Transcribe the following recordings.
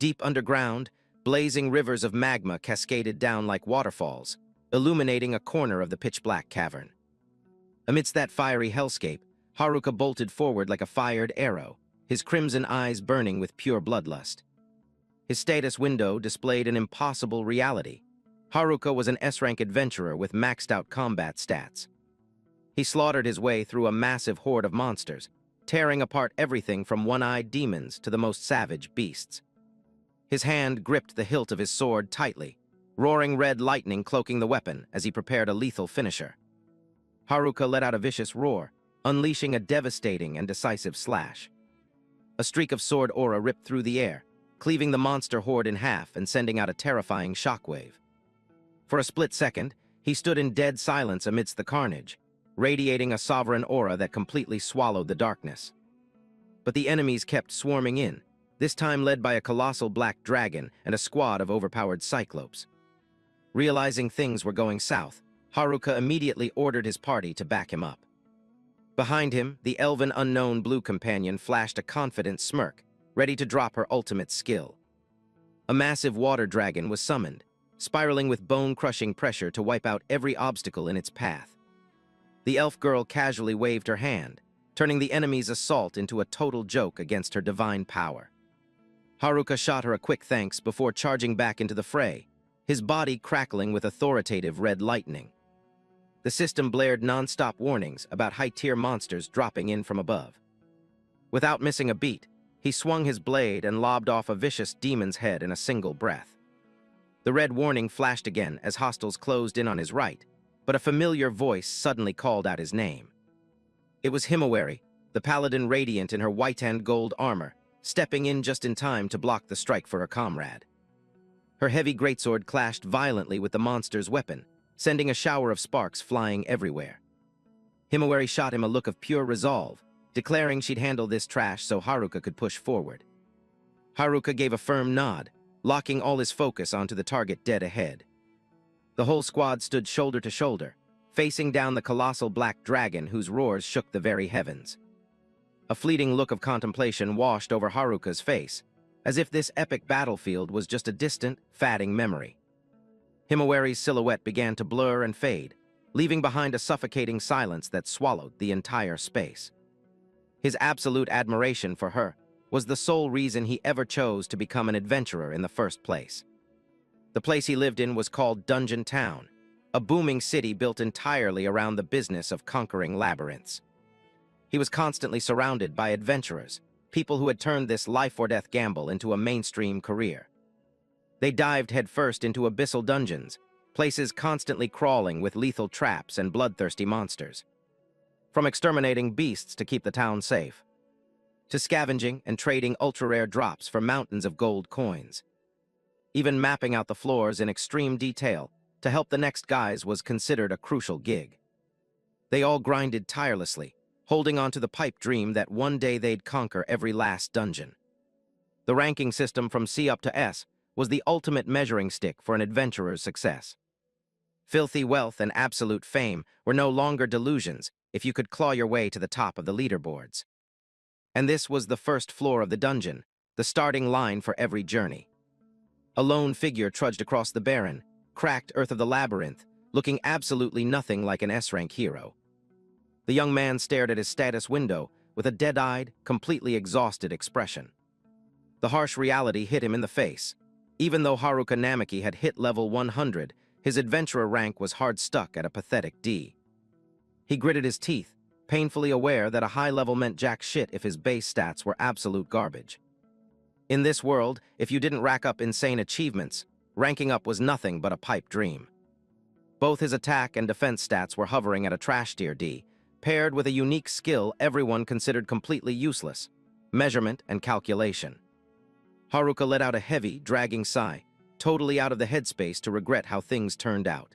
Deep underground, blazing rivers of magma cascaded down like waterfalls, illuminating a corner of the pitch-black cavern. Amidst that fiery hellscape, Haruka bolted forward like a fired arrow, his crimson eyes burning with pure bloodlust. His status window displayed an impossible reality. Haruka was an S-rank adventurer with maxed-out combat stats. He slaughtered his way through a massive horde of monsters, tearing apart everything from one-eyed demons to the most savage beasts. His hand gripped the hilt of his sword tightly, roaring red lightning cloaking the weapon as he prepared a lethal finisher. Haruka let out a vicious roar, unleashing a devastating and decisive slash. A streak of sword aura ripped through the air, cleaving the monster horde in half and sending out a terrifying shockwave. For a split second, he stood in dead silence amidst the carnage, radiating a sovereign aura that completely swallowed the darkness. But the enemies kept swarming in, this time led by a colossal black dragon and a squad of overpowered cyclopes. Realizing things were going south, Haruka immediately ordered his party to back him up. Behind him, the elven unknown blue companion flashed a confident smirk, ready to drop her ultimate skill. A massive water dragon was summoned, spiraling with bone-crushing pressure to wipe out every obstacle in its path. The elf girl casually waved her hand, turning the enemy's assault into a total joke against her divine power. Haruka shot her a quick thanks before charging back into the fray, his body crackling with authoritative red lightning. The system blared non-stop warnings about high-tier monsters dropping in from above. Without missing a beat, he swung his blade and lobbed off a vicious demon's head in a single breath. The red warning flashed again as hostiles closed in on his right, but a familiar voice suddenly called out his name. It was Himawari, the paladin radiant in her white and gold armor, stepping in just in time to block the strike for her comrade. Her heavy greatsword clashed violently with the monster's weapon, sending a shower of sparks flying everywhere. Himawari shot him a look of pure resolve, declaring she'd handle this trash so Haruka could push forward. Haruka gave a firm nod, locking all his focus onto the target dead ahead. The whole squad stood shoulder to shoulder, facing down the colossal black dragon whose roars shook the very heavens. A fleeting look of contemplation washed over Haruka's face, as if this epic battlefield was just a distant, fading memory. Himawari's silhouette began to blur and fade, leaving behind a suffocating silence that swallowed the entire space. His absolute admiration for her was the sole reason he ever chose to become an adventurer in the first place. The place he lived in was called Dungeon Town, a booming city built entirely around the business of conquering labyrinths. He was constantly surrounded by adventurers, people who had turned this life-or-death gamble into a mainstream career. They dived headfirst into abyssal dungeons, places constantly crawling with lethal traps and bloodthirsty monsters. From exterminating beasts to keep the town safe, to scavenging and trading ultra-rare drops for mountains of gold coins. Even mapping out the floors in extreme detail to help the next guys was considered a crucial gig. They all grinded tirelessly, holding on to the pipe dream that one day they'd conquer every last dungeon. The ranking system from C up to S was the ultimate measuring stick for an adventurer's success. Filthy wealth and absolute fame were no longer delusions if you could claw your way to the top of the leaderboards. And this was the first floor of the dungeon, the starting line for every journey. A lone figure trudged across the barren, cracked earth of the labyrinth, looking absolutely nothing like an S-rank hero. The young man stared at his status window with a dead-eyed, completely exhausted expression. The harsh reality hit him in the face. Even though Haruka Namaki had hit level 100, his adventurer rank was hard stuck at a pathetic D. He gritted his teeth, painfully aware that a high level meant jack shit if his base stats were absolute garbage. In this world, if you didn't rack up insane achievements, ranking up was nothing but a pipe dream. Both his attack and defense stats were hovering at a trash tier D, paired with a unique skill everyone considered completely useless: measurement and calculation. Haruka let out a heavy, dragging sigh, totally out of the headspace to regret how things turned out.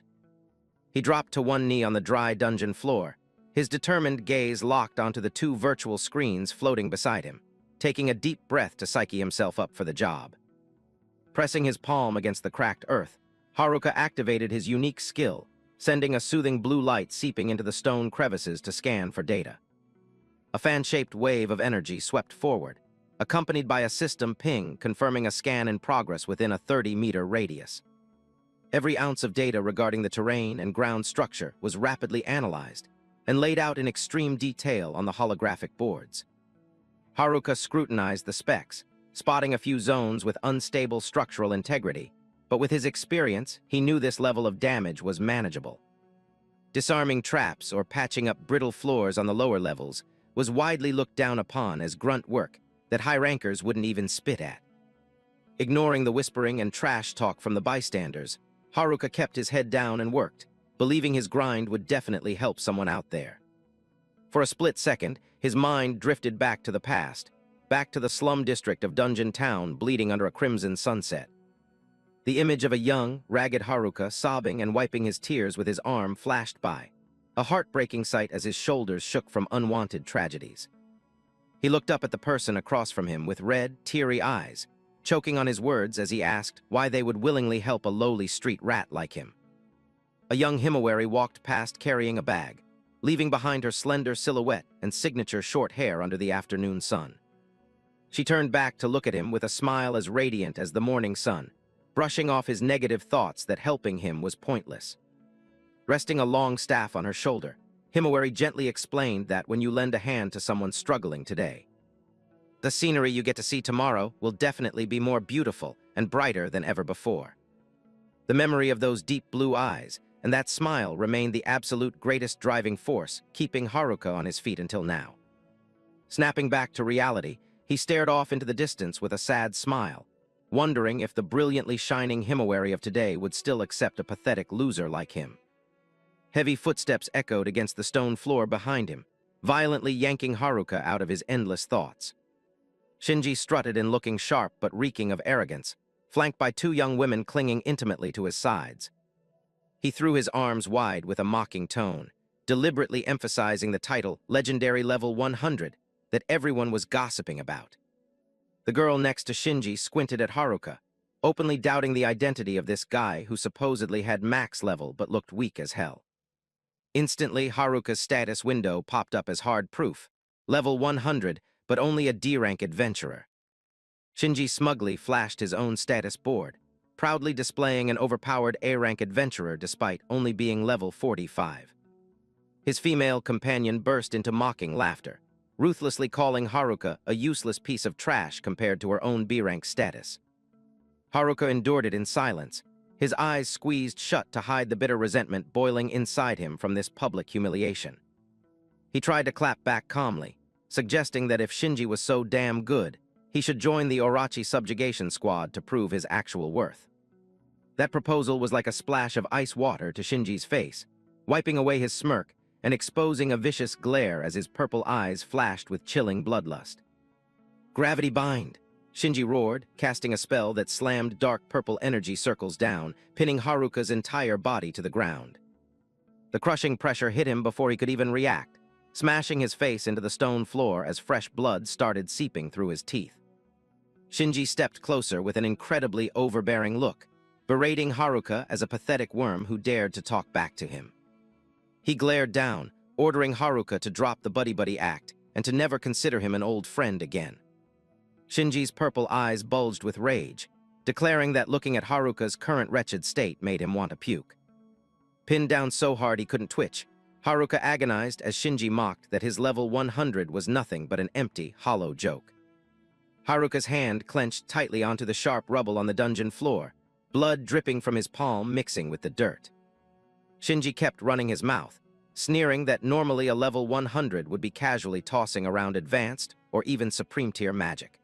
He dropped to one knee on the dry dungeon floor, his determined gaze locked onto the two virtual screens floating beside him, taking a deep breath to psyche himself up for the job. Pressing his palm against the cracked earth, Haruka activated his unique skill, sending a soothing blue light seeping into the stone crevices to scan for data. A fan-shaped wave of energy swept forward, accompanied by a system ping confirming a scan in progress within a 30-meter radius. Every ounce of data regarding the terrain and ground structure was rapidly analyzed and laid out in extreme detail on the holographic boards. Haruka scrutinized the specs, spotting a few zones with unstable structural integrity, but with his experience, he knew this level of damage was manageable. Disarming traps or patching up brittle floors on the lower levels was widely looked down upon as grunt work that high rankers wouldn't even spit at. Ignoring the whispering and trash talk from the bystanders, Haruka kept his head down and worked, believing his grind would definitely help someone out there. For a split second, his mind drifted back to the past, back to the slum district of Dungeon Town bleeding under a crimson sunset. The image of a young, ragged Haruka sobbing and wiping his tears with his arm flashed by, a heartbreaking sight as his shoulders shook from unwanted tragedies. He looked up at the person across from him with red, teary eyes, choking on his words as he asked why they would willingly help a lowly street rat like him. A young Himawari walked past carrying a bag, leaving behind her slender silhouette and signature short hair under the afternoon sun. She turned back to look at him with a smile as radiant as the morning sun, brushing off his negative thoughts that helping him was pointless. Resting a long staff on her shoulder, Himawari gently explained that when you lend a hand to someone struggling today, the scenery you get to see tomorrow will definitely be more beautiful and brighter than ever before. The memory of those deep blue eyes and that smile remained the absolute greatest driving force, keeping Haruka on his feet until now. Snapping back to reality, he stared off into the distance with a sad smile, wondering if the brilliantly shining Himawari of today would still accept a pathetic loser like him. Heavy footsteps echoed against the stone floor behind him, violently yanking Haruka out of his endless thoughts. Shinji strutted in looking sharp but reeking of arrogance, flanked by two young women clinging intimately to his sides. He threw his arms wide with a mocking tone, deliberately emphasizing the title Legendary Level 100 that everyone was gossiping about. The girl next to Shinji squinted at Haruka, openly doubting the identity of this guy who supposedly had max level but looked weak as hell. Instantly, Haruka's status window popped up as hard proof, level 100, but only a D-rank adventurer. Shinji smugly flashed his own status board, proudly displaying an overpowered A-rank adventurer despite only being level 45. His female companion burst into mocking laughter, ruthlessly calling Haruka a useless piece of trash compared to her own B-rank status. Haruka endured it in silence, his eyes squeezed shut to hide the bitter resentment boiling inside him from this public humiliation. He tried to clap back calmly, suggesting that if Shinji was so damn good, he should join the Orochi subjugation squad to prove his actual worth. That proposal was like a splash of ice water to Shinji's face, wiping away his smirk and exposing a vicious glare as his purple eyes flashed with chilling bloodlust. "Gravity bind!" Shinji roared, casting a spell that slammed dark purple energy circles down, pinning Haruka's entire body to the ground. The crushing pressure hit him before he could even react, smashing his face into the stone floor as fresh blood started seeping through his teeth. Shinji stepped closer with an incredibly overbearing look, berating Haruka as a pathetic worm who dared to talk back to him. He glared down, ordering Haruka to drop the buddy-buddy act and to never consider him an old friend again. Shinji's purple eyes bulged with rage, declaring that looking at Haruka's current wretched state made him want to puke. Pinned down so hard he couldn't twitch, Haruka agonized as Shinji mocked that his level 100 was nothing but an empty, hollow joke. Haruka's hand clenched tightly onto the sharp rubble on the dungeon floor, blood dripping from his palm mixing with the dirt. Shinji kept running his mouth, sneering that normally a level 100 would be casually tossing around advanced or even supreme-tier magic.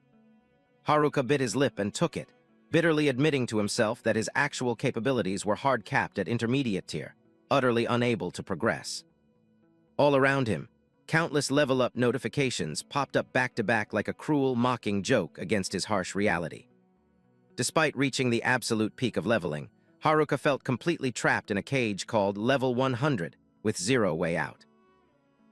Haruka bit his lip and took it, bitterly admitting to himself that his actual capabilities were hard-capped at intermediate tier, utterly unable to progress. All around him, countless level-up notifications popped up back-to-back like a cruel, mocking joke against his harsh reality. Despite reaching the absolute peak of leveling, Haruka felt completely trapped in a cage called Level 100, with zero way out.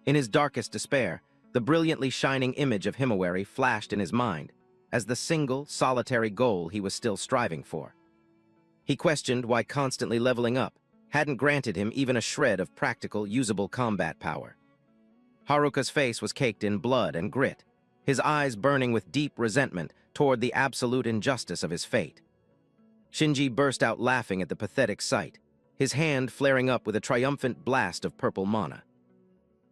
In his darkest despair, the brilliantly shining image of Himawari flashed in his mind as the single, solitary goal he was still striving for. He questioned why constantly leveling up hadn't granted him even a shred of practical, usable combat power. Haruka's face was caked in blood and grit, his eyes burning with deep resentment toward the absolute injustice of his fate. Shinji burst out laughing at the pathetic sight, his hand flaring up with a triumphant blast of purple mana.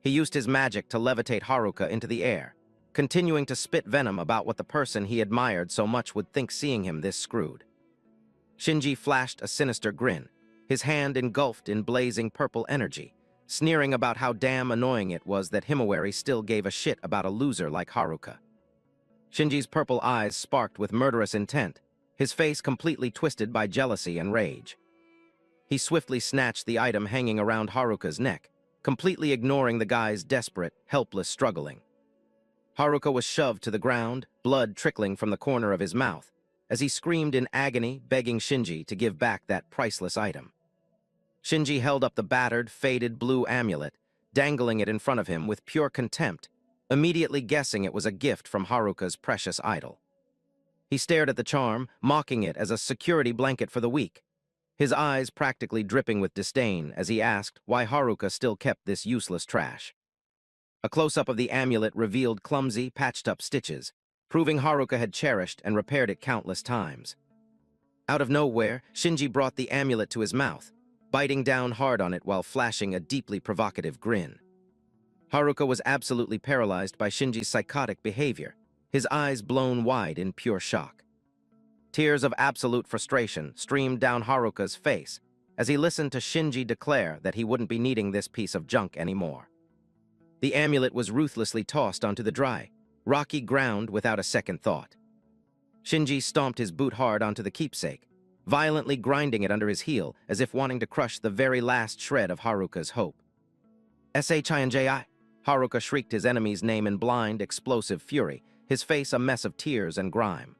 He used his magic to levitate Haruka into the air, continuing to spit venom about what the person he admired so much would think seeing him this screwed. Shinji flashed a sinister grin, his hand engulfed in blazing purple energy, sneering about how damn annoying it was that Himawari still gave a shit about a loser like Haruka. Shinji's purple eyes sparked with murderous intent, his face completely twisted by jealousy and rage. He swiftly snatched the item hanging around Haruka's neck, completely ignoring the guy's desperate, helpless struggling. Haruka was shoved to the ground, blood trickling from the corner of his mouth, as he screamed in agony, begging Shinji to give back that priceless item. Shinji held up the battered, faded blue amulet, dangling it in front of him with pure contempt, immediately guessing it was a gift from Haruka's precious idol. He stared at the charm, mocking it as a security blanket for the weak, his eyes practically dripping with disdain as he asked why Haruka still kept this useless trash. A close-up of the amulet revealed clumsy, patched-up stitches, proving Haruka had cherished and repaired it countless times. Out of nowhere, Shinji brought the amulet to his mouth, biting down hard on it while flashing a deeply provocative grin. Haruka was absolutely paralyzed by Shinji's psychotic behavior, his eyes blown wide in pure shock. Tears of absolute frustration streamed down Haruka's face as he listened to Shinji declare that he wouldn't be needing this piece of junk anymore. The amulet was ruthlessly tossed onto the dry, rocky ground without a second thought. Shinji stomped his boot hard onto the keepsake, violently grinding it under his heel as if wanting to crush the very last shred of Haruka's hope. "Shinji!" Haruka shrieked his enemy's name in blind, explosive fury, his face a mess of tears and grime.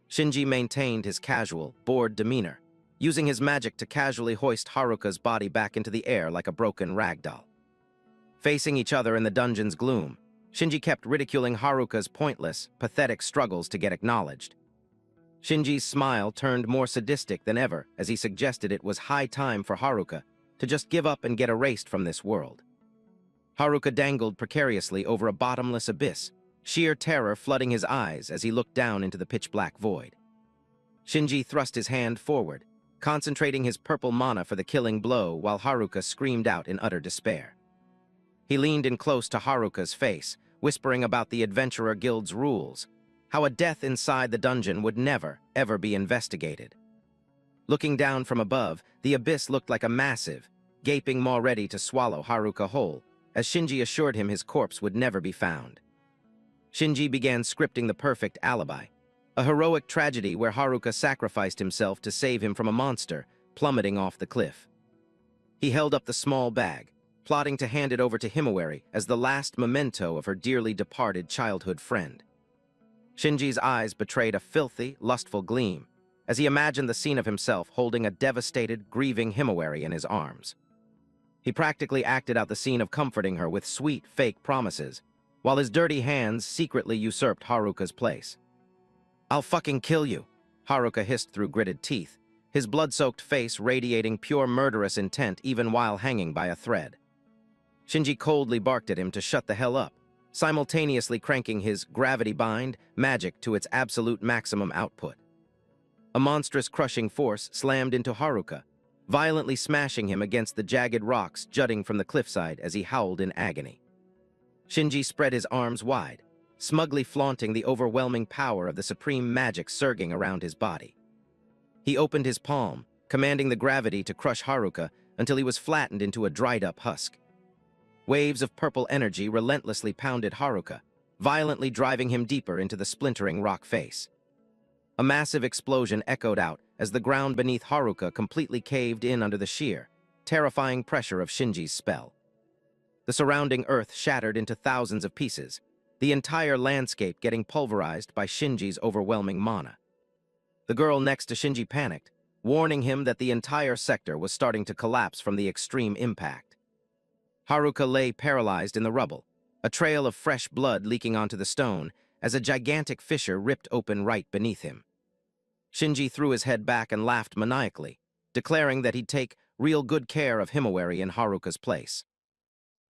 Shinji maintained his casual, bored demeanor, using his magic to casually hoist Haruka's body back into the air like a broken ragdoll. Facing each other in the dungeon's gloom, Shinji kept ridiculing Haruka's pointless, pathetic struggles to get acknowledged. Shinji's smile turned more sadistic than ever as he suggested it was high time for Haruka to just give up and get erased from this world. Haruka dangled precariously over a bottomless abyss, sheer terror flooding his eyes as he looked down into the pitch-black void. Shinji thrust his hand forward, concentrating his purple mana for the killing blow while Haruka screamed out in utter despair. He leaned in close to Haruka's face, whispering about the Adventurer Guild's rules, how a death inside the dungeon would never, ever be investigated. Looking down from above, the abyss looked like a massive, gaping maw ready to swallow Haruka whole, as Shinji assured him his corpse would never be found. Shinji began scripting the perfect alibi, a heroic tragedy where Haruka sacrificed himself to save him from a monster plummeting off the cliff. He held up the small bag, plotting to hand it over to Himawari as the last memento of her dearly departed childhood friend. Shinji's eyes betrayed a filthy, lustful gleam as he imagined the scene of himself holding a devastated, grieving Himawari in his arms. He practically acted out the scene of comforting her with sweet, fake promises, while his dirty hands secretly usurped Haruka's place. "I'll fucking kill you," Haruka hissed through gritted teeth, his blood-soaked face radiating pure murderous intent even while hanging by a thread. Shinji coldly barked at him to shut the hell up, simultaneously cranking his gravity bind magic to its absolute maximum output. A monstrous crushing force slammed into Haruka, violently smashing him against the jagged rocks jutting from the cliffside as he howled in agony. Shinji spread his arms wide, smugly flaunting the overwhelming power of the supreme magic surging around his body. He opened his palm, commanding the gravity to crush Haruka until he was flattened into a dried-up husk. Waves of purple energy relentlessly pounded Haruka, violently driving him deeper into the splintering rock face. A massive explosion echoed out as the ground beneath Haruka completely caved in under the sheer, terrifying pressure of Shinji's spell. The surrounding earth shattered into thousands of pieces, the entire landscape getting pulverized by Shinji's overwhelming mana. The girl next to Shinji panicked, warning him that the entire sector was starting to collapse from the extreme impact. Haruka lay paralyzed in the rubble, a trail of fresh blood leaking onto the stone as a gigantic fissure ripped open right beneath him. Shinji threw his head back and laughed maniacally, declaring that he'd take real good care of Himawari in Haruka's place.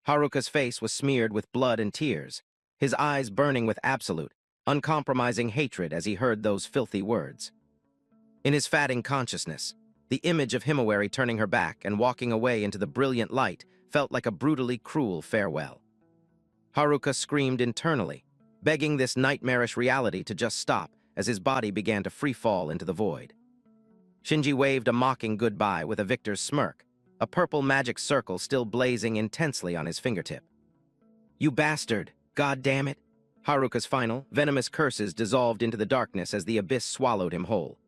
Haruka's face was smeared with blood and tears, his eyes burning with absolute, uncompromising hatred as he heard those filthy words. In his fatting consciousness, the image of Himawari turning her back and walking away into the brilliant light felt like a brutally cruel farewell. Haruka screamed internally, begging this nightmarish reality to just stop as his body began to free fall into the void. Shinji waved a mocking goodbye with a victor's smirk, a purple magic circle still blazing intensely on his fingertip. "You bastard! God damn it!" Haruka's final, venomous curses dissolved into the darkness as the abyss swallowed him whole.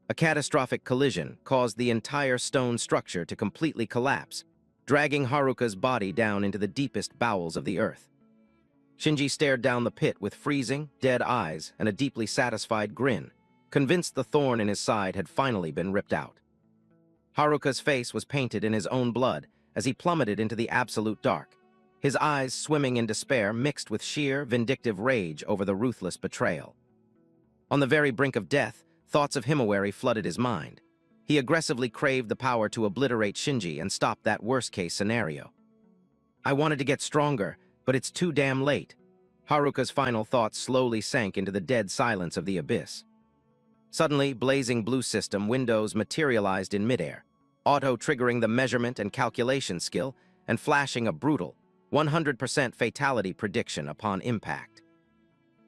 A catastrophic collision caused the entire stone structure to completely collapse, dragging Haruka's body down into the deepest bowels of the earth. Shinji stared down the pit with freezing, dead eyes and a deeply satisfied grin, convinced the thorn in his side had finally been ripped out. Haruka's face was painted in his own blood as he plummeted into the absolute dark, his eyes swimming in despair mixed with sheer, vindictive rage over the ruthless betrayal. On the very brink of death, thoughts of Himawari flooded his mind. He aggressively craved the power to obliterate Shinji and stop that worst-case scenario. "I wanted to get stronger, but it's too damn late." Haruka's final thoughts slowly sank into the dead silence of the abyss. Suddenly, blazing blue system windows materialized in midair, auto-triggering the measurement and calculation skill and flashing a brutal 100% fatality prediction upon impact.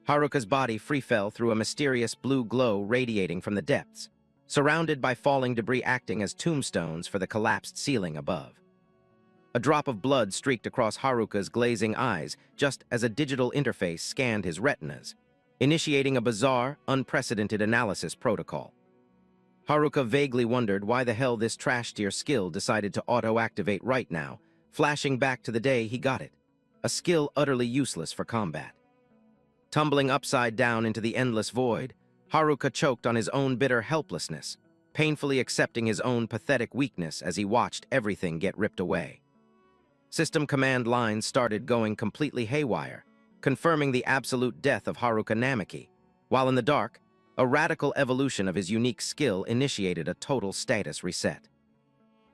Haruka's body free-fell through a mysterious blue glow radiating from the depths, surrounded by falling debris acting as tombstones for the collapsed ceiling above. A drop of blood streaked across Haruka's glazing eyes just as a digital interface scanned his retinas, initiating a bizarre, unprecedented analysis protocol. Haruka vaguely wondered why the hell this trash-tier skill decided to auto-activate right now, flashing back to the day he got it, a skill utterly useless for combat. Tumbling upside down into the endless void, Haruka choked on his own bitter helplessness, painfully accepting his own pathetic weakness as he watched everything get ripped away. System command lines started going completely haywire, confirming the absolute death of Haruka Namaki, while in the dark, a radical evolution of his unique skill initiated a total status reset.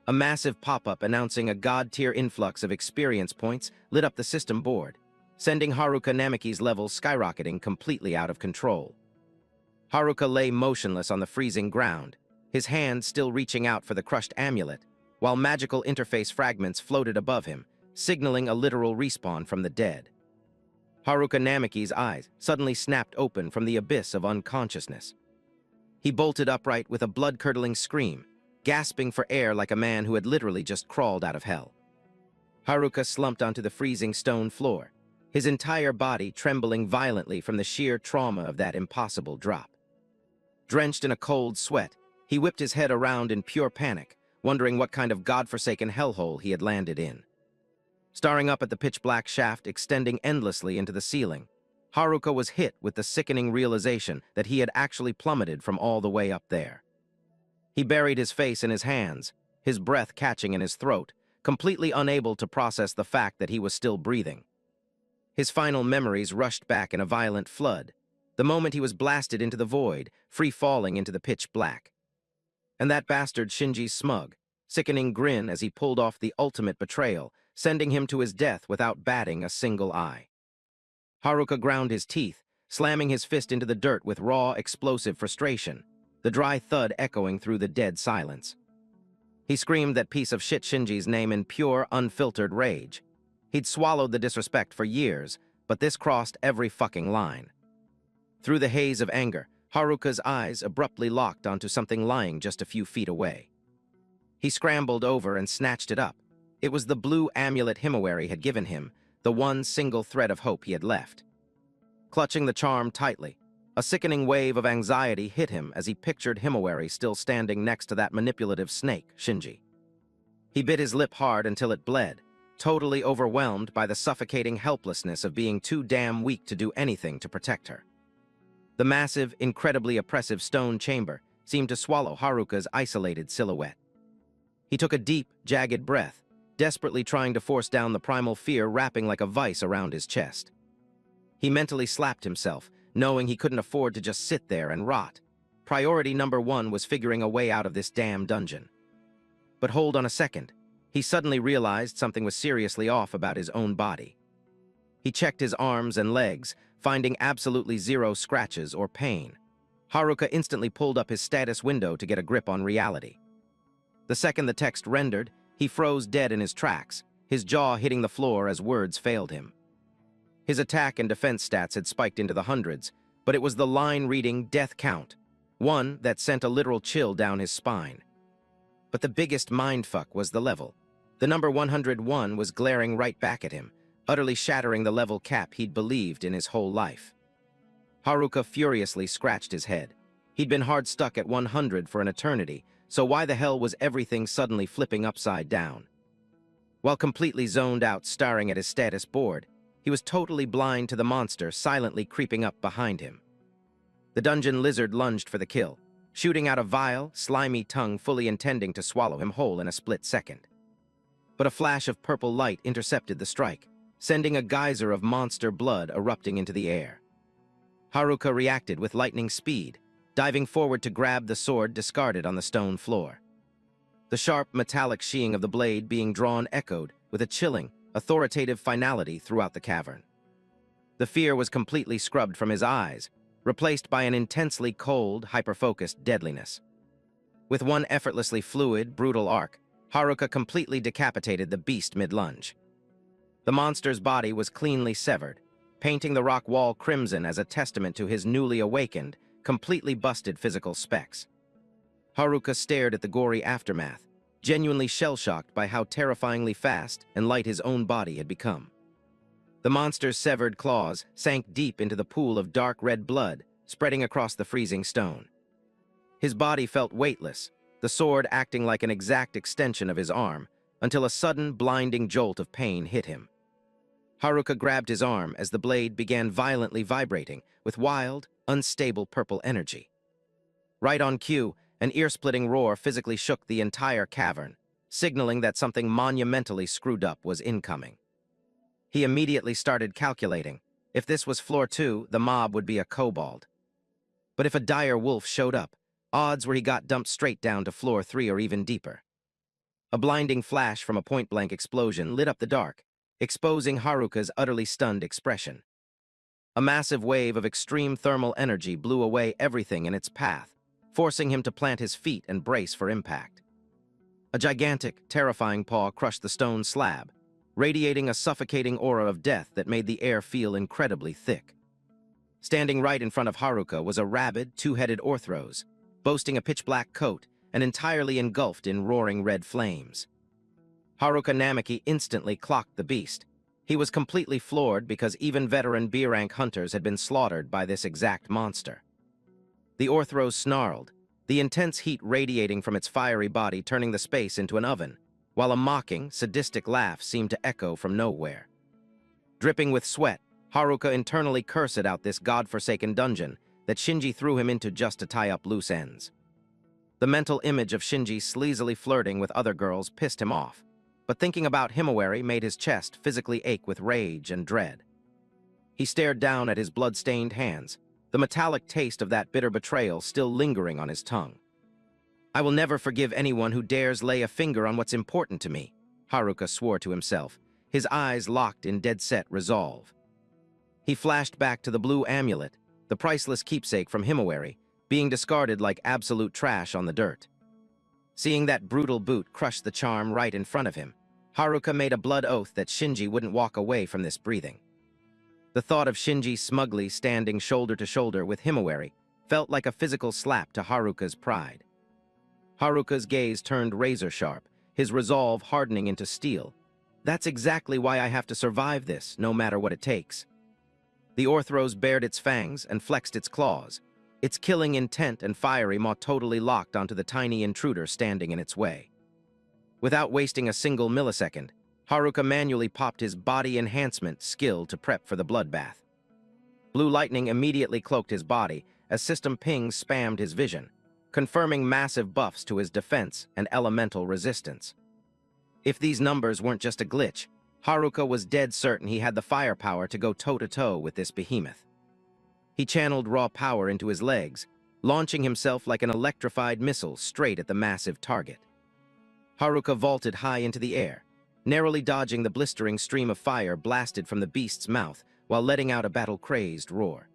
A massive pop-up announcing a god-tier influx of experience points lit up the system board, sending Haruka Namaki's levels skyrocketing completely out of control. Haruka lay motionless on the freezing ground, his hand still reaching out for the crushed amulet, while magical interface fragments floated above him, signaling a literal respawn from the dead. Haruka Namaki's eyes suddenly snapped open from the abyss of unconsciousness. He bolted upright with a blood-curdling scream, gasping for air like a man who had literally just crawled out of hell. Haruka slumped onto the freezing stone floor, his entire body trembling violently from the sheer trauma of that impossible drop. Drenched in a cold sweat, he whipped his head around in pure panic, wondering what kind of godforsaken hellhole he had landed in. Staring up at the pitch-black shaft extending endlessly into the ceiling, Haruka was hit with the sickening realization that he had actually plummeted from all the way up there. He buried his face in his hands, his breath catching in his throat, completely unable to process the fact that he was still breathing. His final memories rushed back in a violent flood, the moment he was blasted into the void, free-falling into the pitch black. And that bastard Shinji's smug, sickening grin as he pulled off the ultimate betrayal, sending him to his death without batting a single eye. Haruka ground his teeth, slamming his fist into the dirt with raw, explosive frustration, the dry thud echoing through the dead silence. He screamed that piece of shit Shinji's name in pure, unfiltered rage. He'd swallowed the disrespect for years, but this crossed every fucking line. Through the haze of anger, Haruka's eyes abruptly locked onto something lying just a few feet away. He scrambled over and snatched it up. It was the blue amulet Himawari had given him, the one single thread of hope he had left. Clutching the charm tightly, a sickening wave of anxiety hit him as he pictured Himawari still standing next to that manipulative snake, Shinji. He bit his lip hard until it bled, totally overwhelmed by the suffocating helplessness of being too damn weak to do anything to protect her. The massive, incredibly oppressive stone chamber seemed to swallow Haruka's isolated silhouette. He took a deep, jagged breath, desperately trying to force down the primal fear wrapping like a vice around his chest. He mentally slapped himself, knowing he couldn't afford to just sit there and rot. Priority number one was figuring a way out of this damn dungeon. But hold on a second. He suddenly realized something was seriously off about his own body. He checked his arms and legs, finding absolutely zero scratches or pain. Haruka instantly pulled up his status window to get a grip on reality. The second the text rendered, he froze dead in his tracks, his jaw hitting the floor as words failed him. His attack and defense stats had spiked into the hundreds, but it was the line reading death count, one that sent a literal chill down his spine. But the biggest mindfuck was the level. The number 101 was glaring right back at him, utterly shattering the level cap he'd believed in his whole life. Haruka furiously scratched his head. He'd been hard stuck at 100 for an eternity, so why the hell was everything suddenly flipping upside down? While completely zoned out staring at his status board, he was totally blind to the monster silently creeping up behind him. The dungeon lizard lunged for the kill, shooting out a vile, slimy tongue fully intending to swallow him whole in a split second. But a flash of purple light intercepted the strike, sending a geyser of monster blood erupting into the air. Haruka reacted with lightning speed, diving forward to grab the sword discarded on the stone floor. The sharp, metallic sheeting of the blade being drawn echoed with a chilling, authoritative finality throughout the cavern. The fear was completely scrubbed from his eyes, replaced by an intensely cold, hyper-focused deadliness. With one effortlessly fluid, brutal arc, Haruka completely decapitated the beast mid-lunge. The monster's body was cleanly severed, painting the rock wall crimson as a testament to his newly awakened, completely busted physical specs. Haruka stared at the gory aftermath, genuinely shell-shocked by how terrifyingly fast and light his own body had become. The monster's severed claws sank deep into the pool of dark red blood, spreading across the freezing stone. His body felt weightless, the sword acting like an exact extension of his arm, until a sudden, blinding jolt of pain hit him. Haruka grabbed his arm as the blade began violently vibrating with wild, unstable purple energy. Right on cue, an ear-splitting roar physically shook the entire cavern, signaling that something monumentally screwed up was incoming. He immediately started calculating. If this was floor 2, the mob would be a kobold. But if a dire wolf showed up, odds were he got dumped straight down to floor 3 or even deeper. A blinding flash from a point-blank explosion lit up the dark, exposing Haruka's utterly stunned expression. A massive wave of extreme thermal energy blew away everything in its path, forcing him to plant his feet and brace for impact. A gigantic, terrifying paw crushed the stone slab, radiating a suffocating aura of death that made the air feel incredibly thick. Standing right in front of Haruka was a rabid, two-headed Orthros, boasting a pitch-black coat and entirely engulfed in roaring red flames. Haruka Namaki instantly clocked the beast. He was completely floored because even veteran B-rank hunters had been slaughtered by this exact monster. The Orthros snarled, the intense heat radiating from its fiery body turning the space into an oven, while a mocking, sadistic laugh seemed to echo from nowhere. Dripping with sweat, Haruka internally cursed out this godforsaken dungeon that Shinji threw him into just to tie up loose ends. The mental image of Shinji sleazily flirting with other girls pissed him off, but thinking about Himawari made his chest physically ache with rage and dread. He stared down at his blood-stained hands, the metallic taste of that bitter betrayal still lingering on his tongue. I will never forgive anyone who dares lay a finger on what's important to me, Haruka swore to himself, his eyes locked in dead-set resolve. He flashed back to the blue amulet, the priceless keepsake from Himawari, being discarded like absolute trash on the dirt. Seeing that brutal boot crush the charm right in front of him, Haruka made a blood oath that Shinji wouldn't walk away from this breathing. The thought of Shinji smugly standing shoulder to shoulder with Himawari felt like a physical slap to Haruka's pride. Haruka's gaze turned razor-sharp, his resolve hardening into steel. That's exactly why I have to survive this, no matter what it takes. The Orthros bared its fangs and flexed its claws, its killing intent and fiery maw totally locked onto the tiny intruder standing in its way. Without wasting a single millisecond, Haruka manually popped his body enhancement skill to prep for the bloodbath. Blue lightning immediately cloaked his body as system pings spammed his vision, confirming massive buffs to his defense and elemental resistance. If these numbers weren't just a glitch, Haruka was dead certain he had the firepower to go toe-to-toe with this behemoth. He channeled raw power into his legs, launching himself like an electrified missile straight at the massive target. Haruka vaulted high into the air, narrowly dodging the blistering stream of fire blasted from the beast's mouth while letting out a battle-crazed roar.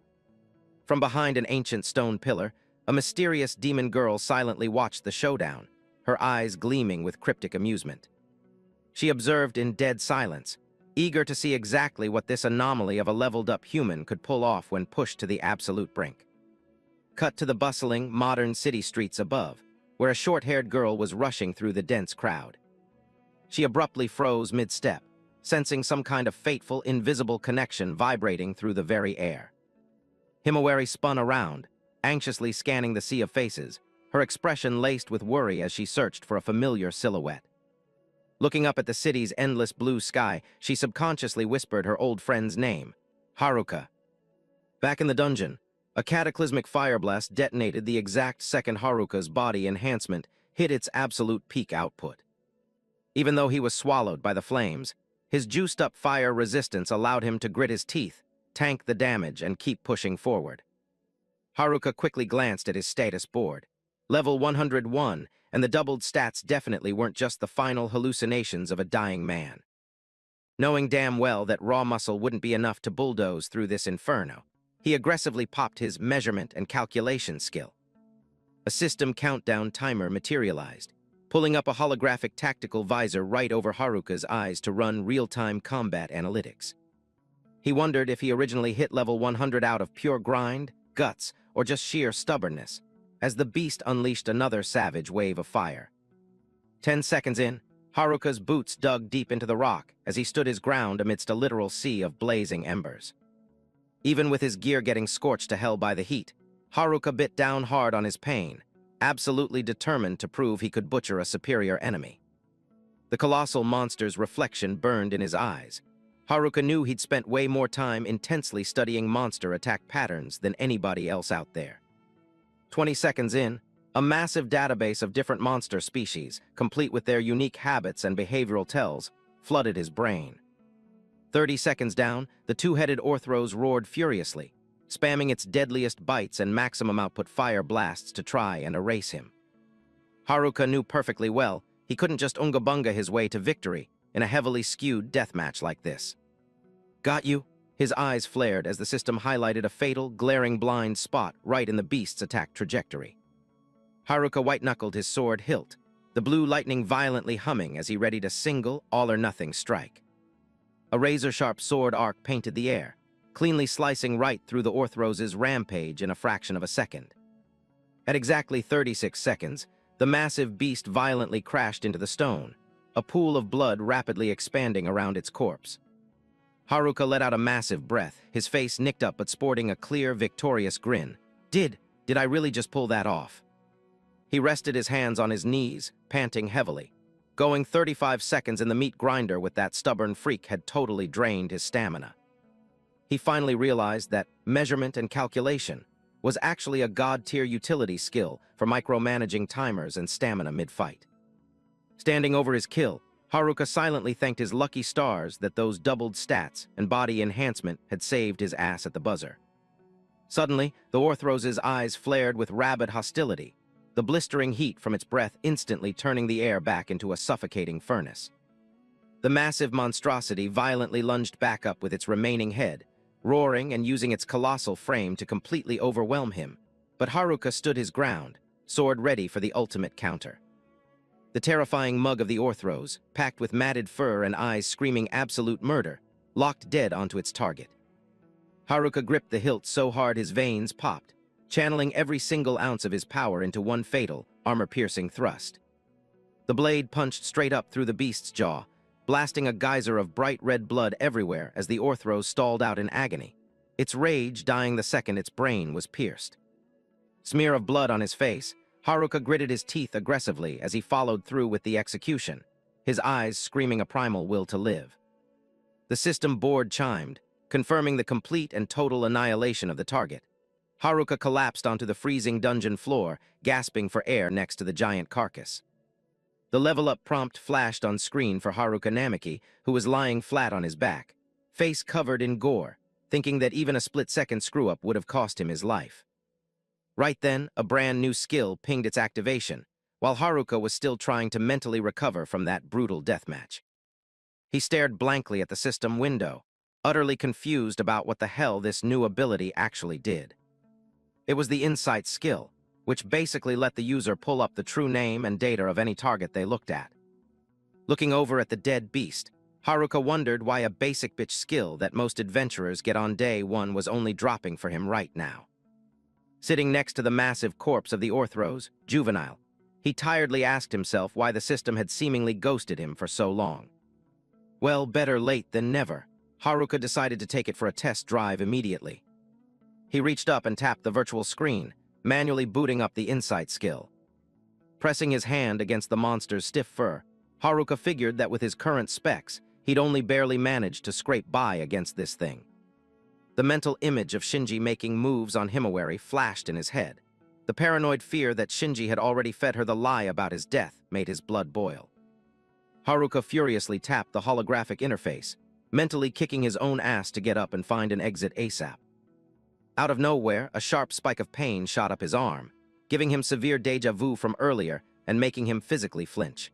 From behind an ancient stone pillar, a mysterious demon girl silently watched the showdown, her eyes gleaming with cryptic amusement. She observed in dead silence, eager to see exactly what this anomaly of a leveled-up human could pull off when pushed to the absolute brink. Cut to the bustling, modern city streets above, where a short-haired girl was rushing through the dense crowd. She abruptly froze mid-step, sensing some kind of fateful, invisible connection vibrating through the very air. Himawari spun around, anxiously scanning the sea of faces, her expression laced with worry as she searched for a familiar silhouette. Looking up at the city's endless blue sky, she subconsciously whispered her old friend's name, Haruka. Back in the dungeon, a cataclysmic fire blast detonated the exact second Haruka's body enhancement hit its absolute peak output. Even though he was swallowed by the flames, his juiced-up fire resistance allowed him to grit his teeth, tank the damage, and keep pushing forward. Haruka quickly glanced at his status board. Level 101, and the doubled stats definitely weren't just the final hallucinations of a dying man. Knowing damn well that raw muscle wouldn't be enough to bulldoze through this inferno, he aggressively popped his measurement and calculation skill. A system countdown timer materialized, pulling up a holographic tactical visor right over Haruka's eyes to run real-time combat analytics. He wondered if he originally hit level 100 out of pure grind, guts, or just sheer stubbornness, as the beast unleashed another savage wave of fire. 10 seconds in, Haruka's boots dug deep into the rock as he stood his ground amidst a literal sea of blazing embers. Even with his gear getting scorched to hell by the heat, Haruka bit down hard on his pain, absolutely determined to prove he could butcher a superior enemy. The colossal monster's reflection burned in his eyes. Haruka knew he'd spent way more time intensely studying monster attack patterns than anybody else out there. 20 seconds in, a massive database of different monster species, complete with their unique habits and behavioral tells, flooded his brain. 30 seconds down, the two-headed Orthros roared furiously, spamming its deadliest bites and maximum output fire blasts to try and erase him. Haruka knew perfectly well he couldn't just unga-bunga his way to victory in a heavily skewed deathmatch like this. Got you? His eyes flared as the system highlighted a fatal, glaring blind spot right in the beast's attack trajectory. Haruka white-knuckled his sword hilt, the blue lightning violently humming as he readied a single, all-or-nothing strike. A razor-sharp sword arc painted the air, cleanly slicing right through the Orthros' rampage in a fraction of a second. At exactly 36 seconds, the massive beast violently crashed into the stone, a pool of blood rapidly expanding around its corpse. Haruka let out a massive breath, his face nicked up but sporting a clear, victorious grin. Did I really just pull that off? He rested his hands on his knees, panting heavily. Going 35 seconds in the meat grinder with that stubborn freak had totally drained his stamina. He finally realized that measurement and calculation was actually a god-tier utility skill for micromanaging timers and stamina mid-fight. Standing over his kill, Haruka silently thanked his lucky stars that those doubled stats and body enhancement had saved his ass at the buzzer. Suddenly, the Orthros' eyes flared with rabid hostility, the blistering heat from its breath instantly turning the air back into a suffocating furnace. The massive monstrosity violently lunged back up with its remaining head, roaring and using its colossal frame to completely overwhelm him, but Haruka stood his ground, sword ready for the ultimate counter. The terrifying mug of the Orthros, packed with matted fur and eyes screaming absolute murder, locked dead onto its target. Haruka gripped the hilt so hard his veins popped, channeling every single ounce of his power into one fatal, armor-piercing thrust. The blade punched straight up through the beast's jaw, blasting a geyser of bright red blood everywhere as the Orthros stalled out in agony, its rage dying the second its brain was pierced. Smear of blood on his face, Haruka gritted his teeth aggressively as he followed through with the execution, his eyes screaming a primal will to live. The system board chimed, confirming the complete and total annihilation of the target. Haruka collapsed onto the freezing dungeon floor, gasping for air next to the giant carcass. The level-up prompt flashed on screen for Haruka Namiki, who was lying flat on his back, face covered in gore, thinking that even a split-second screw-up would have cost him his life. Right then, a brand new skill pinged its activation, while Haruka was still trying to mentally recover from that brutal deathmatch. He stared blankly at the system window, utterly confused about what the hell this new ability actually did. It was the insight skill, which basically let the user pull up the true name and data of any target they looked at. Looking over at the dead beast, Haruka wondered why a basic bitch skill that most adventurers get on day one was only dropping for him right now. Sitting next to the massive corpse of the Orthros, Juvenile, he tiredly asked himself why the system had seemingly ghosted him for so long. Well, better late than never. Haruka decided to take it for a test drive immediately. He reached up and tapped the virtual screen, manually booting up the insight skill. Pressing his hand against the monster's stiff fur, Haruka figured that with his current specs, he'd only barely managed to scrape by against this thing. The mental image of Shinji making moves on Himawari flashed in his head. The paranoid fear that Shinji had already fed her the lie about his death made his blood boil. Haruka furiously tapped the holographic interface, mentally kicking his own ass to get up and find an exit ASAP. Out of nowhere, a sharp spike of pain shot up his arm, giving him severe deja vu from earlier and making him physically flinch.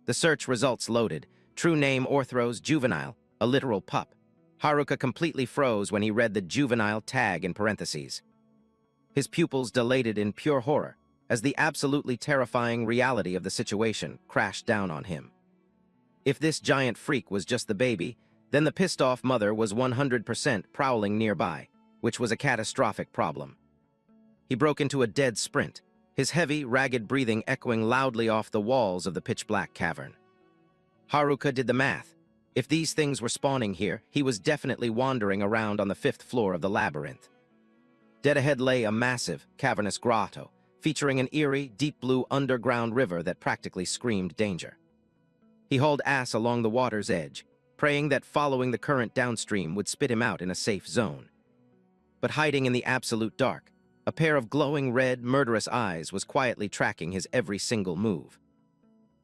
The search results loaded. True name Orthros Juvenile, a literal pup. Haruka completely froze when he read the juvenile tag in parentheses. His pupils dilated in pure horror as the absolutely terrifying reality of the situation crashed down on him. If this giant freak was just the baby, then the pissed-off mother was 100% prowling nearby, which was a catastrophic problem. He broke into a dead sprint, his heavy, ragged breathing echoing loudly off the walls of the pitch-black cavern. Haruka did the math. If these things were spawning here, he was definitely wandering around on the 5th floor of the labyrinth. Dead ahead lay a massive, cavernous grotto, featuring an eerie, deep blue underground river that practically screamed danger. He hauled ass along the water's edge, praying that following the current downstream would spit him out in a safe zone. But hiding in the absolute dark, a pair of glowing red, murderous eyes was quietly tracking his every single move.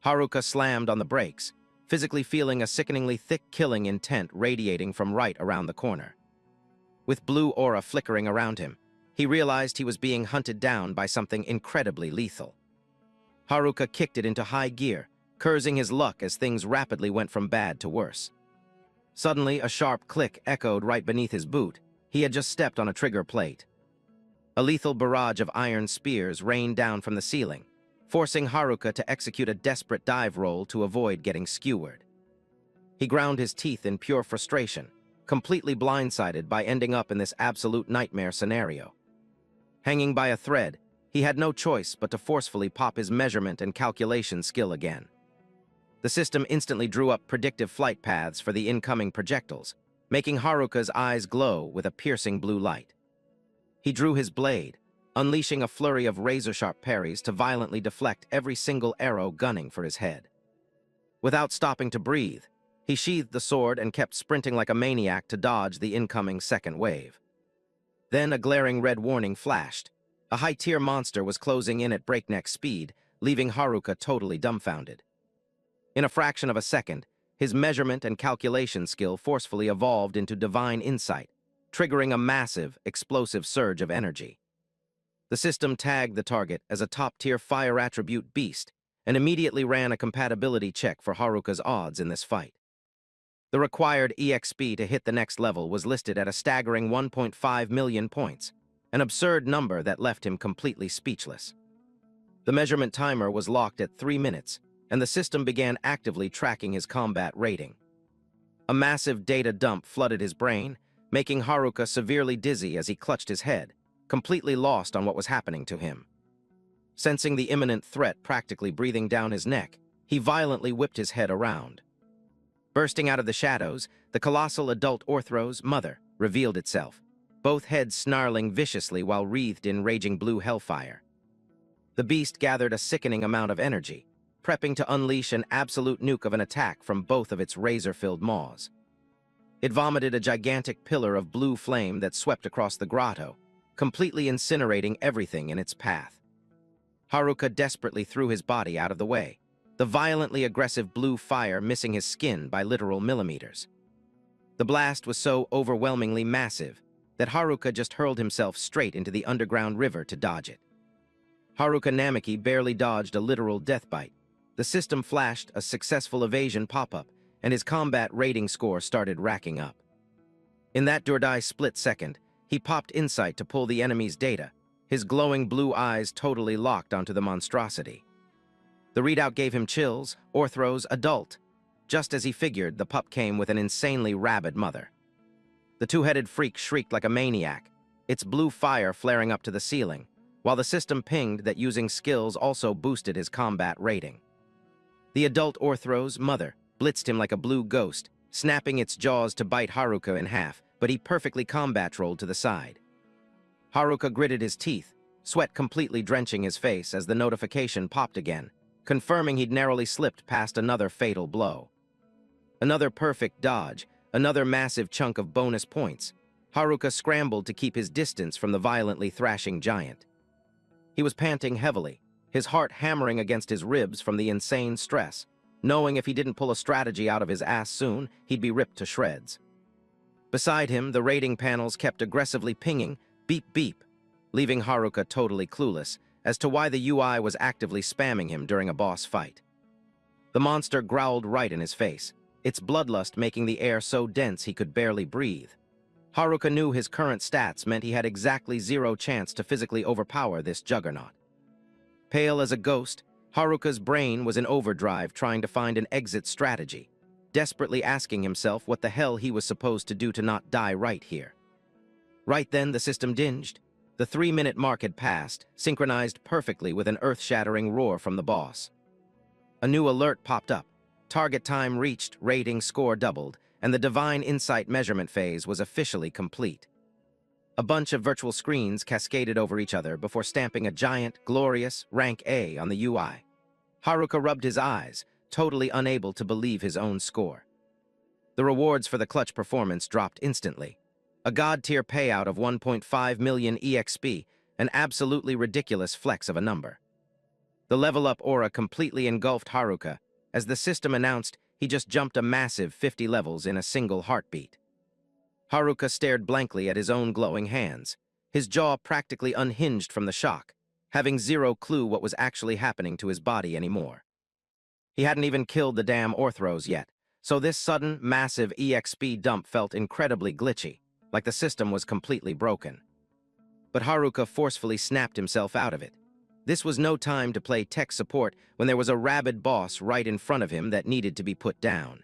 Haruka slammed on the brakes, physically feeling a sickeningly thick killing intent radiating from right around the corner. With blue aura flickering around him, he realized he was being hunted down by something incredibly lethal. Haruka kicked it into high gear, cursing his luck as things rapidly went from bad to worse. Suddenly, a sharp click echoed right beneath his boot. He had just stepped on a trigger plate. A lethal barrage of iron spears rained down from the ceiling, forcing Haruka to execute a desperate dive roll to avoid getting skewered. He ground his teeth in pure frustration, completely blindsided by ending up in this absolute nightmare scenario. Hanging by a thread, he had no choice but to forcefully pop his measurement and calculation skill again. The system instantly drew up predictive flight paths for the incoming projectiles, making Haruka's eyes glow with a piercing blue light. He drew his blade, unleashing a flurry of razor-sharp parries to violently deflect every single arrow gunning for his head. Without stopping to breathe, he sheathed the sword and kept sprinting like a maniac to dodge the incoming second wave. Then a glaring red warning flashed. A high-tier monster was closing in at breakneck speed, leaving Haruka totally dumbfounded. In a fraction of a second, his measurement and calculation skill forcefully evolved into divine insight, triggering a massive, explosive surge of energy. The system tagged the target as a top-tier fire attribute beast and immediately ran a compatibility check for Haruka's odds in this fight. The required EXP to hit the next level was listed at a staggering 1.5 million points, an absurd number that left him completely speechless. The measurement timer was locked at 3 minutes, and the system began actively tracking his combat rating. A massive data dump flooded his brain, making Haruka severely dizzy as he clutched his head, completely lost on what was happening to him. Sensing the imminent threat practically breathing down his neck, he violently whipped his head around. Bursting out of the shadows, the colossal adult Orthros' mother revealed itself, both heads snarling viciously while wreathed in raging blue hellfire. The beast gathered a sickening amount of energy, prepping to unleash an absolute nuke of an attack from both of its razor-filled maws. It vomited a gigantic pillar of blue flame that swept across the grotto, completely incinerating everything in its path. Haruka desperately threw his body out of the way, the violently aggressive blue fire missing his skin by literal millimeters. The blast was so overwhelmingly massive that Haruka just hurled himself straight into the underground river to dodge it. Haruka Namiki barely dodged a literal death bite. The system flashed a successful evasion pop-up and his combat rating score started racking up. In that do-or-die split second, he popped insight to pull the enemy's data, his glowing blue eyes totally locked onto the monstrosity. The readout gave him chills, Orthros, adult. Just as he figured, the pup came with an insanely rabid mother. The two-headed freak shrieked like a maniac, its blue fire flaring up to the ceiling, while the system pinged that using skills also boosted his combat rating. The adult Orthros, mother, blitzed him like a blue ghost, snapping its jaws to bite Haruka in half, but he perfectly combat rolled to the side. Haruka gritted his teeth, sweat completely drenching his face as the notification popped again, confirming he'd narrowly slipped past another fatal blow. Another perfect dodge, another massive chunk of bonus points. Haruka scrambled to keep his distance from the violently thrashing giant. He was panting heavily, his heart hammering against his ribs from the insane stress, knowing if he didn't pull a strategy out of his ass soon, he'd be ripped to shreds. Beside him, the rating panels kept aggressively pinging, beep beep, leaving Haruka totally clueless as to why the UI was actively spamming him during a boss fight. The monster growled right in his face, its bloodlust making the air so dense he could barely breathe. Haruka knew his current stats meant he had exactly zero chance to physically overpower this juggernaut. Pale as a ghost, Haruka's brain was in overdrive trying to find an exit strategy, desperately asking himself what the hell he was supposed to do to not die right here. Right then, the system dinged. The 3-minute mark had passed, synchronized perfectly with an earth-shattering roar from the boss. A new alert popped up. Target time reached, rating score doubled, and the divine insight measurement phase was officially complete. A bunch of virtual screens cascaded over each other before stamping a giant, glorious, rank A on the UI. Haruka rubbed his eyes, totally unable to believe his own score. The rewards for the clutch performance dropped instantly. A god-tier payout of 1.5 million EXP, an absolutely ridiculous flex of a number. The level-up aura completely engulfed Haruka, as the system announced he just jumped a massive 50 levels in a single heartbeat. Haruka stared blankly at his own glowing hands, his jaw practically unhinged from the shock, having zero clue what was actually happening to his body anymore. He hadn't even killed the damn Orthros yet, so this sudden, massive EXP dump felt incredibly glitchy, like the system was completely broken. But Haruka forcefully snapped himself out of it. This was no time to play tech support when there was a rabid boss right in front of him that needed to be put down.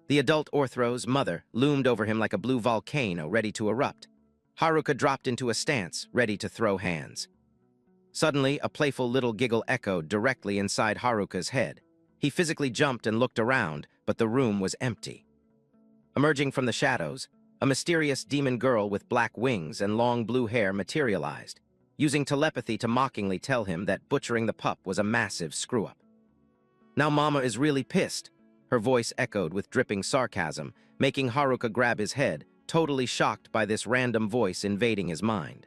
The adult Orthros, mother, loomed over him like a blue volcano ready to erupt. Haruka dropped into a stance, ready to throw hands. Suddenly, a playful little giggle echoed directly inside Haruka's head. He physically jumped and looked around, but the room was empty. Emerging from the shadows, a mysterious demon girl with black wings and long blue hair materialized, using telepathy to mockingly tell him that butchering the pup was a massive screw-up. "Now Mama is really pissed," her voice echoed with dripping sarcasm, making Haruka grab his head, totally shocked by this random voice invading his mind.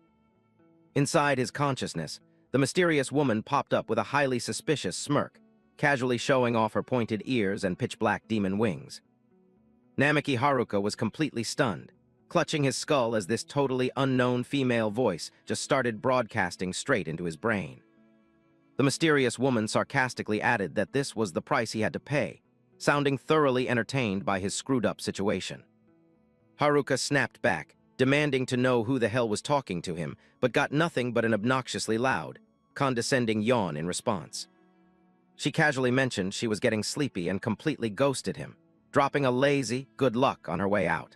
Inside his consciousness, the mysterious woman popped up with a highly suspicious smirk, casually showing off her pointed ears and pitch-black demon wings. Namiki Haruka was completely stunned, clutching his skull as this totally unknown female voice just started broadcasting straight into his brain. The mysterious woman sarcastically added that this was the price he had to pay, sounding thoroughly entertained by his screwed-up situation. Haruka snapped back, demanding to know who the hell was talking to him, but got nothing but an obnoxiously loud, condescending yawn in response. She casually mentioned she was getting sleepy and completely ghosted him, dropping a lazy good luck on her way out.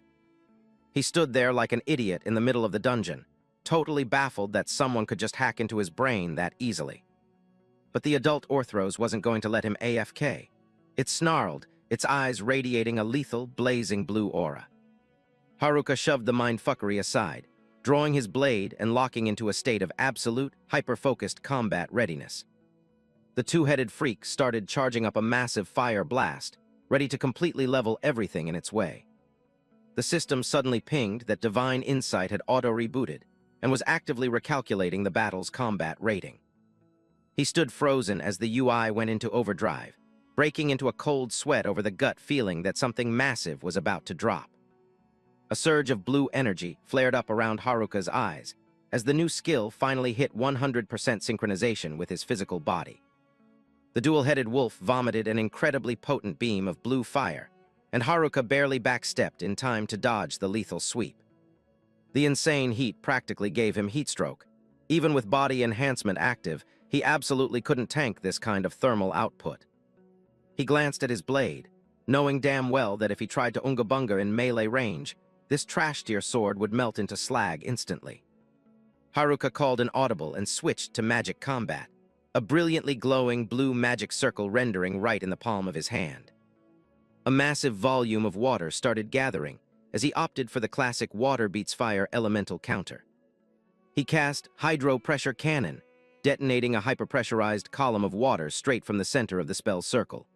He stood there like an idiot in the middle of the dungeon, totally baffled that someone could just hack into his brain that easily. But the adult Orthros wasn't going to let him AFK. It snarled, its eyes radiating a lethal, blazing blue aura. Haruka shoved the mindfuckery aside, drawing his blade and locking into a state of absolute, hyper-focused combat readiness. The two-headed freak started charging up a massive fire blast, ready to completely level everything in its way. The system suddenly pinged that Divine Insight had auto-rebooted and was actively recalculating the battle's combat rating. He stood frozen as the UI went into overdrive, breaking into a cold sweat over the gut feeling that something massive was about to drop. A surge of blue energy flared up around Haruka's eyes as the new skill finally hit 100% synchronization with his physical body. The dual-headed wolf vomited an incredibly potent beam of blue fire, and Haruka barely backstepped in time to dodge the lethal sweep. The insane heat practically gave him heatstroke. Even with body enhancement active, he absolutely couldn't tank this kind of thermal output. He glanced at his blade, knowing damn well that if he tried to unga-bunga in melee range, this trash-tier sword would melt into slag instantly. Haruka called an audible and switched to magic combat, a brilliantly glowing blue magic circle rendering right in the palm of his hand. A massive volume of water started gathering as he opted for the classic water beats fire elemental counter. He cast Hydro Pressure Cannon, detonating a hyperpressurized column of water straight from the center of the spell's circle.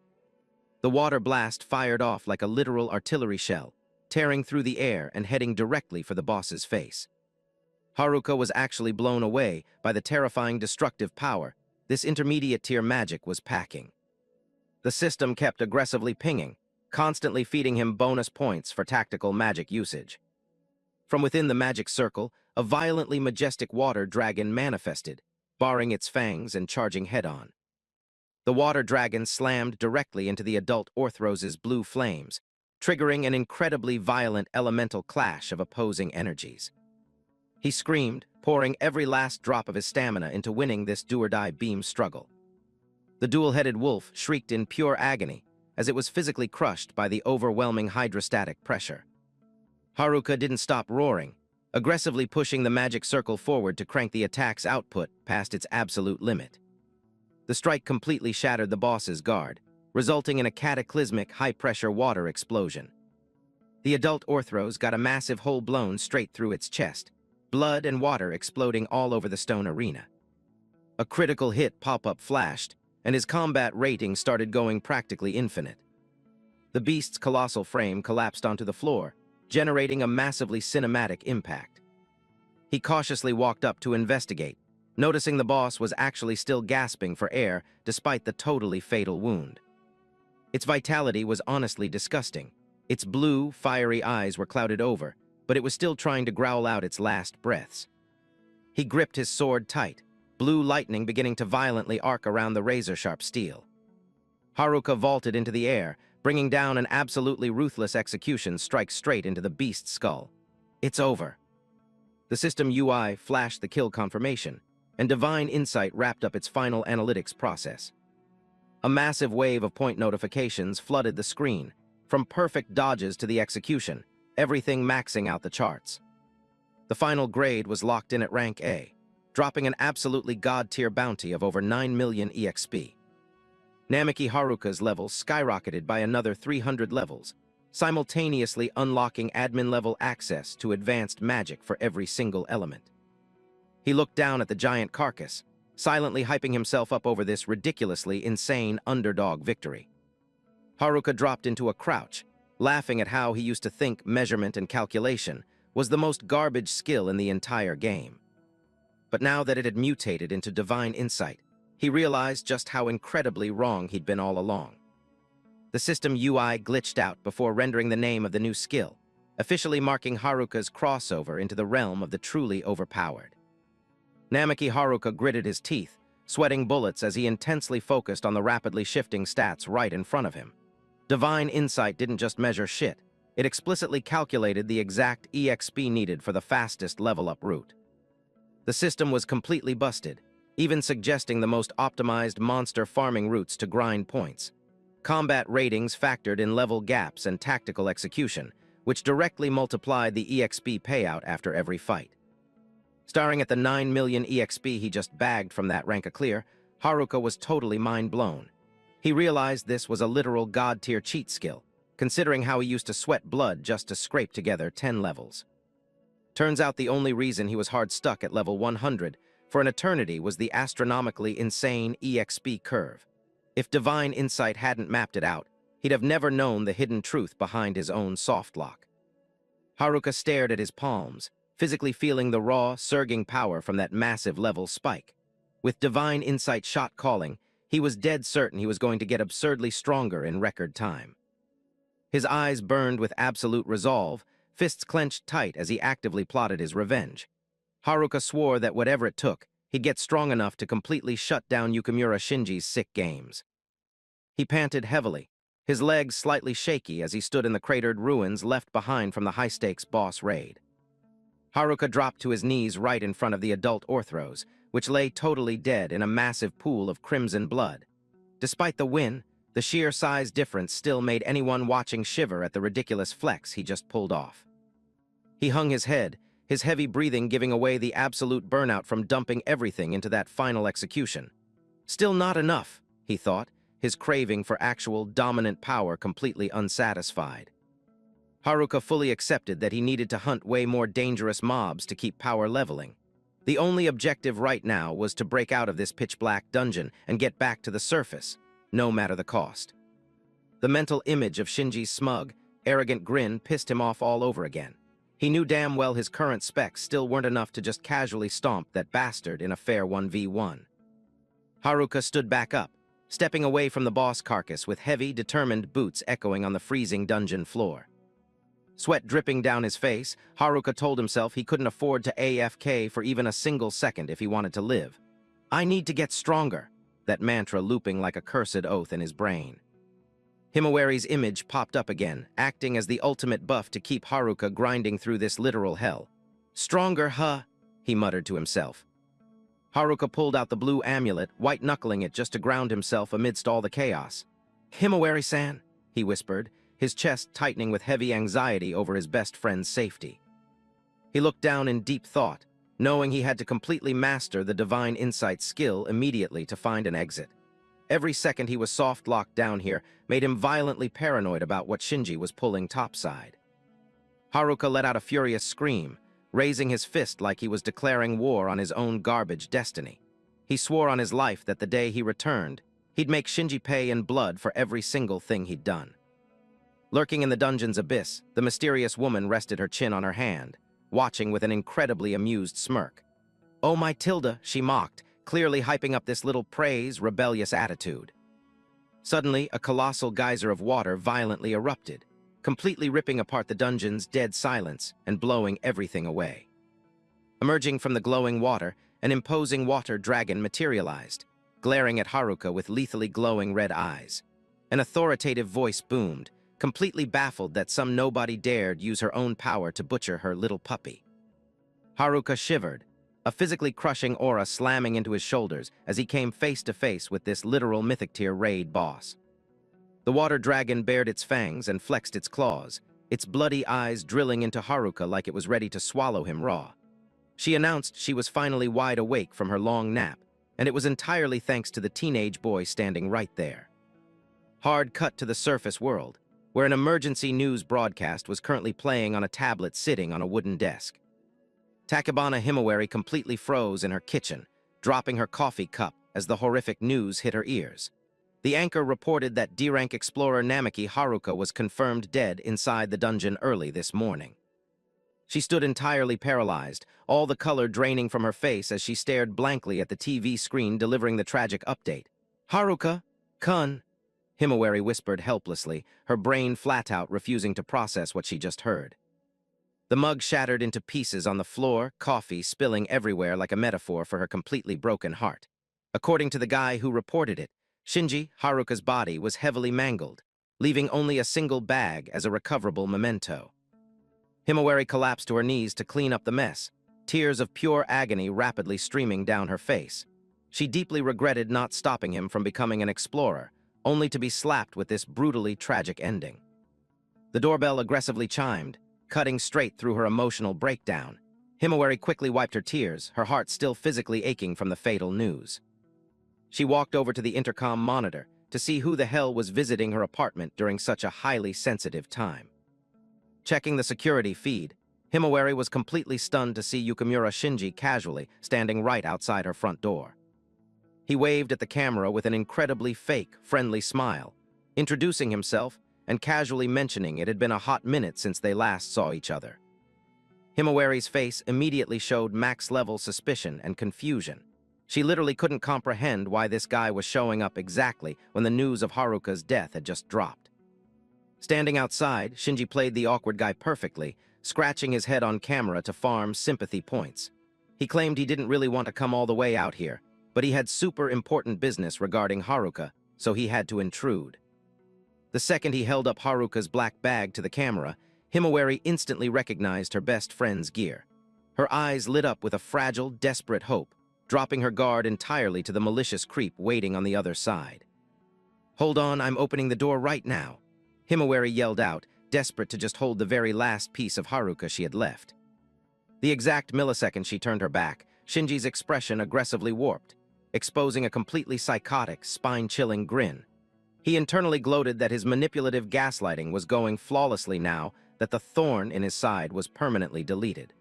The water blast fired off like a literal artillery shell, tearing through the air and heading directly for the boss's face. Haruka was actually blown away by the terrifying destructive power this intermediate-tier magic was packing. The system kept aggressively pinging, constantly feeding him bonus points for tactical magic usage. From within the magic circle, a violently majestic water dragon manifested, baring its fangs and charging head-on. The water dragon slammed directly into the adult Orthrose's blue flames, triggering an incredibly violent elemental clash of opposing energies. He screamed, pouring every last drop of his stamina into winning this do-or-die beam struggle. The dual-headed wolf shrieked in pure agony as it was physically crushed by the overwhelming hydrostatic pressure. Haruka didn't stop roaring, aggressively pushing the magic circle forward to crank the attack's output past its absolute limit. The strike completely shattered the boss's guard, resulting in a cataclysmic high-pressure water explosion. The adult Orthrose got a massive hole blown straight through its chest, blood and water exploding all over the stone arena. A critical hit pop-up flashed, and his combat rating started going practically infinite. The beast's colossal frame collapsed onto the floor, generating a massively cinematic impact. He cautiously walked up to investigate, noticing the boss was actually still gasping for air despite the totally fatal wound. Its vitality was honestly disgusting. Its blue, fiery eyes were clouded over, but it was still trying to growl out its last breaths. He gripped his sword tight, blue lightning beginning to violently arc around the razor-sharp steel. Haruka vaulted into the air, bringing down an absolutely ruthless execution strike straight into the beast's skull. It's over. The system UI flashed the kill confirmation, and Divine Insight wrapped up its final analytics process. A massive wave of point notifications flooded the screen, from perfect dodges to the execution, everything maxing out the charts. The final grade was locked in at rank A, dropping an absolutely god-tier bounty of over 9 million EXP. Namiki Haruka's levels skyrocketed by another 300 levels, simultaneously unlocking admin-level access to advanced magic for every single element. He looked down at the giant carcass, silently hyping himself up over this ridiculously insane underdog victory. Haruka dropped into a crouch, laughing at how he used to think measurement and calculation was the most garbage skill in the entire game. But now that it had mutated into Divine Insight, he realized just how incredibly wrong he'd been all along. The system UI glitched out before rendering the name of the new skill, officially marking Haruka's crossover into the realm of the truly overpowered. Namiki Haruka gritted his teeth, sweating bullets as he intensely focused on the rapidly shifting stats right in front of him. Divine Insight didn't just measure shit, it explicitly calculated the exact EXP needed for the fastest level-up route. The system was completely busted, even suggesting the most optimized monster farming routes to grind points. Combat ratings factored in level gaps and tactical execution, which directly multiplied the EXP payout after every fight. Staring at the 9 million EXP he just bagged from that rank of clear, Haruka was totally mind-blown. He realized this was a literal god-tier cheat skill, considering how he used to sweat blood just to scrape together 10 levels. Turns out the only reason he was hard stuck at level 100 for an eternity was the astronomically insane EXP curve. If Divine Insight hadn't mapped it out, he'd have never known the hidden truth behind his own soft lock. Haruka stared at his palms, physically feeling the raw, surging power from that massive level spike. With Divine Insight shot calling, he was dead certain he was going to get absurdly stronger in record time. His eyes burned with absolute resolve, fists clenched tight as he actively plotted his revenge. Haruka swore that whatever it took, he'd get strong enough to completely shut down Yukimura Shinji's sick games. He panted heavily, his legs slightly shaky as he stood in the cratered ruins left behind from the high-stakes boss raid. Haruka dropped to his knees right in front of the adult Orthros, which lay totally dead in a massive pool of crimson blood. Despite the win, the sheer size difference still made anyone watching shiver at the ridiculous flex he just pulled off. He hung his head, his heavy breathing giving away the absolute burnout from dumping everything into that final execution. Still not enough, he thought, his craving for actual dominant power completely unsatisfied. Haruka fully accepted that he needed to hunt way more dangerous mobs to keep power leveling. The only objective right now was to break out of this pitch-black dungeon and get back to the surface, no matter the cost. The mental image of Shinji's smug, arrogant grin pissed him off all over again. He knew damn well his current specs still weren't enough to just casually stomp that bastard in a fair 1v1. Haruka stood back up, stepping away from the boss carcass with heavy, determined boots echoing on the freezing dungeon floor. Sweat dripping down his face, Haruka told himself he couldn't afford to AFK for even a single second if he wanted to live. I need to get stronger, that mantra looping like a cursed oath in his brain. Himawari's image popped up again, acting as the ultimate buff to keep Haruka grinding through this literal hell. Stronger, huh? He muttered to himself. Haruka pulled out the blue amulet, white-knuckling it just to ground himself amidst all the chaos. Himawari-san, he whispered, his chest tightening with heavy anxiety over his best friend's safety. He looked down in deep thought, knowing he had to completely master the divine insight skill immediately to find an exit. Every second he was soft-locked down here made him violently paranoid about what Shinji was pulling topside. Haruka let out a furious scream, raising his fist like he was declaring war on his own garbage destiny. He swore on his life that the day he returned, he'd make Shinji pay in blood for every single thing he'd done. Lurking in the dungeon's abyss, the mysterious woman rested her chin on her hand, watching with an incredibly amused smirk. "Oh my Tilda," she mocked, clearly hyping up this little praise, rebellious attitude. Suddenly, a colossal geyser of water violently erupted, completely ripping apart the dungeon's dead silence and blowing everything away. Emerging from the glowing water, an imposing water dragon materialized, glaring at Haruka with lethally glowing red eyes. An authoritative voice boomed, completely baffled that some nobody dared use her own power to butcher her little puppy. Haruka shivered, a physically crushing aura slamming into his shoulders as he came face to face with this literal mythic tier raid boss. The water dragon bared its fangs and flexed its claws, its bloody eyes drilling into Haruka like it was ready to swallow him raw. She announced she was finally wide awake from her long nap, and it was entirely thanks to the teenage boy standing right there. Hard cut to the surface world, where an emergency news broadcast was currently playing on a tablet sitting on a wooden desk. Takebana Himawari completely froze in her kitchen, dropping her coffee cup as the horrific news hit her ears. The anchor reported that D-rank explorer Namiki Haruka was confirmed dead inside the dungeon early this morning. She stood entirely paralyzed, all the color draining from her face as she stared blankly at the TV screen delivering the tragic update. "Haruka, kun," Himawari whispered helplessly, her brain flat out refusing to process what she just heard. The mug shattered into pieces on the floor, coffee spilling everywhere like a metaphor for her completely broken heart. According to the guy who reported it, Shinji, Haruka's body was heavily mangled, leaving only a single bag as a recoverable memento. Himawari collapsed to her knees to clean up the mess, tears of pure agony rapidly streaming down her face. She deeply regretted not stopping him from becoming an explorer, only to be slapped with this brutally tragic ending. The doorbell aggressively chimed, cutting straight through her emotional breakdown. Himawari quickly wiped her tears, her heart still physically aching from the fatal news. She walked over to the intercom monitor to see who the hell was visiting her apartment during such a highly sensitive time. Checking the security feed, Himawari was completely stunned to see Yukimura Shinji casually standing right outside her front door. He waved at the camera with an incredibly fake, friendly smile, introducing himself and casually mentioning it had been a hot minute since they last saw each other. Himawari's face immediately showed max-level suspicion and confusion. She literally couldn't comprehend why this guy was showing up exactly when the news of Haruka's death had just dropped. Standing outside, Shinji played the awkward guy perfectly, scratching his head on camera to farm sympathy points. He claimed he didn't really want to come all the way out here, but he had super important business regarding Haruka, so he had to intrude. The second he held up Haruka's black bag to the camera, Himawari instantly recognized her best friend's gear. Her eyes lit up with a fragile, desperate hope, dropping her guard entirely to the malicious creep waiting on the other side. "Hold on, I'm opening the door right now," Himawari yelled out, desperate to just hold the very last piece of Haruka she had left. The exact millisecond she turned her back, Shinji's expression aggressively warped, exposing a completely psychotic, spine-chilling grin. He internally gloated that his manipulative gaslighting was going flawlessly now that the thorn in his side was permanently deleted.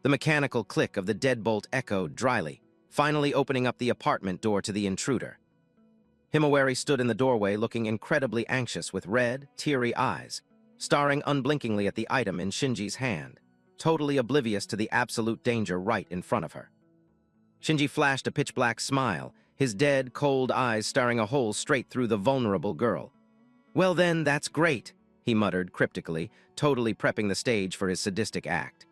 The mechanical click of the deadbolt echoed dryly, finally opening up the apartment door to the intruder. Himawari stood in the doorway looking incredibly anxious with red, teary eyes, staring unblinkingly at the item in Shinji's hand, totally oblivious to the absolute danger right in front of her. Shinji flashed a pitch-black smile, his dead, cold eyes staring a hole straight through the vulnerable girl. "Well then, that's great," he muttered cryptically, totally prepping the stage for his sadistic act.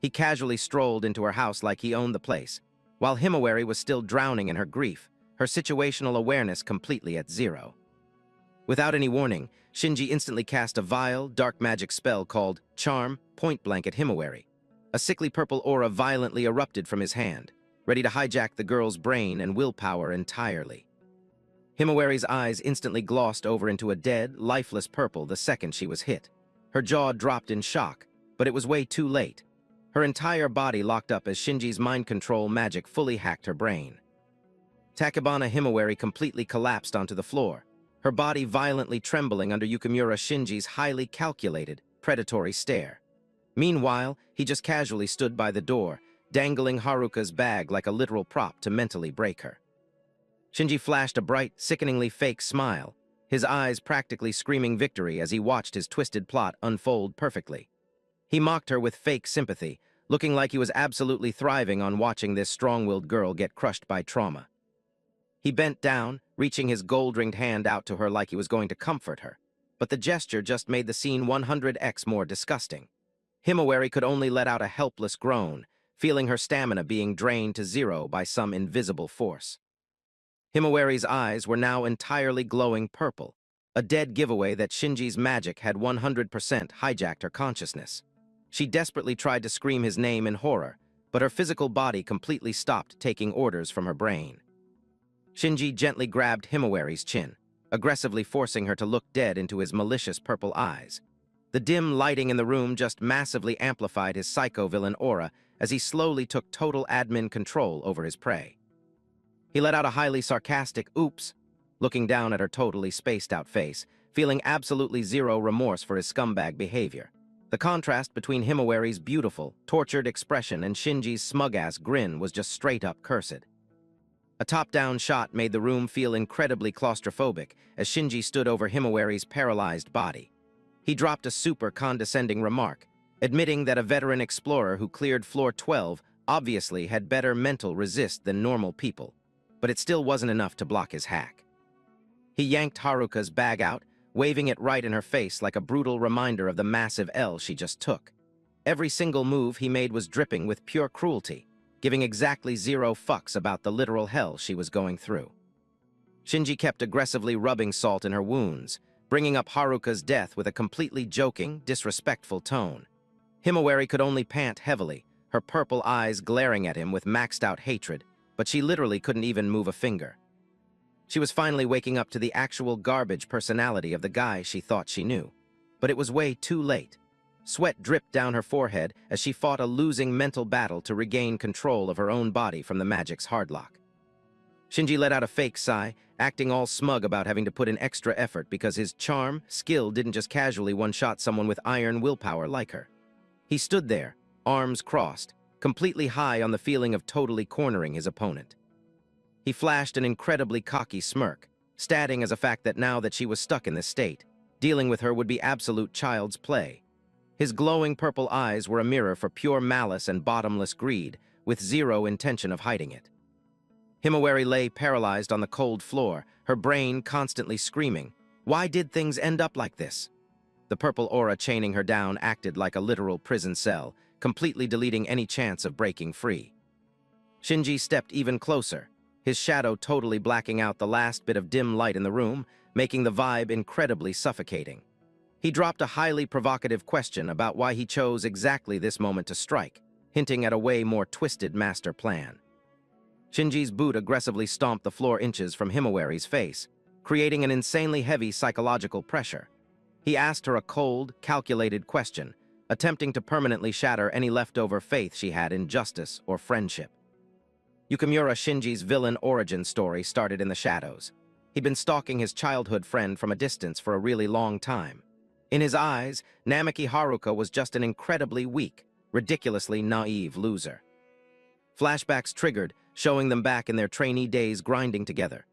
He casually strolled into her house like he owned the place, while Himawari was still drowning in her grief, her situational awareness completely at zero. Without any warning, Shinji instantly cast a vile, dark magic spell called Charm point-blank at Himawari. A sickly purple aura violently erupted from his hand, ready to hijack the girl's brain and willpower entirely. Himawari's eyes instantly glossed over into a dead, lifeless purple the second she was hit. Her jaw dropped in shock, but it was way too late. Her entire body locked up as Shinji's mind control magic fully hacked her brain. Takebana Himawari completely collapsed onto the floor, her body violently trembling under Yukimura Shinji's highly calculated, predatory stare. Meanwhile, he just casually stood by the door, dangling Haruka's bag like a literal prop to mentally break her. Shinji flashed a bright, sickeningly fake smile, his eyes practically screaming victory as he watched his twisted plot unfold perfectly. He mocked her with fake sympathy, looking like he was absolutely thriving on watching this strong-willed girl get crushed by trauma. He bent down, reaching his gold-ringed hand out to her like he was going to comfort her, but the gesture just made the scene 100x more disgusting. Himawari could only let out a helpless groan, feeling her stamina being drained to zero by some invisible force. Himawari's eyes were now entirely glowing purple, a dead giveaway that Shinji's magic had 100% hijacked her consciousness. She desperately tried to scream his name in horror, but her physical body completely stopped taking orders from her brain. Shinji gently grabbed Himawari's chin, aggressively forcing her to look dead into his malicious purple eyes. The dim lighting in the room just massively amplified his psycho-villain aura as he slowly took total admin control over his prey. He let out a highly sarcastic oops, looking down at her totally spaced-out face, feeling absolutely zero remorse for his scumbag behavior. The contrast between Himawari's beautiful, tortured expression and Shinji's smug-ass grin was just straight-up cursed. A top-down shot made the room feel incredibly claustrophobic as Shinji stood over Himawari's paralyzed body. He dropped a super condescending remark, admitting that a veteran explorer who cleared floor 12 obviously had better mental resist than normal people, but it still wasn't enough to block his hack. He yanked Haruka's bag out, waving it right in her face like a brutal reminder of the massive L she just took. Every single move he made was dripping with pure cruelty, giving exactly zero fucks about the literal hell she was going through. Shinji kept aggressively rubbing salt in her wounds, bringing up Haruka's death with a completely joking, disrespectful tone. Himawari could only pant heavily, her purple eyes glaring at him with maxed-out hatred, but she literally couldn't even move a finger. She was finally waking up to the actual garbage personality of the guy she thought she knew. But it was way too late. Sweat dripped down her forehead as she fought a losing mental battle to regain control of her own body from the magic's hardlock. Shinji let out a fake sigh, acting all smug about having to put in extra effort because his charm, skill didn't just casually one-shot someone with iron willpower like her. He stood there, arms crossed, completely high on the feeling of totally cornering his opponent. He flashed an incredibly cocky smirk, stating as a fact that now that she was stuck in this state, dealing with her would be absolute child's play. His glowing purple eyes were a mirror for pure malice and bottomless greed, with zero intention of hiding it. Himawari lay paralyzed on the cold floor, her brain constantly screaming, "Why did things end up like this?" The purple aura chaining her down acted like a literal prison cell, completely deleting any chance of breaking free. Shinji stepped even closer, his shadow totally blacking out the last bit of dim light in the room, making the vibe incredibly suffocating. He dropped a highly provocative question about why he chose exactly this moment to strike, hinting at a way more twisted master plan. Shinji's boot aggressively stomped the floor inches from Himawari's face, creating an insanely heavy psychological pressure. He asked her a cold, calculated question, attempting to permanently shatter any leftover faith she had in justice or friendship. Yukimura Shinji's villain origin story started in the shadows. He'd been stalking his childhood friend from a distance for a really long time. In his eyes, Namaki Haruka was just an incredibly weak, ridiculously naive loser. Flashbacks triggered, showing them back in their trainee days grinding together.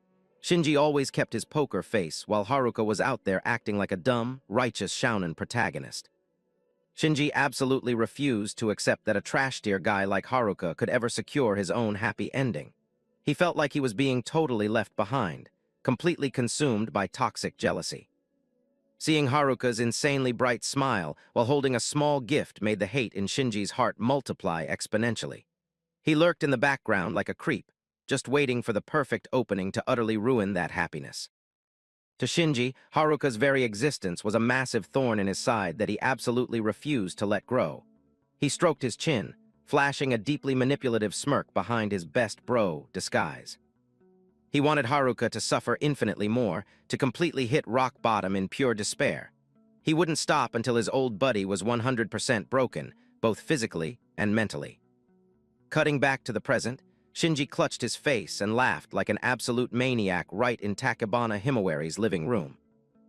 Shinji always kept his poker face while Haruka was out there acting like a dumb, righteous shounen protagonist. Shinji absolutely refused to accept that a trash-tier guy like Haruka could ever secure his own happy ending. He felt like he was being totally left behind, completely consumed by toxic jealousy. Seeing Haruka's insanely bright smile while holding a small gift made the hate in Shinji's heart multiply exponentially. He lurked in the background like a creep, just waiting for the perfect opening to utterly ruin that happiness. To Shinji, Haruka's very existence was a massive thorn in his side that he absolutely refused to let grow. He stroked his chin, flashing a deeply manipulative smirk behind his best bro disguise. He wanted Haruka to suffer infinitely more, to completely hit rock bottom in pure despair. He wouldn't stop until his old buddy was 100% broken, both physically and mentally. Cutting back to the present, Shinji clutched his face and laughed like an absolute maniac right in Takebana Himawari's living room.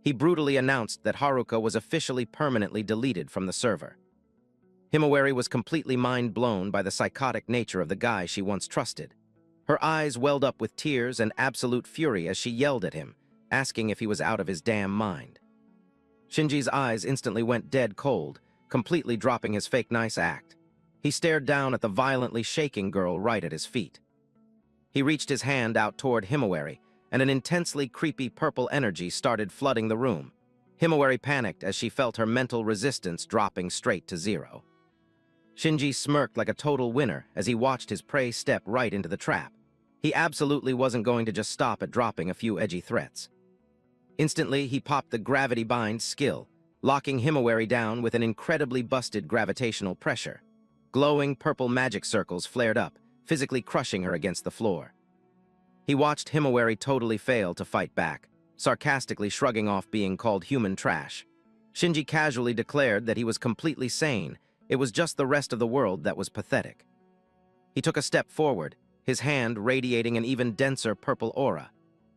He brutally announced that Haruka was officially permanently deleted from the server. Himawari was completely mind-blown by the psychotic nature of the guy she once trusted. Her eyes welled up with tears and absolute fury as she yelled at him, asking if he was out of his damn mind. Shinji's eyes instantly went dead cold, completely dropping his fake nice act. He stared down at the violently shaking girl right at his feet. He reached his hand out toward Himawari, and an intensely creepy purple energy started flooding the room. Himawari panicked as she felt her mental resistance dropping straight to zero. Shinji smirked like a total winner as he watched his prey step right into the trap. He absolutely wasn't going to just stop at dropping a few edgy threats. Instantly, he popped the gravity bind skill, locking Himawari down with an incredibly busted gravitational pressure. Glowing purple magic circles flared up, physically crushing her against the floor. He watched Himawari totally fail to fight back, sarcastically shrugging off being called human trash. Shinji casually declared that he was completely sane. It was just the rest of the world that was pathetic. He took a step forward, his hand radiating an even denser purple aura.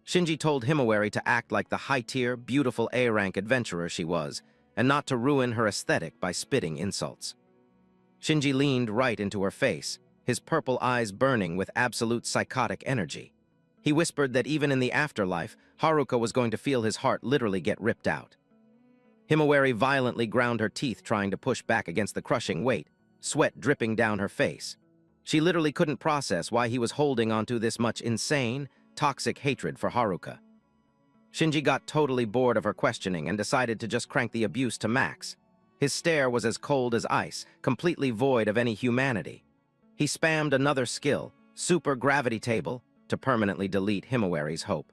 Shinji told Himawari to act like the high-tier, beautiful A-rank adventurer she was, and not to ruin her aesthetic by spitting insults. Shinji leaned right into her face, his purple eyes burning with absolute psychotic energy. He whispered that even in the afterlife, Haruka was going to feel his heart literally get ripped out. Himawari violently ground her teeth trying to push back against the crushing weight, sweat dripping down her face. She literally couldn't process why he was holding onto this much insane, toxic hatred for Haruka. Shinji got totally bored of her questioning and decided to just crank the abuse to max. His stare was as cold as ice, completely void of any humanity. He spammed another skill, Super Gravity Table, to permanently delete Himawari's hope.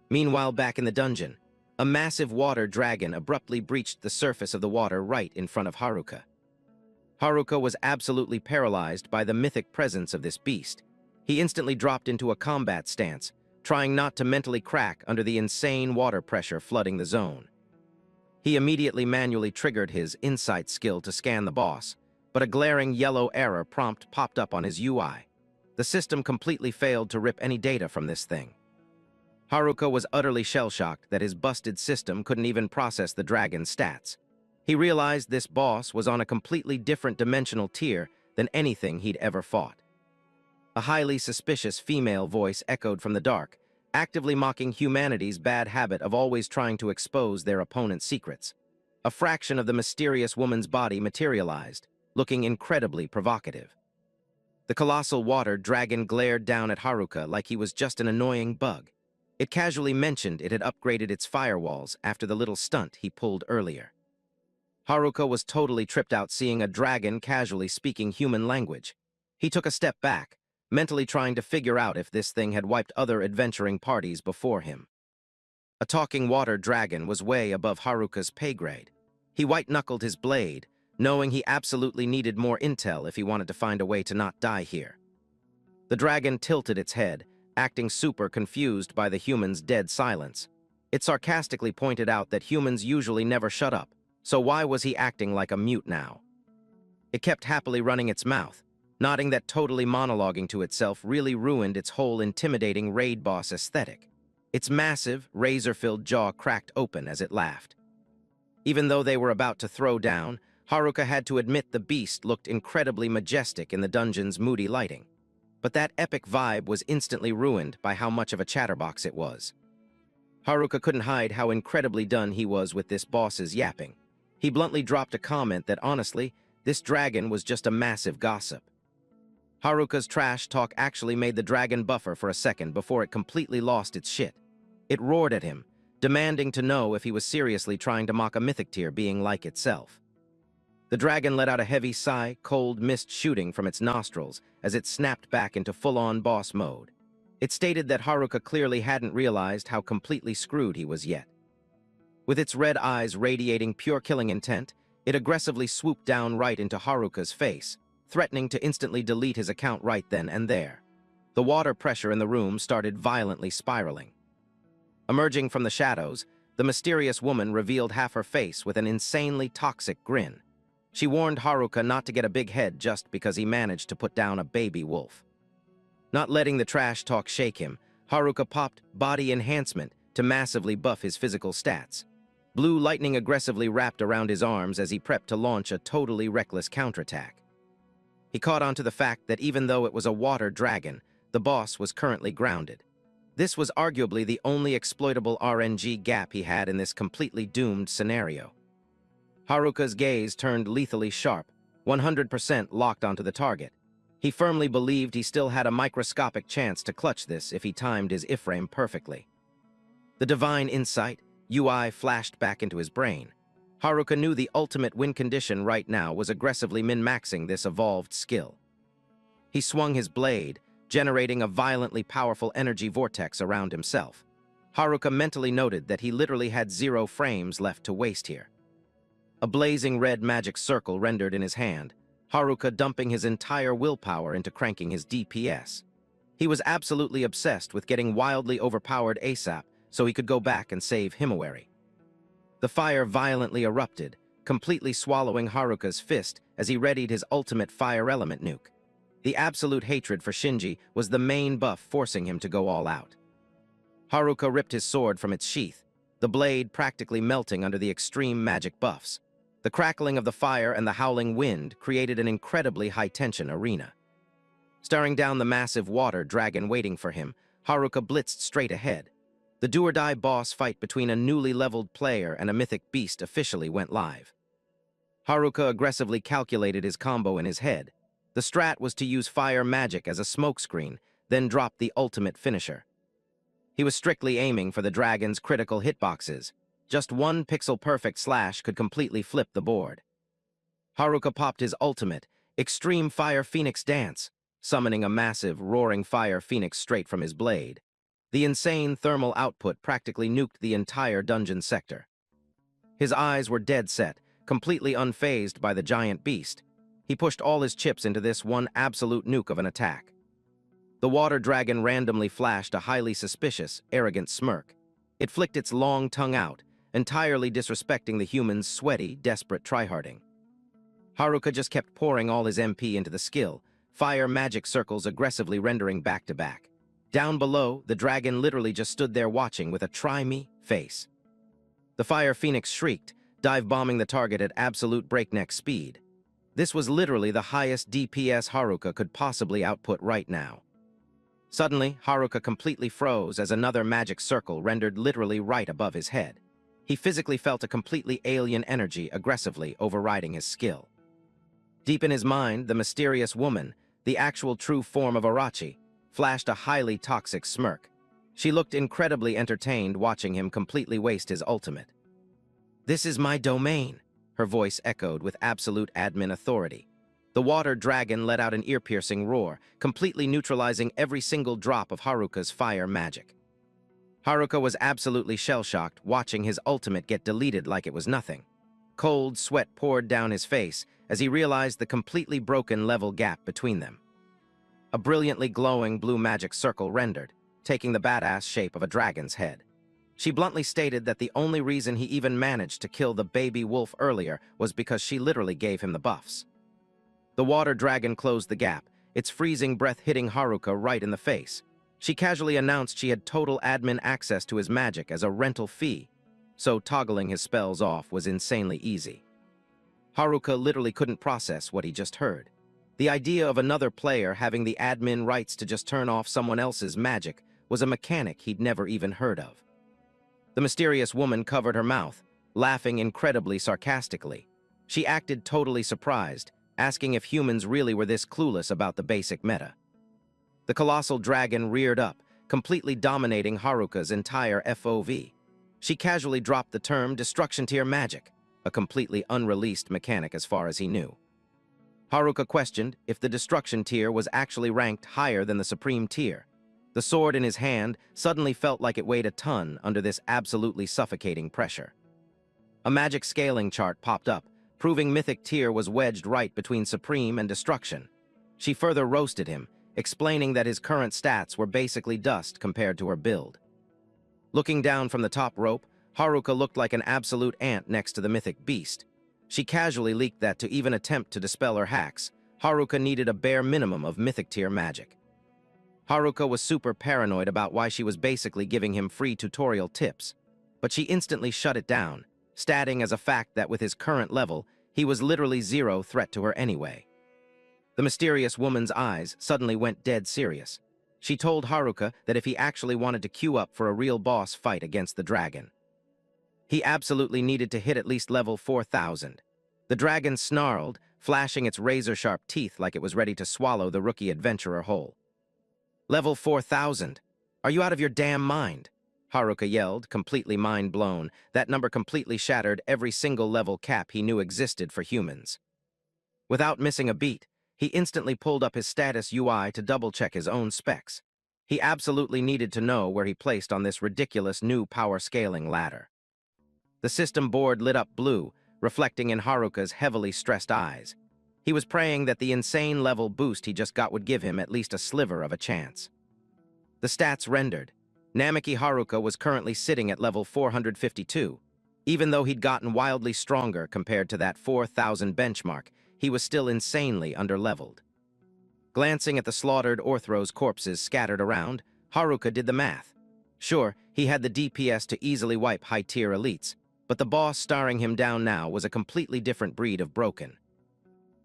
Meanwhile, back in the dungeon, a massive water dragon abruptly breached the surface of the water right in front of Haruka. Haruka was absolutely paralyzed by the mythic presence of this beast. He instantly dropped into a combat stance, trying not to mentally crack under the insane water pressure flooding the zone. He immediately manually triggered his insight skill to scan the boss, but a glaring yellow error prompt popped up on his UI. The system completely failed to rip any data from this thing. Haruka was utterly shell-shocked that his busted system couldn't even process the dragon's stats. He realized this boss was on a completely different dimensional tier than anything he'd ever fought. A highly suspicious female voice echoed from the dark, actively mocking humanity's bad habit of always trying to expose their opponent's secrets. A fraction of the mysterious woman's body materialized, looking incredibly provocative. The colossal water dragon glared down at Haruka like he was just an annoying bug. It casually mentioned it had upgraded its firewalls after the little stunt he pulled earlier. Haruka was totally tripped out seeing a dragon casually speaking human language. He took a step back, mentally trying to figure out if this thing had wiped other adventuring parties before him. A talking water dragon was way above Haruka's pay grade. He white-knuckled his blade, knowing he absolutely needed more intel if he wanted to find a way to not die here. The dragon tilted its head, acting super confused by the human's dead silence. It sarcastically pointed out that humans usually never shut up, so why was he acting like a mute now? It kept happily running its mouth, nodding that totally monologuing to itself really ruined its whole intimidating raid boss aesthetic. Its massive, razor-filled jaw cracked open as it laughed. Even though they were about to throw down, Haruka had to admit the beast looked incredibly majestic in the dungeon's moody lighting. But that epic vibe was instantly ruined by how much of a chatterbox it was. Haruka couldn't hide how incredibly done he was with this boss's yapping. He bluntly dropped a comment that honestly, this dragon was just a massive gossip. Haruka's trash talk actually made the dragon buffer for a second before it completely lost its shit. It roared at him, demanding to know if he was seriously trying to mock a mythic tier being like itself. The dragon let out a heavy sigh, cold mist shooting from its nostrils as it snapped back into full-on boss mode. It stated that Haruka clearly hadn't realized how completely screwed he was yet. With its red eyes radiating pure killing intent, it aggressively swooped down right into Haruka's face, threatening to instantly delete his account right then and there. The water pressure in the room started violently spiraling. Emerging from the shadows, the mysterious woman revealed half her face with an insanely toxic grin. She warned Haruka not to get a big head just because he managed to put down a baby wolf. Not letting the trash talk shake him, Haruka popped body enhancement to massively buff his physical stats. Blue lightning aggressively wrapped around his arms as he prepped to launch a totally reckless counterattack. He caught on to the fact that even though it was a water dragon, the boss was currently grounded. This was arguably the only exploitable RNG gap he had in this completely doomed scenario. Haruka's gaze turned lethally sharp, 100% locked onto the target. He firmly believed he still had a microscopic chance to clutch this if he timed his iframe perfectly. The divine insight, UI, flashed back into his brain. Haruka knew the ultimate win condition right now was aggressively min-maxing this evolved skill. He swung his blade, generating a violently powerful energy vortex around himself. Haruka mentally noted that he literally had 0 frames left to waste here. A blazing red magic circle rendered in his hand, Haruka dumping his entire willpower into cranking his DPS. He was absolutely obsessed with getting wildly overpowered ASAP so he could go back and save Himawari. The fire violently erupted, completely swallowing Haruka's fist as he readied his ultimate fire element nuke. The absolute hatred for Shinji was the main buff forcing him to go all out. Haruka ripped his sword from its sheath, the blade practically melting under the extreme magic buffs. The crackling of the fire and the howling wind created an incredibly high-tension arena. Staring down the massive water dragon waiting for him, Haruka blitzed straight ahead. The do-or-die boss fight between a newly leveled player and a mythic beast officially went live. Haruka aggressively calculated his combo in his head. The strat was to use fire magic as a smokescreen, then drop the ultimate finisher. He was strictly aiming for the dragon's critical hitboxes. Just one pixel-perfect slash could completely flip the board. Haruka popped his ultimate, Extreme Fire Phoenix Dance, summoning a massive, roaring fire phoenix straight from his blade. The insane thermal output practically nuked the entire dungeon sector. His eyes were dead set, completely unfazed by the giant beast. He pushed all his chips into this one absolute nuke of an attack. The water dragon randomly flashed a highly suspicious, arrogant smirk. It flicked its long tongue out, entirely disrespecting the human's sweaty, desperate tryharding. Haruka just kept pouring all his MP into the skill, fire magic circles aggressively rendering back-to-back. Down below, the dragon literally just stood there watching with a try-me face. The fire phoenix shrieked, dive-bombing the target at absolute breakneck speed. This was literally the highest DPS Haruka could possibly output right now. Suddenly, Haruka completely froze as another magic circle rendered literally right above his head. He physically felt a completely alien energy aggressively overriding his skill. Deep in his mind, the mysterious woman, the actual true form of Arachi, flashed a highly toxic smirk. She looked incredibly entertained watching him completely waste his ultimate. "This is my domain," her voice echoed with absolute admin authority. The water dragon let out an ear-piercing roar, completely neutralizing every single drop of Haruka's fire magic. Haruka was absolutely shell-shocked, watching his ultimate get deleted like it was nothing. Cold sweat poured down his face as he realized the completely broken level gap between them. A brilliantly glowing blue magic circle rendered, taking the badass shape of a dragon's head. She bluntly stated that the only reason he even managed to kill the baby wolf earlier was because she literally gave him the buffs. The water dragon closed the gap, its freezing breath hitting Haruka right in the face. She casually announced she had total admin access to his magic as a rental fee, so toggling his spells off was insanely easy. Haruka literally couldn't process what he just heard. The idea of another player having the admin rights to just turn off someone else's magic was a mechanic he'd never even heard of. The mysterious woman covered her mouth, laughing incredibly sarcastically. She acted totally surprised, asking if humans really were this clueless about the basic meta. The colossal dragon reared up, completely dominating Haruka's entire FOV. She casually dropped the term Destruction Tier Magic, a completely unreleased mechanic as far as he knew. Haruka questioned if the Destruction Tier was actually ranked higher than the Supreme Tier. The sword in his hand suddenly felt like it weighed a ton under this absolutely suffocating pressure. A magic scaling chart popped up, proving Mythic Tier was wedged right between Supreme and Destruction. She further roasted him, explaining that his current stats were basically dust compared to her build. Looking down from the top rope, Haruka looked like an absolute ant next to the mythic beast. She casually leaked that to even attempt to dispel her hacks, Haruka needed a bare minimum of mythic tier magic. Haruka was super paranoid about why she was basically giving him free tutorial tips, but she instantly shut it down, stating as a fact that with his current level, he was literally zero threat to her anyway. The mysterious woman's eyes suddenly went dead serious. She told Haruka that if he actually wanted to queue up for a real boss fight against the dragon, he absolutely needed to hit at least level 4000. The dragon snarled, flashing its razor-sharp teeth like it was ready to swallow the rookie adventurer whole. Level 4000? Are you out of your damn mind? Haruka yelled, completely mind-blown. That number completely shattered every single level cap he knew existed for humans. Without missing a beat, he instantly pulled up his status UI to double-check his own specs. He absolutely needed to know where he placed on this ridiculous new power scaling ladder. The system board lit up blue, reflecting in Haruka's heavily stressed eyes. He was praying that the insane level boost he just got would give him at least a sliver of a chance. The stats rendered. Namiki Haruka was currently sitting at level 452. Even though he'd gotten wildly stronger compared to that 4000 benchmark, he was still insanely underleveled. Glancing at the slaughtered Orthros corpses scattered around, Haruka did the math. Sure, he had the DPS to easily wipe high-tier elites, but the boss staring him down now was a completely different breed of broken.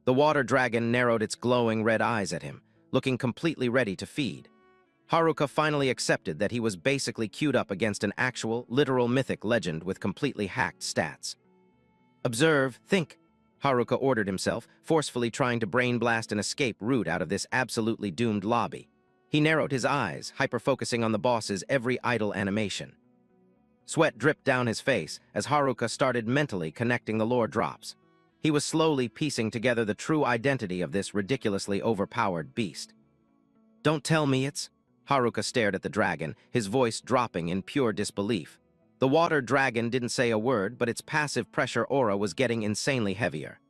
The water dragon narrowed its glowing red eyes at him, looking completely ready to feed. Haruka finally accepted that he was basically queued up against an actual, literal mythic legend with completely hacked stats. Observe, think, Haruka ordered himself, forcefully trying to brain blast an escape route out of this absolutely doomed lobby. He narrowed his eyes, hyper-focusing on the boss's every idle animation. Sweat dripped down his face as Haruka started mentally connecting the lore drops. He was slowly piecing together the true identity of this ridiculously overpowered beast. Don't tell me it's... Haruka stared at the dragon, his voice dropping in pure disbelief. The water dragon didn't say a word, but its passive pressure aura was getting insanely heavier.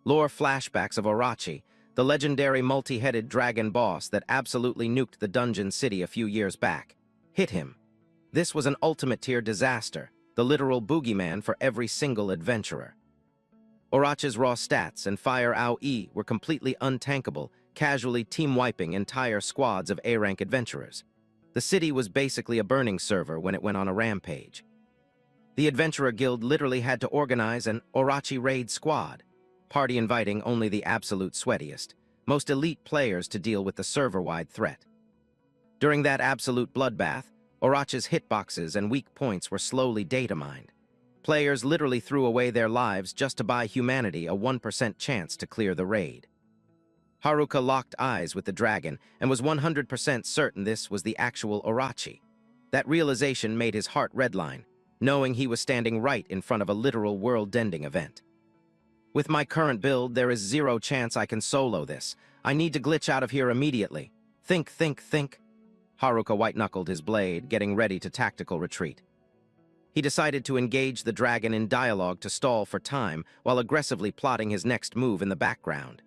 Lore flashbacks of Orochi, the legendary multi-headed dragon boss that absolutely nuked the dungeon city a few years back, hit him. This was an ultimate tier disaster, the literal boogeyman for every single adventurer. Orochi's raw stats and Fire AoE were completely untankable, casually team-wiping entire squads of A-rank adventurers. The city was basically a burning server when it went on a rampage. The Adventurer Guild literally had to organize an Orochi raid squad, party inviting only the absolute sweatiest, most elite players to deal with the server-wide threat. During that absolute bloodbath, Orochi's hitboxes and weak points were slowly data mined. Players literally threw away their lives just to buy humanity a 1% chance to clear the raid. Haruka locked eyes with the dragon and was 100% certain this was the actual Orochi. That realization made his heart redline, knowing he was standing right in front of a literal world-ending event. With my current build, there is zero chance I can solo this. I need to glitch out of here immediately. Think. Haruka white-knuckled his blade, getting ready to tactical retreat. He decided to engage the dragon in dialogue to stall for time while aggressively plotting his next move in the background.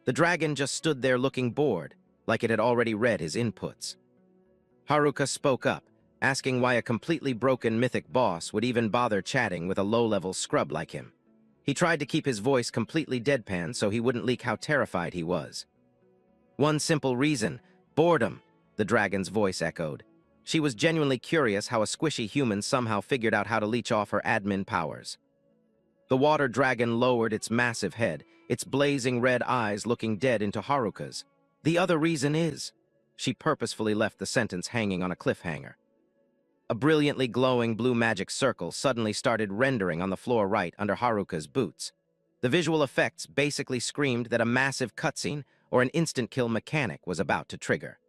The dragon just stood there looking bored, like it had already read his inputs. Haruka spoke up, asking why a completely broken mythic boss would even bother chatting with a low-level scrub like him. He tried to keep his voice completely deadpan so he wouldn't leak how terrified he was. One simple reason, boredom, the dragon's voice echoed. She was genuinely curious how a squishy human somehow figured out how to leech off her admin powers. The water dragon lowered its massive head, its blazing red eyes looking dead into Haruka's. The other reason is... She purposefully left the sentence hanging on a cliffhanger. A brilliantly glowing blue magic circle suddenly started rendering on the floor right under Haruka's boots. The visual effects basically screamed that a massive cutscene or an instant-kill mechanic was about to trigger.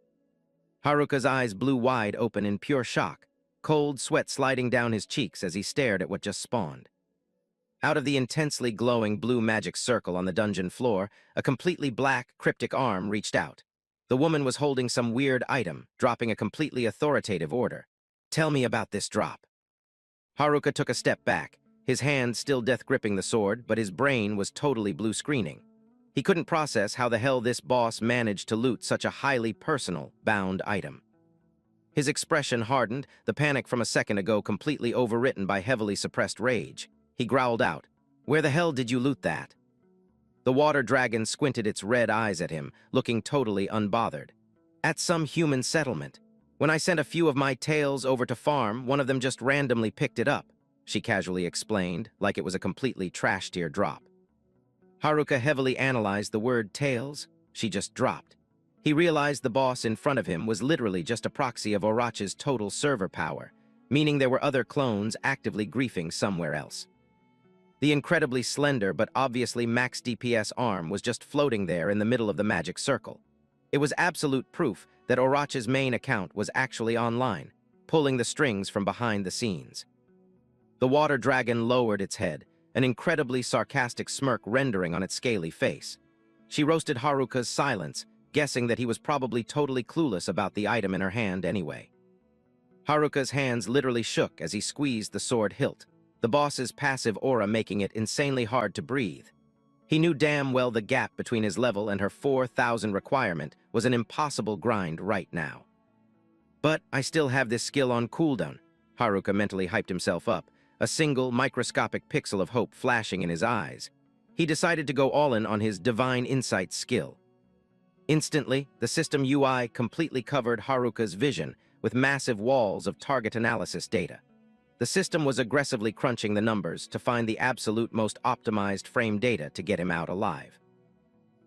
Haruka's eyes blew wide open in pure shock, cold sweat sliding down his cheeks as he stared at what just spawned. Out of the intensely glowing blue magic circle on the dungeon floor, a completely black, cryptic arm reached out. The woman was holding some weird item, dropping a completely authoritative order. "Tell me about this drop." Haruka took a step back, his hand still death-gripping the sword, but his brain was totally blue-screening. He couldn't process how the hell this boss managed to loot such a highly personal, bound item. His expression hardened, the panic from a second ago completely overwritten by heavily suppressed rage. He growled out, "Where the hell did you loot that?" The water dragon squinted its red eyes at him, looking totally unbothered. "At some human settlement. When I sent a few of my tails over to farm, one of them just randomly picked it up," she casually explained, like it was a completely trash-tier drop. Haruka heavily analyzed the word tails she just dropped. He realized the boss in front of him was literally just a proxy of Orochi's total server power, meaning there were other clones actively griefing somewhere else. The incredibly slender but obviously max DPS arm was just floating there in the middle of the magic circle. It was absolute proof that Orochi's main account was actually online, pulling the strings from behind the scenes. The water dragon lowered its head, an incredibly sarcastic smirk rendering on its scaly face. She roasted Haruka's silence, guessing that he was probably totally clueless about the item in her hand anyway. Haruka's hands literally shook as he squeezed the sword hilt, the boss's passive aura making it insanely hard to breathe. He knew damn well the gap between his level and her 4,000 requirement was an impossible grind right now. "But I still have this skill on cooldown," Haruka mentally hyped himself up, a single microscopic pixel of hope flashing in his eyes. He decided to go all in on his divine insight skill. Instantly, the system UI completely covered Haruka's vision with massive walls of target analysis data. The system was aggressively crunching the numbers to find the absolute most optimized frame data to get him out alive.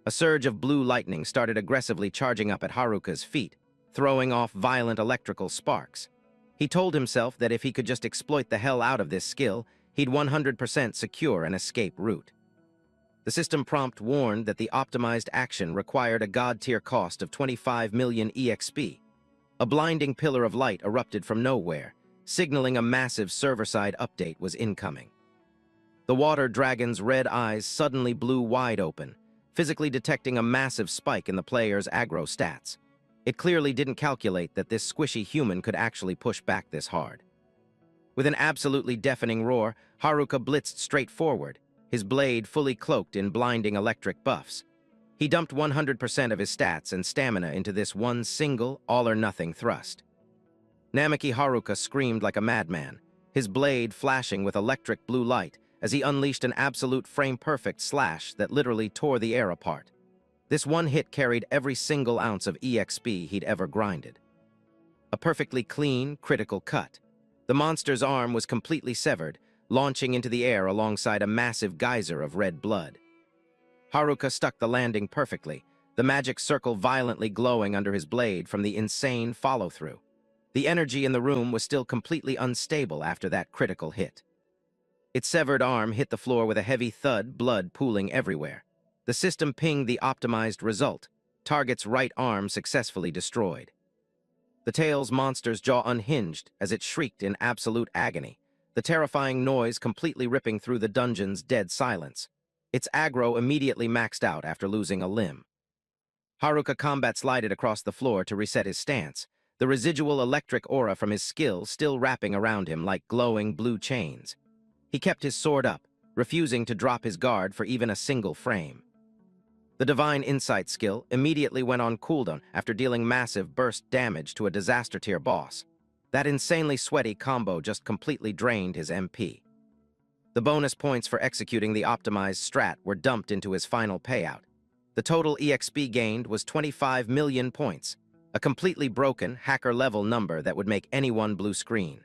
A surge of blue lightning started aggressively charging up at Haruka's feet, throwing off violent electrical sparks. He told himself that if he could just exploit the hell out of this skill, he'd 100% secure an escape route. The system prompt warned that the optimized action required a god-tier cost of 25 million EXP. A blinding pillar of light erupted from nowhere, signaling a massive server-side update was incoming. The water dragon's red eyes suddenly blew wide open, physically detecting a massive spike in the player's aggro stats. It clearly didn't calculate that this squishy human could actually push back this hard. With an absolutely deafening roar, Haruka blitzed straight forward, his blade fully cloaked in blinding electric buffs. He dumped 100% of his stats and stamina into this one single, all-or-nothing thrust. Namaki Haruka screamed like a madman, his blade flashing with electric blue light as he unleashed an absolute frame-perfect slash that literally tore the air apart. This one hit carried every single ounce of EXP he'd ever grinded. A perfectly clean, critical cut. The monster's arm was completely severed, launching into the air alongside a massive geyser of red blood. Haruka stuck the landing perfectly, the magic circle violently glowing under his blade from the insane follow-through. The energy in the room was still completely unstable after that critical hit. Its severed arm hit the floor with a heavy thud, blood pooling everywhere. The system pinged the optimized result, target's right arm successfully destroyed. The tail's monster's jaw unhinged as it shrieked in absolute agony, the terrifying noise completely ripping through the dungeon's dead silence. Its aggro immediately maxed out after losing a limb. Haruka combat slided across the floor to reset his stance, the residual electric aura from his skill still wrapping around him like glowing blue chains. He kept his sword up, refusing to drop his guard for even a single frame. The Divine Insight skill immediately went on cooldown after dealing massive burst damage to a disaster tier boss. That insanely sweaty combo just completely drained his MP. The bonus points for executing the optimized strat were dumped into his final payout. The total EXP gained was 25 million points, a completely broken, hacker-level number that would make anyone blue screen.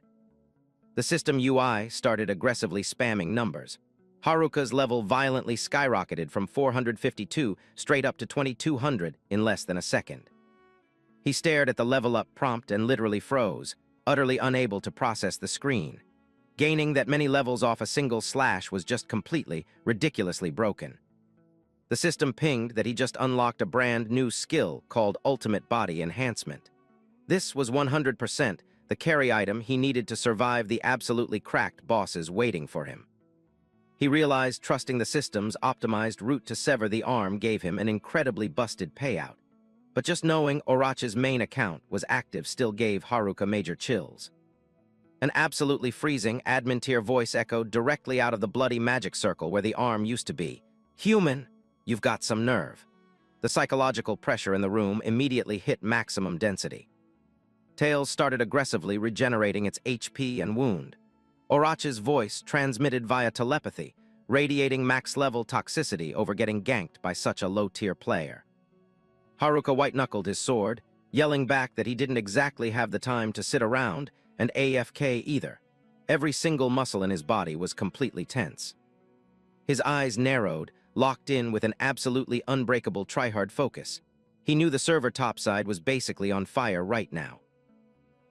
The system UI started aggressively spamming numbers. Haruka's level violently skyrocketed from 452 straight up to 2200 in less than a second. He stared at the level-up prompt and literally froze, utterly unable to process the screen. Gaining that many levels off a single slash was just completely, ridiculously broken. The system pinged that he just unlocked a brand new skill called Ultimate Body Enhancement. This was 100% the carry item he needed to survive the absolutely cracked bosses waiting for him. He realized trusting the system's optimized route to sever the arm gave him an incredibly busted payout. But just knowing Orochi's main account was active still gave Haruka major chills. An absolutely freezing admin-tier voice echoed directly out of the bloody magic circle where the arm used to be. "Human, you've got some nerve." The psychological pressure in the room immediately hit maximum density. Tails started aggressively regenerating its HP and wound. Orochi's voice transmitted via telepathy, radiating max-level toxicity over getting ganked by such a low-tier player. Haruka white-knuckled his sword, yelling back that he didn't exactly have the time to sit around and AFK either. Every single muscle in his body was completely tense. His eyes narrowed, locked in with an absolutely unbreakable tryhard focus. He knew the server topside was basically on fire right now.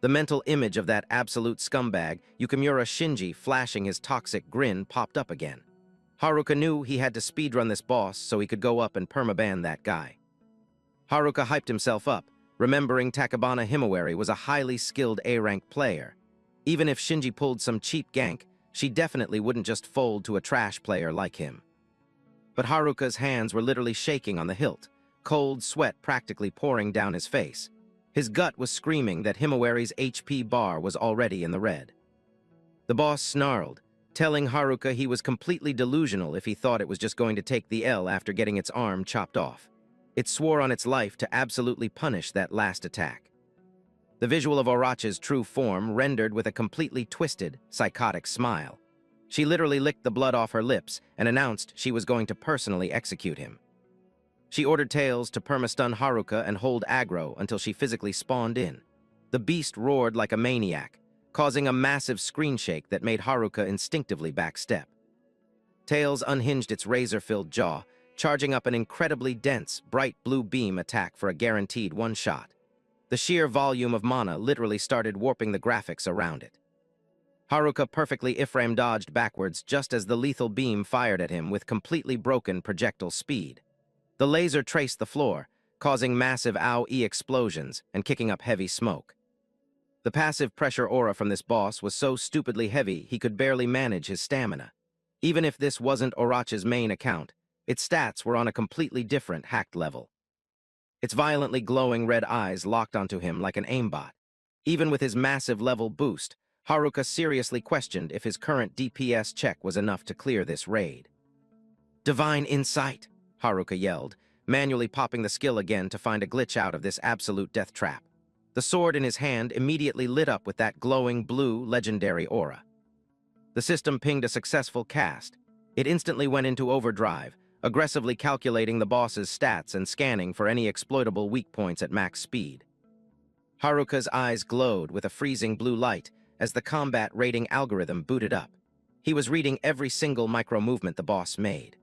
The mental image of that absolute scumbag, Yukimura Shinji, flashing his toxic grin popped up again. Haruka knew he had to speedrun this boss so he could go up and permaban that guy. Haruka hyped himself up, remembering Takabana Himawari was a highly skilled A-rank player. Even if Shinji pulled some cheap gank, she definitely wouldn't just fold to a trash player like him. But Haruka's hands were literally shaking on the hilt, cold sweat practically pouring down his face. His gut was screaming that Himawari's HP bar was already in the red. The boss snarled, telling Haruka he was completely delusional if he thought it was just going to take the L after getting its arm chopped off. It swore on its life to absolutely punish that last attack. The visual of Orochi's true form rendered with a completely twisted, psychotic smile. She literally licked the blood off her lips and announced she was going to personally execute him. She ordered Tails to permastun Haruka and hold aggro until she physically spawned in. The beast roared like a maniac, causing a massive screen shake that made Haruka instinctively backstep. Tails unhinged its razor-filled jaw, charging up an incredibly dense, bright blue beam attack for a guaranteed one-shot. The sheer volume of mana literally started warping the graphics around it. Haruka perfectly Iframe dodged backwards just as the lethal beam fired at him with completely broken projectile speed. The laser traced the floor, causing massive AoE explosions and kicking up heavy smoke. The passive pressure aura from this boss was so stupidly heavy he could barely manage his stamina. Even if this wasn't Orochi's main account, its stats were on a completely different hacked level. Its violently glowing red eyes locked onto him like an aimbot. Even with his massive level boost, Haruka seriously questioned if his current DPS check was enough to clear this raid. "Divine Insight!" Haruka yelled, manually popping the skill again to find a glitch out of this absolute death trap. The sword in his hand immediately lit up with that glowing blue legendary aura. The system pinged a successful cast. It instantly went into overdrive, aggressively calculating the boss's stats and scanning for any exploitable weak points at max speed. Haruka's eyes glowed with a freezing blue light as the combat rating algorithm booted up. He was reading every single micro-movement the boss made.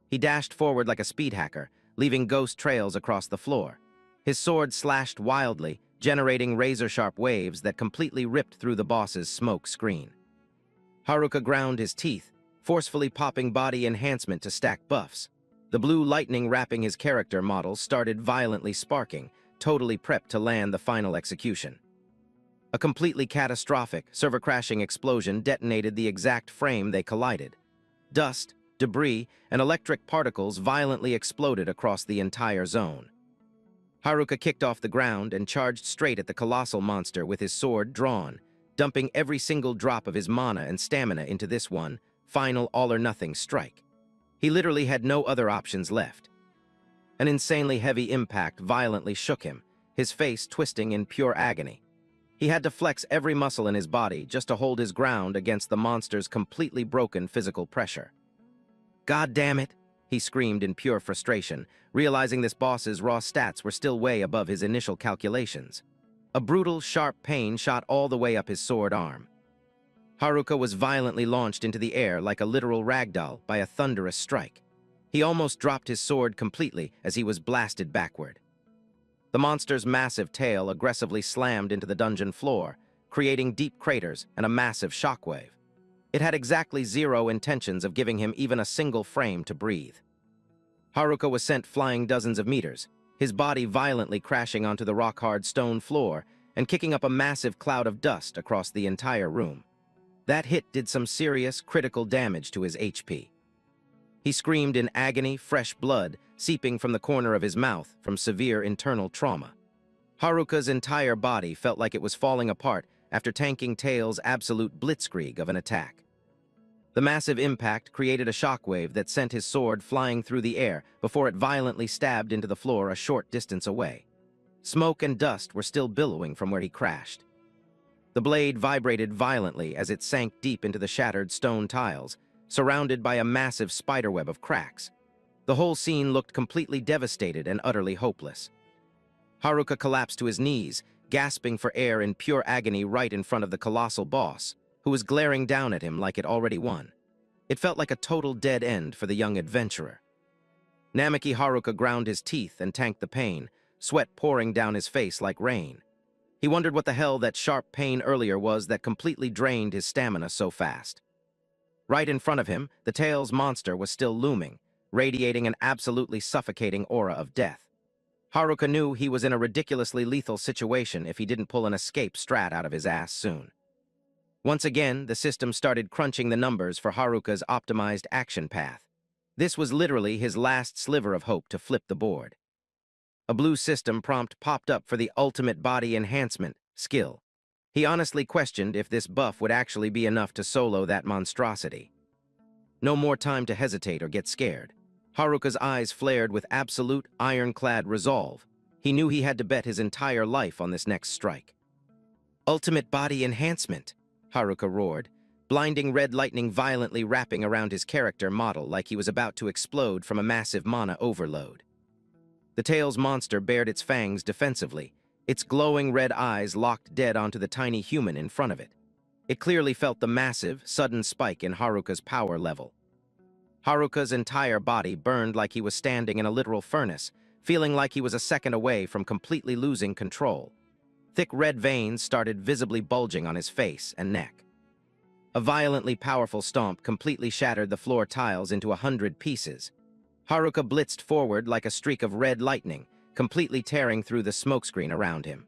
He dashed forward like a speed hacker, leaving ghost trails across the floor. His sword slashed wildly, generating razor-sharp waves that completely ripped through the boss's smoke screen. Haruka ground his teeth, forcefully popping body enhancement to stack buffs. The blue lightning wrapping his character model started violently sparking, totally prepped to land the final execution. A completely catastrophic, server-crashing explosion detonated the exact frame they collided. Dust, debris, and electric particles violently exploded across the entire zone. Haruka kicked off the ground and charged straight at the colossal monster with his sword drawn, dumping every single drop of his mana and stamina into this one, final all-or-nothing strike. He literally had no other options left. An insanely heavy impact violently shook him, his face twisting in pure agony. He had to flex every muscle in his body just to hold his ground against the monster's completely broken physical pressure. "God damn it!" he screamed in pure frustration, realizing this boss's raw stats were still way above his initial calculations. A brutal, sharp pain shot all the way up his sword arm. Haruka was violently launched into the air like a literal ragdoll by a thunderous strike. He almost dropped his sword completely as he was blasted backward. The monster's massive tail aggressively slammed into the dungeon floor, creating deep craters and a massive shockwave. It had exactly zero intentions of giving him even a single frame to breathe. Haruka was sent flying dozens of meters, his body violently crashing onto the rock-hard stone floor and kicking up a massive cloud of dust across the entire room. That hit did some serious, critical damage to his HP. He screamed in agony, fresh blood seeping from the corner of his mouth from severe internal trauma. Haruka's entire body felt like it was falling apart after tanking Tail's absolute blitzkrieg of an attack. The massive impact created a shockwave that sent his sword flying through the air before it violently stabbed into the floor a short distance away. Smoke and dust were still billowing from where he crashed. The blade vibrated violently as it sank deep into the shattered stone tiles, surrounded by a massive spiderweb of cracks. The whole scene looked completely devastated and utterly hopeless. Haruka collapsed to his knees, gasping for air in pure agony right in front of the colossal boss, who was glaring down at him like it already won. It felt like a total dead end for the young adventurer. Namaki Haruka ground his teeth and tanked the pain, sweat pouring down his face like rain. He wondered what the hell that sharp pain earlier was that completely drained his stamina so fast. Right in front of him, the Tail's monster was still looming, radiating an absolutely suffocating aura of death. Haruka knew he was in a ridiculously lethal situation if he didn't pull an escape strat out of his ass soon. Once again, the system started crunching the numbers for Haruka's optimized action path. This was literally his last sliver of hope to flip the board. A blue system prompt popped up for the ultimate body enhancement skill. He honestly questioned if this buff would actually be enough to solo that monstrosity. No more time to hesitate or get scared. Haruka's eyes flared with absolute, ironclad resolve. He knew he had to bet his entire life on this next strike. "Ultimate body enhancement," Haruka roared, blinding red lightning violently wrapping around his character model like he was about to explode from a massive mana overload. The Tail's monster bared its fangs defensively, its glowing red eyes locked dead onto the tiny human in front of it. It clearly felt the massive, sudden spike in Haruka's power level. Haruka's entire body burned like he was standing in a literal furnace, feeling like he was a second away from completely losing control. Thick red veins started visibly bulging on his face and neck. A violently powerful stomp completely shattered the floor tiles into 100 pieces. Haruka blitzed forward like a streak of red lightning, completely tearing through the smokescreen around him.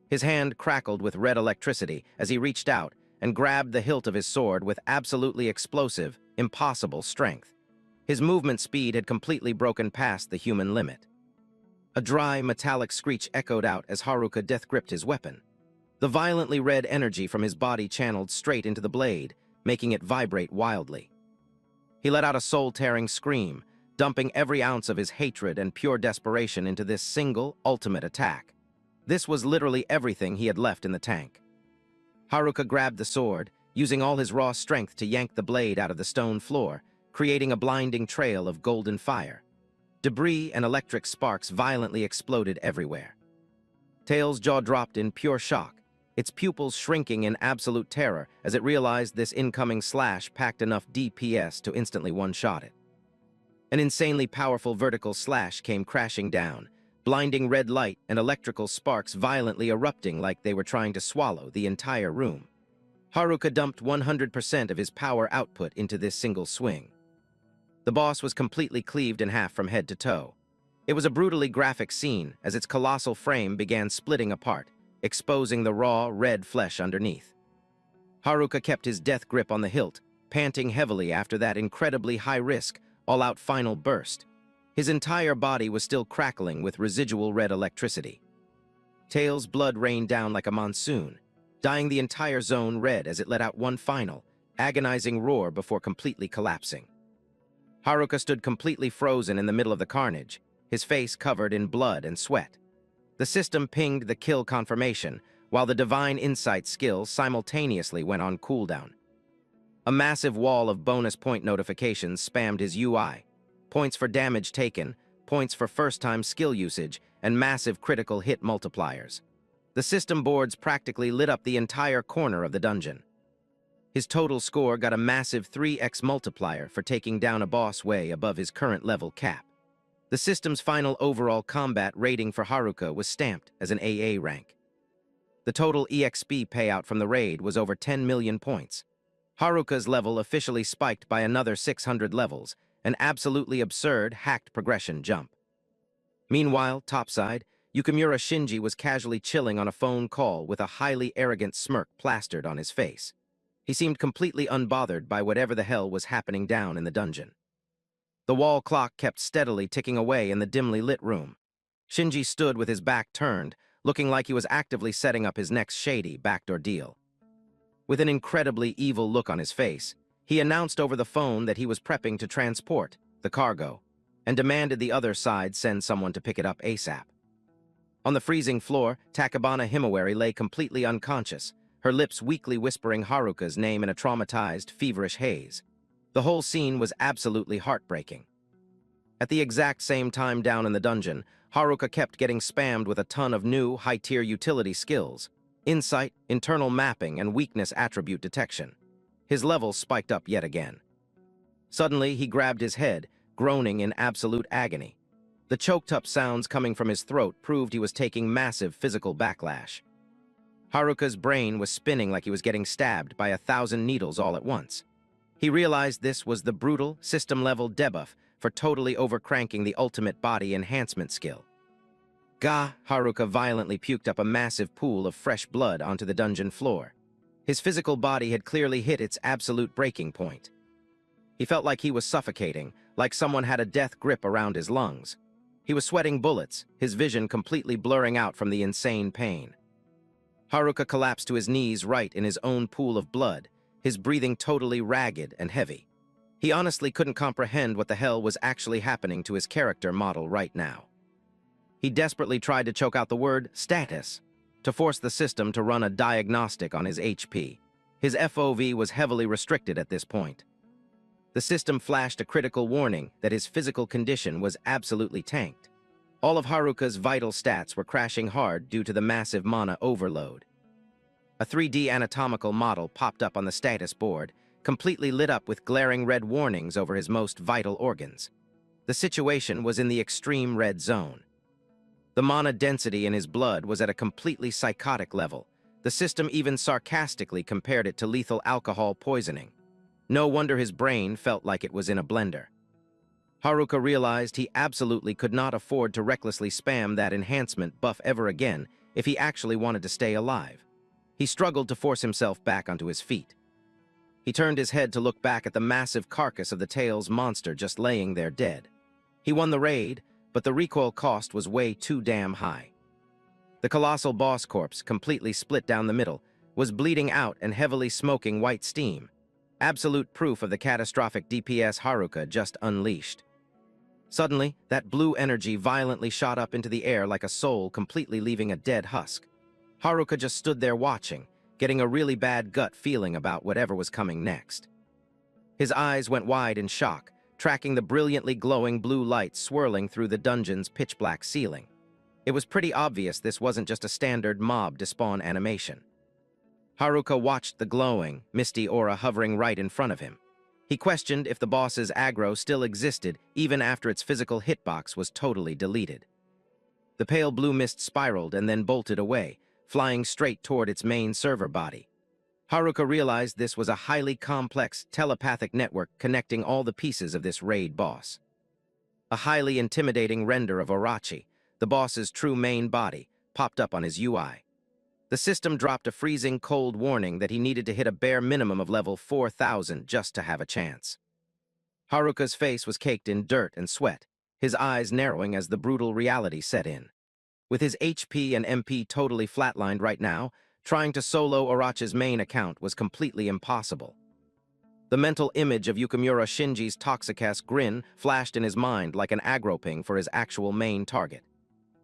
His hand crackled with red electricity as he reached out and grabbed the hilt of his sword with absolutely explosive, impossible strength. His movement speed had completely broken past the human limit. A dry, metallic screech echoed out as Haruka death-gripped his weapon. The violently red energy from his body channeled straight into the blade, making it vibrate wildly. He let out a soul-tearing scream, dumping every ounce of his hatred and pure desperation into this single, ultimate attack. This was literally everything he had left in the tank. Haruka grabbed the sword, using all his raw strength to yank the blade out of the stone floor, creating a blinding trail of golden fire. Debris and electric sparks violently exploded everywhere. Tail's jaw dropped in pure shock, its pupils shrinking in absolute terror as it realized this incoming slash packed enough DPS to instantly one-shot it. An insanely powerful vertical slash came crashing down, blinding red light and electrical sparks violently erupting like they were trying to swallow the entire room. Haruka dumped 100% of his power output into this single swing. The boss was completely cleaved in half from head to toe. It was a brutally graphic scene as its colossal frame began splitting apart, exposing the raw, red flesh underneath. Haruka kept his death grip on the hilt, panting heavily after that incredibly high-risk, all-out final burst. His entire body was still crackling with residual red electricity. Tail's blood rained down like a monsoon, dyeing the entire zone red as it let out one final, agonizing roar before completely collapsing. Haruka stood completely frozen in the middle of the carnage, his face covered in blood and sweat. The system pinged the kill confirmation, while the Divine Insight skill simultaneously went on cooldown. A massive wall of bonus point notifications spammed his UI. Points for damage taken, points for first-time skill usage, and massive critical hit multipliers. The system boards practically lit up the entire corner of the dungeon. His total score got a massive 3x multiplier for taking down a boss way above his current level cap. The system's final overall combat rating for Haruka was stamped as an AA rank. The total EXP payout from the raid was over 10 million points. Haruka's level officially spiked by another 600 levels, an absolutely absurd hacked progression jump. Meanwhile, topside, Yukimura Shinji was casually chilling on a phone call with a highly arrogant smirk plastered on his face. He seemed completely unbothered by whatever the hell was happening down in the dungeon. The wall clock kept steadily ticking away in the dimly lit room. Shinji stood with his back turned, looking like he was actively setting up his next shady backdoor deal. With an incredibly evil look on his face, he announced over the phone that he was prepping to transport the cargo, and demanded the other side send someone to pick it up ASAP. On the freezing floor, Takabana Himawari lay completely unconscious, her lips weakly whispering Haruka's name in a traumatized, feverish haze. The whole scene was absolutely heartbreaking. At the exact same time down in the dungeon, Haruka kept getting spammed with a ton of new, high-tier utility skills: insight, internal mapping, and weakness attribute detection. His levels spiked up yet again. Suddenly, he grabbed his head, groaning in absolute agony. The choked-up sounds coming from his throat proved he was taking massive physical backlash. Haruka's brain was spinning like he was getting stabbed by 1,000 needles all at once. He realized this was the brutal, system-level debuff for totally overcranking the ultimate body enhancement skill. Gah! Haruka violently puked up a massive pool of fresh blood onto the dungeon floor. His physical body had clearly hit its absolute breaking point. He felt like he was suffocating, like someone had a death grip around his lungs. He was sweating bullets, his vision completely blurring out from the insane pain. Haruka collapsed to his knees right in his own pool of blood, his breathing totally ragged and heavy. He honestly couldn't comprehend what the hell was actually happening to his character model right now. He desperately tried to choke out the word status to force the system to run a diagnostic on his HP. His FOV was heavily restricted at this point. The system flashed a critical warning that his physical condition was absolutely tanked. All of Haruka's vital stats were crashing hard due to the massive mana overload. A 3D anatomical model popped up on the status board, completely lit up with glaring red warnings over his most vital organs. The situation was in the extreme red zone. The mana density in his blood was at a completely psychotic level. The system even sarcastically compared it to lethal alcohol poisoning. No wonder his brain felt like it was in a blender. Haruka realized he absolutely could not afford to recklessly spam that enhancement buff ever again if he actually wanted to stay alive. He struggled to force himself back onto his feet. He turned his head to look back at the massive carcass of the Tails monster just laying there dead. He won the raid, but the recoil cost was way too damn high. The colossal boss corpse, completely split down the middle, was bleeding out and heavily smoking white steam. Absolute proof of the catastrophic DPS Haruka just unleashed. Suddenly, that blue energy violently shot up into the air like a soul completely leaving a dead husk. Haruka just stood there watching, getting a really bad gut feeling about whatever was coming next. His eyes went wide in shock, tracking the brilliantly glowing blue light swirling through the dungeon's pitch-black ceiling. It was pretty obvious this wasn't just a standard mob despawn animation. Haruka watched the glowing, misty aura hovering right in front of him. He questioned if the boss's aggro still existed even after its physical hitbox was totally deleted. The pale blue mist spiraled and then bolted away, flying straight toward its main server body. Haruka realized this was a highly complex telepathic network connecting all the pieces of this raid boss. A highly intimidating render of Orochi, the boss's true main body, popped up on his UI. The system dropped a freezing cold warning that he needed to hit a bare minimum of level 4,000 just to have a chance. Haruka's face was caked in dirt and sweat. his eyes narrowing as the brutal reality set in. With his HP and MP totally flatlined right now, trying to solo Orochi's main account was completely impossible. The mental image of Yukimura Shinji's toxic-ass grin flashed in his mind like an aggro ping for his actual main target.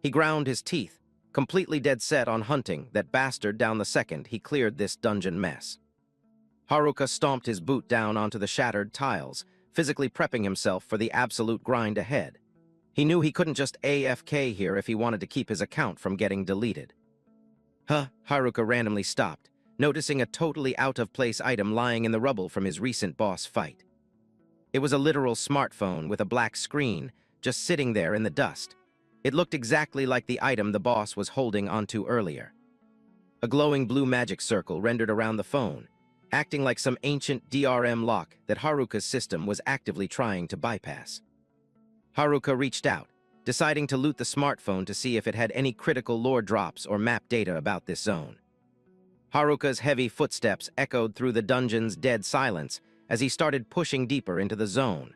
He ground his teeth, completely dead set on hunting that bastard down the second he cleared this dungeon mess. Haruka stomped his boot down onto the shattered tiles, physically prepping himself for the absolute grind ahead. He knew he couldn't just AFK here if he wanted to keep his account from getting deleted. Haruka randomly stopped, noticing a totally out-of-place item lying in the rubble from his recent boss fight. It was a literal smartphone with a black screen, just sitting there in the dust. It looked exactly like the item the boss was holding onto earlier. A glowing blue magic circle rendered around the phone, acting like some ancient DRM lock that Haruka's system was actively trying to bypass. Haruka reached out, deciding to loot the smartphone to see if it had any critical lore drops or map data about this zone. Haruka's heavy footsteps echoed through the dungeon's dead silence as he started pushing deeper into the zone.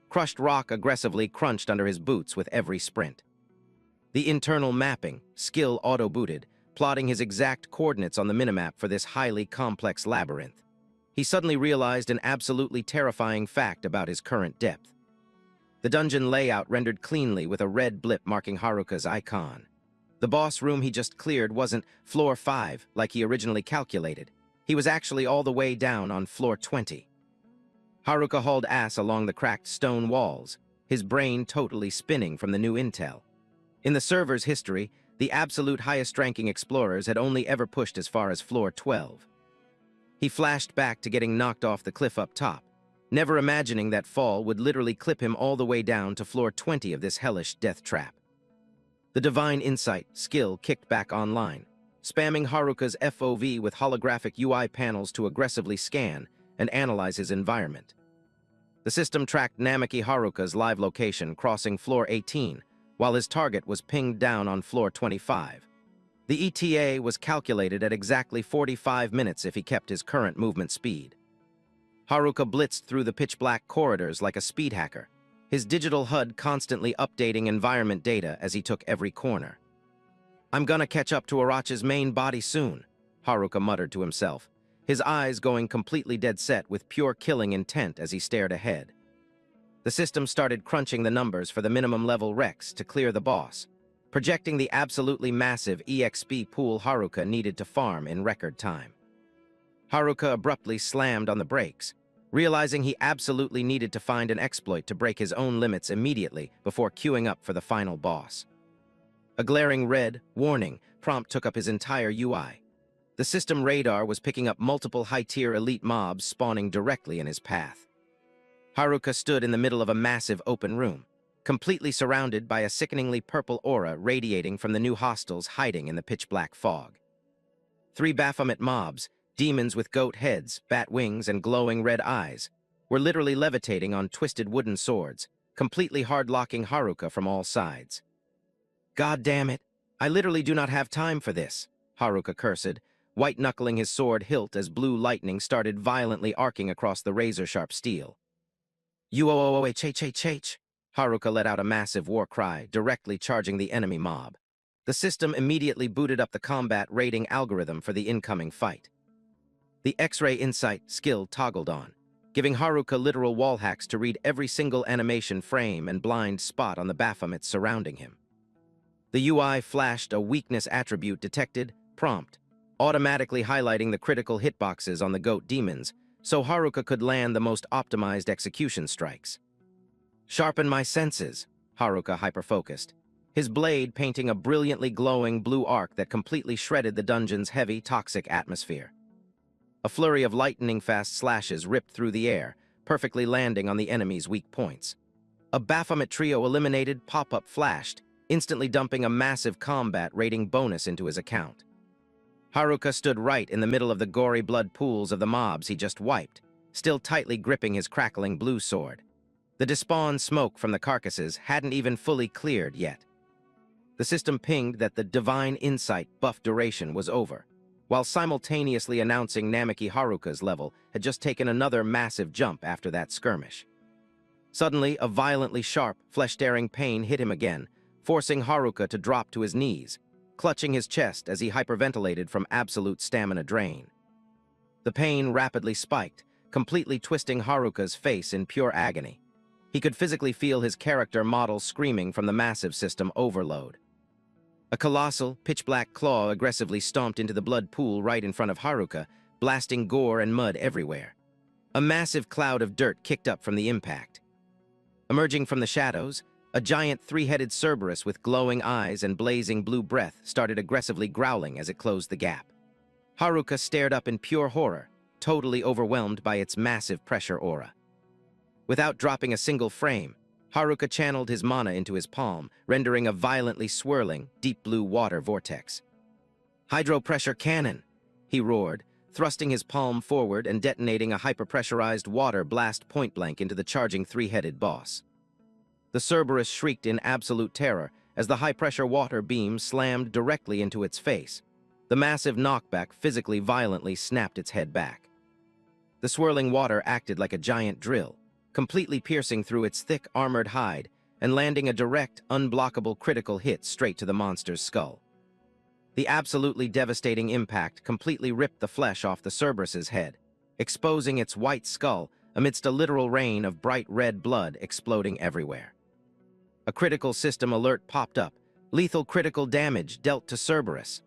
Crushed rock aggressively crunched under his boots with every sprint. The internal mapping, skill auto-booted, plotting his exact coordinates on the minimap for this highly complex labyrinth. He suddenly realized an absolutely terrifying fact about his current depth. The dungeon layout rendered cleanly with a red blip marking Haruka's icon. The boss room he just cleared wasn't floor 5 like he originally calculated. He was actually all the way down on floor 20. Haruka hauled ass along the cracked stone walls, his brain totally spinning from the new intel. In the server's history, the absolute highest-ranking explorers had only ever pushed as far as floor 12. He flashed back to getting knocked off the cliff up top, never imagining that fall would literally clip him all the way down to floor 20 of this hellish death trap. The Divine Insight skill kicked back online, spamming Haruka's FOV with holographic UI panels to aggressively scan and analyze his environment. The system tracked Namaki Haruka's live location crossing floor 18, while his target was pinged down on floor 25. The ETA was calculated at exactly 45 minutes if he kept his current movement speed. Haruka blitzed through the pitch-black corridors like a speed hacker, his digital HUD constantly updating environment data as he took every corner. "I'm gonna catch up to Orochi's main body soon," Haruka muttered to himself, his eyes going completely dead set with pure killing intent as he stared ahead. The system started crunching the numbers for the minimum level Rex to clear the boss, projecting the absolutely massive EXP pool Haruka needed to farm in record time. Haruka abruptly slammed on the brakes, realizing he absolutely needed to find an exploit to break his own limits immediately before queuing up for the final boss. A glaring red, warning, prompt took up his entire UI. The system radar was picking up multiple high-tier elite mobs spawning directly in his path. Haruka stood in the middle of a massive open room, completely surrounded by a sickeningly purple aura radiating from the new hostiles hiding in the pitch-black fog. 3 Baphomet mobs, demons with goat heads, bat wings, and glowing red eyes, were literally levitating on twisted wooden swords, completely hard-locking Haruka from all sides. "God damn it, I literally do not have time for this," Haruka cursed, white-knuckling his sword hilt as blue lightning started violently arcing across the razor-sharp steel. "Uooh, Haruka let out a massive war cry, directly charging the enemy mob. The system immediately booted up the combat rating algorithm for the incoming fight. The X-ray Insight skill toggled on, giving Haruka literal wall hacks to read every single animation frame and blind spot on the Baphomets surrounding him. The UI flashed a weakness attribute detected, prompt, automatically highlighting the critical hitboxes on the goat demons, so Haruka could land the most optimized execution strikes. "Sharpen my senses," Haruka hyper-focused, his blade painting a brilliantly glowing blue arc that completely shredded the dungeon's heavy, toxic atmosphere. A flurry of lightning-fast slashes ripped through the air, perfectly landing on the enemy's weak points. A Baphomet trio eliminated pop-up flashed, instantly dumping a massive combat rating bonus into his account. Haruka stood right in the middle of the gory blood pools of the mobs he just wiped, still tightly gripping his crackling blue sword. The despawned smoke from the carcasses hadn't even fully cleared yet. The system pinged that the Divine Insight buff duration was over, while simultaneously announcing Namaki Haruka's level had just taken another massive jump after that skirmish. Suddenly, a violently sharp, flesh-tearing pain hit him again, forcing Haruka to drop to his knees, clutching his chest as he hyperventilated from absolute stamina drain. The pain rapidly spiked, completely twisting Haruka's face in pure agony. He could physically feel his character model screaming from the massive system overload. A colossal, pitch-black claw aggressively stomped into the blood pool right in front of Haruka, blasting gore and mud everywhere. A massive cloud of dirt kicked up from the impact. Emerging from the shadows, a giant three-headed Cerberus with glowing eyes and blazing blue breath started aggressively growling as it closed the gap. Haruka stared up in pure horror, totally overwhelmed by its massive pressure aura. Without dropping a single frame, Haruka channeled his mana into his palm, rendering a violently swirling, deep blue water vortex. "Hydro-pressure cannon!" he roared, thrusting his palm forward and detonating a hyperpressurized water blast point-blank into the charging three-headed boss. The Cerberus shrieked in absolute terror as the high-pressure water beam slammed directly into its face. The massive knockback physically violently snapped its head back. The swirling water acted like a giant drill, completely piercing through its thick, armored hide and landing a direct, unblockable critical hit straight to the monster's skull. The absolutely devastating impact completely ripped the flesh off the Cerberus's head, exposing its white skull amidst a literal rain of bright red blood exploding everywhere. A critical system alert popped up, lethal critical damage dealt to Cerberus.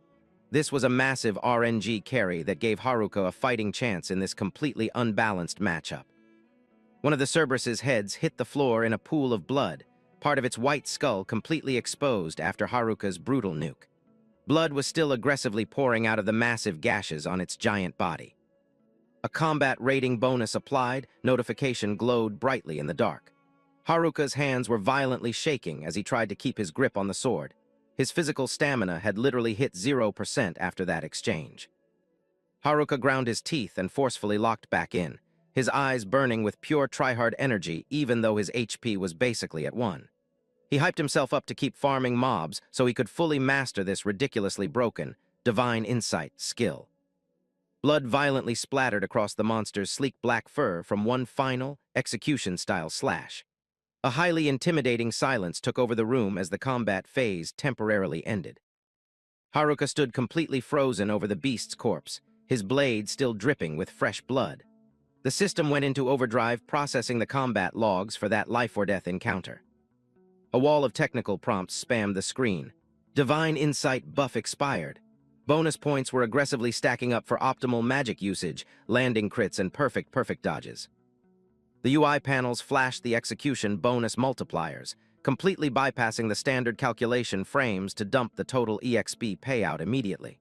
This was a massive RNG carry that gave Haruka a fighting chance in this completely unbalanced matchup. One of the Cerberus's heads hit the floor in a pool of blood, part of its white skull completely exposed after Haruka's brutal nuke. Blood was still aggressively pouring out of the massive gashes on its giant body. A combat rating bonus applied, notification glowed brightly in the dark. Haruka's hands were violently shaking as he tried to keep his grip on the sword. His physical stamina had literally hit 0% after that exchange. Haruka ground his teeth and forcefully locked back in, his eyes burning with pure tryhard energy even though his HP was basically at 1. He hyped himself up to keep farming mobs so he could fully master this ridiculously broken, divine insight skill. Blood violently splattered across the monster's sleek black fur from one final, execution-style slash. A highly intimidating silence took over the room as the combat phase temporarily ended. Haruka stood completely frozen over the beast's corpse, his blade still dripping with fresh blood. The system went into overdrive processing the combat logs for that life-or-death encounter. A wall of technical prompts spammed the screen. Divine Insight buff expired. Bonus points were aggressively stacking up for optimal magic usage, landing crits, and perfect dodges. The UI panels flashed the execution bonus multipliers, completely bypassing the standard calculation frames to dump the total EXP payout immediately.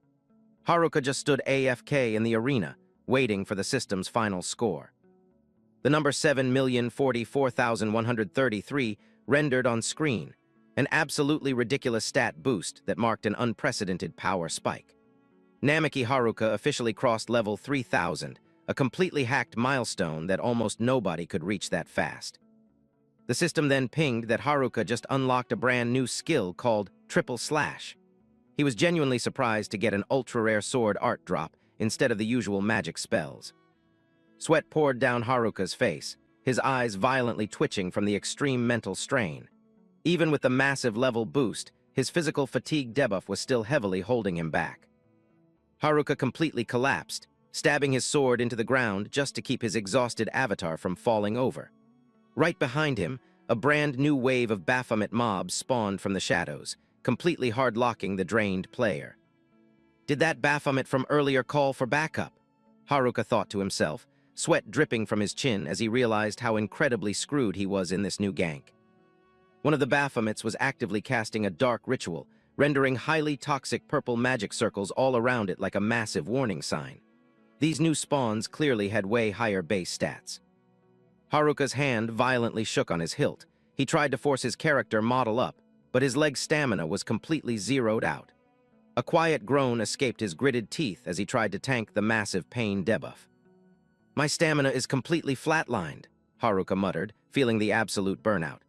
Haruka just stood AFK in the arena, waiting for the system's final score. The number 7,044,133 rendered on screen, an absolutely ridiculous stat boost that marked an unprecedented power spike. Namiki Haruka officially crossed level 3,000, a completely hacked milestone that almost nobody could reach that fast. The system then pinged that Haruka just unlocked a brand new skill called Triple Slash. He was genuinely surprised to get an ultra-rare sword art drop instead of the usual magic spells. Sweat poured down Haruka's face, his eyes violently twitching from the extreme mental strain. Even with the massive level boost, his physical fatigue debuff was still heavily holding him back. Haruka completely collapsed, stabbing his sword into the ground just to keep his exhausted avatar from falling over. Right behind him, a brand new wave of Baphomet mobs spawned from the shadows, completely hard-locking the drained player. Did that Baphomet from earlier call for backup? Haruka thought to himself, sweat dripping from his chin as he realized how incredibly screwed he was in this new gank. One of the Baphomets was actively casting a dark ritual, rendering highly toxic purple magic circles all around it like a massive warning sign. These new spawns clearly had way higher base stats. Haruka's hand violently shook on his hilt. He tried to force his character model up, but his leg's stamina was completely zeroed out. A quiet groan escaped his gritted teeth as he tried to tank the massive pain debuff. "My stamina is completely flatlined," Haruka muttered, feeling the absolute burnout.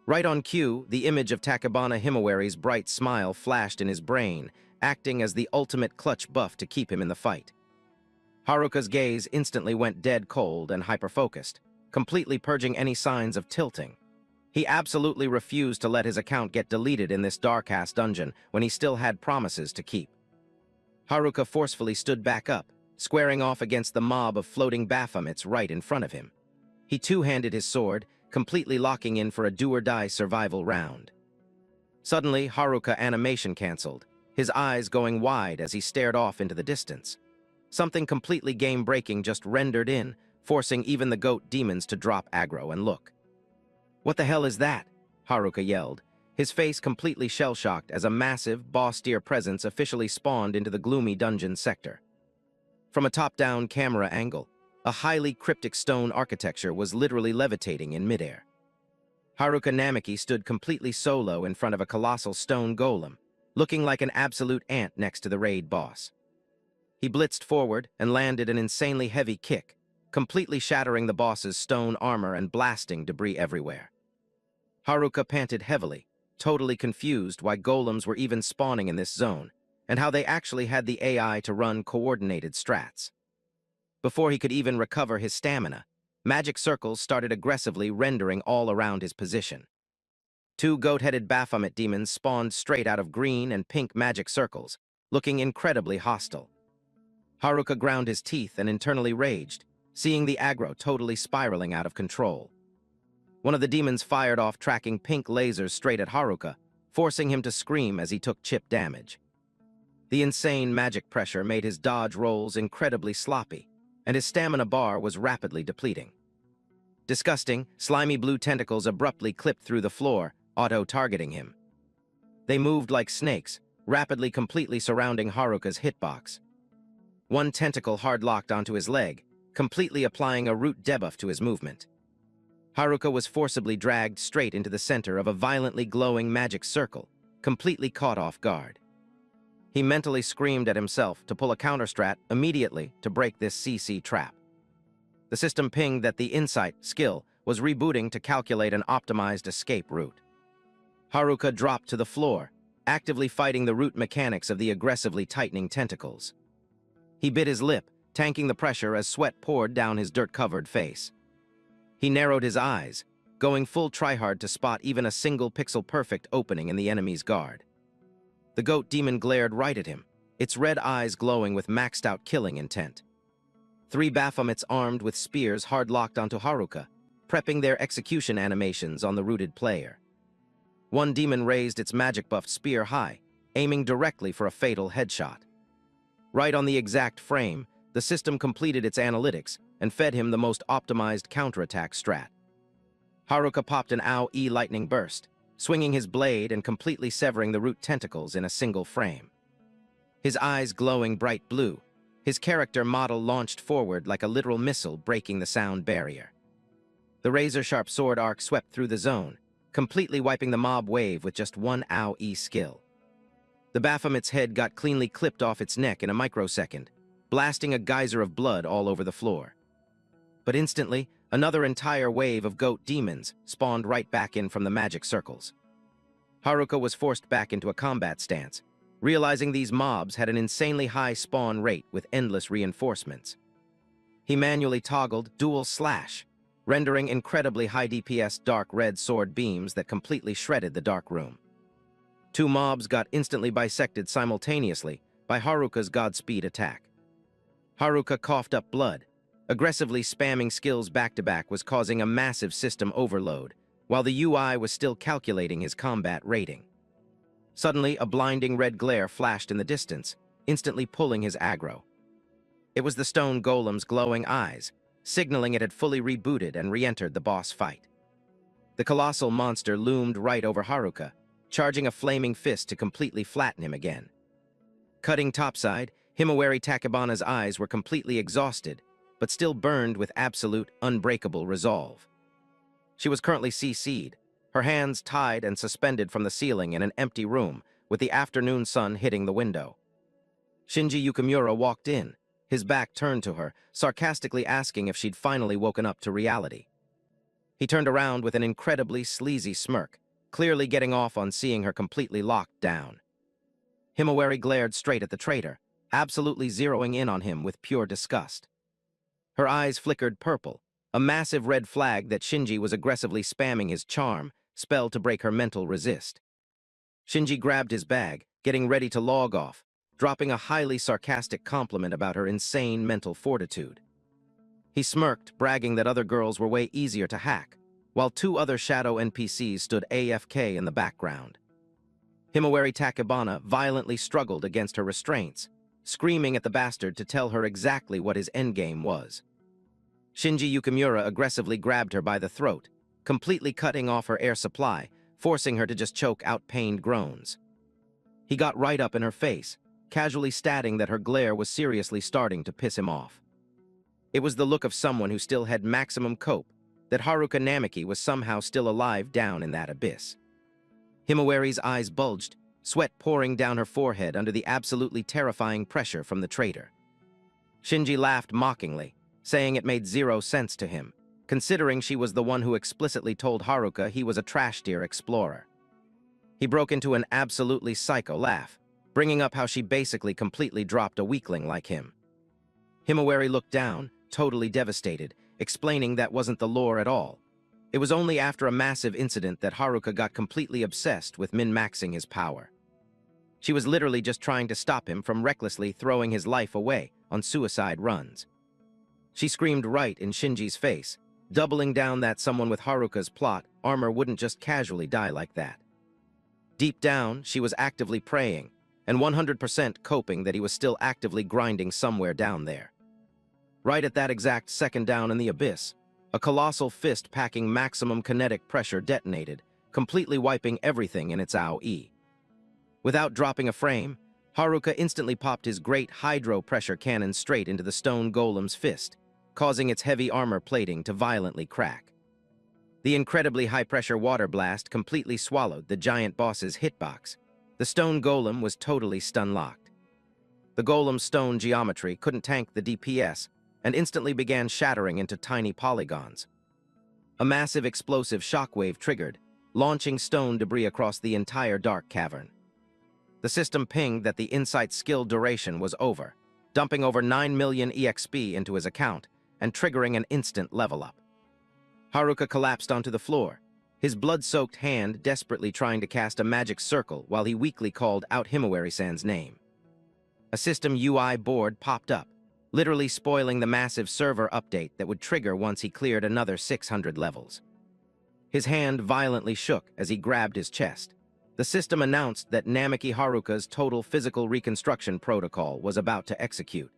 Right on cue, the image of Takabana Himawari's bright smile flashed in his brain, acting as the ultimate clutch buff to keep him in the fight. Haruka's gaze instantly went dead cold and hyper-focused. completely purging any signs of tilting. He absolutely refused to let his account get deleted in this dark-ass dungeon when he still had promises to keep. Haruka forcefully stood back up, squaring off against the mob of floating Baphomets right in front of him. He two-handed his sword, completely locking in for a do-or-die survival round. Suddenly, Haruka animation canceled, his eyes going wide as he stared off into the distance. Something completely game-breaking just rendered in, forcing even the goat demons to drop aggro and look. "What the hell is that?" Haruka yelled, his face completely shell-shocked as a massive, boss-tier presence officially spawned into the gloomy dungeon sector. From a top-down camera angle, a highly cryptic stone architecture was literally levitating in midair. Haruka Namiki stood completely solo in front of a colossal stone golem, looking like an absolute ant next to the raid boss. He blitzed forward and landed an insanely heavy kick, completely shattering the boss's stone armor and blasting debris everywhere. Haruka panted heavily, totally confused why golems were even spawning in this zone, and how they actually had the AI to run coordinated strats. Before he could even recover his stamina, magic circles started aggressively rendering all around his position. Two goat-headed Baphomet demons spawned straight out of green and pink magic circles, looking incredibly hostile. Haruka ground his teeth and internally raged, seeing the aggro totally spiraling out of control. One of the demons fired off tracking pink lasers straight at Haruka, forcing him to scream as he took chip damage. The insane magic pressure made his dodge rolls incredibly sloppy, and his stamina bar was rapidly depleting. Disgusting, slimy blue tentacles abruptly clipped through the floor, auto-targeting him. They moved like snakes, rapidly completely surrounding Haruka's hitbox. One tentacle hard-locked onto his leg, completely applying a root debuff to his movement. Haruka was forcibly dragged straight into the center of a violently glowing magic circle, completely caught off guard. He mentally screamed at himself to pull a counterstrat immediately to break this CC trap. The system pinged that the Insight skill was rebooting to calculate an optimized escape route. Haruka dropped to the floor, actively fighting the root mechanics of the aggressively tightening tentacles. He bit his lip, tanking the pressure as sweat poured down his dirt-covered face. He narrowed his eyes, going full tryhard to spot even a single pixel-perfect opening in the enemy's guard. The goat demon glared right at him, its red eyes glowing with maxed-out killing intent. Three Baphomets armed with spears hard-locked onto Haruka, prepping their execution animations on the rooted player. One demon raised its magic-buffed spear high, aiming directly for a fatal headshot. Right on the exact frame, the system completed its analytics and fed him the most optimized counterattack strat. Haruka popped an AoE lightning burst, swinging his blade and completely severing the root tentacles in a single frame. His eyes glowing bright blue, his character model launched forward like a literal missile breaking the sound barrier. The razor-sharp sword arc swept through the zone, completely wiping the mob wave with just one AoE skill. The Baphomet's head got cleanly clipped off its neck in a microsecond, blasting a geyser of blood all over the floor. But instantly, another entire wave of goat demons spawned right back in from the magic circles. Haruka was forced back into a combat stance, realizing these mobs had an insanely high spawn rate with endless reinforcements. He manually toggled dual slash, rendering incredibly high DPS dark red sword beams that completely shredded the dark room. Two mobs got instantly bisected simultaneously by Haruka's Godspeed attack. Haruka coughed up blood. Aggressively spamming skills back-to-back was causing a massive system overload, while the UI was still calculating his combat rating. Suddenly, a blinding red glare flashed in the distance, instantly pulling his aggro. It was the stone golem's glowing eyes, signaling it had fully rebooted and re-entered the boss fight. The colossal monster loomed right over Haruka, charging a flaming fist to completely flatten him again. Cutting topside, Himawari Takebana's eyes were completely exhausted, but still burned with absolute, unbreakable resolve. She was currently CC'd, her hands tied and suspended from the ceiling in an empty room, with the afternoon sun hitting the window. Shinji Yukimura walked in, his back turned to her, sarcastically asking if she'd finally woken up to reality. He turned around with an incredibly sleazy smirk, clearly getting off on seeing her completely locked down. Himawari glared straight at the traitor, absolutely zeroing in on him with pure disgust. Her eyes flickered purple, a massive red flag that Shinji was aggressively spamming his charm, spell to break her mental resist. Shinji grabbed his bag, getting ready to log off, dropping a highly sarcastic compliment about her insane mental fortitude. He smirked, bragging that other girls were way easier to hack, while 2 other shadow NPCs stood AFK in the background. Himawari Takebana violently struggled against her restraints, screaming at the bastard to tell her exactly what his endgame was. Shinji Yukimura aggressively grabbed her by the throat, completely cutting off her air supply, forcing her to just choke out pained groans. He got right up in her face, casually stating that her glare was seriously starting to piss him off. It was the look of someone who still had maximum cope, that Haruka Namiki was somehow still alive down in that abyss. Himawari's eyes bulged, sweat pouring down her forehead under the absolutely terrifying pressure from the traitor. Shinji laughed mockingly, saying it made 0 sense to him, considering she was the one who explicitly told Haruka he was a trash-tier explorer. He broke into an absolutely psycho laugh, bringing up how she basically completely dropped a weakling like him. Himawari looked down, totally devastated, explaining that wasn't the lore at all. It was only after a massive incident that Haruka got completely obsessed with min-maxing his power. She was literally just trying to stop him from recklessly throwing his life away on suicide runs. She screamed right in Shinji's face, doubling down that someone with Haruka's plot armor wouldn't just casually die like that. Deep down, she was actively praying, and 100% coping that he was still actively grinding somewhere down there. Right at that exact second down in the abyss, a colossal fist packing maximum kinetic pressure detonated, completely wiping everything in its AoE. Without dropping a frame, Haruka instantly popped his great hydro-pressure cannon straight into the stone golem's fist, causing its heavy armor plating to violently crack. The incredibly high-pressure water blast completely swallowed the giant boss's hitbox. The stone golem was totally stun-locked. The golem's stone geometry couldn't tank the DPS, and instantly began shattering into tiny polygons. A massive explosive shockwave triggered, launching stone debris across the entire dark cavern. The system pinged that the insight skill duration was over, dumping over 9 million EXP into his account and triggering an instant level up. Haruka collapsed onto the floor, his blood-soaked hand desperately trying to cast a magic circle while he weakly called out Himawari-san's name. A system UI board popped up, literally spoiling the massive server update that would trigger once he cleared another 600 levels. His hand violently shook as he grabbed his chest. The system announced that Namiki Haruka's total physical reconstruction protocol was about to execute.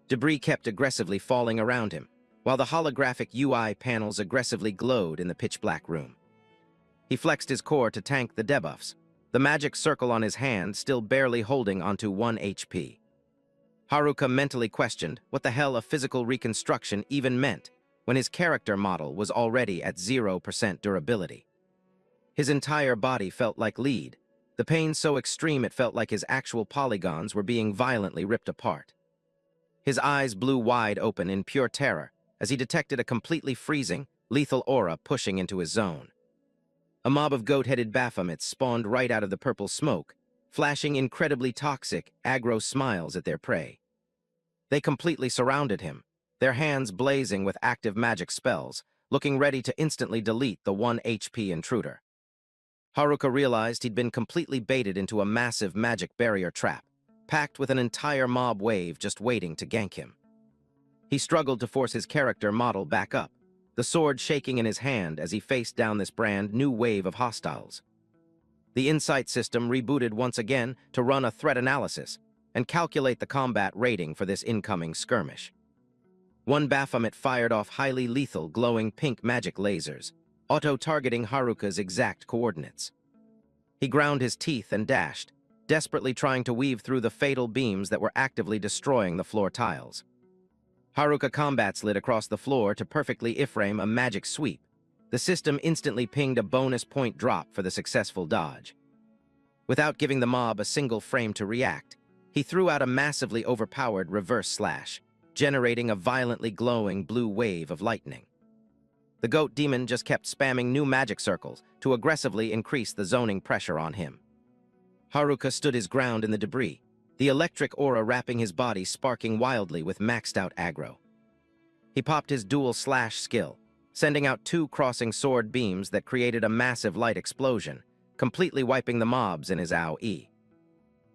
Debris kept aggressively falling around him, while the holographic UI panels aggressively glowed in the pitch-black room. He flexed his core to tank the debuffs, the magic circle on his hand still barely holding onto 1 HP. Haruka mentally questioned what the hell a physical reconstruction even meant when his character model was already at 0% durability. His entire body felt like lead, the pain so extreme it felt like his actual polygons were being violently ripped apart. His eyes blew wide open in pure terror as he detected a completely freezing, lethal aura pushing into his zone. A mob of goat-headed Baphomets spawned right out of the purple smoke, flashing incredibly toxic, aggro smiles at their prey. They completely surrounded him, their hands blazing with active magic spells, looking ready to instantly delete the 1 HP intruder. Haruka realized he'd been completely baited into a massive magic barrier trap, packed with an entire mob wave just waiting to gank him. He struggled to force his character model back up, the sword shaking in his hand as he faced down this brand new wave of hostiles. The insight system rebooted once again to run a threat analysis and calculate the combat rating for this incoming skirmish. One Baphomet fired off highly lethal glowing pink magic lasers, auto-targeting Haruka's exact coordinates. He ground his teeth and dashed, desperately trying to weave through the fatal beams that were actively destroying the floor tiles. Haruka combat slid across the floor to perfectly iframe a magic sweep. The system instantly pinged a bonus point drop for the successful dodge. Without giving the mob a single frame to react, he threw out a massively overpowered reverse slash, generating a violently glowing blue wave of lightning. The goat demon just kept spamming new magic circles to aggressively increase the zoning pressure on him. Haruka stood his ground in the debris, the electric aura wrapping his body sparking wildly with maxed-out aggro. He popped his dual slash skill, sending out 2 crossing sword beams that created a massive light explosion, completely wiping the mobs in his AoE.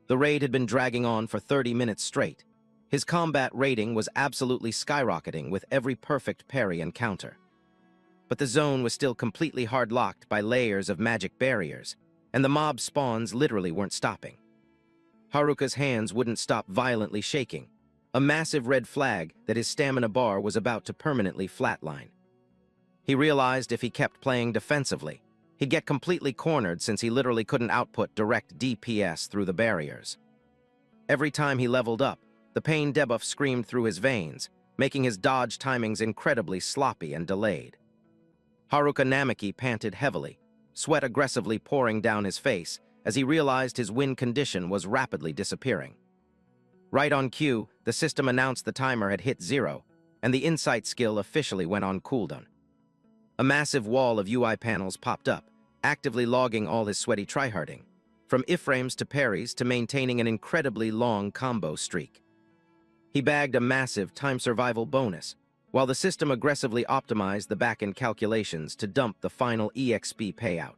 The raid had been dragging on for 30 minutes straight. His combat rating was absolutely skyrocketing with every perfect parry and counter. But the zone was still completely hard-locked by layers of magic barriers, and the mob spawns literally weren't stopping. Haruka's hands wouldn't stop violently shaking, a massive red flag that his stamina bar was about to permanently flatline. He realized if he kept playing defensively, he'd get completely cornered since he literally couldn't output direct DPS through the barriers. Every time he leveled up, the pain debuff screamed through his veins, making his dodge timings incredibly sloppy and delayed. Haruka Namaki panted heavily, sweat aggressively pouring down his face as he realized his win condition was rapidly disappearing. Right on cue, the system announced the timer had hit 0, and the insight skill officially went on cooldown. A massive wall of UI panels popped up, actively logging all his sweaty tryharding, from iframes to parries to maintaining an incredibly long combo streak. He bagged a massive time survival bonus, while the system aggressively optimized the back-end calculations to dump the final EXP payout.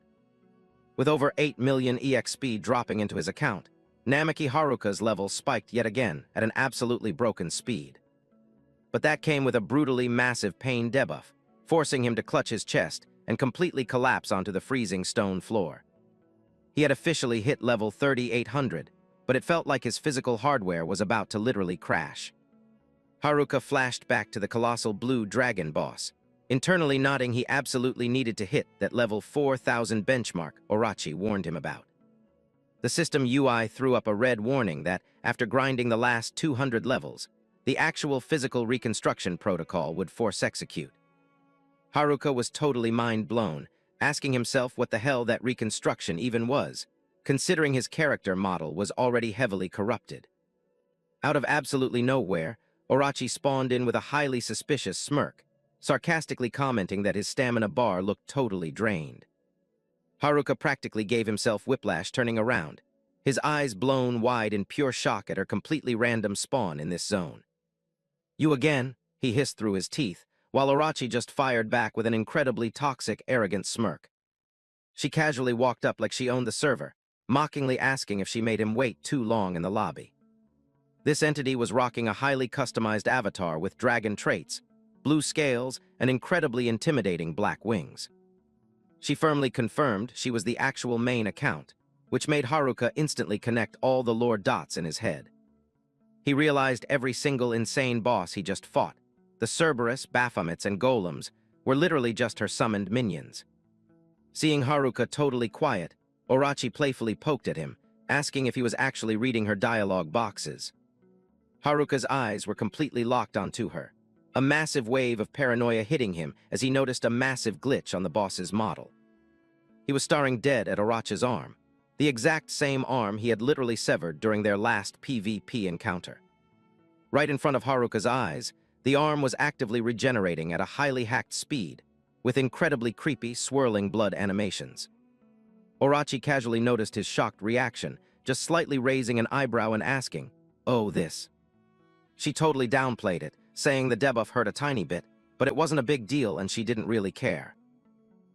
With over 8 million EXP dropping into his account, Namaki Haruka's level spiked yet again at an absolutely broken speed. But that came with a brutally massive pain debuff, forcing him to clutch his chest and completely collapse onto the freezing stone floor. He had officially hit level 3800, but it felt like his physical hardware was about to literally crash. Haruka flashed back to the colossal blue dragon boss, internally nodding he absolutely needed to hit that level 4000 benchmark Orochi warned him about. The system UI threw up a red warning that, after grinding the last 200 levels, the actual physical reconstruction protocol would force execute. Haruka was totally mind-blown, asking himself what the hell that reconstruction even was, considering his character model was already heavily corrupted. Out of absolutely nowhere, Orochi spawned in with a highly suspicious smirk, sarcastically commenting that his stamina bar looked totally drained. Haruka practically gave himself whiplash turning around, his eyes blown wide in pure shock at her completely random spawn in this zone. "You again?" he hissed through his teeth, while Orochi just fired back with an incredibly toxic, arrogant smirk. She casually walked up like she owned the server, mockingly asking if she made him wait too long in the lobby. This entity was rocking a highly customized avatar with dragon traits, blue scales, and incredibly intimidating black wings. She firmly confirmed she was the actual main account, which made Haruka instantly connect all the lore dots in his head. He realized every single insane boss he just fought, the Cerberus, Baphomets, and Golems, were literally just her summoned minions. Seeing Haruka totally quiet, Orochi playfully poked at him, asking if he was actually reading her dialogue boxes. Haruka's eyes were completely locked onto her, a massive wave of paranoia hitting him as he noticed a massive glitch on the boss's model. He was staring dead at Orochi's arm, the exact same arm he had literally severed during their last PvP encounter. Right in front of Haruka's eyes, the arm was actively regenerating at a highly hacked speed, with incredibly creepy, swirling blood animations. Orochi casually noticed his shocked reaction, just slightly raising an eyebrow and asking, "Oh, this?" She totally downplayed it, saying the debuff hurt a tiny bit, but it wasn't a big deal and she didn't really care.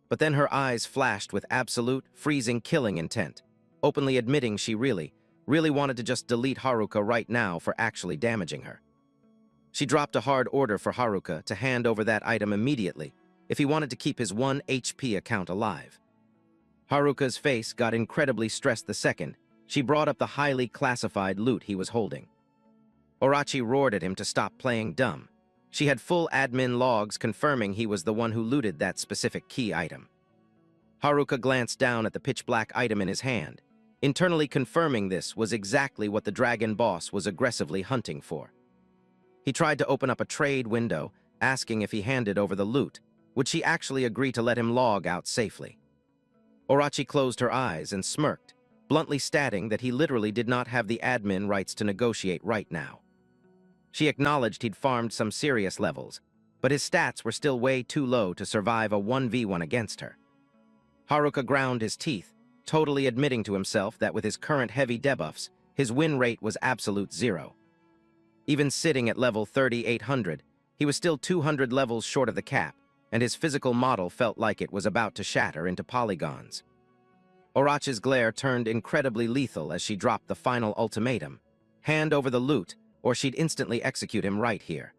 But then her eyes flashed with absolute, freezing killing intent, openly admitting she really wanted to just delete Haruka right now for actually damaging her. She dropped a hard order for Haruka to hand over that item immediately if he wanted to keep his 1 HP account alive. Haruka's face got incredibly stressed the second she brought up the highly classified loot he was holding. Orochi roared at him to stop playing dumb. She had full admin logs confirming he was the one who looted that specific key item. Haruka glanced down at the pitch-black item in his hand, internally confirming this was exactly what the dragon boss was aggressively hunting for. He tried to open up a trade window, asking if he handed over the loot, would she actually agree to let him log out safely. Orochi closed her eyes and smirked, bluntly stating that he literally did not have the admin rights to negotiate right now. She acknowledged he'd farmed some serious levels, but his stats were still way too low to survive a 1v1 against her. Haruka ground his teeth, totally admitting to himself that with his current heavy debuffs, his win rate was absolute 0. Even sitting at level 3800, He was still 200 levels short of the cap, and his physical model felt like it was about to shatter into polygons. Orochi's glare turned incredibly lethal as she dropped the final ultimatum: hand over the loot, or she'd instantly execute him right here.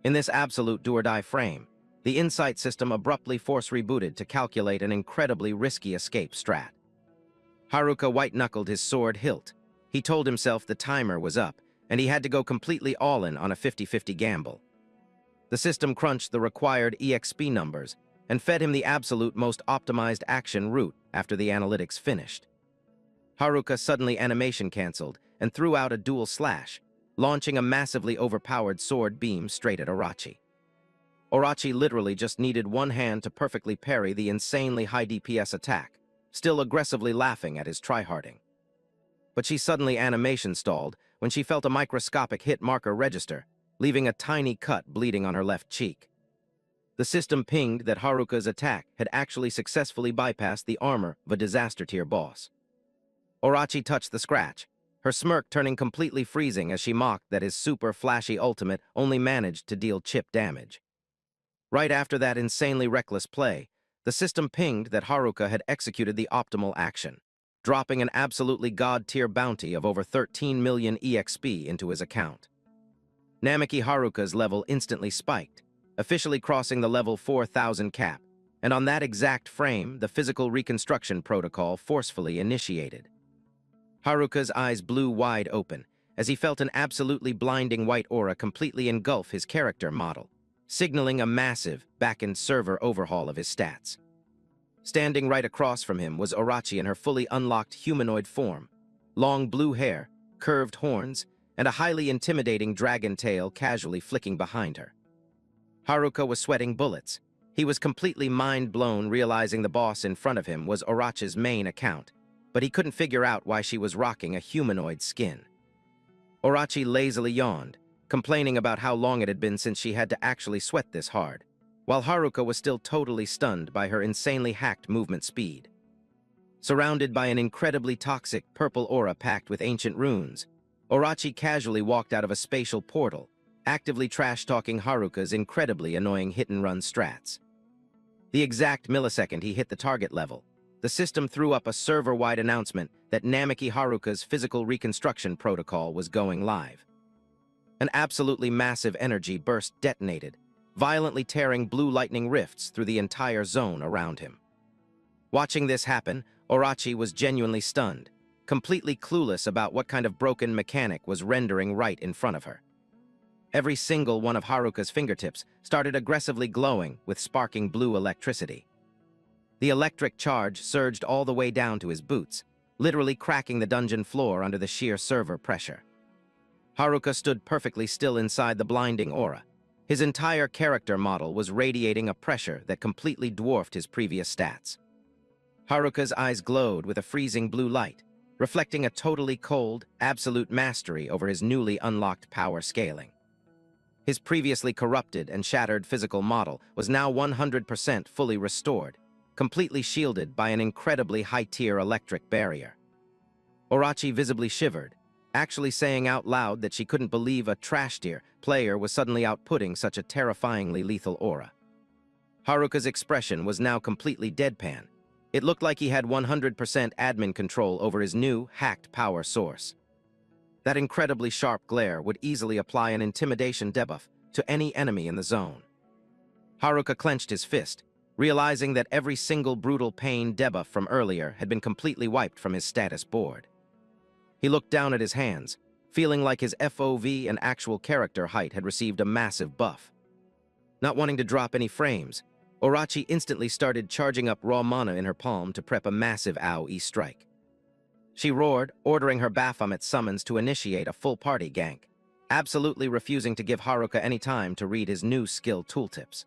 In this absolute do-or-die frame, the insight system abruptly force-rebooted to calculate an incredibly risky escape strat. Haruka white-knuckled his sword hilt. He told himself the timer was up, and he had to go completely all-in on a 50-50 gamble. The system crunched the required EXP numbers and fed him the absolute most optimized action route after the analytics finished. Haruka suddenly animation canceled and threw out a dual slash, launching a massively overpowered sword beam straight at Orochi. Orochi literally just needed one hand to perfectly parry the insanely high DPS attack, still aggressively laughing at his tryharding. But she suddenly animation stalled when she felt a microscopic hit marker register, leaving a tiny cut bleeding on her left cheek. The system pinged that Haruka's attack had actually successfully bypassed the armor of a disaster-tier boss. Orochi touched the scratch, her smirk turning completely freezing as she mocked that his super flashy ultimate only managed to deal chip damage. Right after that insanely reckless play, the system pinged that Haruka had executed the optimal action, dropping an absolutely god-tier bounty of over 13 million EXP into his account. Namiki Haruka's level instantly spiked, officially crossing the level 4,000 cap, and on that exact frame, the physical reconstruction protocol forcefully initiated. Haruka's eyes blew wide open as he felt an absolutely blinding white aura completely engulf his character model, signaling a massive, back-end server overhaul of his stats. Standing right across from him was Orochi in her fully unlocked humanoid form, long blue hair, curved horns, and a highly intimidating dragon tail casually flicking behind her. Haruka was sweating bullets. He was completely mind-blown realizing the boss in front of him was Orochi's main account, but he couldn't figure out why she was rocking a humanoid skin. Orochi lazily yawned, complaining about how long it had been since she had to actually sweat this hard, while Haruka was still totally stunned by her insanely hacked movement speed. Surrounded by an incredibly toxic purple aura packed with ancient runes, Orochi casually walked out of a spatial portal, actively trash-talking Haruka's incredibly annoying hit-and-run strats. The exact millisecond he hit the target level, the system threw up a server-wide announcement that Namiki Haruka's physical reconstruction protocol was going live. An absolutely massive energy burst detonated, violently tearing blue lightning rifts through the entire zone around him. Watching this happen, Orochi was genuinely stunned, completely clueless about what kind of broken mechanic was rendering right in front of her. Every single one of Haruka's fingertips started aggressively glowing with sparking blue electricity. The electric charge surged all the way down to his boots, literally cracking the dungeon floor under the sheer server pressure. Haruka stood perfectly still inside the blinding aura. His entire character model was radiating a pressure that completely dwarfed his previous stats. Haruka's eyes glowed with a freezing blue light, reflecting a totally cold, absolute mastery over his newly unlocked power scaling. His previously corrupted and shattered physical model was now 100% fully restored, completely shielded by an incredibly high-tier electric barrier. Orochi visibly shivered, actually saying out loud that she couldn't believe a trash-tier player was suddenly outputting such a terrifyingly lethal aura. Haruka's expression was now completely deadpan. It looked like he had 100% admin control over his new, hacked power source. That incredibly sharp glare would easily apply an intimidation debuff to any enemy in the zone. Haruka clenched his fist, realizing that every single brutal pain debuff from earlier had been completely wiped from his status board. He looked down at his hands, feeling like his FOV and actual character height had received a massive buff. Not wanting to drop any frames, Orochi instantly started charging up raw mana in her palm to prep a massive AoE strike. She roared, ordering her Baphomet summons to initiate a full party gank, absolutely refusing to give Haruka any time to read his new skill tooltips.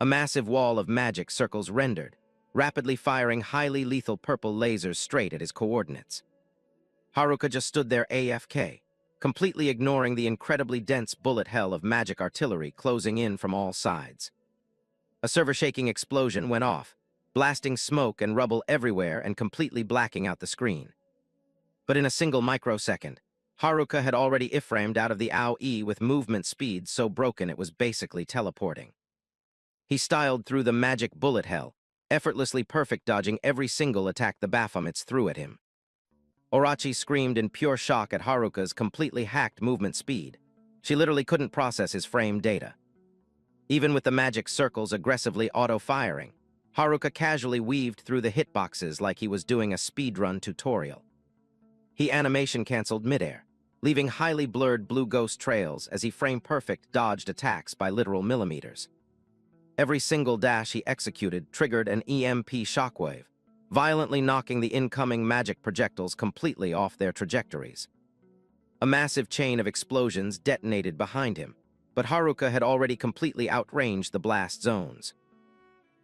A massive wall of magic circles rendered, rapidly firing highly lethal purple lasers straight at his coordinates. Haruka just stood there AFK, completely ignoring the incredibly dense bullet hell of magic artillery closing in from all sides. A server-shaking explosion went off, blasting smoke and rubble everywhere and completely blacking out the screen. But in a single microsecond, Haruka had already iframed out of the AoE with movement speed so broken it was basically teleporting. He styled through the magic bullet hell, effortlessly perfect dodging every single attack the Baphomets threw at him. Orochi screamed in pure shock at Haruka's completely hacked movement speed. She literally couldn't process his frame data. Even with the magic circles aggressively auto-firing, Haruka casually weaved through the hitboxes like he was doing a speedrun tutorial. He animation canceled midair, leaving highly blurred blue ghost trails as he frame-perfect dodged attacks by literal millimeters. Every single dash he executed triggered an EMP shockwave, violently knocking the incoming magic projectiles completely off their trajectories. A massive chain of explosions detonated behind him, but Haruka had already completely outranged the blast zones.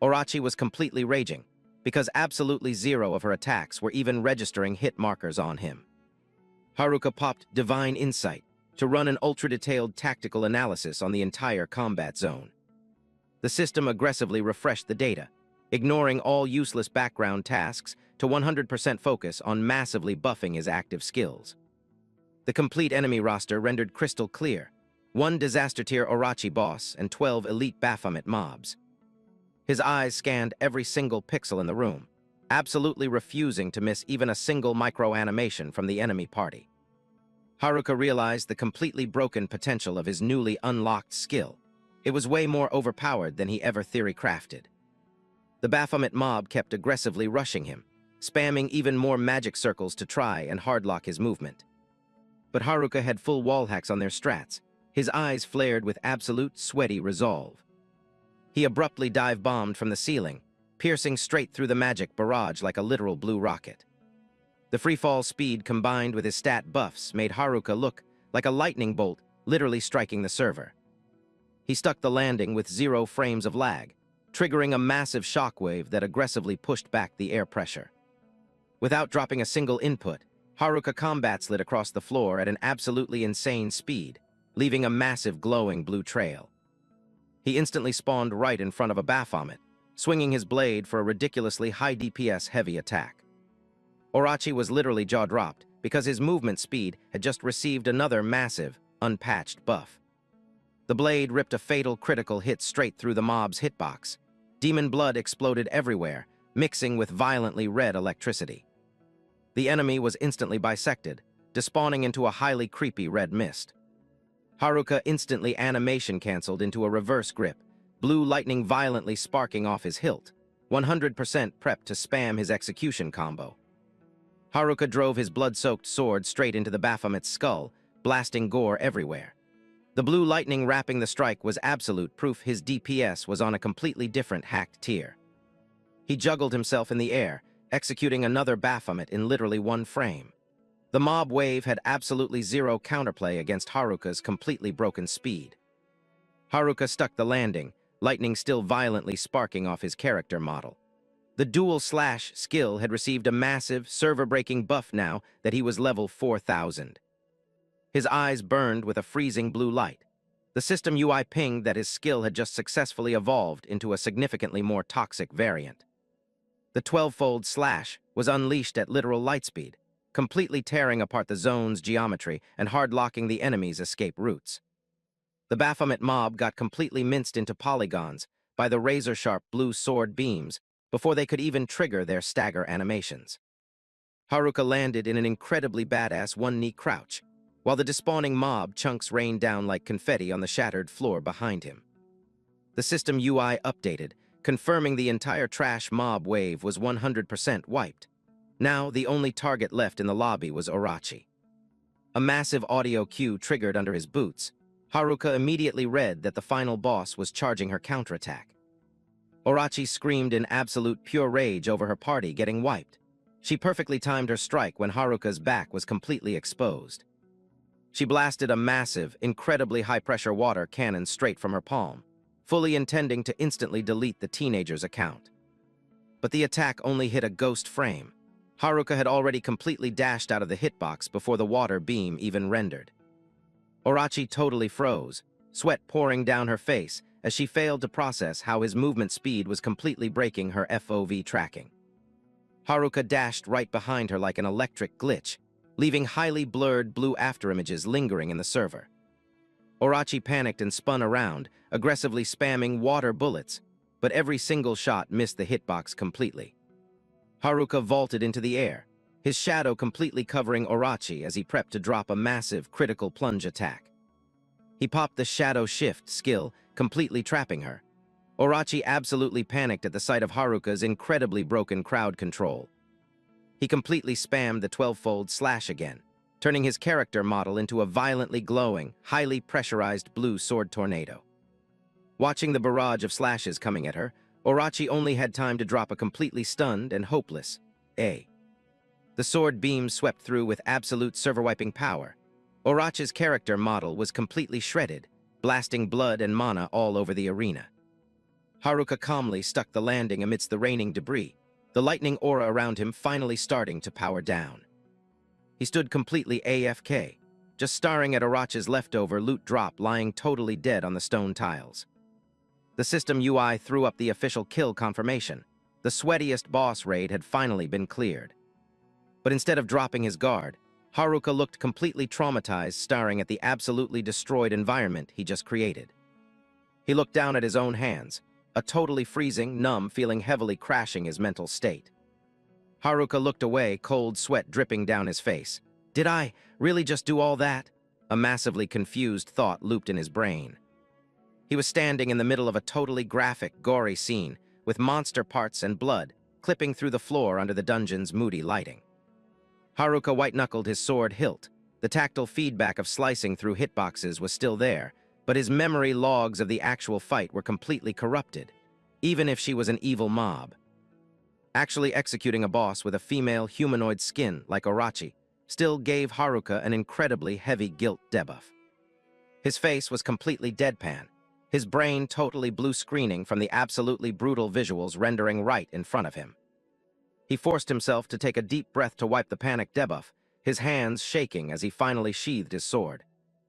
Orochi was completely raging, because absolutely zero of her attacks were even registering hit markers on him. Haruka popped Divine Insight to run an ultra-detailed tactical analysis on the entire combat zone. The system aggressively refreshed the data, ignoring all useless background tasks to 100% focus on massively buffing his active skills. The complete enemy roster rendered crystal clear: 1 disaster-tier Orochi boss and 12 elite Baphomet mobs. His eyes scanned every single pixel in the room, absolutely refusing to miss even a single micro-animation from the enemy party. Haruka realized the completely broken potential of his newly unlocked skill. It was way more overpowered than he ever theory-crafted. The Baphomet mob kept aggressively rushing him, spamming even more magic circles to try and hardlock his movement. But Haruka had full wall hacks on their strats. His eyes flared with absolute sweaty resolve. He abruptly dive-bombed from the ceiling, piercing straight through the magic barrage like a literal blue rocket. The freefall speed combined with his stat buffs made Haruka look like a lightning bolt literally striking the server. He stuck the landing with 0 frames of lag, triggering a massive shockwave that aggressively pushed back the air pressure. Without dropping a single input, Haruka combat slid across the floor at an absolutely insane speed, leaving a massive glowing blue trail. He instantly spawned right in front of a Baphomet, swinging his blade for a ridiculously high DPS heavy attack. Orochi was literally jaw-dropped because his movement speed had just received another massive, unpatched buff. The blade ripped a fatal critical hit straight through the mob's hitbox. Demon blood exploded everywhere, mixing with violently red electricity. The enemy was instantly bisected, despawning into a highly creepy red mist. Haruka instantly animation canceled into a reverse grip, blue lightning violently sparking off his hilt, 100% prepped to spam his execution combo. Haruka drove his blood-soaked sword straight into the Baphomet's skull, blasting gore everywhere. The blue lightning wrapping the strike was absolute proof his DPS was on a completely different hacked tier. He juggled himself in the air, executing another Baphomet in literally 1 frame. The mob wave had absolutely 0 counterplay against Haruka's completely broken speed. Haruka stuck the landing, lightning still violently sparking off his character model. The dual slash skill had received a massive, server-breaking buff now that he was level 4000. His eyes burned with a freezing blue light. The system UI pinged that his skill had just successfully evolved into a significantly more toxic variant. The 12-fold slash was unleashed at literal lightspeed, completely tearing apart the zone's geometry and hard-locking the enemy's escape routes. The Baphomet mob got completely minced into polygons by the razor-sharp blue sword beams before they could even trigger their stagger animations. Haruka landed in an incredibly badass one-knee crouch, while the despawning mob chunks rained down like confetti on the shattered floor behind him. The system UI updated, confirming the entire trash mob wave was 100% wiped. Now, the only target left in the lobby was Orochi. A massive audio cue triggered under his boots. Haruka immediately read that the final boss was charging her counterattack. Orochi screamed in absolute pure rage over her party getting wiped. She perfectly timed her strike when Haruka's back was completely exposed. She blasted a massive, incredibly high-pressure water cannon straight from her palm, fully intending to instantly delete the teenager's account. But the attack only hit a ghost frame. Haruka had already completely dashed out of the hitbox before the water beam even rendered. Orochi totally froze, sweat pouring down her face as she failed to process how his movement speed was completely breaking her FOV tracking. Haruka dashed right behind her like an electric glitch, leaving highly blurred blue afterimages lingering in the server. Orochi panicked and spun around, aggressively spamming water bullets, but every single shot missed the hitbox completely. Haruka vaulted into the air, his shadow completely covering Orochi as he prepped to drop a massive critical plunge attack. He popped the Shadow Shift skill, completely trapping her. Orochi absolutely panicked at the sight of Haruka's incredibly broken crowd control. He completely spammed the 12-fold slash again, turning his character model into a violently glowing, highly pressurized blue sword tornado. Watching the barrage of slashes coming at her, Orochi only had time to drop a completely stunned and hopeless A. The sword beam swept through with absolute server-wiping power. Orochi's character model was completely shredded, blasting blood and mana all over the arena. Haruka calmly stuck the landing amidst the raining debris, the lightning aura around him finally starting to power down. He stood completely AFK, just staring at Orochi's leftover loot drop lying totally dead on the stone tiles. The system UI threw up the official kill confirmation. The sweatiest boss raid had finally been cleared. But instead of dropping his guard, Haruka looked completely traumatized, staring at the absolutely destroyed environment he just created. He looked down at his own hands, a totally freezing, numb feeling heavily crashing his mental state. Haruka looked away, cold sweat dripping down his face. Did I really just do all that? A massively confused thought looped in his brain. He was standing in the middle of a totally graphic, gory scene, with monster parts and blood clipping through the floor under the dungeon's moody lighting. Haruka white-knuckled his sword hilt. The tactile feedback of slicing through hitboxes was still there, but his memory logs of the actual fight were completely corrupted, even if she was an evil mob. Actually executing a boss with a female humanoid skin like Orochi still gave Haruka an incredibly heavy guilt debuff. His face was completely deadpan, his brain totally blue-screening from the absolutely brutal visuals rendering right in front of him. He forced himself to take a deep breath to wipe the panic debuff, his hands shaking as he finally sheathed his sword.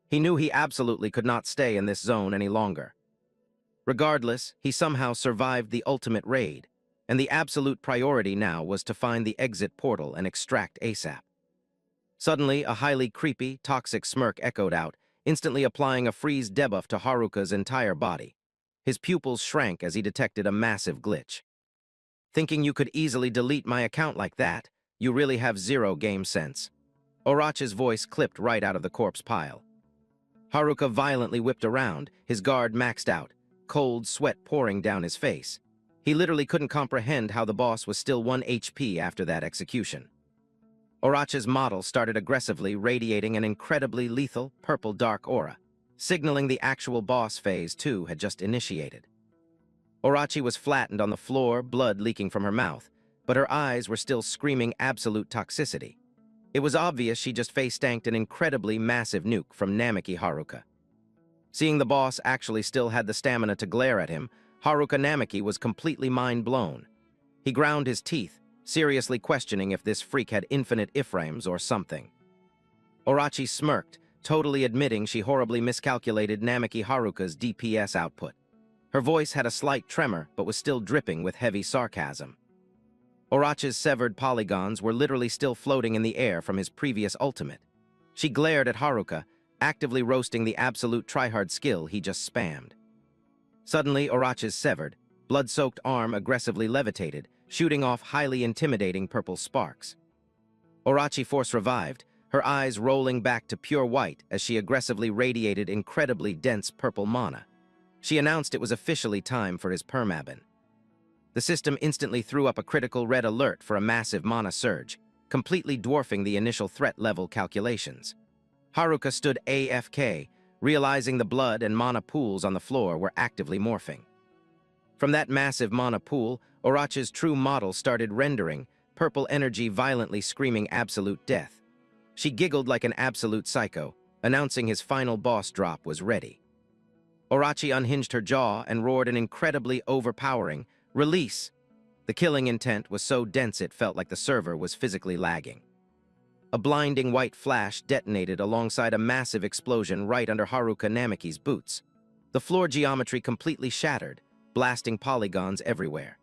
He knew he absolutely could not stay in this zone any longer. Regardless, he somehow survived the ultimate raid, and the absolute priority now was to find the exit portal and extract ASAP. Suddenly, a highly creepy, toxic smirk echoed out, instantly applying a freeze debuff to Haruka's entire body. His pupils shrank as he detected a massive glitch. Thinking you could easily delete my account like that, you really have zero game sense. Orochi's voice clipped right out of the corpse pile. Haruka violently whipped around, his guard maxed out, cold sweat pouring down his face. He literally couldn't comprehend how the boss was still 1 HP after that execution. Orochi's model started aggressively radiating an incredibly lethal purple dark aura, signaling the actual boss phase 2 had just initiated. Orochi was flattened on the floor, blood leaking from her mouth, but her eyes were still screaming absolute toxicity. It was obvious she just face-tanked an incredibly massive nuke from Namiki Haruka. Seeing the boss actually still had the stamina to glare at him, Haruka Namiki was completely mind-blown. He ground his teeth, seriously questioning if this freak had infinite iframes or something. Orochi smirked, totally admitting she horribly miscalculated Namiki Haruka's DPS output. Her voice had a slight tremor, but was still dripping with heavy sarcasm. Orochi's severed polygons were literally still floating in the air from his previous ultimate. She glared at Haruka, actively roasting the absolute tryhard skill he just spammed. Suddenly, Orochi's severed, blood-soaked arm aggressively levitated, shooting off highly intimidating purple sparks. Orochi force revived, her eyes rolling back to pure white as she aggressively radiated incredibly dense purple mana. She announced it was officially time for his permaban. The system instantly threw up a critical red alert for a massive mana surge, completely dwarfing the initial threat level calculations. Haruka stood AFK, realizing the blood and mana pools on the floor were actively morphing. From that massive mana pool, Orochi's true model started rendering, purple energy violently screaming absolute death. She giggled like an absolute psycho, announcing his final boss drop was ready. Orochi unhinged her jaw and roared an incredibly overpowering, "Release!" The killing intent was so dense it felt like the server was physically lagging. A blinding white flash detonated alongside a massive explosion right under Haruka Namiki's boots. The floor geometry completely shattered, blasting polygons everywhere.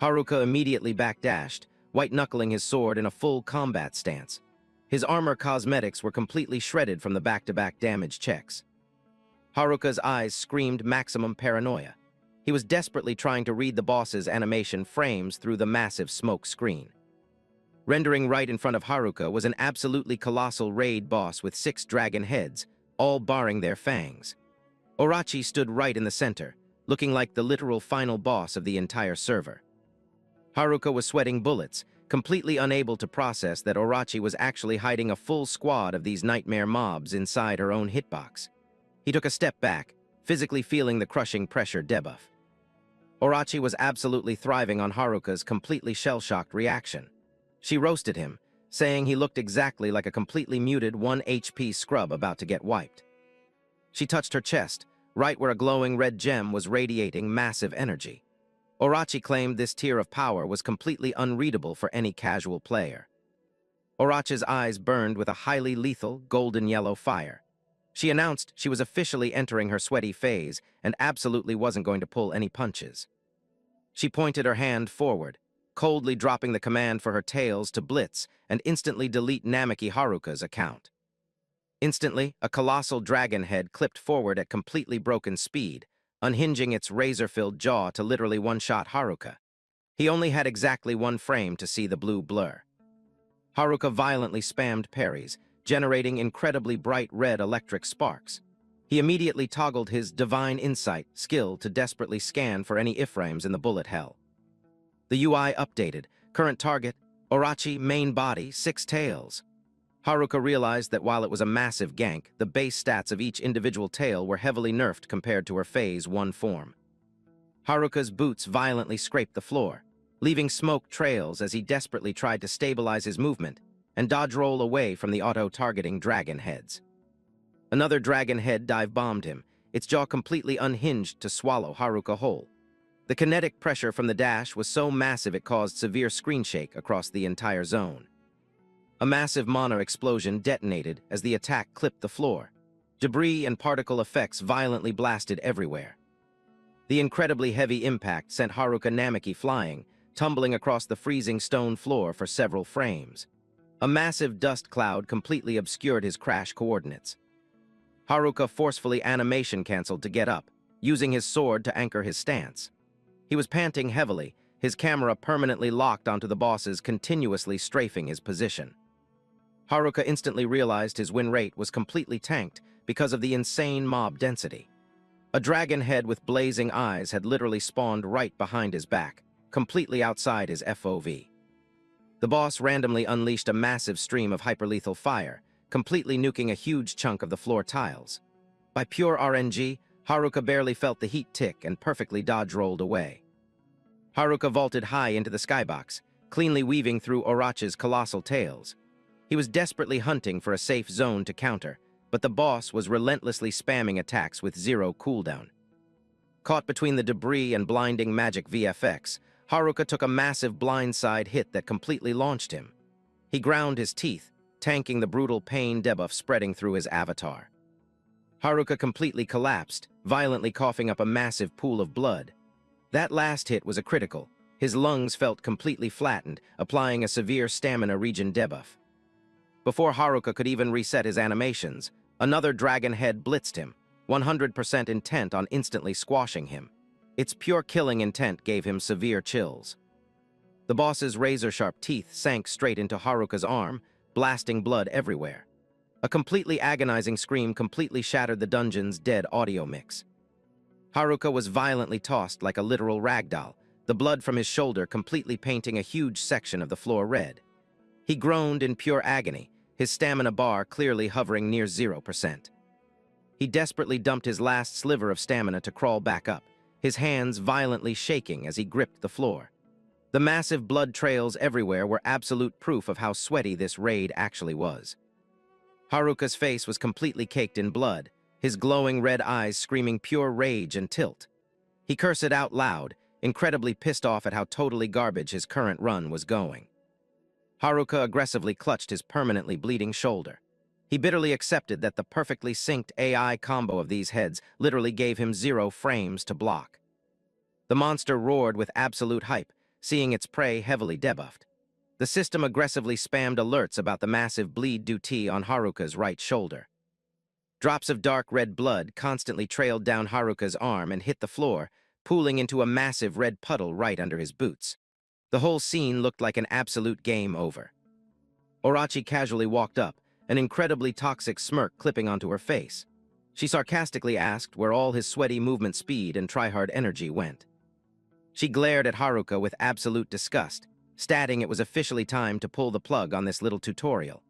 Haruka immediately backdashed, white-knuckling his sword in a full combat stance. His armor cosmetics were completely shredded from the back-to-back damage checks. Haruka's eyes screamed maximum paranoia. He was desperately trying to read the boss's animation frames through the massive smoke screen. Rendering right in front of Haruka was an absolutely colossal raid boss with 6 dragon heads, all baring their fangs. Orochi stood right in the center, looking like the literal final boss of the entire server. Haruka was sweating bullets, completely unable to process that Orochi was actually hiding a full squad of these nightmare mobs inside her own hitbox. He took a step back, physically feeling the crushing pressure debuff. Orochi was absolutely thriving on Haruka's completely shell-shocked reaction. She roasted him, saying he looked exactly like a completely muted 1 HP scrub about to get wiped. She touched her chest, right where a glowing red gem was radiating massive energy. Orochi claimed this tier of power was completely unreadable for any casual player. Orochi's eyes burned with a highly lethal golden-yellow fire. She announced she was officially entering her sweaty phase and absolutely wasn't going to pull any punches. She pointed her hand forward, coldly dropping the command for her tails to blitz and instantly delete Namaki Haruka's account. Instantly, a colossal dragon head clipped forward at completely broken speed, unhinging its razor-filled jaw to literally one-shot Haruka. He only had exactly 1 frame to see the blue blur. Haruka violently spammed parries, generating incredibly bright red electric sparks. He immediately toggled his Divine Insight skill to desperately scan for any iframes in the bullet hell. The UI updated. Current target, Orochi, main body, 6 tails. Haruka realized that while it was a massive gank, the base stats of each individual tail were heavily nerfed compared to her Phase 1 form. Haruka's boots violently scraped the floor, leaving smoke trails as he desperately tried to stabilize his movement and dodge roll away from the auto-targeting dragon heads. Another dragon head dive-bombed him, its jaw completely unhinged to swallow Haruka whole. The kinetic pressure from the dash was so massive it caused severe screen shake across the entire zone. A massive mana explosion detonated as the attack clipped the floor. Debris and particle effects violently blasted everywhere. The incredibly heavy impact sent Haruka Namaki flying, tumbling across the freezing stone floor for several frames. A massive dust cloud completely obscured his crash coordinates. Haruka forcefully animation canceled to get up, using his sword to anchor his stance. He was panting heavily, his camera permanently locked onto the bosses continuously strafing his position. Haruka instantly realized his win rate was completely tanked because of the insane mob density. A dragon head with blazing eyes had literally spawned right behind his back, completely outside his FOV. The boss randomly unleashed a massive stream of hyperlethal fire, completely nuking a huge chunk of the floor tiles. By pure RNG, Haruka barely felt the heat tick and perfectly dodge-rolled away. Haruka vaulted high into the skybox, cleanly weaving through Orochi's colossal tails. He was desperately hunting for a safe zone to counter, but the boss was relentlessly spamming attacks with 0 cooldown. Caught between the debris and blinding magic VFX, Haruka took a massive blindside hit that completely launched him. He ground his teeth, tanking the brutal pain debuff spreading through his avatar. Haruka completely collapsed, violently coughing up a massive pool of blood. That last hit was a critical. His lungs felt completely flattened, applying a severe stamina regen debuff. Before Haruka could even reset his animations, another dragon head blitzed him, 100% intent on instantly squashing him. Its pure killing intent gave him severe chills. The boss's razor-sharp teeth sank straight into Haruka's arm, blasting blood everywhere. A completely agonizing scream completely shattered the dungeon's dead audio mix. Haruka was violently tossed like a literal ragdoll, the blood from his shoulder completely painting a huge section of the floor red. He groaned in pure agony, his stamina bar clearly hovering near 0%. He desperately dumped his last sliver of stamina to crawl back up, his hands violently shaking as he gripped the floor. The massive blood trails everywhere were absolute proof of how sweaty this raid actually was. Haruka's face was completely caked in blood, his glowing red eyes screaming pure rage and tilt. He cursed out loud, incredibly pissed off at how totally garbage his current run was going. Haruka aggressively clutched his permanently bleeding shoulder. He bitterly accepted that the perfectly synced AI combo of these heads literally gave him 0 frames to block. The monster roared with absolute hype, seeing its prey heavily debuffed. The system aggressively spammed alerts about the massive bleed due to on Haruka's right shoulder. Drops of dark red blood constantly trailed down Haruka's arm and hit the floor, pooling into a massive red puddle right under his boots. The whole scene looked like an absolute game over. Orochi casually walked up, an incredibly toxic smirk clipping onto her face. She sarcastically asked where all his sweaty movement speed and tryhard energy went. She glared at Haruka with absolute disgust, stating it was officially time to pull the plug on this little tutorial.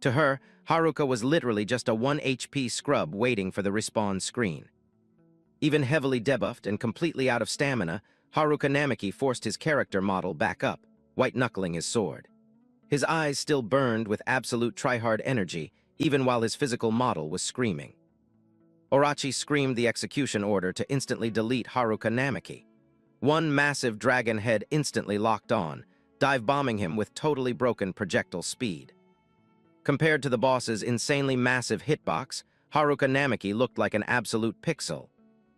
To her, Haruka was literally just a 1 HP scrub waiting for the respawn screen. Even heavily debuffed and completely out of stamina, Haruka Namiki forced his character model back up, white-knuckling his sword. His eyes still burned with absolute tryhard energy, even while his physical model was screaming. Orochi screamed the execution order to instantly delete Haruka Namiki. One massive dragon head instantly locked on, dive-bombing him with totally broken projectile speed. Compared to the boss's insanely massive hitbox, Haruka Namiki looked like an absolute pixel.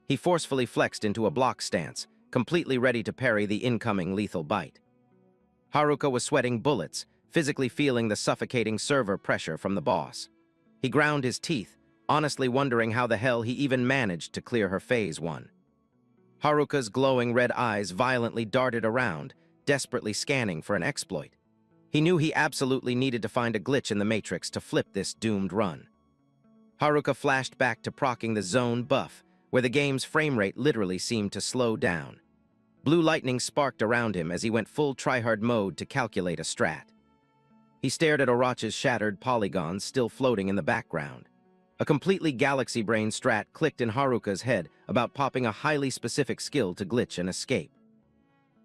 He forcefully flexed into a block stance, completely ready to parry the incoming lethal bite. Haruka was sweating bullets, physically feeling the suffocating server pressure from the boss. He ground his teeth, honestly wondering how the hell he even managed to clear her phase 1. Haruka's glowing red eyes violently darted around, desperately scanning for an exploit. He knew he absolutely needed to find a glitch in the Matrix to flip this doomed run. Haruka flashed back to proccing the zone buff, where the game's frame rate literally seemed to slow down. Blue lightning sparked around him as he went full tryhard mode to calculate a strat. He stared at Orochi's shattered polygons still floating in the background. A completely galaxy-brain strat clicked in Haruka's head about popping a highly specific skill to glitch and escape.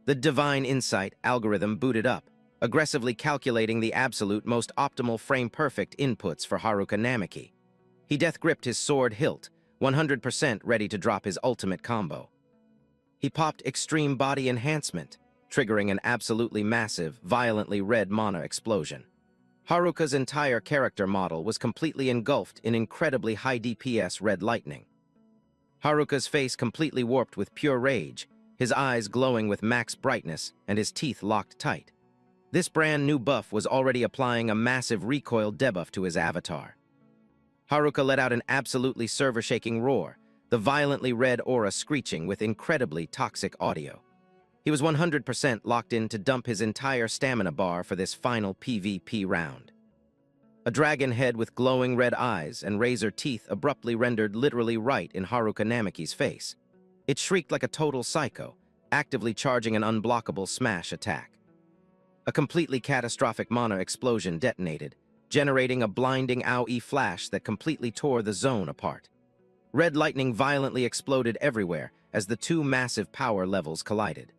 The Divine Insight algorithm booted up, aggressively calculating the absolute most optimal frame-perfect inputs for Haruka Namiki. He death-gripped his sword hilt, 100% ready to drop his ultimate combo. He popped Extreme Body Enhancement, triggering an absolutely massive, violently red mana explosion. Haruka's entire character model was completely engulfed in incredibly high DPS red lightning. Haruka's face completely warped with pure rage, his eyes glowing with max brightness and his teeth locked tight. This brand new buff was already applying a massive recoil debuff to his avatar. Haruka let out an absolutely server-shaking roar, the violently red aura screeching with incredibly toxic audio. He was 100% locked in to dump his entire stamina bar for this final PvP round. A dragon head with glowing red eyes and razor teeth abruptly rendered literally right in Haruka Namiki's face. It shrieked like a total psycho, actively charging an unblockable smash attack. A completely catastrophic mana explosion detonated, generating a blinding AoE flash that completely tore the zone apart. Red lightning violently exploded everywhere as the two massive power levels collided.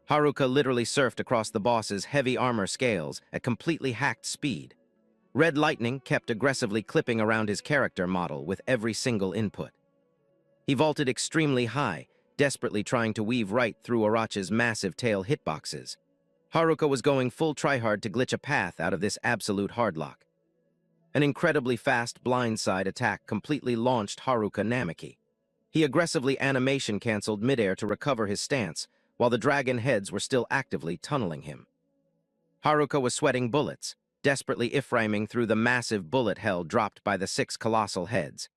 Haruka literally surfed across the boss's heavy armor scales at completely hacked speed. Red lightning kept aggressively clipping around his character model with every single input. He vaulted extremely high, desperately trying to weave right through Orochi's massive tail hitboxes. Haruka was going full tryhard to glitch a path out of this absolute hardlock. An incredibly fast blindside attack completely launched Haruka Namiki. He aggressively animation-canceled midair to recover his stance, while the dragon heads were still actively tunneling him. Haruka was sweating bullets, desperately iframing through the massive bullet hell dropped by the 6 colossal heads.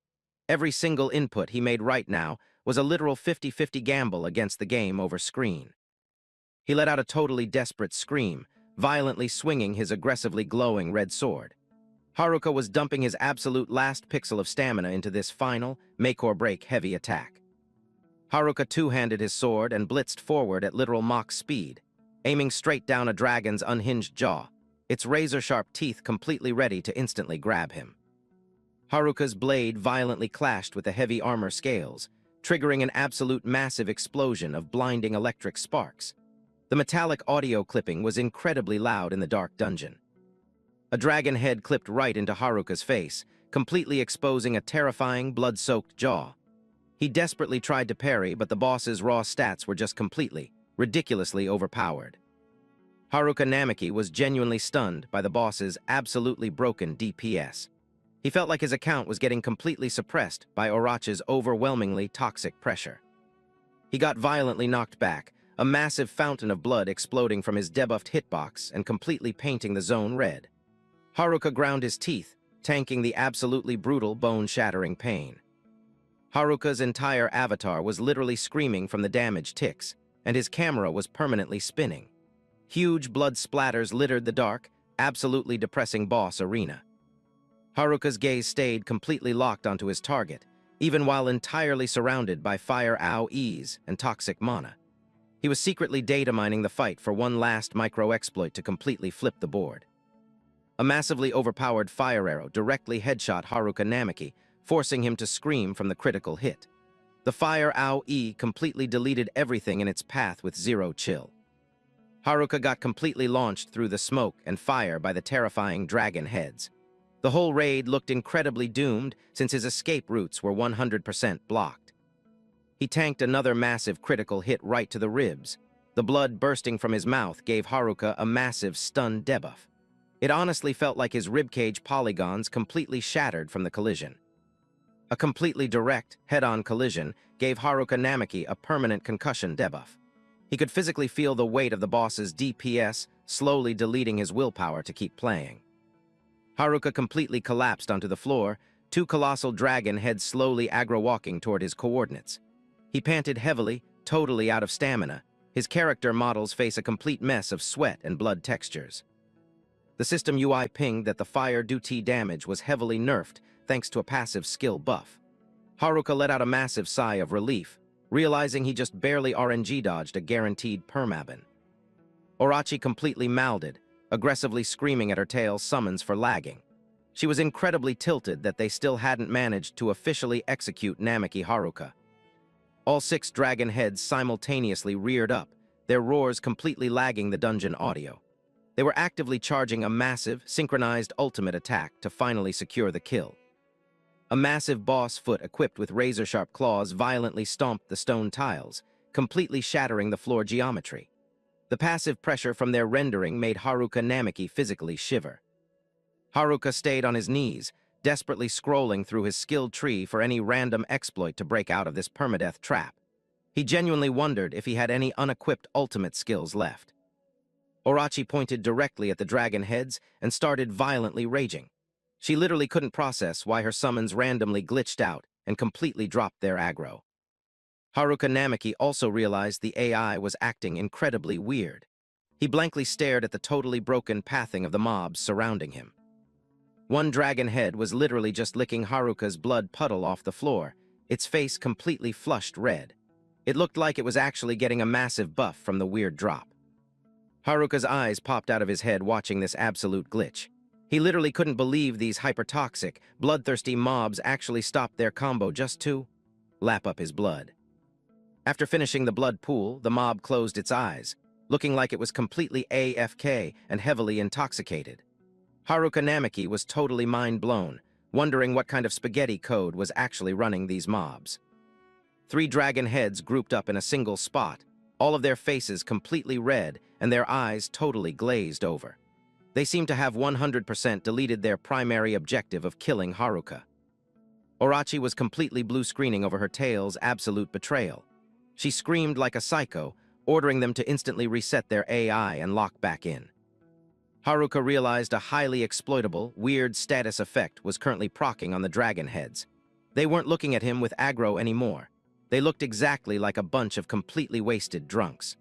Every single input he made right now was a literal 50-50 gamble against the game over screen. He let out a totally desperate scream, violently swinging his aggressively glowing red sword. Haruka was dumping his absolute last pixel of stamina into this final, make-or-break heavy attack. Haruka two-handed his sword and blitzed forward at literal Mach speed, aiming straight down a dragon's unhinged jaw, its razor-sharp teeth completely ready to instantly grab him. Haruka's blade violently clashed with the heavy armor scales, triggering an absolute massive explosion of blinding electric sparks. The metallic audio clipping was incredibly loud in the dark dungeon. A dragon head clipped right into Haruka's face, completely exposing a terrifying, blood-soaked jaw. He desperately tried to parry, but the boss's raw stats were just completely, ridiculously overpowered. Haruka Namiki was genuinely stunned by the boss's absolutely broken DPS. He felt like his account was getting completely suppressed by Orochi's overwhelmingly toxic pressure. He got violently knocked back, a massive fountain of blood exploding from his debuffed hitbox and completely painting the zone red. Haruka ground his teeth, tanking the absolutely brutal bone-shattering pain. Haruka's entire avatar was literally screaming from the damaged ticks, and his camera was permanently spinning. Huge blood splatters littered the dark, absolutely depressing boss arena. Haruka's gaze stayed completely locked onto his target, even while entirely surrounded by fire AoEs and toxic mana. He was secretly data mining the fight for one last micro-exploit to completely flip the board. A massively overpowered fire arrow directly headshot Haruka Namaki, forcing him to scream from the critical hit. The fire AoE completely deleted everything in its path with zero chill. Haruka got completely launched through the smoke and fire by the terrifying dragon heads. The whole raid looked incredibly doomed since his escape routes were 100% blocked. He tanked another massive critical hit right to the ribs. The blood bursting from his mouth gave Haruka a massive stun debuff. It honestly felt like his ribcage polygons completely shattered from the collision. A completely direct, head-on collision gave Haruka Namaki a permanent concussion debuff. He could physically feel the weight of the boss's DPS slowly deleting his willpower to keep playing. Haruka completely collapsed onto the floor, two colossal dragon heads slowly aggro-walking toward his coordinates. He panted heavily, totally out of stamina. His character models face a complete mess of sweat and blood textures. The system UI pinged that the fire duty damage was heavily nerfed thanks to a passive skill buff. Haruka let out a massive sigh of relief, realizing he just barely RNG dodged a guaranteed permaban. Orochi completely mouthed, aggressively screaming at her tail's summons for lagging. She was incredibly tilted that they still hadn't managed to officially execute Namaki Haruka. All 6 dragon heads simultaneously reared up, their roars completely lagging the dungeon audio. They were actively charging a massive, synchronized ultimate attack to finally secure the kill. A massive boss foot equipped with razor-sharp claws violently stomped the stone tiles, completely shattering the floor geometry. The passive pressure from their rendering made Haruka Namaki physically shiver. Haruka stayed on his knees, desperately scrolling through his skill tree for any random exploit to break out of this permadeath trap. He genuinely wondered if he had any unequipped ultimate skills left. Orochi pointed directly at the dragon heads and started violently raging. She literally couldn't process why her summons randomly glitched out and completely dropped their aggro. Haruka Namaki also realized the AI was acting incredibly weird. He blankly stared at the totally broken pathing of the mobs surrounding him. One dragon head was literally just licking Haruka's blood puddle off the floor, its face completely flushed red. It looked like it was actually getting a massive buff from the weird drop. Haruka's eyes popped out of his head watching this absolute glitch. He literally couldn't believe these hypertoxic, bloodthirsty mobs actually stopped their combo just to lap up his blood. After finishing the blood pool, the mob closed its eyes, looking like it was completely AFK and heavily intoxicated. Haruka Namaki was totally mind-blown, wondering what kind of spaghetti code was actually running these mobs. 3 dragon heads grouped up in a single spot, all of their faces completely red and their eyes totally glazed over. They seemed to have 100% deleted their primary objective of killing Haruka. Orochi was completely blue-screening over her tail's absolute betrayal. She screamed like a psycho, ordering them to instantly reset their AI and lock back in. Haruka realized a highly exploitable, weird status effect was currently proccing on the dragon heads. They weren't looking at him with aggro anymore. They looked exactly like a bunch of completely wasted drunks.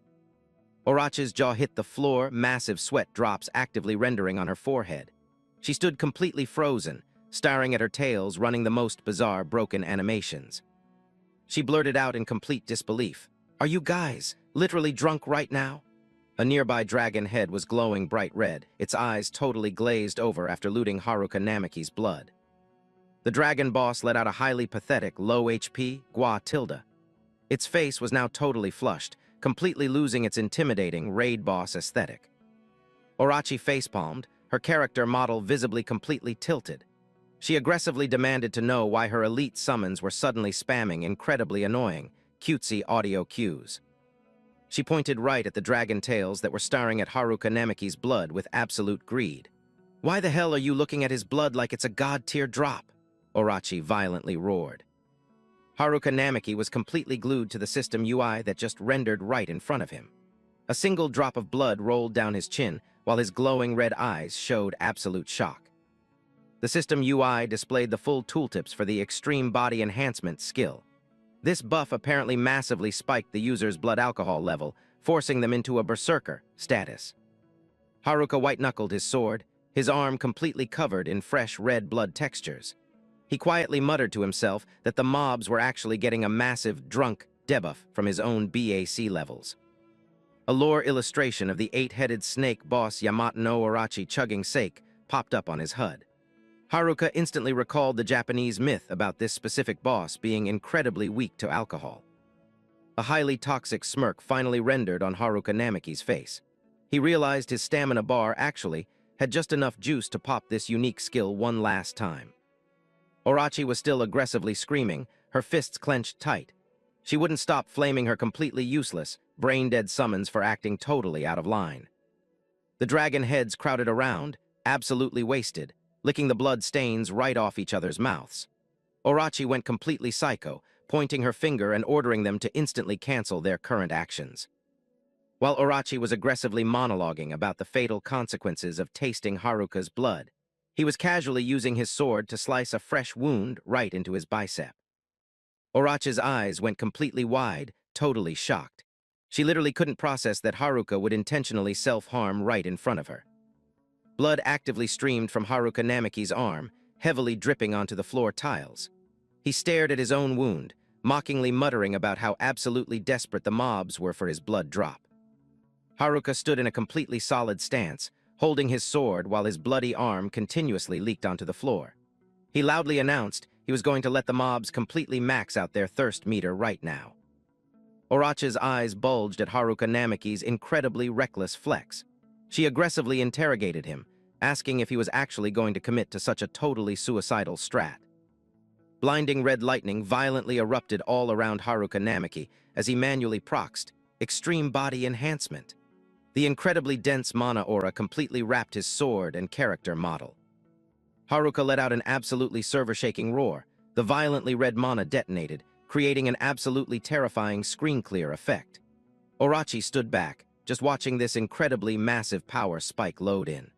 Orochi's jaw hit the floor, massive sweat drops actively rendering on her forehead. She stood completely frozen, staring at her tails running the most bizarre broken animations. She blurted out in complete disbelief, "Are you guys literally drunk right now?" A nearby dragon head was glowing bright red, its eyes totally glazed over after looting Haruka Namaki's blood. The dragon boss let out a highly pathetic, low HP, Gua tilde. Its face was now totally flushed, completely losing its intimidating raid boss aesthetic. Orochi facepalmed, her character model visibly completely tilted. She aggressively demanded to know why her elite summons were suddenly spamming incredibly annoying, cutesy audio cues. She pointed right at the dragon tails that were staring at Haruka Namaki's blood with absolute greed. "Why the hell are you looking at his blood like it's a god-tier drop?" Orochi violently roared. Haruka Namiki was completely glued to the system UI that just rendered right in front of him. A single drop of blood rolled down his chin, while his glowing red eyes showed absolute shock. The system UI displayed the full tooltips for the Extreme Body Enhancement skill. This buff apparently massively spiked the user's blood alcohol level, forcing them into a berserker status. Haruka white-knuckled his sword, his arm completely covered in fresh red blood textures. He quietly muttered to himself that the mobs were actually getting a massive drunk debuff from his own BAC levels. A lore illustration of the 8-headed snake boss Yamato no Orochi chugging sake popped up on his HUD. Haruka instantly recalled the Japanese myth about this specific boss being incredibly weak to alcohol. A highly toxic smirk finally rendered on Haruka Namiki's face. He realized his stamina bar actually had just enough juice to pop this unique skill one last time. Orochi was still aggressively screaming, her fists clenched tight. She wouldn't stop flaming her completely useless, brain-dead summons for acting totally out of line. The dragon heads crowded around, absolutely wasted, licking the blood stains right off each other's mouths. Orochi went completely psycho, pointing her finger and ordering them to instantly cancel their current actions. While Orochi was aggressively monologuing about the fatal consequences of tasting Haruka's blood, he was casually using his sword to slice a fresh wound right into his bicep. Orochi's eyes went completely wide, totally shocked. She literally couldn't process that Haruka would intentionally self-harm right in front of her. Blood actively streamed from Haruka Namiki's arm, heavily dripping onto the floor tiles. He stared at his own wound, mockingly muttering about how absolutely desperate the mobs were for his blood drop. Haruka stood in a completely solid stance, holding his sword while his bloody arm continuously leaked onto the floor. He loudly announced he was going to let the mobs completely max out their thirst meter right now. Orochi's eyes bulged at Haruka Namiki's incredibly reckless flex. She aggressively interrogated him, asking if he was actually going to commit to such a totally suicidal strat. Blinding red lightning violently erupted all around Haruka Namiki as he manually proxed Extreme Body Enhancement. The incredibly dense mana aura completely wrapped his sword and character model. Haruka let out an absolutely server-shaking roar. The violently red mana detonated, creating an absolutely terrifying screen-clear effect. Orochi stood back, just watching this incredibly massive power spike load in.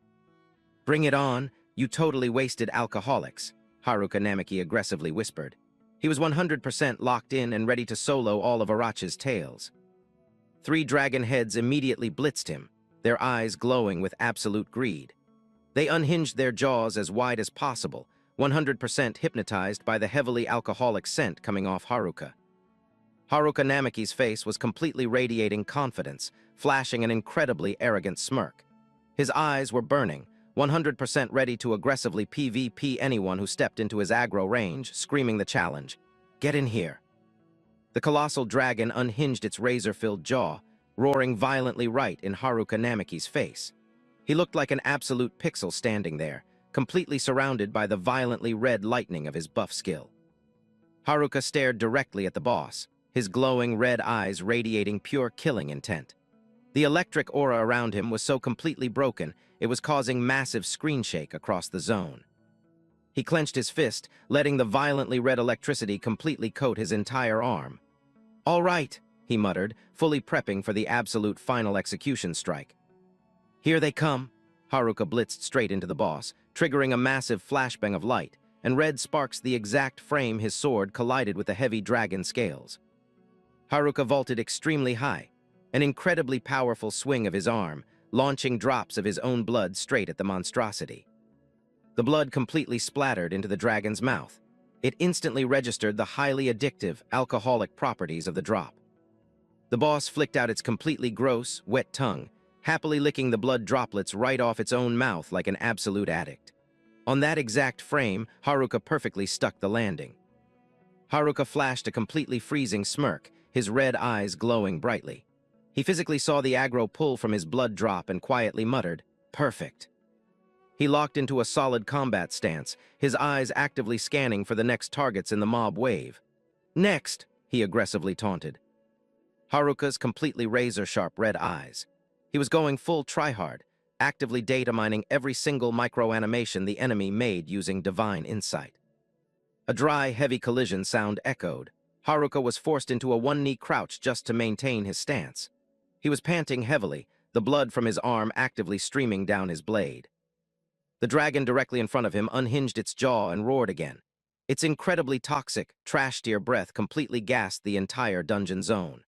"Bring it on, you totally wasted alcoholics," Haruka Namiki aggressively whispered. He was 100% locked in and ready to solo all of Orochi's tales. 3 dragon heads immediately blitzed him, their eyes glowing with absolute greed. They unhinged their jaws as wide as possible, 100% hypnotized by the heavily alcoholic scent coming off Haruka. Haruka Namiki's face was completely radiating confidence, flashing an incredibly arrogant smirk. His eyes were burning, 100% ready to aggressively PvP anyone who stepped into his aggro range, screaming the challenge, "Get in here." The colossal dragon unhinged its razor-filled jaw, roaring violently right in Haruka Namiki's face. He looked like an absolute pixel standing there, completely surrounded by the violently red lightning of his buff skill. Haruka stared directly at the boss, his glowing red eyes radiating pure killing intent. The electric aura around him was so completely broken, it was causing massive screen shake across the zone. He clenched his fist, letting the violently red electricity completely coat his entire arm. "All right," he muttered, fully prepping for the absolute final execution strike. "Here they come." Haruka blitzed straight into the boss, triggering a massive flashbang of light, and red sparks the exact frame his sword collided with the heavy dragon scales. Haruka vaulted extremely high, an incredibly powerful swing of his arm, launching drops of his own blood straight at the monstrosity. The blood completely splattered into the dragon's mouth. It instantly registered the highly addictive, alcoholic properties of the drop. The boss flicked out its completely gross, wet tongue, happily licking the blood droplets right off its own mouth like an absolute addict. On that exact frame, Haruka perfectly stuck the landing. Haruka flashed a completely freezing smirk, his red eyes glowing brightly. He physically saw the aggro pull from his blood drop and quietly muttered, "Perfect." He locked into a solid combat stance, his eyes actively scanning for the next targets in the mob wave. "Next," he aggressively taunted. Haruka's completely razor-sharp red eyes. He was going full tryhard, actively data mining every single micro-animation the enemy made using divine insight. A dry, heavy collision sound echoed. Haruka was forced into a one-knee crouch just to maintain his stance. He was panting heavily, the blood from his arm actively streaming down his blade. The dragon directly in front of him unhinged its jaw and roared again. Its incredibly toxic, trash-tier breath completely gassed the entire dungeon zone.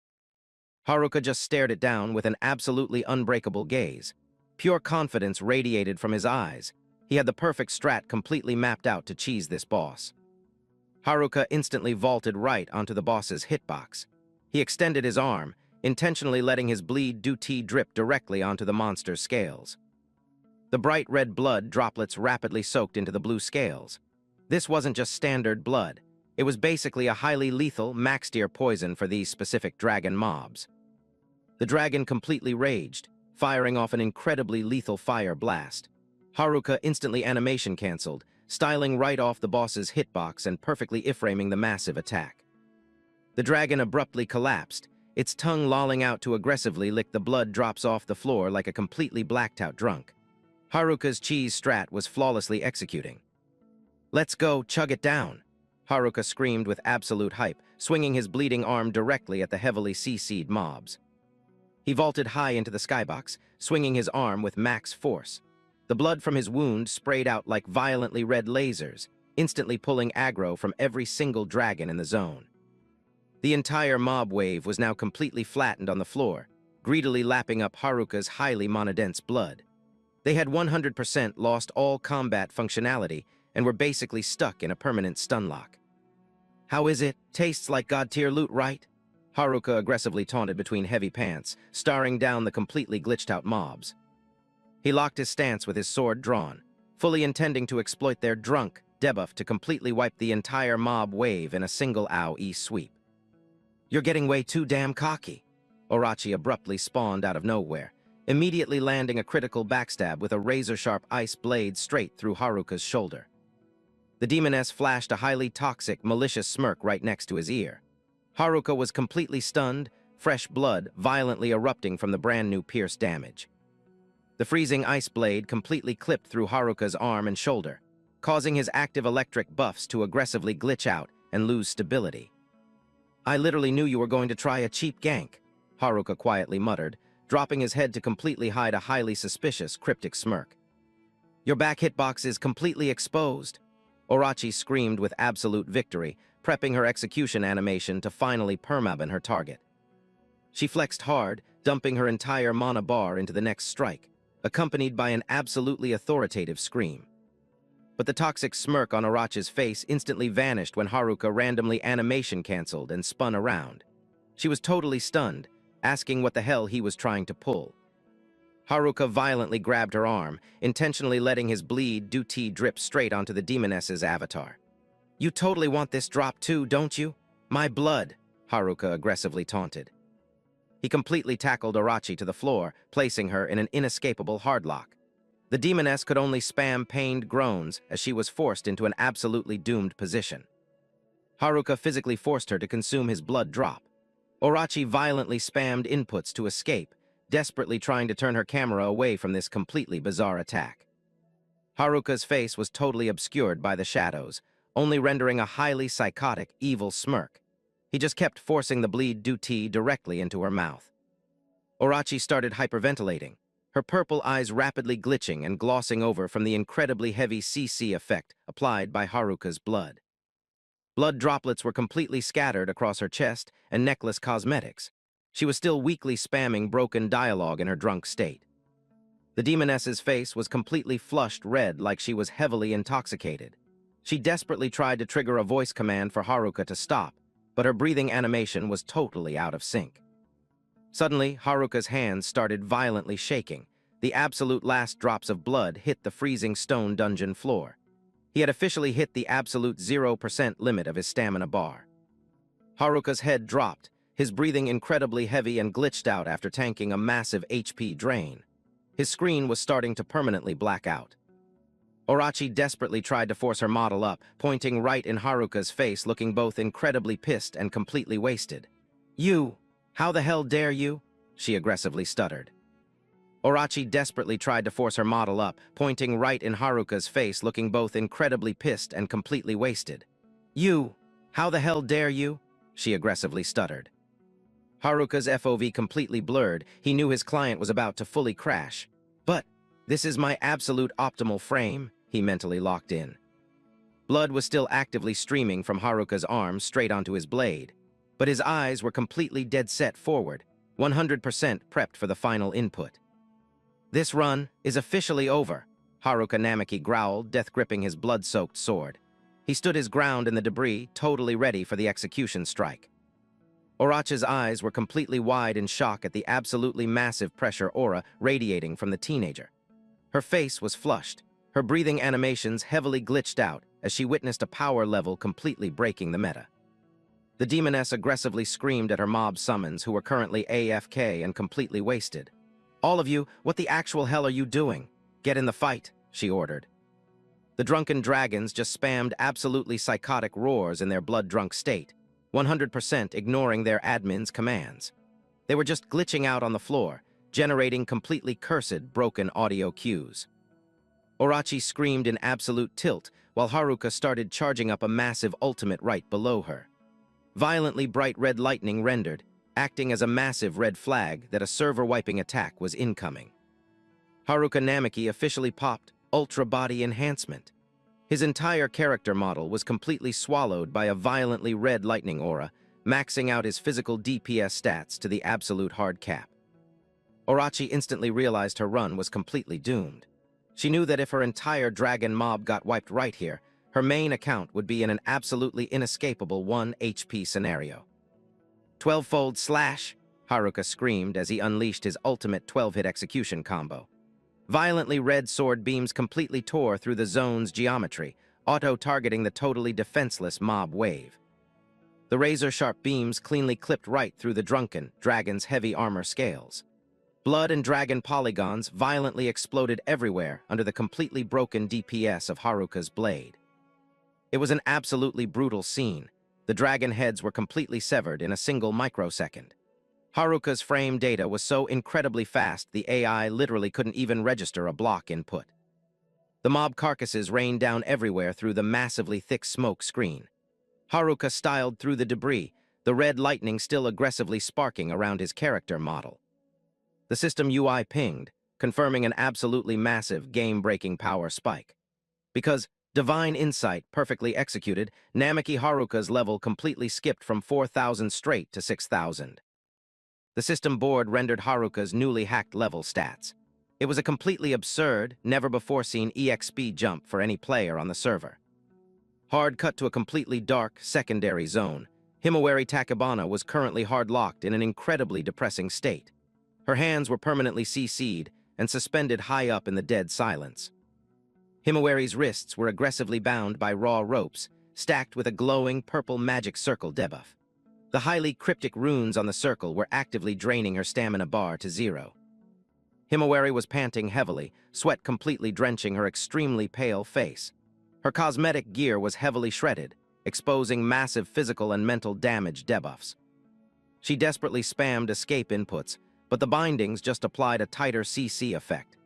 Haruka just stared it down with an absolutely unbreakable gaze. Pure confidence radiated from his eyes. He had the perfect strat completely mapped out to cheese this boss. Haruka instantly vaulted right onto the boss's hitbox. He extended his arm, intentionally letting his bleed due tea drip directly onto the monster's scales. The bright red blood droplets rapidly soaked into the blue scales. This wasn't just standard blood. It was basically a highly lethal, max-tier poison for these specific dragon mobs. The dragon completely raged, firing off an incredibly lethal fire blast. Haruka instantly animation cancelled, styling right off the boss's hitbox and perfectly iframing the massive attack. The dragon abruptly collapsed, its tongue lolling out to aggressively lick the blood drops off the floor like a completely blacked-out drunk. Haruka's cheese strat was flawlessly executing. "Let's go, chug it down," Haruka screamed with absolute hype, swinging his bleeding arm directly at the heavily CC'd mobs. He vaulted high into the skybox, swinging his arm with max force. The blood from his wound sprayed out like violently red lasers, instantly pulling aggro from every single dragon in the zone. The entire mob wave was now completely flattened on the floor, greedily lapping up Haruka's highly monodense blood. They had 100% lost all combat functionality and were basically stuck in a permanent stunlock. "How is it? Tastes like god-tier loot, right?" Haruka aggressively taunted between heavy pants, staring down the completely glitched-out mobs. He locked his stance with his sword drawn, fully intending to exploit their drunk debuff to completely wipe the entire mob wave in a single AoE sweep. "You're getting way too damn cocky," Orochi abruptly spawned out of nowhere, immediately landing a critical backstab with a razor-sharp ice blade straight through Haruka's shoulder. The demoness flashed a highly toxic, malicious smirk right next to his ear. Haruka was completely stunned, fresh blood violently erupting from the brand-new pierce damage. The freezing ice blade completely clipped through Haruka's arm and shoulder, causing his active electric buffs to aggressively glitch out and lose stability. "I literally knew you were going to try a cheap gank," Haruka quietly muttered, dropping his head to completely hide a highly suspicious, cryptic smirk. "Your back hitbox is completely exposed," Orochi screamed with absolute victory, prepping her execution animation to finally permaban her target. She flexed hard, dumping her entire mana bar into the next strike, accompanied by an absolutely authoritative scream. But the toxic smirk on Orochi's face instantly vanished when Haruka randomly animation canceled and spun around. She was totally stunned, asking what the hell he was trying to pull. Haruka violently grabbed her arm, intentionally letting his bleed due tea drip straight onto the demoness's avatar. "You totally want this drop too, don't you? My blood," Haruka aggressively taunted. He completely tackled Orochi to the floor, placing her in an inescapable hardlock. The demoness could only spam pained groans as she was forced into an absolutely doomed position. Haruka physically forced her to consume his blood drop. Orochi violently spammed inputs to escape, desperately trying to turn her camera away from this completely bizarre attack. Haruka's face was totally obscured by the shadows, only rendering a highly psychotic, evil smirk. He just kept forcing the bleed due tea directly into her mouth. Orochi started hyperventilating, her purple eyes rapidly glitching and glossing over from the incredibly heavy CC effect applied by Haruka's blood. Blood droplets were completely scattered across her chest and necklace cosmetics. She was still weakly spamming broken dialogue in her drunk state. The demoness's face was completely flushed red like she was heavily intoxicated. She desperately tried to trigger a voice command for Haruka to stop, but her breathing animation was totally out of sync. Suddenly, Haruka's hands started violently shaking. The absolute last drops of blood hit the freezing stone dungeon floor. He had officially hit the absolute 0% limit of his stamina bar. Haruka's head dropped, his breathing incredibly heavy and glitched out after tanking a massive HP drain. His screen was starting to permanently black out. Orochi desperately tried to force her model up, pointing right in Haruka's face, looking both incredibly pissed and completely wasted. "You! How the hell dare you?" she aggressively stuttered. Orochi desperately tried to force her model up, pointing right in Haruka's face, looking both incredibly pissed and completely wasted. "You! How the hell dare you?" she aggressively stuttered. Haruka's FOV completely blurred. He knew his client was about to fully crash. But this is my absolute optimal frame, he mentally locked in. Blood was still actively streaming from Haruka's arm straight onto his blade, but his eyes were completely dead set forward, 100% prepped for the final input. This run is officially over, Haruka Namaki growled, death-gripping his blood-soaked sword. He stood his ground in the debris, totally ready for the execution strike. Orochi's eyes were completely wide in shock at the absolutely massive pressure aura radiating from the teenager. Her face was flushed, her breathing animations heavily glitched out as she witnessed a power level completely breaking the meta. The demoness aggressively screamed at her mob summons who were currently AFK and completely wasted. "All of you, what the actual hell are you doing? Get in the fight," she ordered. The drunken dragons just spammed absolutely psychotic roars in their blood-drunk state, 100% ignoring their admin's commands. They were just glitching out on the floor, generating completely cursed, broken audio cues. Orochi screamed in absolute tilt, while Haruka started charging up a massive ultimate right below her. Violently bright red lightning rendered, acting as a massive red flag that a server-wiping attack was incoming. Haruka Namaki officially popped Ultra Body Enhancement. His entire character model was completely swallowed by a violently red lightning aura, maxing out his physical DPS stats to the absolute hard cap. Orochi instantly realized her run was completely doomed. She knew that if her entire dragon mob got wiped right here, her main account would be in an absolutely inescapable 1 HP scenario. 12-fold slash, Haruka screamed as he unleashed his ultimate 12-hit execution combo. Violently red sword beams completely tore through the zone's geometry, auto-targeting the totally defenseless mob wave. The razor-sharp beams cleanly clipped right through the drunken dragon's heavy armor scales. Blood and dragon polygons violently exploded everywhere under the completely broken DPS of Haruka's blade. It was an absolutely brutal scene. The dragon heads were completely severed in a single microsecond. Haruka's frame data was so incredibly fast the AI literally couldn't even register a block input. The mob carcasses rained down everywhere through the massively thick smoke screen. Haruka styled through the debris, the red lightning still aggressively sparking around his character model. The system UI pinged, confirming an absolutely massive, game-breaking power spike. Because Divine Insight perfectly executed, Namaki Haruka's level completely skipped from 4,000 straight to 6,000. The system board rendered Haruka's newly hacked level stats. It was a completely absurd, never-before-seen EXP jump for any player on the server. Hard cut to a completely dark, secondary zone. Himawari Takebana was currently hard-locked in an incredibly depressing state. Her hands were permanently CC'd and suspended high up in the dead silence. Himawari's wrists were aggressively bound by raw ropes, stacked with a glowing purple magic circle debuff. The highly cryptic runes on the circle were actively draining her stamina bar to 0. Himawari was panting heavily, sweat completely drenching her extremely pale face. Her cosmetic gear was heavily shredded, exposing massive physical and mental damage debuffs. She desperately spammed escape inputs, but the bindings just applied a tighter CC effect.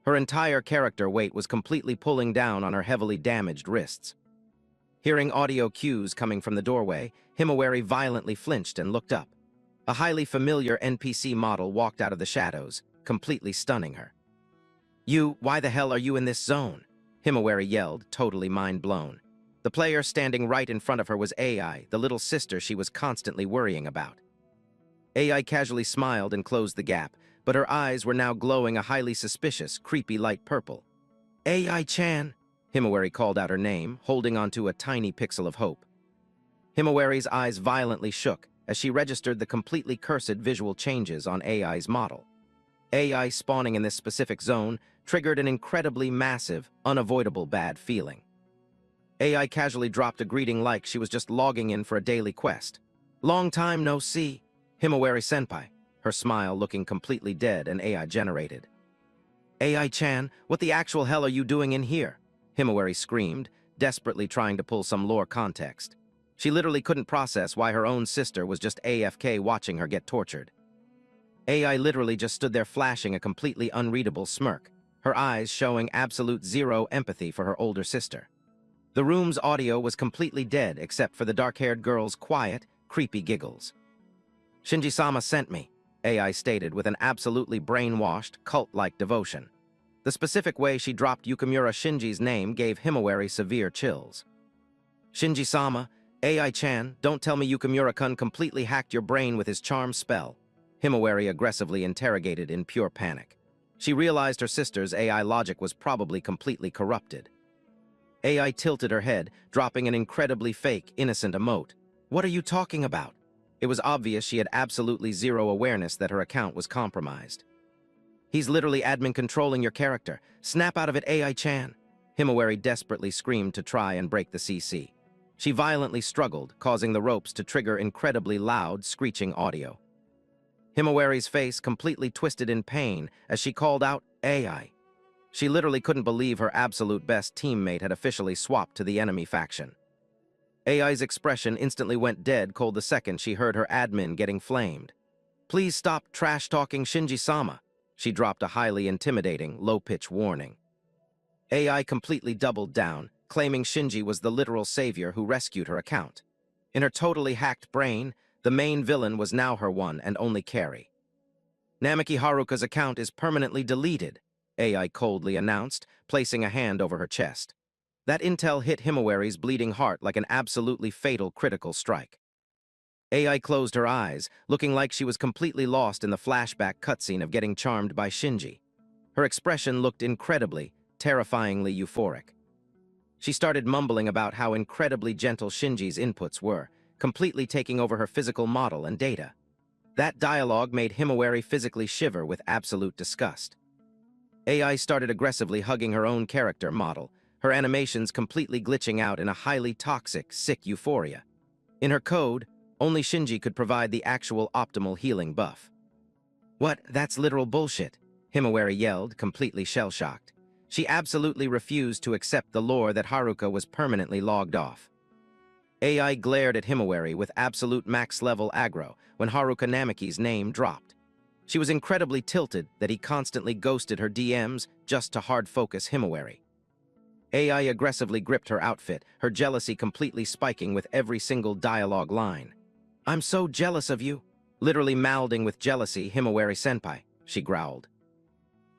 Her entire character weight was completely pulling down on her heavily damaged wrists. Hearing audio cues coming from the doorway, Himawari violently flinched and looked up. A highly familiar NPC model walked out of the shadows, completely stunning her. Why the hell are you in this zone?" Himawari yelled, totally mind-blown. The player standing right in front of her was AI, the little sister she was constantly worrying about. AI casually smiled and closed the gap, but her eyes were now glowing a highly suspicious, creepy light purple. "AI-chan," Himawari called out her name, holding onto a tiny pixel of hope. Himawari's eyes violently shook as she registered the completely cursed visual changes on AI's model. AI spawning in this specific zone triggered an incredibly massive, unavoidable bad feeling. AI casually dropped a greeting like she was just logging in for a daily quest. "Long time no see, Himawari-senpai," her smile looking completely dead and AI-generated. "AI-chan, what the actual hell are you doing in here?" Himawari screamed, desperately trying to pull some lore context. She literally couldn't process why her own sister was just AFK watching her get tortured. AI literally just stood there flashing a completely unreadable smirk, her eyes showing absolute zero empathy for her older sister. The room's audio was completely dead except for the dark-haired girl's quiet, creepy giggles. "Shinji-sama sent me," AI stated with an absolutely brainwashed, cult-like devotion. The specific way she dropped Yukimura Shinji's name gave Himawari severe chills. "Shinji-sama, AI-chan, don't tell me Yukimura-kun completely hacked your brain with his charm spell," Himawari aggressively interrogated in pure panic. She realized her sister's AI logic was probably completely corrupted. AI tilted her head, dropping an incredibly fake, innocent emote. "What are you talking about?" It was obvious she had absolutely zero awareness that her account was compromised. "He's literally admin controlling your character. Snap out of it, AI-chan." Himawari desperately screamed to try and break the CC. She violently struggled, causing the ropes to trigger incredibly loud, screeching audio. Himawari's face completely twisted in pain as she called out, "AI." She literally couldn't believe her absolute best teammate had officially swapped to the enemy faction. AI's expression instantly went dead cold the second she heard her admin getting flamed. "Please stop trash-talking Shinji-sama." She dropped a highly intimidating, low-pitch warning. AI completely doubled down, claiming Shinji was the literal savior who rescued her account. In her totally hacked brain, the main villain was now her one and only carry. "Namaki Haruka's account is permanently deleted," AI coldly announced, placing a hand over her chest. That intel hit Himawari's bleeding heart like an absolutely fatal critical strike. AI closed her eyes, looking like she was completely lost in the flashback cutscene of getting charmed by Shinji. Her expression looked incredibly, terrifyingly euphoric. She started mumbling about how incredibly gentle Shinji's inputs were, completely taking over her physical model and data. That dialogue made Himawari physically shiver with absolute disgust. AI started aggressively hugging her own character model, her animations completely glitching out in a highly toxic, sick euphoria. In her code, only Shinji could provide the actual optimal healing buff. "What? That's literal bullshit," Himawari yelled, completely shell-shocked. She absolutely refused to accept the lore that Haruka was permanently logged off. AI glared at Himawari with absolute max-level aggro when Haruka Namaki's name dropped. She was incredibly tilted that he constantly ghosted her DMs just to hard-focus Himawari. AI aggressively gripped her outfit, her jealousy completely spiking with every single dialogue line. "I'm so jealous of you." Literally mouthing with jealousy, "Himawari-senpai," she growled.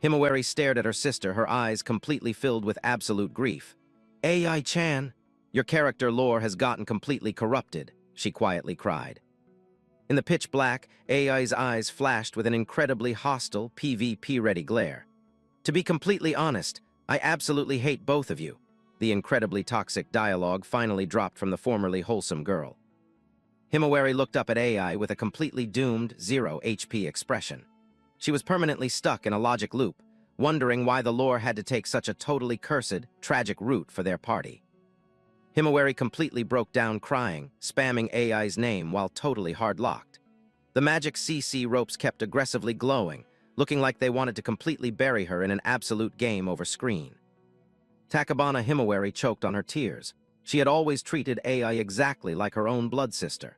Himawari stared at her sister, her eyes completely filled with absolute grief. "AI-chan, your character lore has gotten completely corrupted," she quietly cried. In the pitch black, AI's eyes flashed with an incredibly hostile, PvP-ready glare. "To be completely honest, I absolutely hate both of you." The incredibly toxic dialogue finally dropped from the formerly wholesome girl. Himawari looked up at AI with a completely doomed, 0 HP expression. She was permanently stuck in a logic loop, wondering why the lore had to take such a totally cursed, tragic route for their party. Himawari completely broke down crying, spamming AI's name while totally hard-locked. The magic CC ropes kept aggressively glowing, looking like they wanted to completely bury her in an absolute game over screen. Takabana Himawari choked on her tears. She had always treated AI exactly like her own blood sister.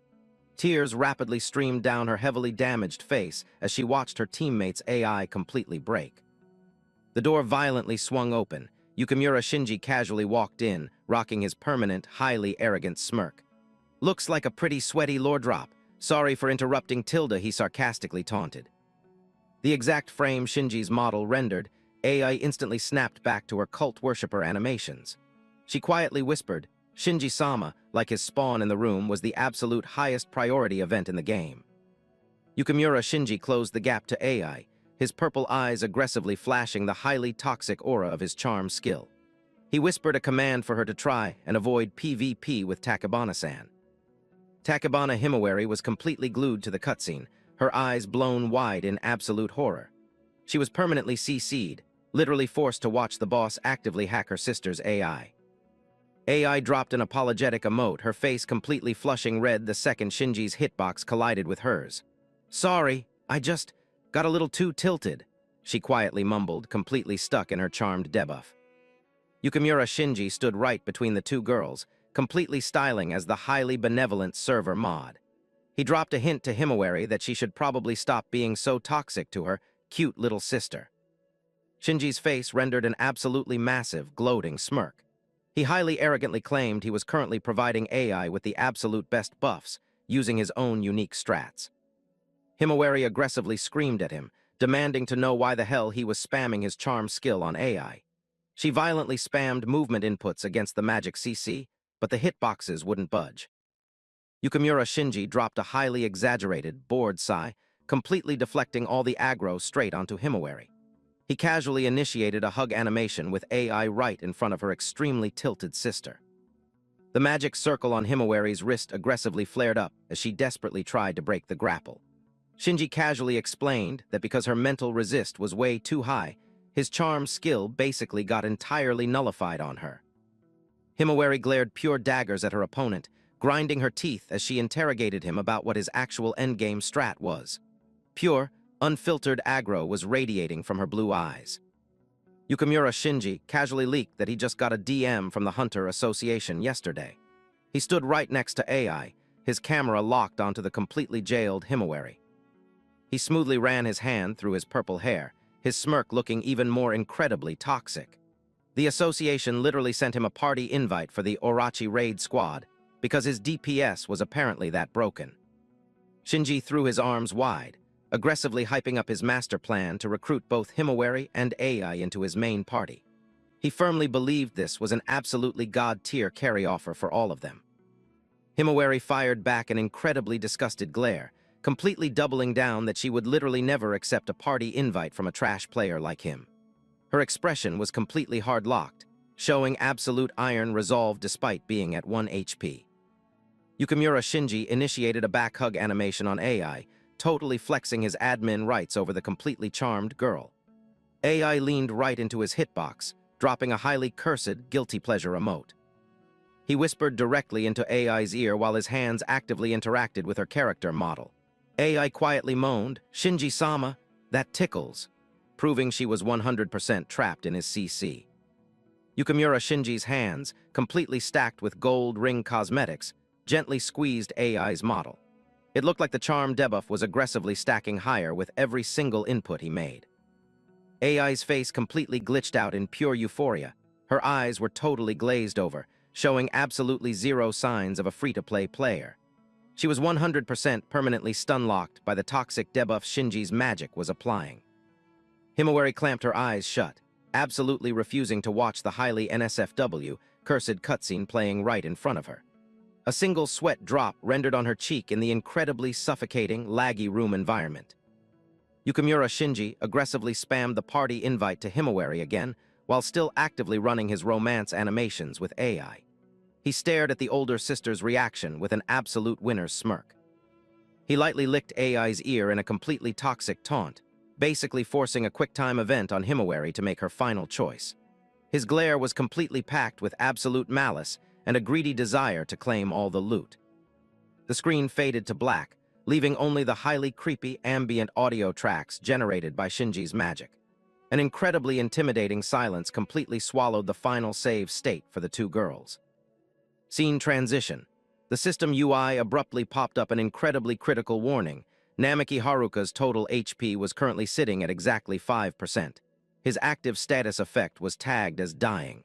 Tears rapidly streamed down her heavily damaged face as she watched her teammates' AI completely break. The door violently swung open. Yukimura Shinji casually walked in, rocking his permanent, highly arrogant smirk. "Looks like a pretty sweaty lore drop. Sorry for interrupting Tilda," he sarcastically taunted. The exact frame Shinji's model rendered, AI instantly snapped back to her cult worshipper animations. She quietly whispered, "Shinji-sama," like his spawn in the room was the absolute highest priority event in the game. Yukimura Shinji closed the gap to AI, his purple eyes aggressively flashing the highly toxic aura of his charm skill. He whispered a command for her to try and avoid PvP with Takabana-san. Takabana Himawari was completely glued to the cutscene, her eyes blown wide in absolute horror. She was permanently CC'd, literally forced to watch the boss actively hack her sister's AI. AI dropped an apologetic emote, her face completely flushing red the second Shinji's hitbox collided with hers. "Sorry, I just got a little too tilted," she quietly mumbled, completely stuck in her charmed debuff. Yukimura Shinji stood right between the two girls, completely styling as the highly benevolent server mod. He dropped a hint to Himawari that she should probably stop being so toxic to her cute little sister. Shinji's face rendered an absolutely massive, gloating smirk. He highly arrogantly claimed he was currently providing AI with the absolute best buffs, using his own unique strats. Himawari aggressively screamed at him, demanding to know why the hell he was spamming his charm skill on AI. She violently spammed movement inputs against the magic CC, but the hitboxes wouldn't budge. Yukimura Shinji dropped a highly exaggerated, bored sigh, completely deflecting all the aggro straight onto Himawari. He casually initiated a hug animation with AI right in front of her extremely tilted sister. The magic circle on Himawari's wrist aggressively flared up as she desperately tried to break the grapple. Shinji casually explained that because her mental resist was way too high, his charm skill basically got entirely nullified on her. Himawari glared pure daggers at her opponent, grinding her teeth as she interrogated him about what his actual endgame strat was. Pure, unfiltered aggro was radiating from her blue eyes. Yukimura Shinji casually leaked that he just got a DM from the Hunter Association yesterday. He stood right next to AI, his camera locked onto the completely jailed Himawari. He smoothly ran his hand through his purple hair, his smirk looking even more incredibly toxic. The association literally sent him a party invite for the Orochi raid squad because his DPS was apparently that broken. Shinji threw his arms wide, aggressively hyping up his master plan to recruit both Himawari and AI into his main party. He firmly believed this was an absolutely god-tier carry offer for all of them. Himawari fired back an incredibly disgusted glare, completely doubling down that she would literally never accept a party invite from a trash player like him. Her expression was completely hard-locked, showing absolute iron resolve despite being at 1 HP. Yukimura Shinji initiated a back hug animation on AI, totally flexing his admin rights over the completely charmed girl. AI leaned right into his hitbox, dropping a highly cursed, guilty pleasure emote. He whispered directly into AI's ear while his hands actively interacted with her character model. AI quietly moaned, "Shinji-sama, that tickles," proving she was 100% trapped in his CC. Yukimura Shinji's hands, completely stacked with gold ring cosmetics, gently squeezed AI's model. It looked like the charm debuff was aggressively stacking higher with every single input he made. AI's face completely glitched out in pure euphoria. Her eyes were totally glazed over, showing absolutely zero signs of a free-to-play player. She was 100% permanently stun-locked by the toxic debuff Shinji's magic was applying. Himawari clamped her eyes shut, absolutely refusing to watch the highly NSFW, cursed cutscene playing right in front of her. A single sweat drop rendered on her cheek in the incredibly suffocating, laggy room environment. Yukimura Shinji aggressively spammed the party invite to Himawari again, while still actively running his romance animations with AI. He stared at the older sister's reaction with an absolute winner's smirk. He lightly licked AI's ear in a completely toxic taunt, basically forcing a quick-time event on Himawari to make her final choice. His glare was completely packed with absolute malice and a greedy desire to claim all the loot. The screen faded to black, leaving only the highly creepy ambient audio tracks generated by Shinji's magic. An incredibly intimidating silence completely swallowed the final save state for the two girls. Scene transition. The system UI abruptly popped up an incredibly critical warning. Namiki Haruka's total HP was currently sitting at exactly 5%. His active status effect was tagged as dying.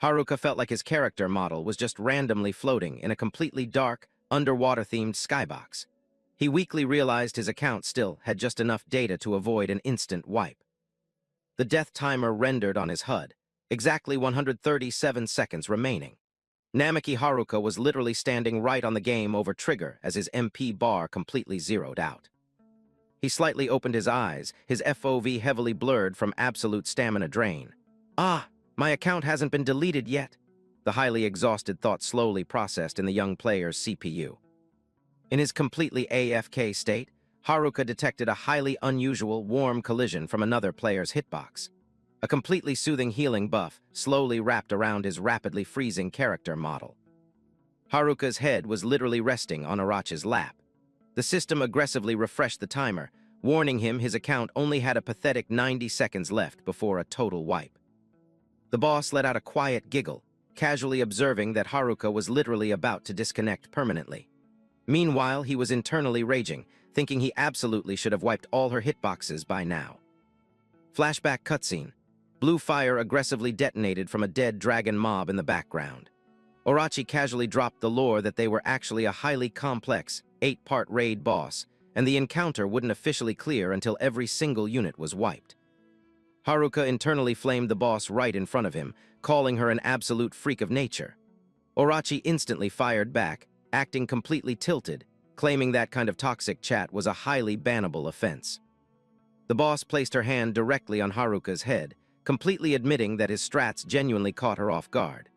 Haruka felt like his character model was just randomly floating in a completely dark, underwater-themed skybox. He weakly realized his account still had just enough data to avoid an instant wipe. The death timer rendered on his HUD, exactly 137 seconds remaining. Namiki Haruka was literally standing right on the game over trigger as his MP bar completely zeroed out. He slightly opened his eyes, his FOV heavily blurred from absolute stamina drain. "Ah, my account hasn't been deleted yet," the highly exhausted thought slowly processed in the young player's CPU. In his completely AFK state, Haruka detected a highly unusual, warm collision from another player's hitbox. A completely soothing healing buff slowly wrapped around his rapidly freezing character model. Haruka's head was literally resting on Orochi's lap. The system aggressively refreshed the timer, warning him his account only had a pathetic 90 seconds left before a total wipe. The boss let out a quiet giggle, casually observing that Haruka was literally about to disconnect permanently. Meanwhile, he was internally raging, thinking he absolutely should have wiped all her hitboxes by now. Flashback cutscene. Blue fire aggressively detonated from a dead dragon mob in the background. Orochi casually dropped the lore that they were actually a highly complex, 8-part raid boss, and the encounter wouldn't officially clear until every single unit was wiped. Haruka internally flamed the boss right in front of him, calling her an absolute freak of nature. Orochi instantly fired back, acting completely tilted, claiming that kind of toxic chat was a highly bannable offense. The boss placed her hand directly on Haruka's head, completely admitting that his strats genuinely caught her off guard.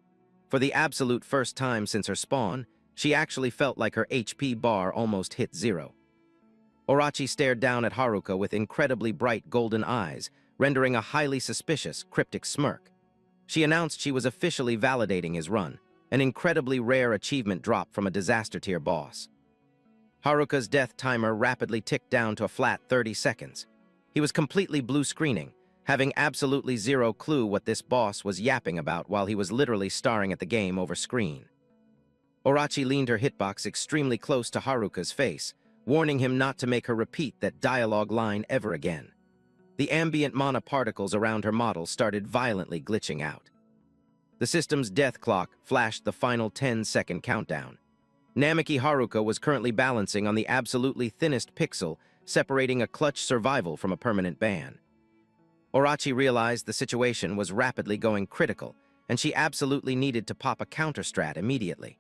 For the absolute first time since her spawn, she actually felt like her HP bar almost hit 0. Orochi stared down at Haruka with incredibly bright golden eyes, rendering a highly suspicious, cryptic smirk. She announced she was officially validating his run, an incredibly rare achievement drop from a disaster-tier boss. Haruka's death timer rapidly ticked down to a flat 30 seconds. He was completely blue-screening, having absolutely zero clue what this boss was yapping about while he was literally staring at the game over screen. Orochi leaned her hitbox extremely close to Haruka's face, warning him not to make her repeat that dialogue line ever again. The ambient mana particles around her model started violently glitching out. The system's death clock flashed the final 10-second countdown. Namiki Haruka was currently balancing on the absolutely thinnest pixel, separating a clutch survival from a permanent ban. Orochi realized the situation was rapidly going critical, and she absolutely needed to pop a counter-strat immediately.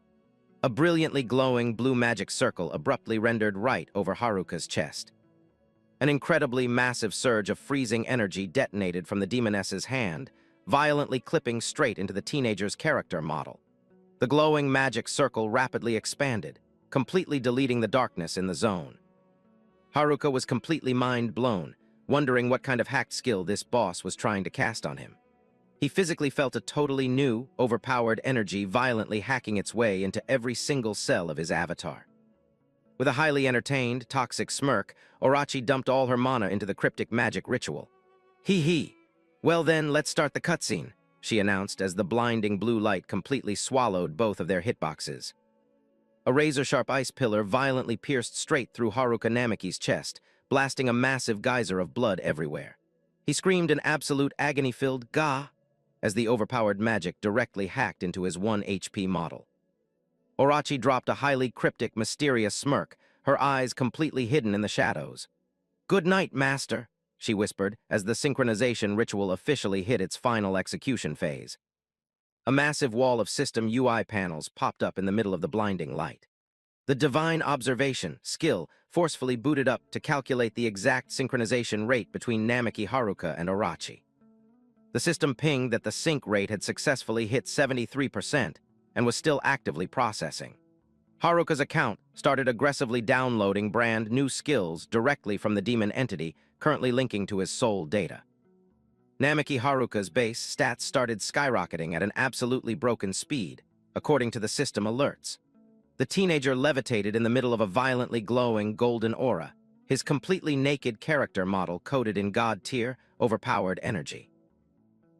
A brilliantly glowing blue magic circle abruptly rendered right over Haruka's chest. An incredibly massive surge of freezing energy detonated from the demoness's hand, violently clipping straight into the teenager's character model. The glowing magic circle rapidly expanded, completely deleting the darkness in the zone. Haruka was completely mind-blown, wondering what kind of hacked skill this boss was trying to cast on him. He physically felt a totally new, overpowered energy violently hacking its way into every single cell of his avatar. With a highly entertained, toxic smirk, Orochi dumped all her mana into the cryptic magic ritual. Hee. Well then, let's start the cutscene, she announced as the blinding blue light completely swallowed both of their hitboxes. A razor-sharp ice pillar violently pierced straight through Haruka Namiki's chest, blasting a massive geyser of blood everywhere. He screamed an absolute agony-filled "Gah!" as the overpowered magic directly hacked into his 1 HP model. Orochi dropped a highly cryptic, mysterious smirk, her eyes completely hidden in the shadows. "Good night, master," she whispered as the synchronization ritual officially hit its final execution phase. A massive wall of system UI panels popped up in the middle of the blinding light. The divine observation skill forcefully booted up to calculate the exact synchronization rate between Namiki Haruka and Orochi. The system pinged that the sync rate had successfully hit 73% and was still actively processing. Haruka's account started aggressively downloading brand new skills directly from the demon entity currently linking to his soul data. Namiki Haruka's base stats started skyrocketing at an absolutely broken speed, according to the system alerts. The teenager levitated in the middle of a violently glowing golden aura, his completely naked character model coated in god-tier, overpowered energy.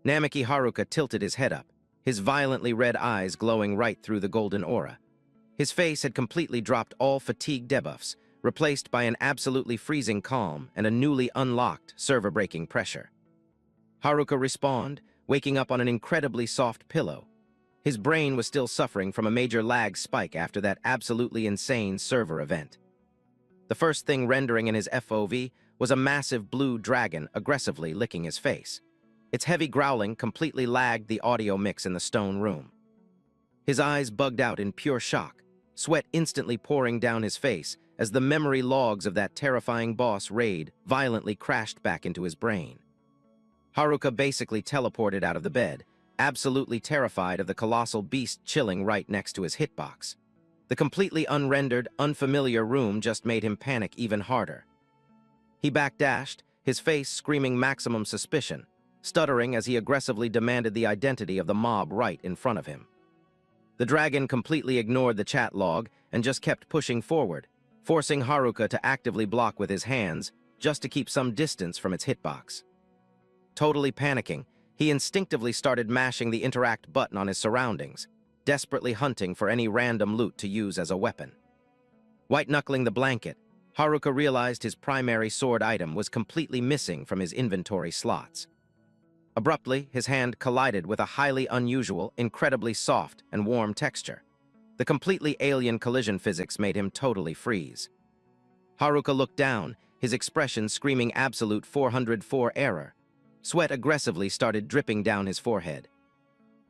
Namiki Haruka tilted his head up, his violently red eyes glowing right through the golden aura. His face had completely dropped all fatigue debuffs, replaced by an absolutely freezing calm and a newly unlocked server-breaking pressure. Haruka respawned, waking up on an incredibly soft pillow. His brain was still suffering from a major lag spike after that absolutely insane server event. The first thing rendering in his FOV was a massive blue dragon aggressively licking his face. Its heavy growling completely lagged the audio mix in the stone room. His eyes bugged out in pure shock, sweat instantly pouring down his face as the memory logs of that terrifying boss raid violently crashed back into his brain. Haruka basically teleported out of the bed, absolutely terrified of the colossal beast chilling right next to his hitbox. The completely unrendered, unfamiliar room just made him panic even harder. He backdashed, his face screaming maximum suspicion, stuttering as he aggressively demanded the identity of the mob right in front of him. The dragon completely ignored the chat log and just kept pushing forward, forcing Haruka to actively block with his hands just to keep some distance from its hitbox. Totally panicking, he instinctively started mashing the interact button on his surroundings, desperately hunting for any random loot to use as a weapon. White-knuckling the blanket, Haruka realized his primary sword item was completely missing from his inventory slots. Abruptly, his hand collided with a highly unusual, incredibly soft and warm texture. The completely alien collision physics made him totally freeze. Haruka looked down, his expression screaming absolute 404 error. Sweat aggressively started dripping down his forehead.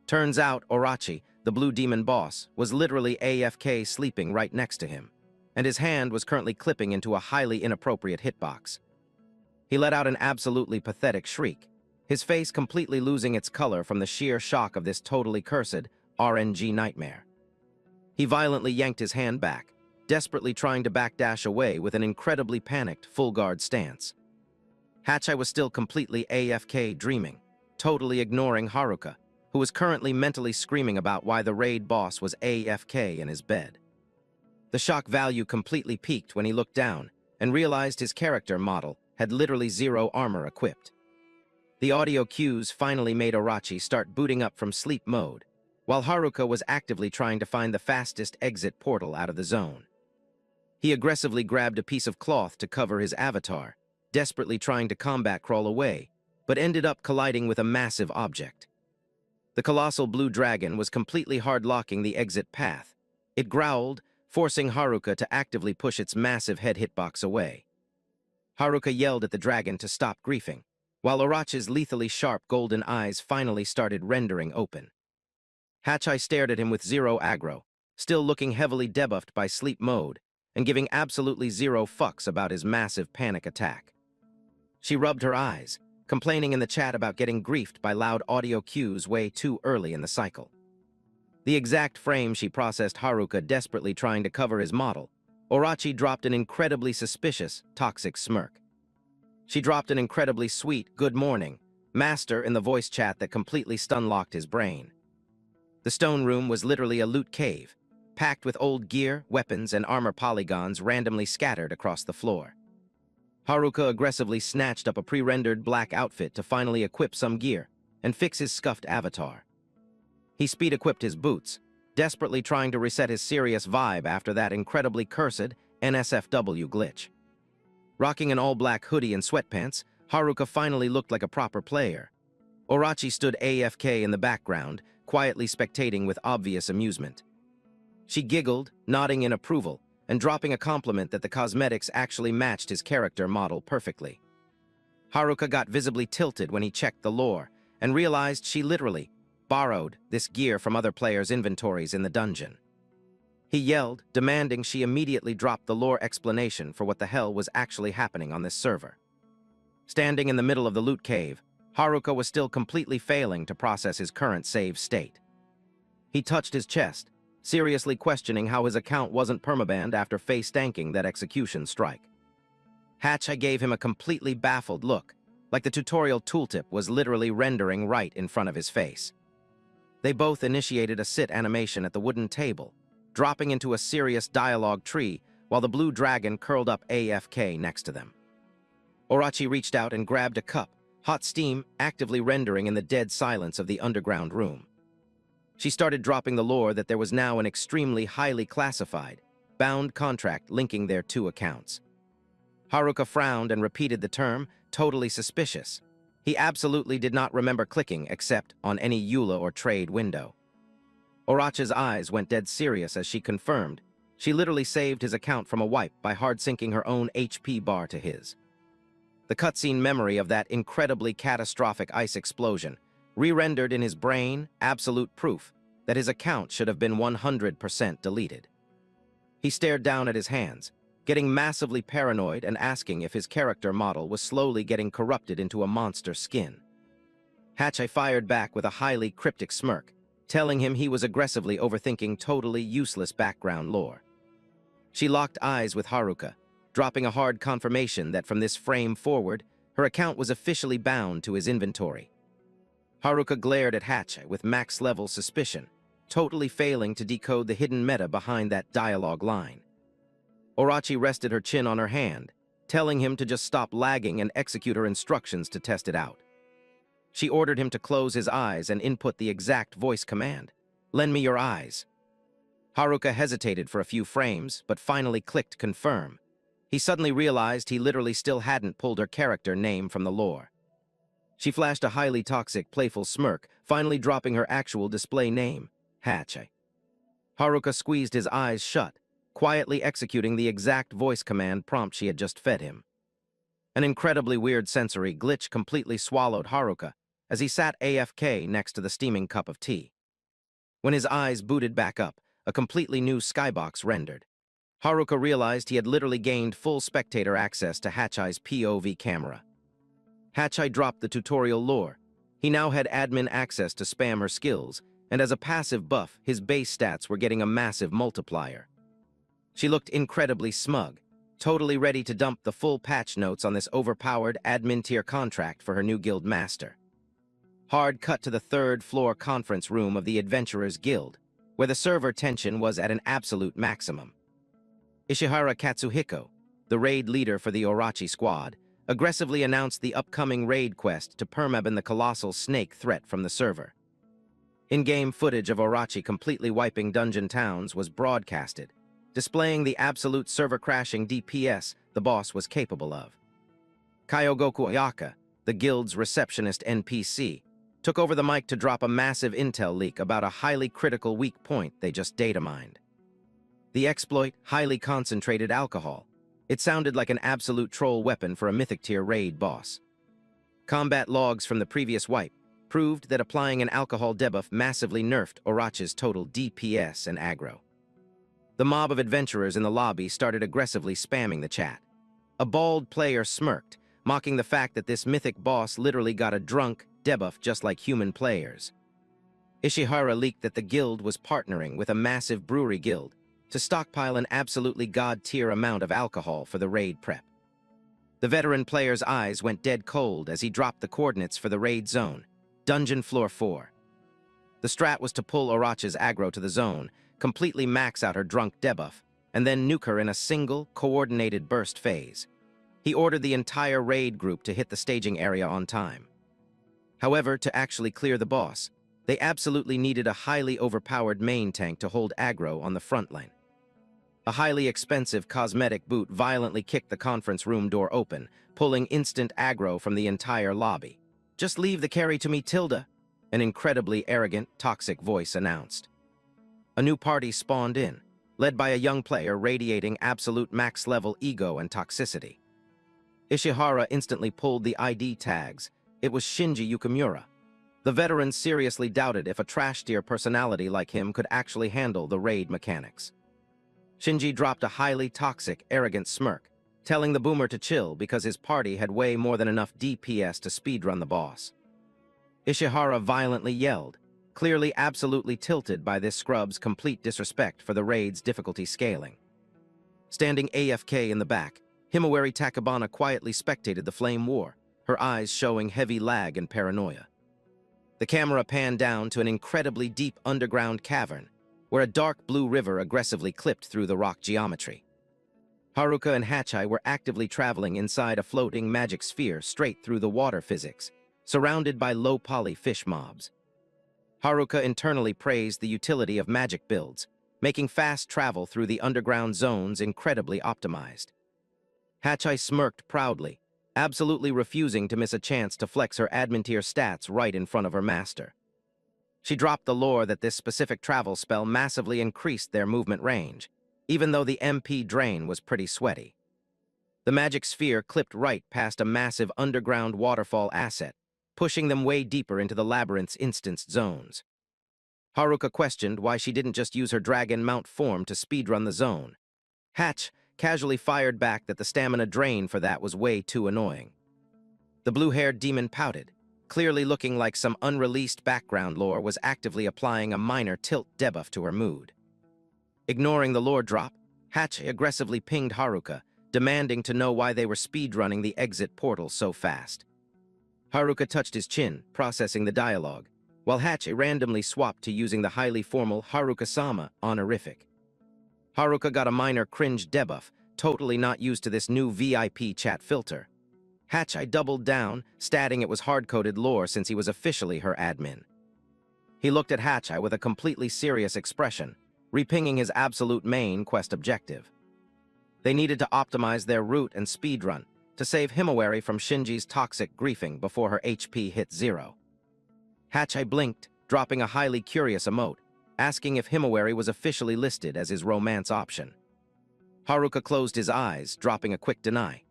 Turns out Orochi, the blue demon boss, was literally AFK sleeping right next to him, and his hand was currently clipping into a highly inappropriate hitbox. He let out an absolutely pathetic shriek, his face completely losing its color from the sheer shock of this totally cursed RNG nightmare. He violently yanked his hand back, desperately trying to backdash away with an incredibly panicked full-guard stance. Hachai was still completely AFK dreaming, totally ignoring Haruka, who was currently mentally screaming about why the raid boss was AFK in his bed. The shock value completely peaked when he looked down and realized his character model had literally zero armor equipped. The audio cues finally made Orochi start booting up from sleep mode, while Haruka was actively trying to find the fastest exit portal out of the zone. He aggressively grabbed a piece of cloth to cover his avatar, desperately trying to combat crawl away, but ended up colliding with a massive object. The colossal blue dragon was completely hard-locking the exit path. It growled, forcing Haruka to actively push its massive head hitbox away. Haruka yelled at the dragon to stop griefing, while Orochi's lethally sharp golden eyes finally started rendering open. Hachai stared at him with zero aggro, still looking heavily debuffed by sleep mode, and giving absolutely zero fucks about his massive panic attack. She rubbed her eyes, complaining in the chat about getting griefed by loud audio cues way too early in the cycle. The exact frame she processed Haruka desperately trying to cover his model, Orochi dropped an incredibly suspicious, toxic smirk. She dropped an incredibly sweet "good morning, master" in the voice chat that completely stun-locked his brain. The stone room was literally a loot cave, packed with old gear, weapons, and armor polygons randomly scattered across the floor. Haruka aggressively snatched up a pre-rendered black outfit to finally equip some gear and fix his scuffed avatar. He speed-equipped his boots, desperately trying to reset his serious vibe after that incredibly cursed NSFW glitch. Rocking an all-black hoodie and sweatpants, Haruka finally looked like a proper player. Orochi stood AFK in the background, quietly spectating with obvious amusement. She giggled, nodding in approval, and dropping a compliment that the cosmetics actually matched his character model perfectly. Haruka got visibly tilted when he checked the lore and realized she literally borrowed this gear from other players' inventories in the dungeon. He yelled, demanding she immediately drop the lore explanation for what the hell was actually happening on this server. Standing in the middle of the loot cave, Haruka was still completely failing to process his current save state. He touched his chest, seriously questioning how his account wasn't permabanned after face-tanking that execution strike. Hachai gave him a completely baffled look, like the tutorial tooltip was literally rendering right in front of his face. They both initiated a sit animation at the wooden table, dropping into a serious dialogue tree while the blue dragon curled up AFK next to them. Orochi reached out and grabbed a cup, hot steam actively rendering in the dead silence of the underground room. She started dropping the lore that there was now an extremely highly classified, bound contract linking their two accounts. Haruka frowned and repeated the term, totally suspicious. He absolutely did not remember clicking except on any EULA or trade window. Orochi's eyes went dead serious as she confirmed. She literally saved his account from a wipe by hard-syncing her own HP bar to his. The cutscene memory of that incredibly catastrophic ice explosion re-rendered in his brain absolute proof that his account should have been 100% deleted. He stared down at his hands, getting massively paranoid and asking if his character model was slowly getting corrupted into a monster skin. Hachai fired back with a highly cryptic smirk, telling him he was aggressively overthinking totally useless background lore. She locked eyes with Haruka, dropping a hard confirmation that from this frame forward, her account was officially bound to his inventory. Haruka glared at Hachai with max-level suspicion, totally failing to decode the hidden meta behind that dialogue line. Orochi rested her chin on her hand, telling him to just stop lagging and execute her instructions to test it out. She ordered him to close his eyes and input the exact voice command, "Lend me your eyes." Haruka hesitated for a few frames, but finally clicked confirm. He suddenly realized he literally still hadn't pulled her character name from the lore. She flashed a highly toxic, playful smirk, finally dropping her actual display name, Hachi. Haruka squeezed his eyes shut, quietly executing the exact voice command prompt she had just fed him. An incredibly weird sensory glitch completely swallowed Haruka as he sat AFK next to the steaming cup of tea. When his eyes booted back up, a completely new skybox rendered. Haruka realized he had literally gained full spectator access to Hachi's POV camera. Hachi dropped the tutorial lore. He now had admin access to spam her skills, and as a passive buff, his base stats were getting a massive multiplier. She looked incredibly smug, totally ready to dump the full patch notes on this overpowered admin-tier contract for her new guild master. Hard cut to the third-floor conference room of the Adventurers Guild, where the server tension was at an absolute maximum. Ishihara Katsuhiko, the raid leader for the Orochi squad, aggressively announced the upcoming raid quest to permaban the colossal snake threat from the server. In-game footage of Orochi completely wiping dungeon towns was broadcasted, displaying the absolute server-crashing DPS the boss was capable of. Kyogoku Ayaka, the guild's receptionist NPC, took over the mic to drop a massive intel leak about a highly critical weak point they just data mined. The exploit, highly concentrated alcohol. It sounded like an absolute troll weapon for a mythic-tier raid boss. Combat logs from the previous wipe proved that applying an alcohol debuff massively nerfed Orochi's total DPS and aggro. The mob of adventurers in the lobby started aggressively spamming the chat. A bald player smirked, mocking the fact that this mythic boss literally got a drunk debuff just like human players. Ishihara leaked that the guild was partnering with a massive brewery guild to stockpile an absolutely god-tier amount of alcohol for the raid prep. The veteran player's eyes went dead cold as he dropped the coordinates for the raid zone, Dungeon Floor 4. The strat was to pull Orochi's aggro to the zone, completely max out her drunk debuff, and then nuke her in a single, coordinated burst phase. He ordered the entire raid group to hit the staging area on time. However, to actually clear the boss, they absolutely needed a highly overpowered main tank to hold aggro on the front line. A highly expensive cosmetic boot violently kicked the conference room door open, pulling instant aggro from the entire lobby. "Just leave the carry to me, Tilda," an incredibly arrogant, toxic voice announced. A new party spawned in, led by a young player radiating absolute max-level ego and toxicity. Ishihara instantly pulled the ID tags. It was Shinji Yukimura. The veteran seriously doubted if a trash-tier personality like him could actually handle the raid mechanics. Shinji dropped a highly toxic, arrogant smirk, telling the boomer to chill because his party had way more than enough DPS to speedrun the boss. Ishihara violently yelled, clearly absolutely tilted by this scrub's complete disrespect for the raid's difficulty scaling. Standing AFK in the back, Himawari Takabana quietly spectated the flame war, her eyes showing heavy lag and paranoia. The camera panned down to an incredibly deep underground cavern, where a dark blue river aggressively clipped through the rock geometry. Haruka and Hachi were actively traveling inside a floating magic sphere straight through the water physics, surrounded by low-poly fish mobs. Haruka internally praised the utility of magic builds, making fast travel through the underground zones incredibly optimized. Hachi smirked proudly, absolutely refusing to miss a chance to flex her admin-tier stats right in front of her master. She dropped the lore that this specific travel spell massively increased their movement range, even though the MP drain was pretty sweaty. The magic sphere clipped right past a massive underground waterfall asset, pushing them way deeper into the labyrinth's instanced zones. Haruka questioned why she didn't just use her dragon mount form to speedrun the zone. Hatch casually fired back that the stamina drain for that was way too annoying. The blue-haired demon pouted, clearly looking like some unreleased background lore was actively applying a minor tilt debuff to her mood. Ignoring the lore drop, Hatch aggressively pinged Haruka, demanding to know why they were speedrunning the exit portal so fast. Haruka touched his chin, processing the dialogue, while Hatch randomly swapped to using the highly formal Haruka-sama honorific. Haruka got a minor cringe debuff, totally not used to this new VIP chat filter. Hachi doubled down, statting it was hard-coded lore since he was officially her admin. He looked at Hachi with a completely serious expression, repinging his absolute main quest objective. They needed to optimize their route and speedrun, to save Himawari from Shinji's toxic griefing before her HP hit 0. Hachai blinked, dropping a highly curious emote, asking if Himawari was officially listed as his romance option. Haruka closed his eyes, dropping a quick deny.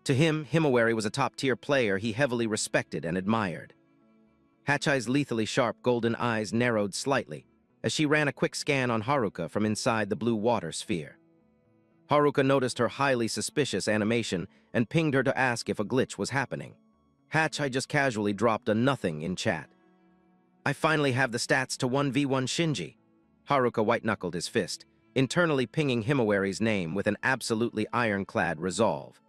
To him, Himawari was a top-tier player he heavily respected and admired. Hachai's lethally sharp golden eyes narrowed slightly as she ran a quick scan on Haruka from inside the blue water sphere. Haruka noticed her highly suspicious animation and pinged her to ask if a glitch was happening. Hachai just casually dropped a nothing in chat. "I finally have the stats to 1v1 Shinji." Haruka white-knuckled his fist, internally pinging Himawari's name with an absolutely ironclad resolve.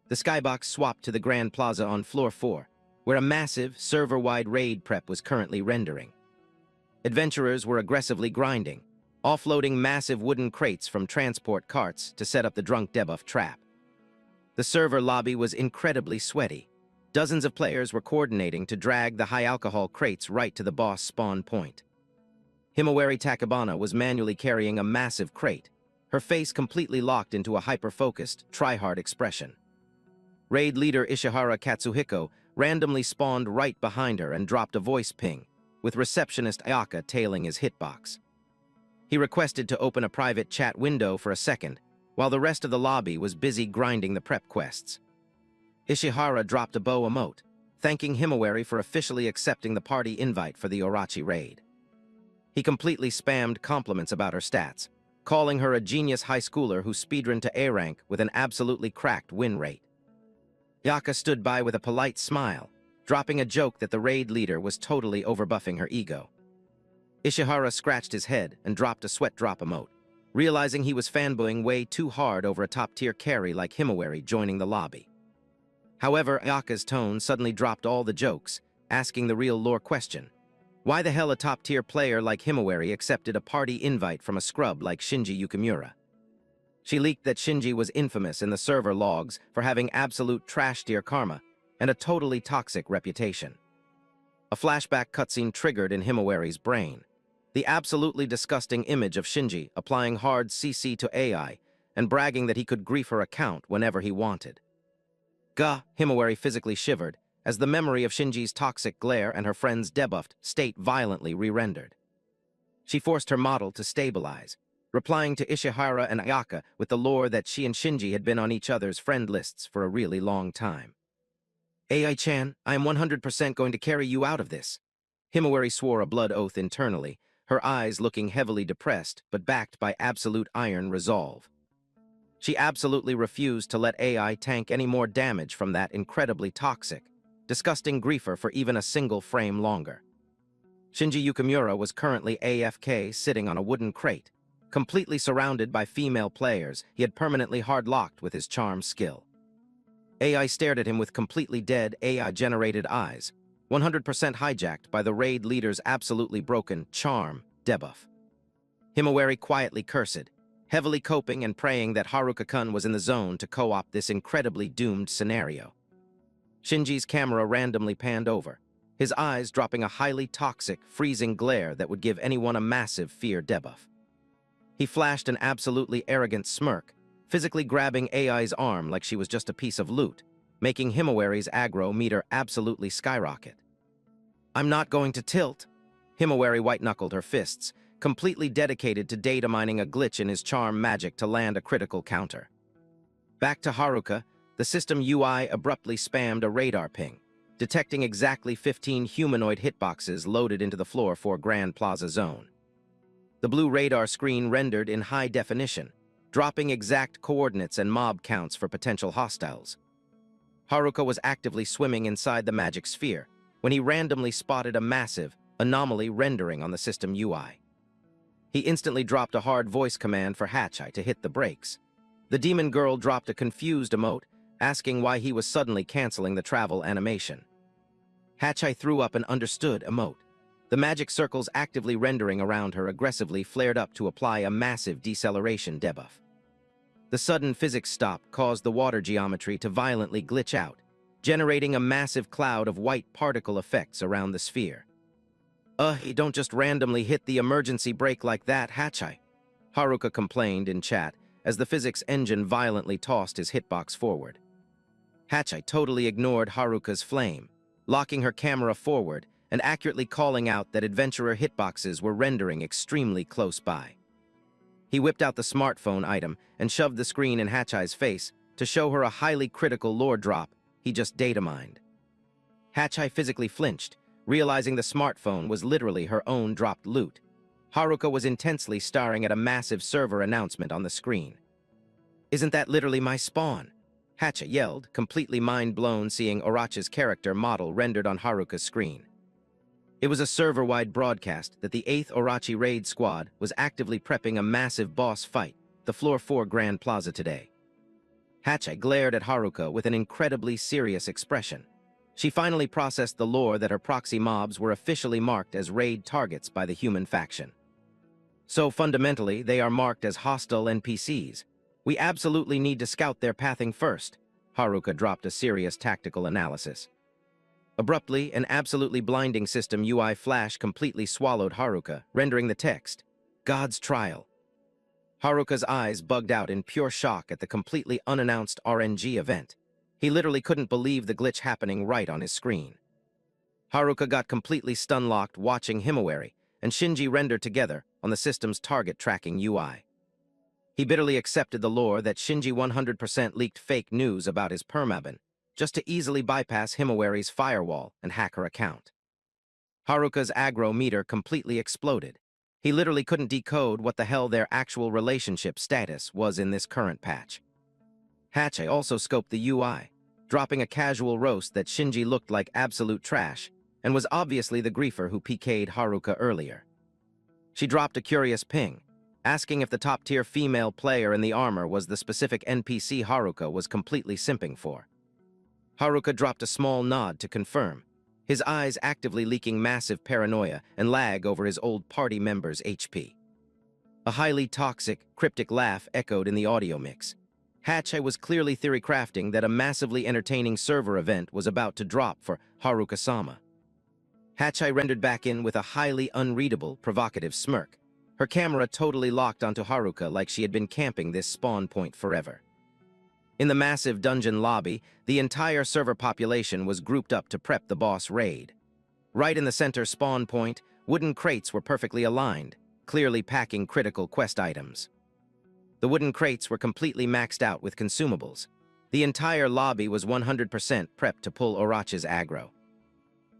The skybox swapped to the Grand Plaza on floor 4, where a massive, server-wide raid prep was currently rendering. Adventurers were aggressively grinding, offloading massive wooden crates from transport carts to set up the drunk debuff trap. The server lobby was incredibly sweaty. Dozens of players were coordinating to drag the high-alcohol crates right to the boss spawn point. Himawari Takebana was manually carrying a massive crate, her face completely locked into a hyper-focused, try-hard expression. Raid leader Ishihara Katsuhiko randomly spawned right behind her and dropped a voice ping, with receptionist Ayaka tailing his hitbox. He requested to open a private chat window for a second, while the rest of the lobby was busy grinding the prep quests. Ishihara dropped a bow emote, thanking Himawari for officially accepting the party invite for the Orochi raid. He completely spammed compliments about her stats, calling her a genius high schooler who speedrun to A rank with an absolutely cracked win rate. Ayaka stood by with a polite smile, dropping a joke that the raid leader was totally overbuffing her ego. Ishihara scratched his head and dropped a sweat drop emote, realizing he was fanboying way too hard over a top-tier carry like Himawari joining the lobby. However, Ayaka's tone suddenly dropped all the jokes, asking the real lore question. Why the hell a top-tier player like Himawari accepted a party invite from a scrub like Shinji Yukimura? She leaked that Shinji was infamous in the server logs for having absolute trash-tier karma and a totally toxic reputation. A flashback cutscene triggered in Himawari's brain. The absolutely disgusting image of Shinji applying hard CC to AI and bragging that he could grief her account whenever he wanted. Gah, Himawari physically shivered as the memory of Shinji's toxic glare and her friend's debuffed state violently re-rendered. She forced her model to stabilize, replying to Ishihara and Ayaka with the lore that she and Shinji had been on each other's friend lists for a really long time. "AI-chan, I am 100% going to carry you out of this." Himawari swore a blood oath internally, her eyes looking heavily depressed but backed by absolute iron resolve. She absolutely refused to let AI tank any more damage from that incredibly toxic, disgusting griefer for even a single frame longer. Shinji Yukimura was currently AFK sitting on a wooden crate, completely surrounded by female players he had permanently hard-locked with his charm skill. AI stared at him with completely dead AI-generated eyes, 100% hijacked by the raid leader's absolutely broken charm debuff. Himawari quietly cursed, heavily coping and praying that Haruka-kun was in the zone to co-opt this incredibly doomed scenario. Shinji's camera randomly panned over, his eyes dropping a highly toxic, freezing glare that would give anyone a massive fear debuff. He flashed an absolutely arrogant smirk, physically grabbing AI's arm like she was just a piece of loot, making Himawari's aggro meter absolutely skyrocket. "I'm not going to tilt." Himawari white-knuckled her fists, completely dedicated to data mining a glitch in his charm magic to land a critical counter. Back to Haruka, the system UI abruptly spammed a radar ping, detecting exactly 15 humanoid hitboxes loaded into the floor for Grand Plaza zone. The blue radar screen rendered in high definition, dropping exact coordinates and mob counts for potential hostiles. Haruka was actively swimming inside the magic sphere when he randomly spotted a massive anomaly rendering on the system UI. He instantly dropped a hard voice command for Hachai to hit the brakes. The demon girl dropped a confused emote, asking why he was suddenly canceling the travel animation. Hachai threw up an understood emote. The magic circles actively rendering around her aggressively flared up to apply a massive deceleration debuff. The sudden physics stop caused the water geometry to violently glitch out, generating a massive cloud of white particle effects around the sphere. You don't just randomly hit the emergency brake like that, Hachai," Haruka complained in chat as the physics engine violently tossed his hitbox forward. Hachai totally ignored Haruka's flame, locking her camera forward and accurately calling out that adventurer hitboxes were rendering extremely close by. He whipped out the smartphone item and shoved the screen in Hachai's face to show her a highly critical lore drop he just data mined. Hachai physically flinched, realizing the smartphone was literally her own dropped loot. Haruka was intensely staring at a massive server announcement on the screen. "Isn't that literally my spawn?" Hachai yelled, completely mind-blown seeing Orochi's character model rendered on Haruka's screen. It was a server-wide broadcast that the 8th Orochi Raid Squad was actively prepping a massive boss fight, the Floor 4 Grand Plaza today. Hachai glared at Haruka with an incredibly serious expression. She finally processed the lore that her proxy mobs were officially marked as raid targets by the human faction. So fundamentally, they are marked as hostile NPCs. We absolutely need to scout their pathing first. Haruka dropped a serious tactical analysis. Abruptly, an absolutely blinding system UI flash completely swallowed Haruka, rendering the text, "God's Trial." Haruka's eyes bugged out in pure shock at the completely unannounced RNG event. He literally couldn't believe the glitch happening right on his screen. Haruka got completely stun-locked watching Himawari and Shinji render together on the system's target tracking UI. He bitterly accepted the lore that Shinji 100% leaked fake news about his permaban, just to easily bypass Himawari's firewall and hack her account. Haruka's aggro meter completely exploded. He literally couldn't decode what the hell their actual relationship status was in this current patch. Hachai also scoped the UI, dropping a casual roast that Shinji looked like absolute trash and was obviously the griefer who PK'd Haruka earlier. She dropped a curious ping, asking if the top-tier female player in the armor was the specific NPC Haruka was completely simping for. Haruka dropped a small nod to confirm, his eyes actively leaking massive paranoia and lag over his old party member's HP. A highly toxic, cryptic laugh echoed in the audio mix. Hachai was clearly theory-crafting that a massively entertaining server event was about to drop for Haruka-sama. Hachai rendered back in with a highly unreadable, provocative smirk, her camera totally locked onto Haruka like she had been camping this spawn point forever. In the massive dungeon lobby, the entire server population was grouped up to prep the boss raid. Right in the center spawn point, wooden crates were perfectly aligned, clearly packing critical quest items. The wooden crates were completely maxed out with consumables. The entire lobby was 100% prepped to pull Orochi's aggro.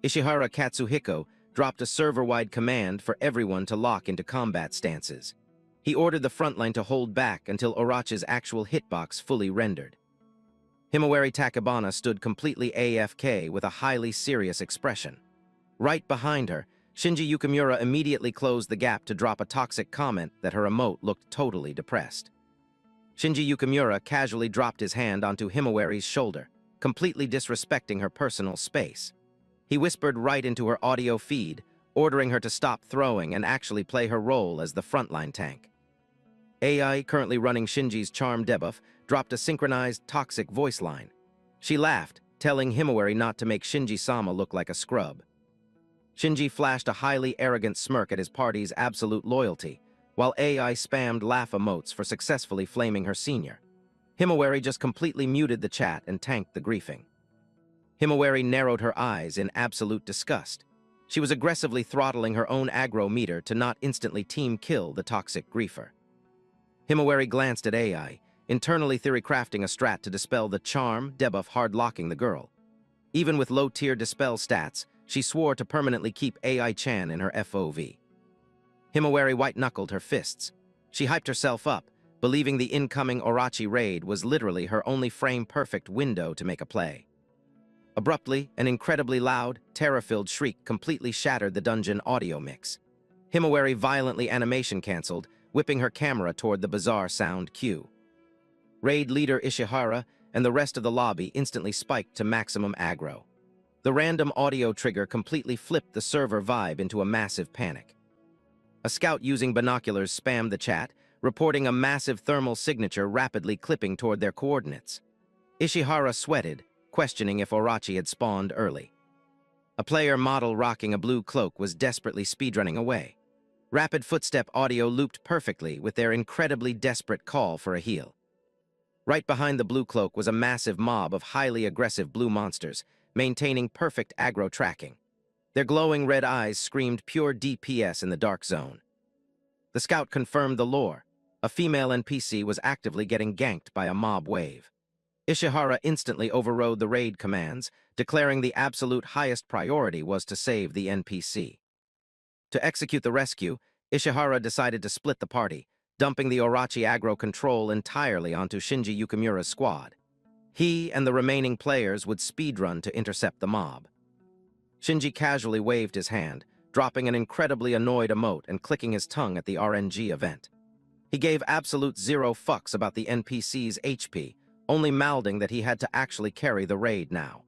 Ishihara Katsuhiko dropped a server-wide command for everyone to lock into combat stances. He ordered the frontline to hold back until Orochi's actual hitbox fully rendered. Himawari Takebana stood completely AFK with a highly serious expression. Right behind her, Shinji Yukimura immediately closed the gap to drop a toxic comment that her emote looked totally depressed. Shinji Yukimura casually dropped his hand onto Himawari's shoulder, completely disrespecting her personal space. He whispered right into her audio feed, ordering her to stop throwing and actually play her role as the frontline tank. AI, currently running Shinji's charm debuff, dropped a synchronized, toxic voice line. She laughed, telling Himawari not to make Shinji-sama look like a scrub. Shinji flashed a highly arrogant smirk at his party's absolute loyalty, while AI spammed laugh emotes for successfully flaming her senior. Himawari just completely muted the chat and tanked the griefing. Himawari narrowed her eyes in absolute disgust. She was aggressively throttling her own aggro meter to not instantly team kill the toxic griefer. Himawari glanced at AI, internally theory-crafting a strat to dispel the charm debuff hard-locking the girl. Even with low-tier dispel stats, she swore to permanently keep AI-chan in her FOV. Himawari white-knuckled her fists. She hyped herself up, believing the incoming Orochi raid was literally her only frame-perfect window to make a play. Abruptly, an incredibly loud, terror-filled shriek completely shattered the dungeon audio mix. Himawari violently animation-canceled, whipping her camera toward the bizarre sound cue. Raid leader Ishihara and the rest of the lobby instantly spiked to maximum aggro. The random audio trigger completely flipped the server vibe into a massive panic. A scout using binoculars spammed the chat, reporting a massive thermal signature rapidly clipping toward their coordinates. Ishihara sweated, questioning if Orochi had spawned early. A player model rocking a blue cloak was desperately speedrunning away. Rapid footstep audio looped perfectly with their incredibly desperate call for a heal. Right behind the blue cloak was a massive mob of highly aggressive blue monsters, maintaining perfect aggro tracking. Their glowing red eyes screamed pure DPS in the dark zone. The scout confirmed the lore. A female NPC was actively getting ganked by a mob wave. Ishihara instantly overrode the raid commands, declaring the absolute highest priority was to save the NPC. To execute the rescue, Ishihara decided to split the party, dumping the Orochi aggro control entirely onto Shinji Yukimura's squad. He and the remaining players would speedrun to intercept the mob. Shinji casually waved his hand, dropping an incredibly annoyed emote and clicking his tongue at the RNG event. He gave absolute zero fucks about the NPC's HP, only mouthing that he had to actually carry the raid now.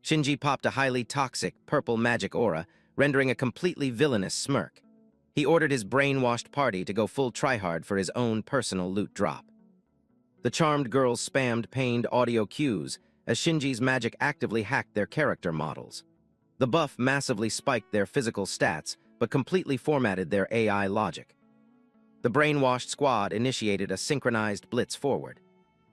Shinji popped a highly toxic purple magic aura, rendering a completely villainous smirk. He ordered his brainwashed party to go full tryhard for his own personal loot drop. The charmed girls spammed pained audio cues as Shinji's magic actively hacked their character models. The buff massively spiked their physical stats, but completely formatted their AI logic. The brainwashed squad initiated a synchronized blitz forward.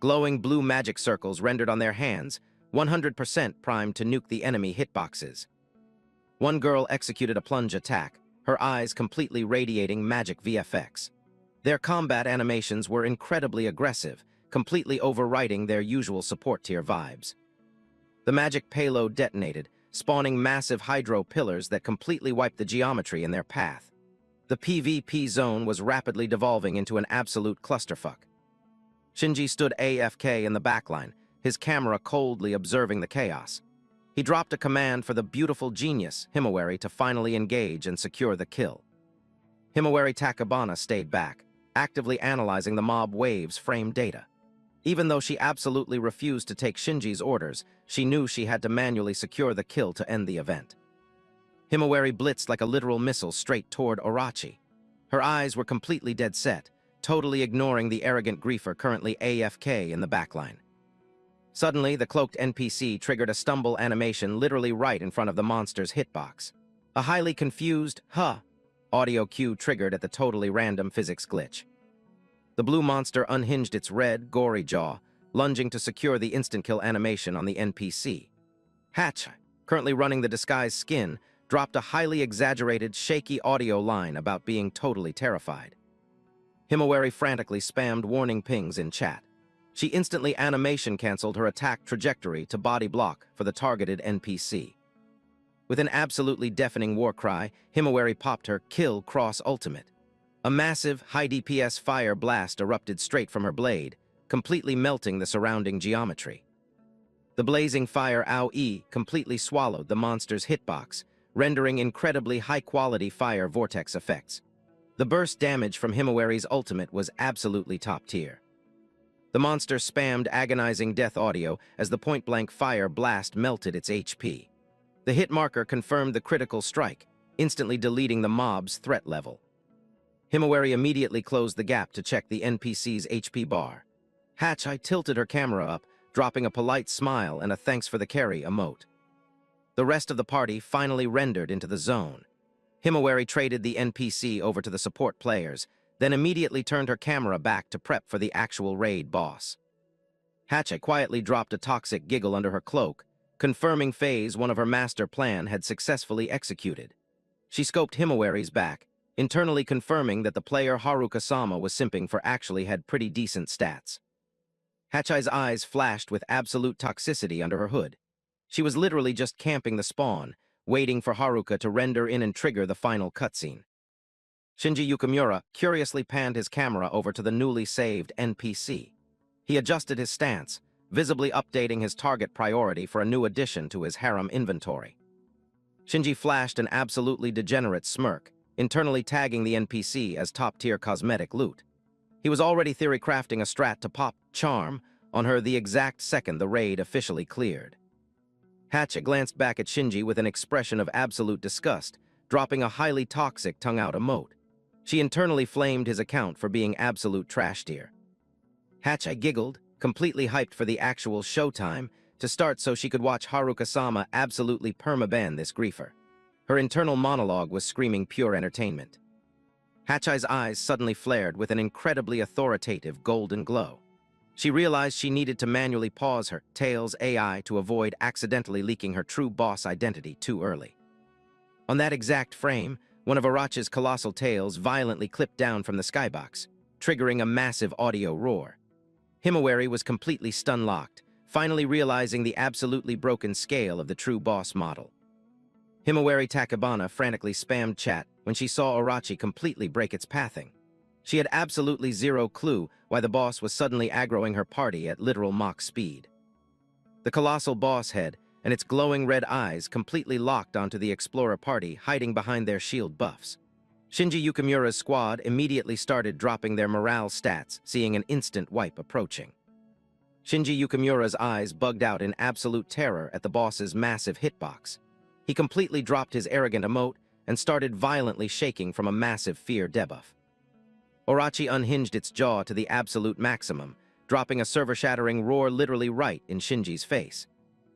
Glowing blue magic circles rendered on their hands, 100% primed to nuke the enemy hitboxes. One girl executed a plunge attack, her eyes completely radiating magic VFX. Their combat animations were incredibly aggressive, completely overwriting their usual support tier vibes. The magic payload detonated, spawning massive hydro pillars that completely wiped the geometry in their path. The PvP zone was rapidly devolving into an absolute clusterfuck. Shinji stood AFK in the backline, his camera coldly observing the chaos. He dropped a command for the beautiful genius, Himawari, to finally engage and secure the kill. Himawari Takabana stayed back, actively analyzing the mob wave's frame data. Even though she absolutely refused to take Shinji's orders, she knew she had to manually secure the kill to end the event. Himawari blitzed like a literal missile straight toward Orochi. Her eyes were completely dead set, totally ignoring the arrogant griefer currently AFK in the backline. Suddenly, the cloaked NPC triggered a stumble animation literally right in front of the monster's hitbox. A highly confused, "huh" audio cue triggered at the totally random physics glitch. The blue monster unhinged its red, gory jaw, lunging to secure the instant kill animation on the NPC. Hatch, currently running the disguised skin, dropped a highly exaggerated, shaky audio line about being totally terrified. Himawari frantically spammed warning pings in chat. She instantly animation canceled her attack trajectory to body block for the targeted NPC. With an absolutely deafening war cry, Himawari popped her Kill Cross ultimate. A massive, high DPS fire blast erupted straight from her blade, completely melting the surrounding geometry. The blazing fire AoE completely swallowed the monster's hitbox, rendering incredibly high-quality fire vortex effects. The burst damage from Himawari's ultimate was absolutely top tier. The monster spammed agonizing death audio as the point-blank fire blast melted its HP. The hit marker confirmed the critical strike, instantly deleting the mob's threat level. Himawari immediately closed the gap to check the NPC's HP bar. Hatchai tilted her camera up, dropping a polite smile and a thanks for the carry emote. The rest of the party finally rendered into the zone. Himawari traded the NPC over to the support players, then immediately turned her camera back to prep for the actual raid boss. Hatchai quietly dropped a toxic giggle under her cloak, confirming phase one of her master plan had successfully executed. She scoped Himawari's back, internally confirming that the player Haruka-sama was simping for actually had pretty decent stats. Hatchai's eyes flashed with absolute toxicity under her hood. She was literally just camping the spawn, waiting for Haruka to render in and trigger the final cutscene. Shinji Yukimura curiously panned his camera over to the newly saved NPC. He adjusted his stance, visibly updating his target priority for a new addition to his harem inventory. Shinji flashed an absolutely degenerate smirk, internally tagging the NPC as top-tier cosmetic loot. He was already theory-crafting a strat to pop Charm on her the exact second the raid officially cleared. Hatchet glanced back at Shinji with an expression of absolute disgust, dropping a highly toxic tongue-out emote. She internally flamed his account for being absolute trash tier. Hatchet giggled, completely hyped for the actual showtime, to start so she could watch Haruka-sama absolutely perma-ban this griefer. Her internal monologue was screaming pure entertainment. Hatchai's eyes suddenly flared with an incredibly authoritative golden glow. She realized she needed to manually pause her Tails AI to avoid accidentally leaking her true boss identity too early. On that exact frame, one of Arachi's colossal tails violently clipped down from the skybox, triggering a massive audio roar. Himawari was completely stun-locked, finally realizing the absolutely broken scale of the true boss model. Himawari Takebana frantically spammed chat when she saw Arachi completely break its pathing. She had absolutely zero clue why the boss was suddenly aggroing her party at literal Mach speed. The colossal boss head and its glowing red eyes completely locked onto the explorer party hiding behind their shield buffs. Shinji Yukimura's squad immediately started dropping their morale stats, seeing an instant wipe approaching. Shinji Yukimura's eyes bugged out in absolute terror at the boss's massive hitbox. He completely dropped his arrogant emote and started violently shaking from a massive fear debuff. Arachi unhinged its jaw to the absolute maximum, dropping a server-shattering roar literally right in Shinji's face.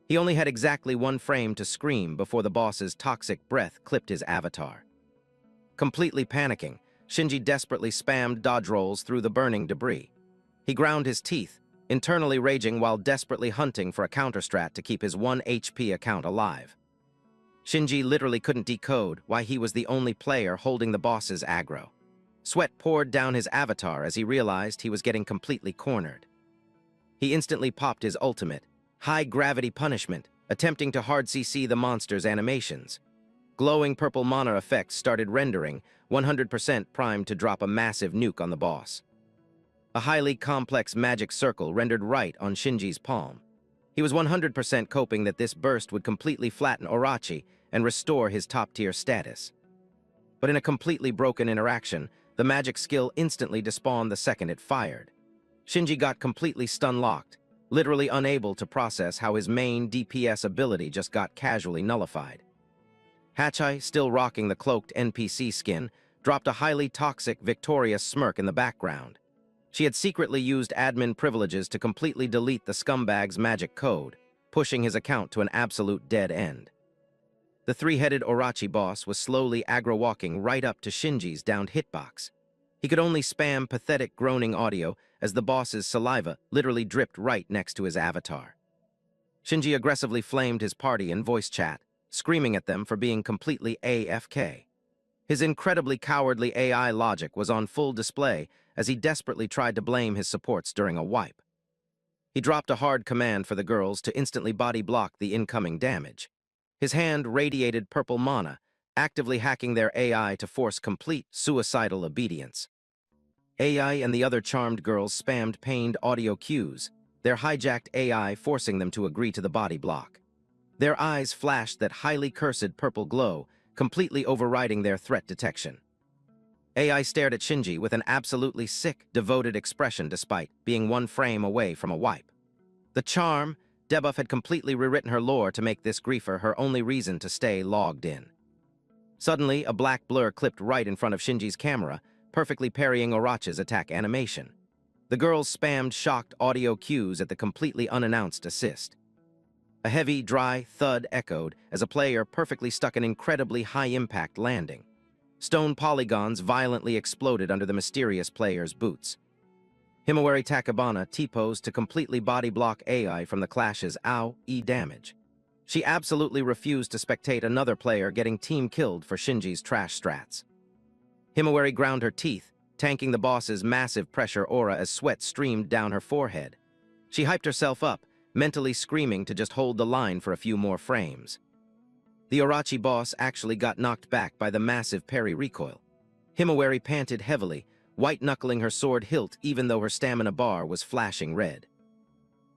He only had exactly one frame to scream before the boss's toxic breath clipped his avatar. Completely panicking, Shinji desperately spammed dodge rolls through the burning debris. He ground his teeth, internally raging while desperately hunting for a counterstrat to keep his 1 HP account alive. Shinji literally couldn't decode why he was the only player holding the boss's aggro. Sweat poured down his avatar as he realized he was getting completely cornered. He instantly popped his ultimate, high-gravity punishment, attempting to hard CC the monster's animations. Glowing purple mana effects started rendering, 100% primed to drop a massive nuke on the boss. A highly complex magic circle rendered right on Shinji's palm. He was 100% coping that this burst would completely flatten Arachi and restore his top-tier status. But in a completely broken interaction, the magic skill instantly despawned the second it fired. Shinji got completely stun-locked, literally unable to process how his main DPS ability just got casually nullified. Hachai, still rocking the cloaked NPC skin, dropped a highly toxic, victorious smirk in the background. She had secretly used admin privileges to completely delete the scumbag's magic code, pushing his account to an absolute dead end. The three-headed Arachi boss was slowly aggro-walking right up to Shinji's downed hitbox. He could only spam pathetic groaning audio as the boss's saliva literally dripped right next to his avatar. Shinji aggressively flamed his party in voice chat, screaming at them for being completely AFK. His incredibly cowardly AI logic was on full display as he desperately tried to blame his supports during a wipe. He dropped a hard command for the girls to instantly body block the incoming damage. His hand radiated purple mana, actively hacking their AI to force complete suicidal obedience. AI and the other charmed girls spammed pained audio cues, their hijacked AI forcing them to agree to the body block. Their eyes flashed that highly cursed purple glow, completely overriding their threat detection. AI stared at Shinji with an absolutely sick, devoted expression despite being one frame away from a wipe. The charm, debuff had completely rewritten her lore to make this griefer her only reason to stay logged in. Suddenly, a black blur clipped right in front of Shinji's camera, perfectly parrying Arachi's attack animation. The girls spammed shocked audio cues at the completely unannounced assist. A heavy, dry thud echoed as a player perfectly stuck an incredibly high-impact landing. Stone polygons violently exploded under the mysterious player's boots. Himawari Takebana T-posed to completely body-block AI from the clash's AoE damage. She absolutely refused to spectate another player getting team-killed for Shinji's trash strats. Himawari ground her teeth, tanking the boss's massive pressure aura as sweat streamed down her forehead. She hyped herself up, mentally screaming to just hold the line for a few more frames. The Arachi boss actually got knocked back by the massive parry recoil. Himawari panted heavily, white-knuckling her sword hilt even though her stamina bar was flashing red.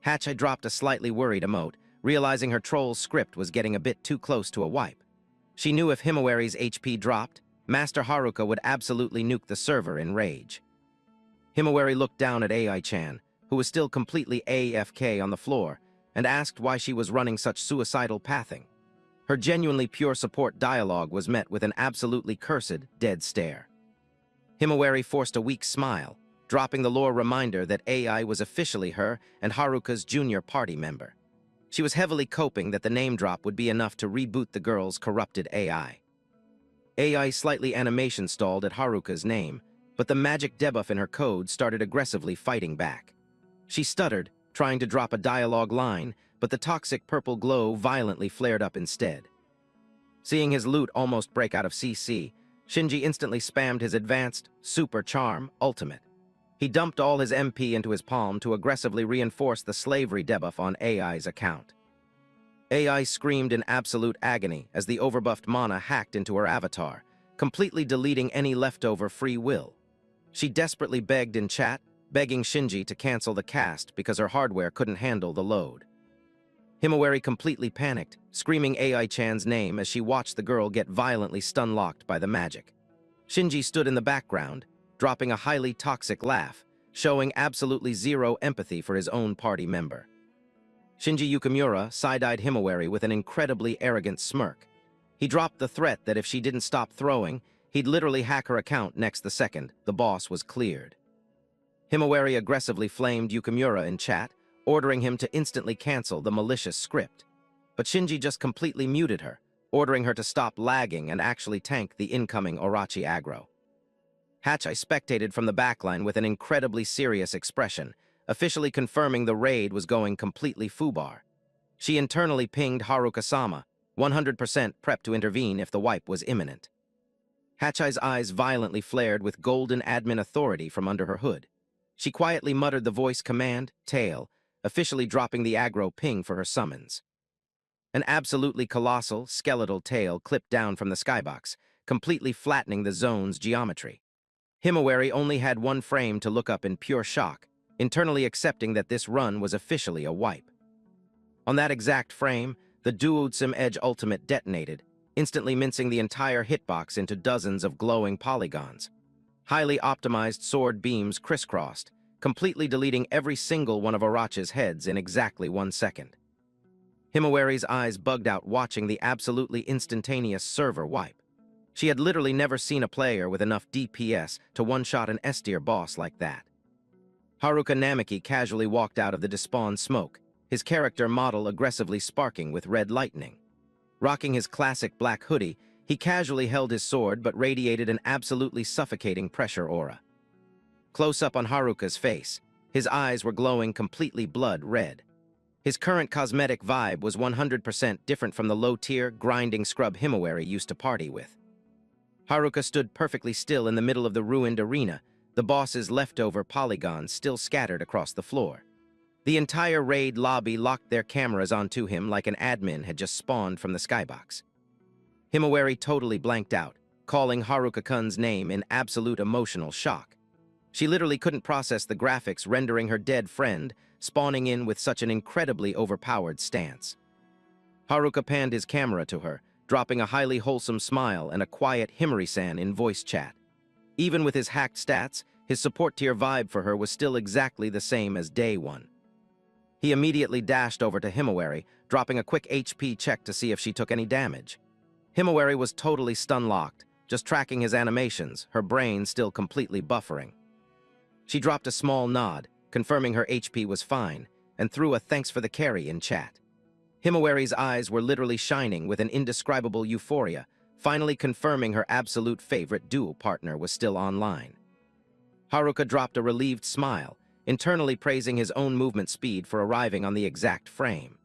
Hachai dropped a slightly worried emote, realizing her troll's script was getting a bit too close to a wipe. She knew if Himawari's HP dropped, Master Haruka would absolutely nuke the server in rage. Himawari looked down at AI-chan, who was still completely AFK on the floor, and asked why she was running such suicidal pathing. Her genuinely pure support dialogue was met with an absolutely cursed, dead stare. Himawari forced a weak smile, dropping the lore reminder that AI was officially her and Haruka's junior party member. She was heavily coping that the name drop would be enough to reboot the girl's corrupted AI. AI slightly animation stalled at Haruka's name, but the magic debuff in her code started aggressively fighting back. She stuttered, trying to drop a dialogue line, but the toxic purple glow violently flared up instead. Seeing his loot almost break out of CC, Shinji instantly spammed his advanced, super charm, ultimate. He dumped all his MP into his palm to aggressively reinforce the slavery debuff on AI's account. AI screamed in absolute agony as the overbuffed mana hacked into her avatar, completely deleting any leftover free will. She desperately begged in chat, begging Shinji to cancel the cast because her hardware couldn't handle the load. Himawari completely panicked, screaming AI-chan's name as she watched the girl get violently stun-locked by the magic. Shinji stood in the background, dropping a highly toxic laugh, showing absolutely zero empathy for his own party member. Shinji Yukimura side-eyed Himawari with an incredibly arrogant smirk. He dropped the threat that if she didn't stop throwing, he'd literally hack her account next the second the boss was cleared. Himawari aggressively flamed Yukimura in chat, ordering him to instantly cancel the malicious script. But Shinji just completely muted her, ordering her to stop lagging and actually tank the incoming Orochi aggro. Hatchai spectated from the backline with an incredibly serious expression, officially confirming the raid was going completely foobar. She internally pinged Haruka-sama, 100% prepped to intervene if the wipe was imminent. Hatchai's eyes violently flared with golden admin authority from under her hood. She quietly muttered the voice command, tail, officially dropping the aggro ping for her summons. An absolutely colossal, skeletal tail clipped down from the skybox, completely flattening the zone's geometry. Himawari only had one frame to look up in pure shock, internally accepting that this run was officially a wipe. On that exact frame, the Duotsum Edge Ultimate detonated, instantly mincing the entire hitbox into dozens of glowing polygons. Highly optimized sword beams crisscrossed, completely deleting every single one of Orochi's heads in exactly 1 second. Himawari's eyes bugged out watching the absolutely instantaneous server wipe. She had literally never seen a player with enough DPS to one-shot an S-tier boss like that. Haruka Namiki casually walked out of the despawned smoke, his character model aggressively sparking with red lightning. Rocking his classic black hoodie, he casually held his sword but radiated an absolutely suffocating pressure aura. Close up on Haruka's face, his eyes were glowing completely blood red. His current cosmetic vibe was 100% different from the low-tier, grinding scrub Himawari used to party with. Haruka stood perfectly still in the middle of the ruined arena, the boss's leftover polygons still scattered across the floor. The entire raid lobby locked their cameras onto him like an admin had just spawned from the skybox. Himawari totally blanked out, calling Haruka-kun's name in absolute emotional shock. She literally couldn't process the graphics rendering her dead friend, spawning in with such an incredibly overpowered stance. Haruka panned his camera to her, dropping a highly wholesome smile and a quiet Himari-san in voice chat. Even with his hacked stats, his support tier vibe for her was still exactly the same as day one. He immediately dashed over to Himawari, dropping a quick HP check to see if she took any damage. Himawari was totally stun-locked, just tracking his animations, her brain still completely buffering. She dropped a small nod, confirming her HP was fine, and threw a thanks for the carry in chat. Himawari's eyes were literally shining with an indescribable euphoria, finally confirming her absolute favorite duo partner was still online. Haruka dropped a relieved smile, internally praising his own movement speed for arriving on the exact frame.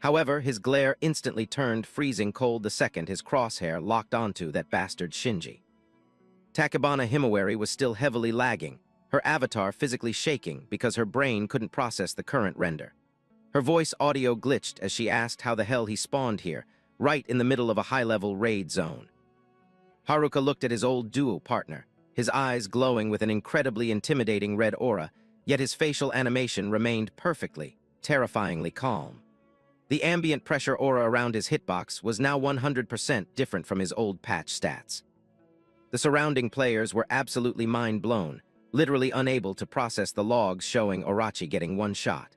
However, his glare instantly turned freezing cold the second his crosshair locked onto that bastard Shinji. Takebana Himawari was still heavily lagging, her avatar physically shaking because her brain couldn't process the current render. Her voice audio glitched as she asked how the hell he spawned here, right in the middle of a high-level raid zone. Haruka looked at his old duo partner, his eyes glowing with an incredibly intimidating red aura, yet his facial animation remained perfectly, terrifyingly calm. The ambient pressure aura around his hitbox was now 100% different from his old patch stats. The surrounding players were absolutely mind-blown, literally unable to process the logs showing Orochi getting one shot.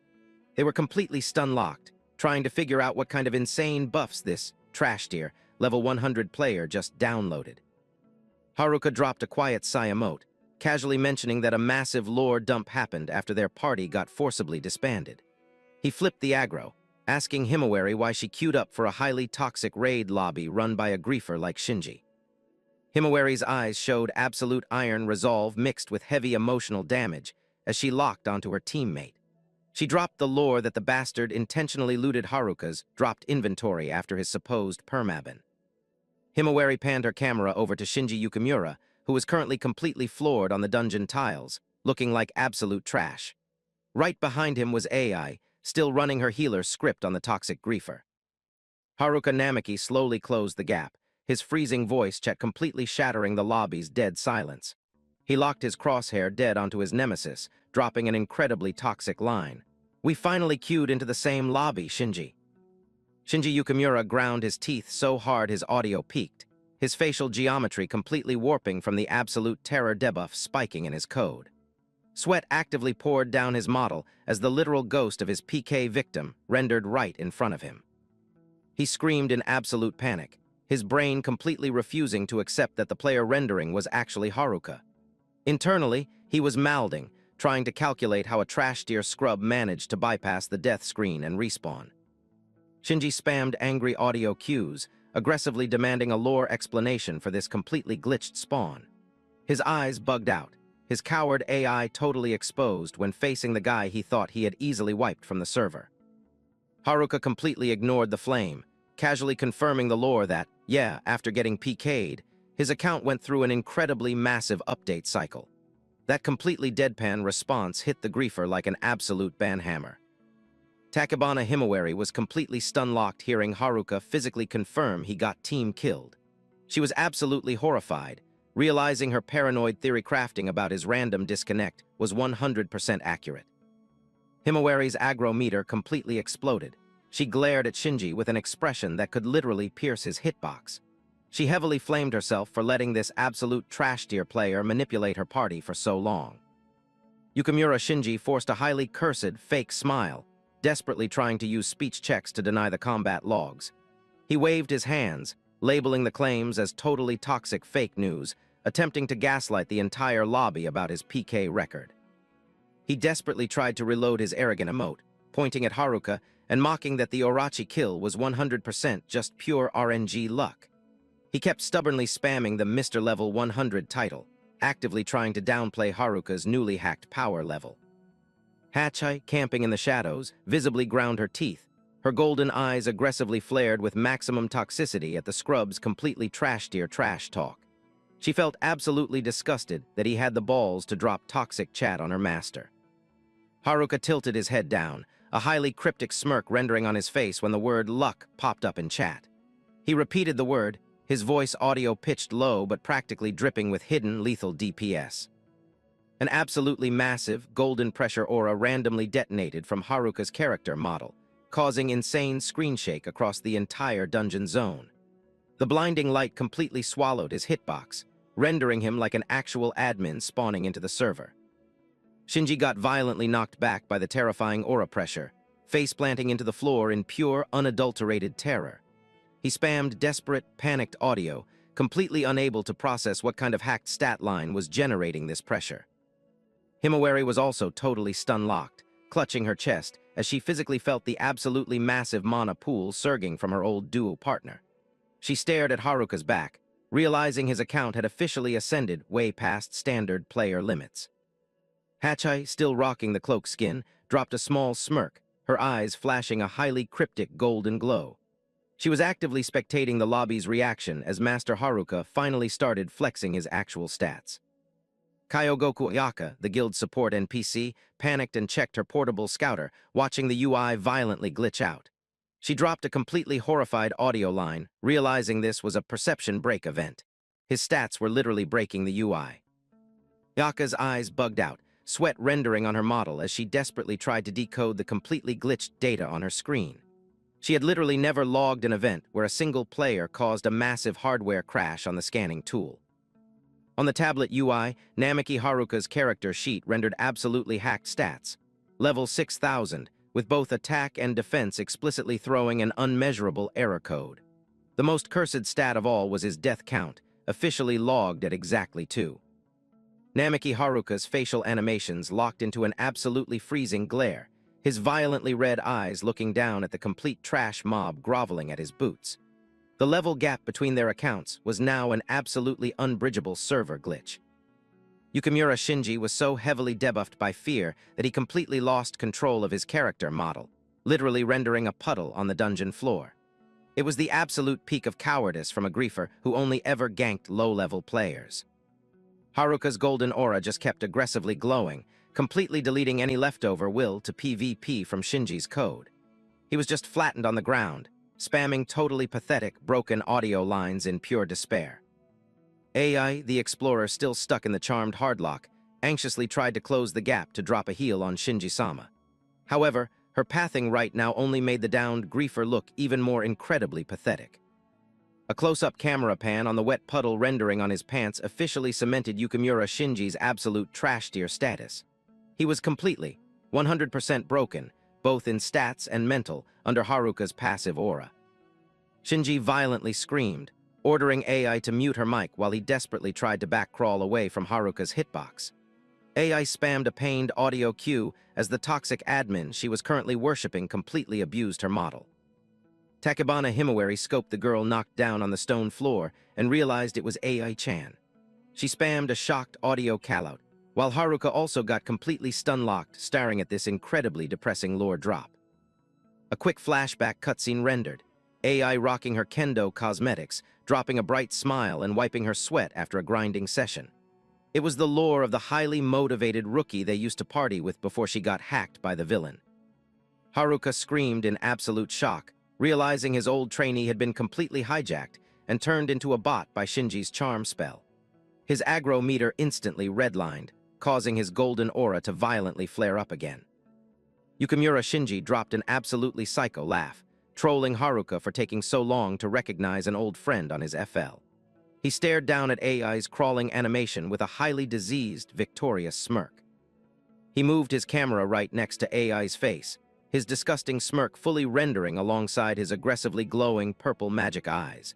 They were completely stun-locked, trying to figure out what kind of insane buffs this trash-tier, level 100 player just downloaded. Haruka dropped a quiet sigh emote, casually mentioning that a massive lore dump happened after their party got forcibly disbanded. He flipped the aggro, asking Himawari why she queued up for a highly toxic raid lobby run by a griefer like Shinji. Himawari's eyes showed absolute iron resolve mixed with heavy emotional damage as she locked onto her teammate. She dropped the lore that the bastard intentionally looted Haruka's dropped inventory after his supposed permaban. Himawari panned her camera over to Shinji Yukimura, who was currently completely floored on the dungeon tiles, looking like absolute trash. Right behind him was AI, still running her healer script on the toxic griefer. Haruka Namaki slowly closed the gap, his freezing voice check completely shattering the lobby's dead silence. He locked his crosshair dead onto his nemesis, dropping an incredibly toxic line. "We finally queued into the same lobby, Shinji." Shinji Yukimura ground his teeth so hard his audio peaked, his facial geometry completely warping from the absolute terror debuff spiking in his code. Sweat actively poured down his model as the literal ghost of his PK victim rendered right in front of him. He screamed in absolute panic, his brain completely refusing to accept that the player rendering was actually Haruka. Internally, he was mouthing, trying to calculate how a trash-tier scrub managed to bypass the death screen and respawn. Shinji spammed angry audio cues, aggressively demanding a lore explanation for this completely glitched spawn. His eyes bugged out, his coward AI totally exposed when facing the guy he thought he had easily wiped from the server. Haruka completely ignored the flame, casually confirming the lore that, yeah, after getting PK'd, his account went through an incredibly massive update cycle. That completely deadpan response hit the griefer like an absolute banhammer. Takebana Himawari was completely stun-locked hearing Haruka physically confirm he got team killed. She was absolutely horrified, realizing her paranoid theory crafting about his random disconnect was 100% accurate. Himawari's aggro meter completely exploded. She glared at Shinji with an expression that could literally pierce his hitbox. She heavily flamed herself for letting this absolute trash-tier player manipulate her party for so long. Yukimura Shinji forced a highly cursed, fake smile, desperately trying to use speech checks to deny the combat logs. He waved his hands, labeling the claims as totally toxic fake news, attempting to gaslight the entire lobby about his PK record. He desperately tried to reload his arrogant emote, pointing at Haruka and mocking that the Orochi kill was 100% just pure RNG luck. He kept stubbornly spamming the Mr. Level 100 title, actively trying to downplay Haruka's newly hacked power level. Hachai, camping in the shadows, visibly ground her teeth, her golden eyes aggressively flared with maximum toxicity at the scrub's completely trash-tier trash talk. She felt absolutely disgusted that he had the balls to drop toxic chat on her master. Haruka tilted his head down, a highly cryptic smirk rendering on his face when the word luck popped up in chat. He repeated the word, his voice audio pitched low but practically dripping with hidden lethal DPS. An absolutely massive, golden pressure aura randomly detonated from Haruka's character model, causing insane screen shake across the entire dungeon zone. The blinding light completely swallowed his hitbox, rendering him like an actual admin spawning into the server. Shinji got violently knocked back by the terrifying aura pressure, face-planting into the floor in pure, unadulterated terror. He spammed desperate, panicked audio, completely unable to process what kind of hacked stat line was generating this pressure. Himawari was also totally stun-locked, clutching her chest as she physically felt the absolutely massive mana pool surging from her old duo partner. She stared at Haruka's back, realizing his account had officially ascended way past standard player limits. Hachai, still rocking the cloak skin, dropped a small smirk, her eyes flashing a highly cryptic golden glow. She was actively spectating the lobby's reaction as Master Haruka finally started flexing his actual stats. Kyogoku Ayaka, the guild support NPC, panicked and checked her portable scouter, watching the UI violently glitch out. She dropped a completely horrified audio line, realizing this was a perception break event. His stats were literally breaking the UI. Ayaka's eyes bugged out, sweat rendering on her model as she desperately tried to decode the completely glitched data on her screen. She had literally never logged an event where a single player caused a massive hardware crash on the scanning tool. On the tablet UI, Namaki Haruka's character sheet rendered absolutely hacked stats. Level 6000, with both attack and defense explicitly throwing an unmeasurable error code. The most cursed stat of all was his death count, officially logged at exactly 2. Namaki Haruka's facial animations locked into an absolutely freezing glare, his violently red eyes looking down at the complete trash mob groveling at his boots. The level gap between their accounts was now an absolutely unbridgeable server glitch. Yukimura Shinji was so heavily debuffed by fear that he completely lost control of his character model, literally rendering a puddle on the dungeon floor. It was the absolute peak of cowardice from a griefer who only ever ganked low-level players. Haruka's golden aura just kept aggressively glowing, completely deleting any leftover will to PvP from Shinji's code. He was just flattened on the ground, spamming totally pathetic, broken audio lines in pure despair. AI, the explorer still stuck in the charmed hardlock, anxiously tried to close the gap to drop a heal on Shinji-sama. However, her pathing right now only made the downed griefer look even more incredibly pathetic. A close-up camera pan on the wet puddle rendering on his pants officially cemented Yukimura Shinji's absolute trash tier status. He was completely, 100% broken, both in stats and mental, under Haruka's passive aura. Shinji violently screamed, ordering AI to mute her mic while he desperately tried to back-crawl away from Haruka's hitbox. AI spammed a pained audio cue as the toxic admin she was currently worshipping completely abused her model. Takebana Himawari scoped the girl knocked down on the stone floor and realized it was AI-chan. She spammed a shocked audio callout, while Haruka also got completely stun-locked staring at this incredibly depressing lore drop. A quick flashback cutscene rendered, AI rocking her kendo cosmetics, dropping a bright smile and wiping her sweat after a grinding session. It was the lore of the highly motivated rookie they used to party with before she got hacked by the villain. Haruka screamed in absolute shock, realizing his old trainee had been completely hijacked and turned into a bot by Shinji's charm spell. His aggro meter instantly redlined, causing his golden aura to violently flare up again. Yukimura Shinji dropped an absolutely psycho laugh, trolling Haruka for taking so long to recognize an old friend on his FL. He stared down at AI's crawling animation with a highly diseased, victorious smirk. He moved his camera right next to AI's face, his disgusting smirk fully rendering alongside his aggressively glowing purple magic eyes.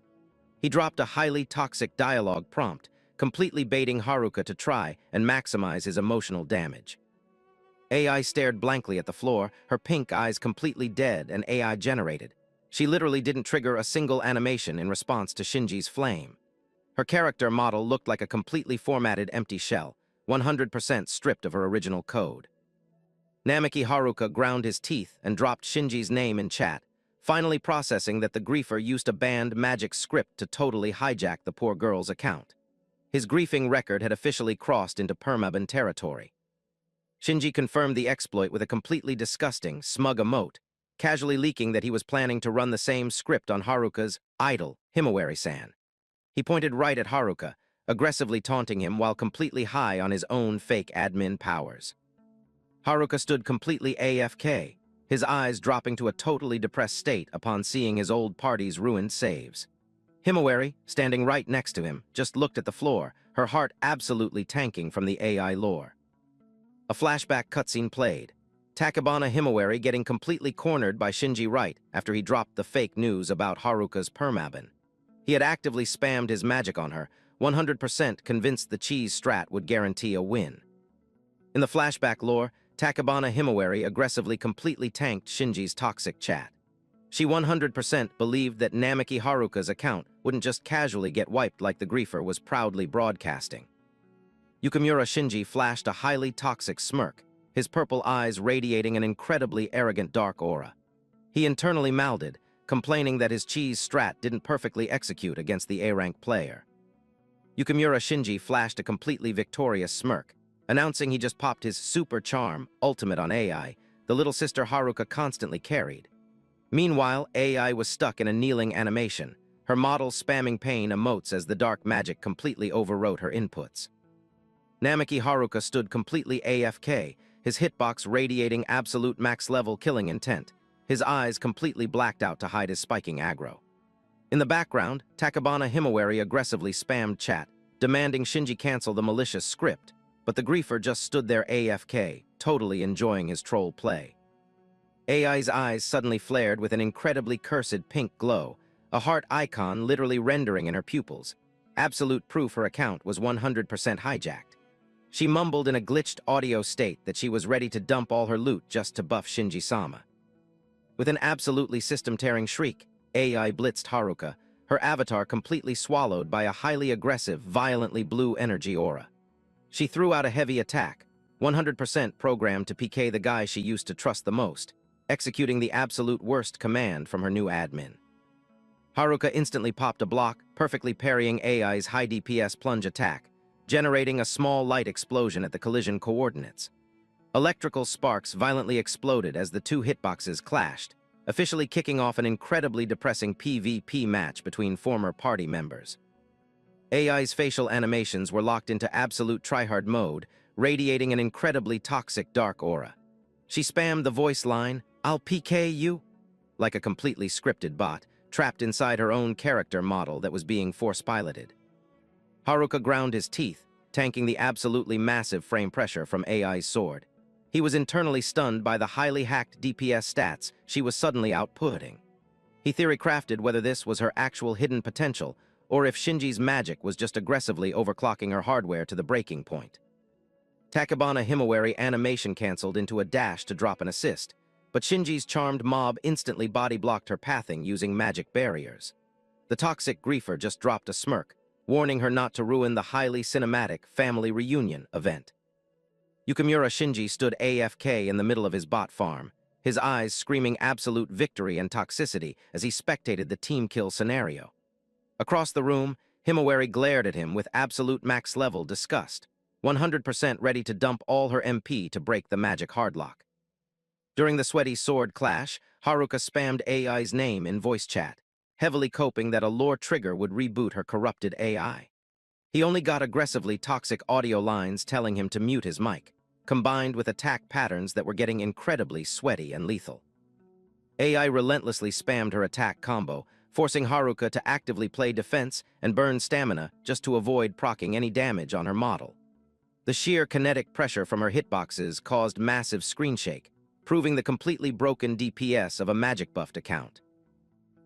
He dropped a highly toxic dialogue prompt, completely baiting Haruka to try and maximize his emotional damage. AI stared blankly at the floor, her pink eyes completely dead and AI generated. She literally didn't trigger a single animation in response to Shinji's flame. Her character model looked like a completely formatted empty shell, 100% stripped of her original code. Namiki Haruka ground his teeth and dropped Shinji's name in chat, finally processing that the griefer used a banned magic script to totally hijack the poor girl's account. His griefing record had officially crossed into permaban territory. Shinji confirmed the exploit with a completely disgusting, smug emote, casually leaking that he was planning to run the same script on Haruka's idol, Himawari-san. He pointed right at Haruka, aggressively taunting him while completely high on his own fake admin powers. Haruka stood completely AFK, his eyes dropping to a totally depressed state upon seeing his old party's ruined saves. Himawari, standing right next to him, just looked at the floor, her heart absolutely tanking from the AI lore. A flashback cutscene played, Takebana Himawari getting completely cornered by Shinji right after he dropped the fake news about Haruka's permaban. He had actively spammed his magic on her, 100% convinced the cheese strat would guarantee a win. In the flashback lore, Takebana Himawari aggressively completely tanked Shinji's toxic chat. She 100% believed that Namiki Haruka's account wouldn't just casually get wiped like the griefer was proudly broadcasting. Yukimura Shinji flashed a highly toxic smirk, his purple eyes radiating an incredibly arrogant dark aura. He internally mouthed, complaining that his cheese strat didn't perfectly execute against the A-rank player. Yukimura Shinji flashed a completely victorious smirk, announcing he just popped his super charm, ultimate on AI, the little sister Haruka constantly carried. Meanwhile, AI was stuck in a kneeling animation, her model spamming pain emotes as the dark magic completely overwrote her inputs. Namiki Haruka stood completely AFK, his hitbox radiating absolute max-level killing intent, his eyes completely blacked out to hide his spiking aggro. In the background, Takebana Himawari aggressively spammed chat, demanding Shinji cancel the malicious script, but the griefer just stood there AFK, totally enjoying his troll play. AI's eyes suddenly flared with an incredibly cursed pink glow, a heart icon literally rendering in her pupils, absolute proof her account was 100% hijacked. She mumbled in a glitched audio state that she was ready to dump all her loot just to buff Shinji-sama. With an absolutely system-tearing shriek, AI blitzed Haruka, her avatar completely swallowed by a highly aggressive, violently blue energy aura. She threw out a heavy attack, 100% programmed to PK the guy she used to trust the most, executing the absolute worst command from her new admin. Haruka instantly popped a block, perfectly parrying AI's high DPS plunge attack, generating a small light explosion at the collision coordinates. Electrical sparks violently exploded as the two hitboxes clashed, officially kicking off an incredibly depressing PvP match between former party members. AI's facial animations were locked into absolute tryhard mode, radiating an incredibly toxic dark aura. She spammed the voice line, "I'll PK you," like a completely scripted bot, trapped inside her own character model that was being force-piloted. Haruka ground his teeth, tanking the absolutely massive frame pressure from AI's sword. He was internally stunned by the highly hacked DPS stats she was suddenly outputting. He theory-crafted whether this was her actual hidden potential, or if Shinji's magic was just aggressively overclocking her hardware to the breaking point. Takebana Himawari animation canceled into a dash to drop an assist, but Shinji's charmed mob instantly body-blocked her pathing using magic barriers. The toxic griefer just dropped a smirk, warning her not to ruin the highly cinematic family reunion event. Yukimura Shinji stood AFK in the middle of his bot farm, his eyes screaming absolute victory and toxicity as he spectated the team kill scenario. Across the room, Himawari glared at him with absolute max-level disgust, 100% ready to dump all her MP to break the magic hardlock. During the sweaty sword clash, Haruka spammed AI's name in voice chat, heavily coping that a lore trigger would reboot her corrupted AI. He only got aggressively toxic audio lines telling him to mute his mic, combined with attack patterns that were getting incredibly sweaty and lethal. AI relentlessly spammed her attack combo, forcing Haruka to actively play defense and burn stamina just to avoid proccing any damage on her model. The sheer kinetic pressure from her hitboxes caused massive screen shake, proving the completely broken DPS of a magic-buffed account.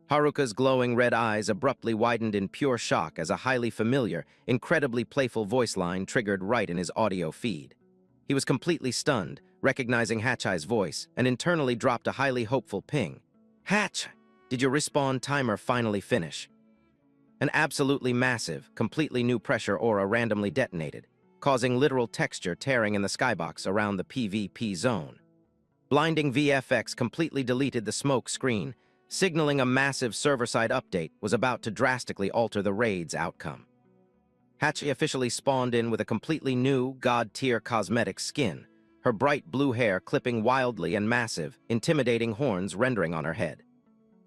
Haruka's glowing red eyes abruptly widened in pure shock as a highly familiar, incredibly playful voice line triggered right in his audio feed. He was completely stunned, recognizing Hachai's voice, and internally dropped a highly hopeful ping. "Hatch, did your respawn timer finally finish?" An absolutely massive, completely new pressure aura randomly detonated, causing literal texture tearing in the skybox around the PvP zone. Blinding VFX completely deleted the smoke screen, signaling a massive server-side update was about to drastically alter the raid's outcome. Hachi officially spawned in with a completely new, god-tier cosmetic skin, her bright blue hair clipping wildly and massive, intimidating horns rendering on her head.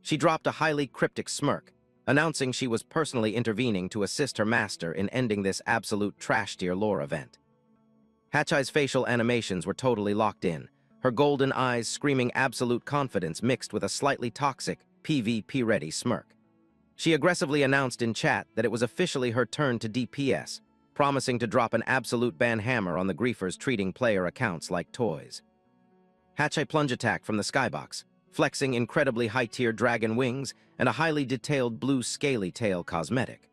She dropped a highly cryptic smirk, announcing she was personally intervening to assist her master in ending this absolute trash-tier lore event. Hachai's facial animations were totally locked in, her golden eyes screaming absolute confidence mixed with a slightly toxic, PvP-ready smirk. She aggressively announced in chat that it was officially her turn to DPS, promising to drop an absolute ban hammer on the griefers treating player accounts like toys. Hachai plunge attack from the skybox, flexing incredibly high-tier dragon wings and a highly detailed blue scaly tail cosmetic.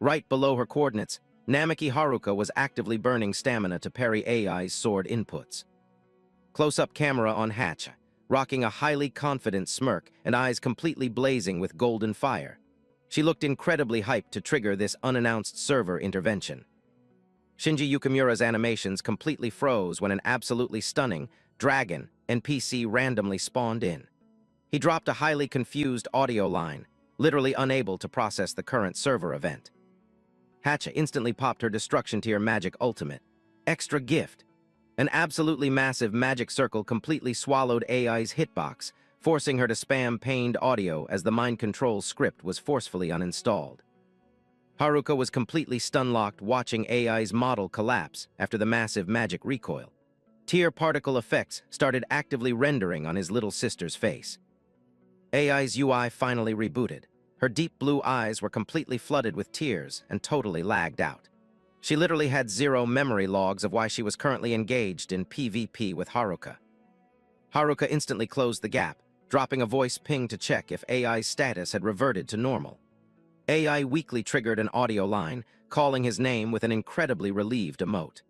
Right below her coordinates, Namiki Haruka was actively burning stamina to parry AI's sword inputs. Close-up camera on Hatch, rocking a highly confident smirk and eyes completely blazing with golden fire. She looked incredibly hyped to trigger this unannounced server intervention. Shinji Yukimura's animations completely froze when an absolutely stunning dragon NPC randomly spawned in. He dropped a highly confused audio line, literally unable to process the current server event. Hatcha instantly popped her destruction tier magic ultimate. Extra gift. An absolutely massive magic circle completely swallowed AI's hitbox, forcing her to spam pained audio as the mind control script was forcefully uninstalled. Haruka was completely stun-locked watching AI's model collapse after the massive magic recoil. Tear particle effects started actively rendering on his little sister's face. AI's UI finally rebooted. Her deep blue eyes were completely flooded with tears and totally lagged out. She literally had zero memory logs of why she was currently engaged in PvP with Haruka. Haruka instantly closed the gap, dropping a voice ping to check if AI's status had reverted to normal. AI weakly triggered an audio line, calling his name with an incredibly relieved emote.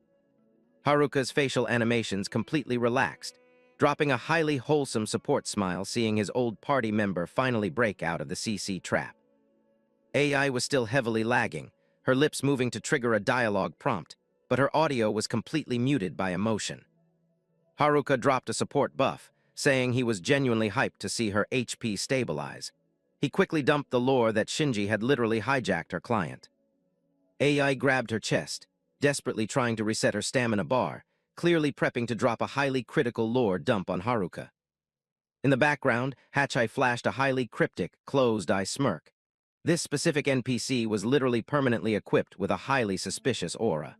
Haruka's facial animations completely relaxed, dropping a highly wholesome support smile seeing his old party member finally break out of the CC trap. AI was still heavily lagging, her lips moving to trigger a dialogue prompt, but her audio was completely muted by emotion. Haruka dropped a support buff, saying he was genuinely hyped to see her HP stabilize. He quickly dumped the lore that Shinji had literally hijacked her client. AI grabbed her chest, desperately trying to reset her stamina bar, clearly prepping to drop a highly critical lore dump on Haruka. In the background, Hachai flashed a highly cryptic, closed-eye smirk. This specific NPC was literally permanently equipped with a highly suspicious aura.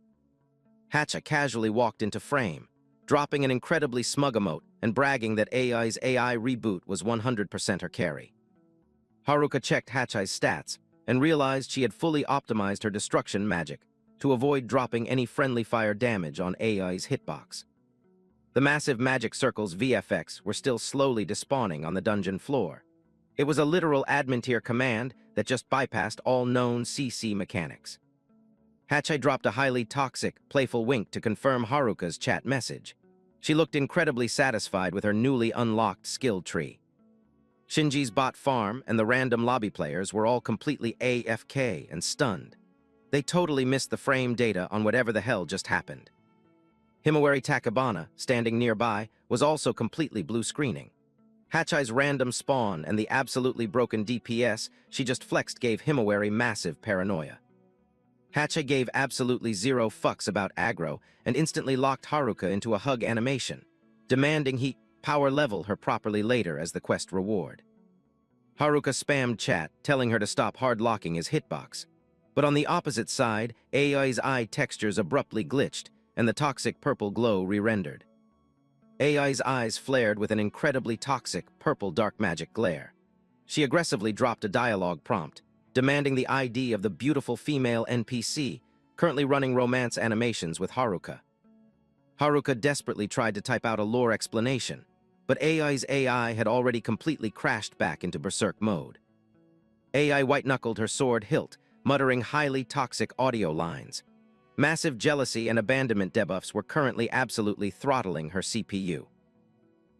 Hacha casually walked into frame, dropping an incredibly smug emote and bragging that AI's AI reboot was 100% her carry. Haruka checked Hachai's stats and realized she had fully optimized her destruction magic to avoid dropping any friendly fire damage on AI's hitbox. The massive magic circle's VFX were still slowly despawning on the dungeon floor. It was a literal admin-tier command that just bypassed all known CC mechanics. Hachai dropped a highly toxic, playful wink to confirm Haruka's chat message. She looked incredibly satisfied with her newly unlocked skill tree. Shinji's bot farm and the random lobby players were all completely AFK and stunned. They totally missed the frame data on whatever the hell just happened. Himawari Takabana, standing nearby, was also completely blue screening. Hachai's random spawn and the absolutely broken DPS she just flexed gave Himawari massive paranoia. Hachai gave absolutely zero fucks about aggro and instantly locked Haruka into a hug animation, demanding he power level her properly later as the quest reward. Haruka spammed chat, telling her to stop hard-locking his hitbox. But on the opposite side, AI's eye textures abruptly glitched, and the toxic purple glow re-rendered. AI's eyes flared with an incredibly toxic purple dark magic glare. She aggressively dropped a dialogue prompt, demanding the ID of the beautiful female NPC, currently running romance animations with Haruka. Haruka desperately tried to type out a lore explanation, but AI's AI had already completely crashed back into berserk mode. AI white-knuckled her sword hilt, muttering highly toxic audio lines. Massive jealousy and abandonment debuffs were currently absolutely throttling her CPU.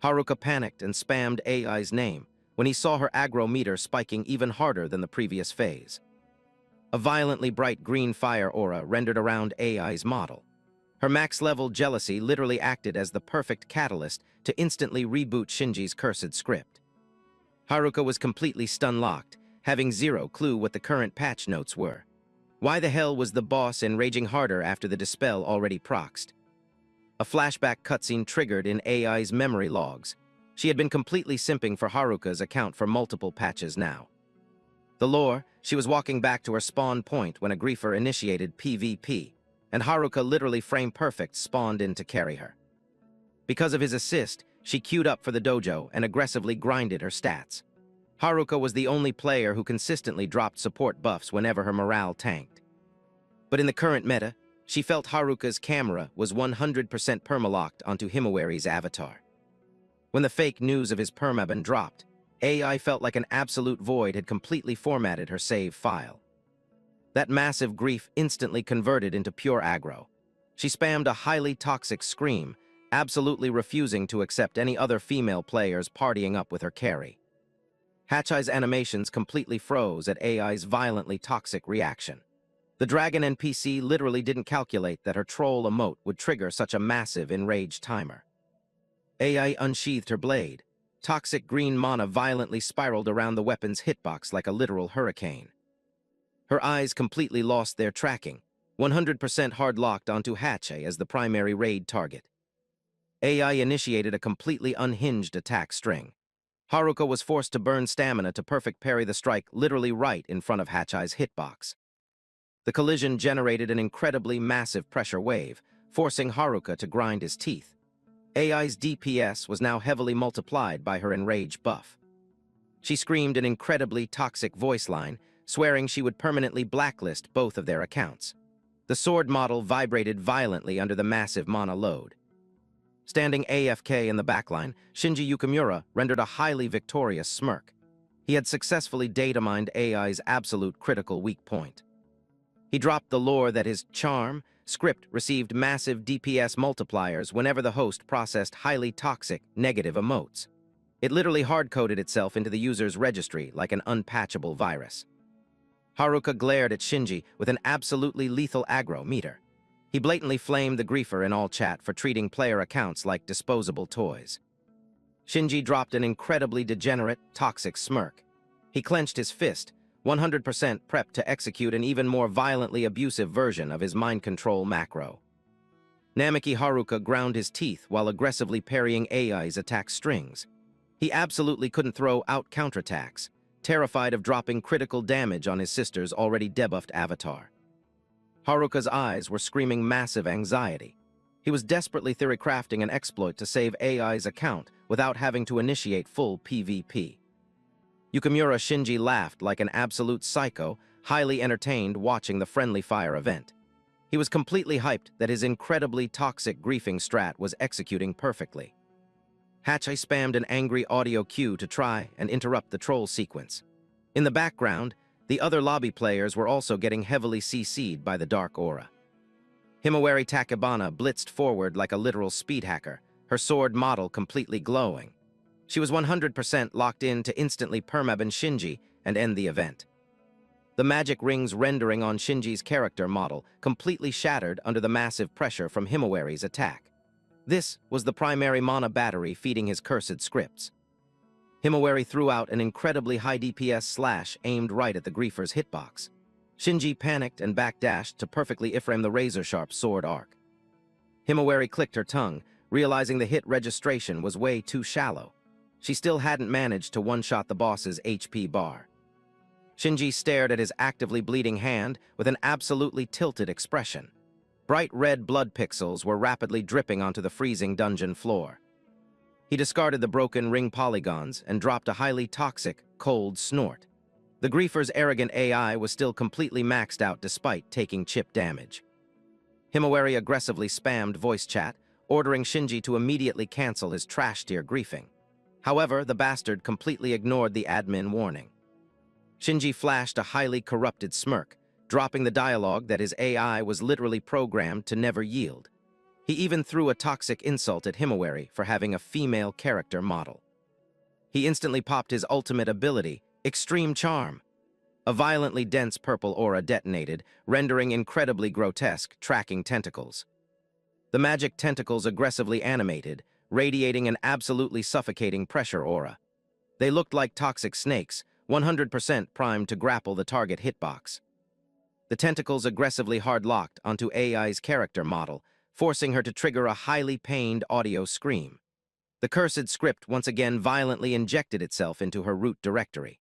Haruka panicked and spammed AI's name when he saw her aggro meter spiking even harder than the previous phase. A violently bright green fire aura rendered around AI's model. Her max-level jealousy literally acted as the perfect catalyst to instantly reboot Shinji's cursed script. Haruka was completely stun-locked, having zero clue what the current patch notes were. Why the hell was the boss enraging harder after the dispel already proxed? A flashback cutscene triggered in AI's memory logs. She had been completely simping for Haruka's account for multiple patches now. The lore, she was walking back to her spawn point when a griefer initiated PvP, and Haruka literally frame-perfect spawned in to carry her. Because of his assist, she queued up for the dojo and aggressively grinded her stats. Haruka was the only player who consistently dropped support buffs whenever her morale tanked. But in the current meta, she felt Haruka's camera was 100% permalocked onto Himawari's avatar. When the fake news of his permaban dropped, AI felt like an absolute void had completely formatted her save file. That massive grief instantly converted into pure aggro. She spammed a highly toxic scream, absolutely refusing to accept any other female players partying up with her carry. Hachai's animations completely froze at AI's violently toxic reaction. The dragon NPC literally didn't calculate that her troll emote would trigger such a massive enraged timer. AI unsheathed her blade. Toxic green mana violently spiraled around the weapon's hitbox like a literal hurricane. Her eyes completely lost their tracking, 100% hard-locked onto Hachai as the primary raid target. AI initiated a completely unhinged attack string. Haruka was forced to burn stamina to perfect parry the strike literally right in front of Hachai's hitbox. The collision generated an incredibly massive pressure wave, forcing Haruka to grind his teeth. AI's DPS was now heavily multiplied by her enraged buff. She screamed an incredibly toxic voice line, swearing she would permanently blacklist both of their accounts. The sword model vibrated violently under the massive mana load. Standing AFK in the backline, Shinji Yukimura rendered a highly victorious smirk. He had successfully data mined AI's absolute critical weak point. He dropped the lore that his charm script received massive DPS multipliers whenever the host processed highly toxic, negative emotes. It literally hard-coded itself into the user's registry like an unpatchable virus. Haruka glared at Shinji with an absolutely lethal aggro meter. He blatantly flamed the griefer in all chat for treating player accounts like disposable toys. Shinji dropped an incredibly degenerate, toxic smirk. He clenched his fist, 100% prepped to execute an even more violently abusive version of his mind control macro. Namiki Haruka ground his teeth while aggressively parrying AI's attack strings. He absolutely couldn't throw out counterattacks, terrified of dropping critical damage on his sister's already debuffed avatar. Haruka's eyes were screaming massive anxiety. He was desperately theory-crafting an exploit to save AI's account without having to initiate full PvP. Yukimura Shinji laughed like an absolute psycho, highly entertained watching the friendly fire event. He was completely hyped that his incredibly toxic griefing strat was executing perfectly. Hachi spammed an angry audio cue to try and interrupt the troll sequence. In the background, the other lobby players were also getting heavily CC'd by the dark aura. Himawari Takebana blitzed forward like a literal speed hacker, her sword model completely glowing. She was 100% locked in to instantly permaban Shinji and end the event. The magic rings rendering on Shinji's character model completely shattered under the massive pressure from Himawari's attack. This was the primary mana battery feeding his cursed scripts. Himawari threw out an incredibly high DPS slash aimed right at the griefer's hitbox. Shinji panicked and backdashed to perfectly iframe the razor-sharp sword arc. Himawari clicked her tongue, realizing the hit registration was way too shallow. She still hadn't managed to one-shot the boss's HP bar. Shinji stared at his actively bleeding hand with an absolutely tilted expression. Bright red blood pixels were rapidly dripping onto the freezing dungeon floor. He discarded the broken ring polygons and dropped a highly toxic, cold snort. The griefer's arrogant AI was still completely maxed out despite taking chip damage. Himawari aggressively spammed voice chat, ordering Shinji to immediately cancel his trash-tier griefing. However, the bastard completely ignored the admin warning. Shinji flashed a highly corrupted smirk, dropping the dialogue that his AI was literally programmed to never yield. He even threw a toxic insult at Himawari for having a female character model. He instantly popped his ultimate ability, Extreme Charm. A violently dense purple aura detonated, rendering incredibly grotesque, tracking tentacles. The magic tentacles aggressively animated, radiating an absolutely suffocating pressure aura. They looked like toxic snakes, 100% primed to grapple the target hitbox. The tentacles aggressively hard-locked onto AI's character model, forcing her to trigger a highly pained audio scream. The cursed script once again violently injected itself into her root directory.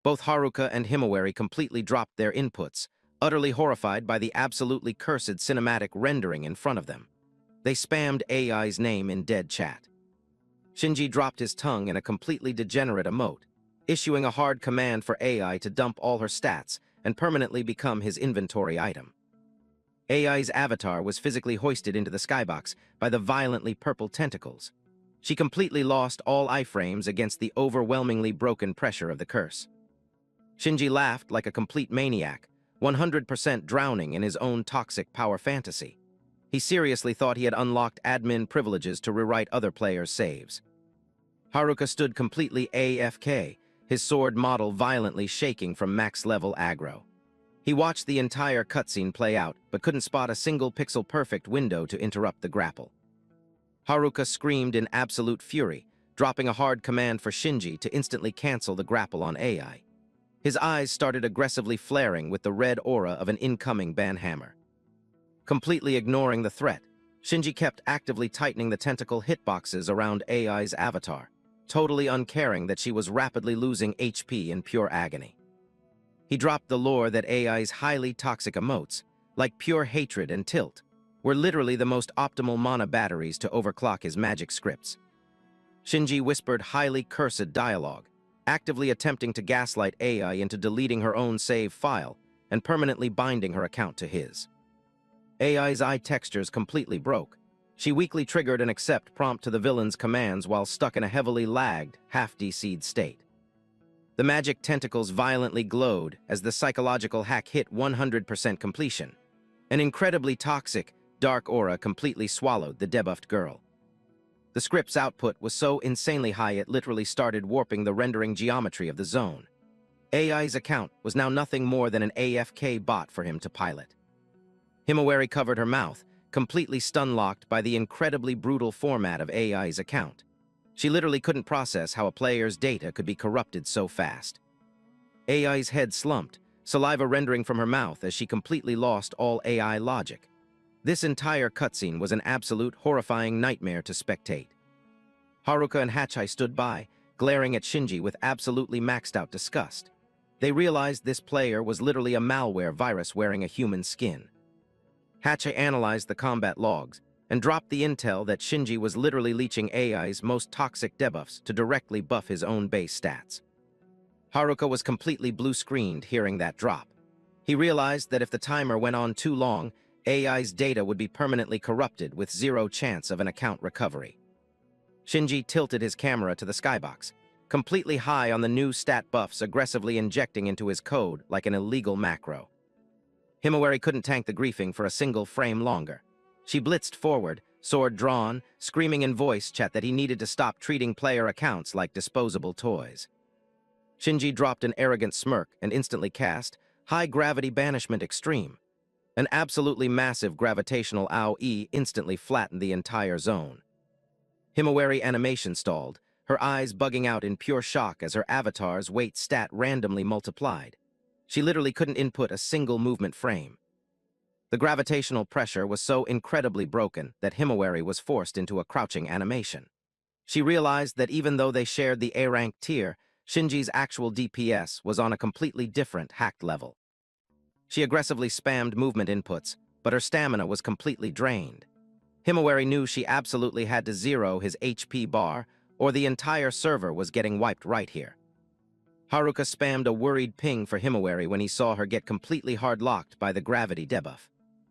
Both Haruka and Himawari completely dropped their inputs, utterly horrified by the absolutely cursed cinematic rendering in front of them. They spammed AI's name in dead chat. Shinji dropped his tongue in a completely degenerate emote, issuing a hard command for AI to dump all her stats and permanently become his inventory item. AI's avatar was physically hoisted into the skybox by the violently purple tentacles. She completely lost all iframes against the overwhelmingly broken pressure of the curse. Shinji laughed like a complete maniac, 100% drowning in his own toxic power fantasy. He seriously thought he had unlocked admin privileges to rewrite other players' saves. Haruka stood completely AFK, his sword model violently shaking from max-level aggro. He watched the entire cutscene play out, but couldn't spot a single pixel-perfect window to interrupt the grapple. Haruka screamed in absolute fury, dropping a hard command for Shinji to instantly cancel the grapple on AI. His eyes started aggressively flaring with the red aura of an incoming banhammer. Completely ignoring the threat, Shinji kept actively tightening the tentacle hitboxes around AI's avatar, totally uncaring that she was rapidly losing HP in pure agony. He dropped the lore that AI's highly toxic emotes, like pure hatred and tilt, were literally the most optimal mana batteries to overclock his magic scripts. Shinji whispered highly cursed dialogue, actively attempting to gaslight AI into deleting her own save file and permanently binding her account to his. AI's eye textures completely broke. She weakly triggered an accept prompt to the villain's commands while stuck in a heavily lagged, half-DC'd state. The magic tentacles violently glowed as the psychological hack hit 100% completion. An incredibly toxic, dark aura completely swallowed the debuffed girl. The script's output was so insanely high it literally started warping the rendering geometry of the zone. AI's account was now nothing more than an AFK bot for him to pilot. Himawari covered her mouth, completely stun-locked by the incredibly brutal format of AI's account. She literally couldn't process how a player's data could be corrupted so fast. AI's head slumped, saliva rendering from her mouth as she completely lost all AI logic. This entire cutscene was an absolute horrifying nightmare to spectate. Haruka and Hachai stood by, glaring at Shinji with absolutely maxed-out disgust. They realized this player was literally a malware virus wearing a human skin. Hachai analyzed the combat logs and dropped the intel that Shinji was literally leeching AI's most toxic debuffs to directly buff his own base stats. Haruka was completely blue-screened hearing that drop. He realized that if the timer went on too long, AI's data would be permanently corrupted with zero chance of an account recovery. Shinji tilted his camera to the skybox, completely high on the new stat buffs aggressively injecting into his code like an illegal macro. Himawari couldn't tank the griefing for a single frame longer. She blitzed forward, sword drawn, screaming in voice chat that he needed to stop treating player accounts like disposable toys. Shinji dropped an arrogant smirk and instantly cast High Gravity Banishment Extreme. An absolutely massive gravitational AoE instantly flattened the entire zone. Himawari animation stalled, her eyes bugging out in pure shock as her avatar's weight stat randomly multiplied. She literally couldn't input a single movement frame. The gravitational pressure was so incredibly broken that Himawari was forced into a crouching animation. She realized that even though they shared the A-rank tier, Shinji's actual DPS was on a completely different hacked level. She aggressively spammed movement inputs, but her stamina was completely drained. Himawari knew she absolutely had to zero his HP bar, or the entire server was getting wiped right here. Haruka spammed a worried ping for Himawari when he saw her get completely hard-locked by the gravity debuff.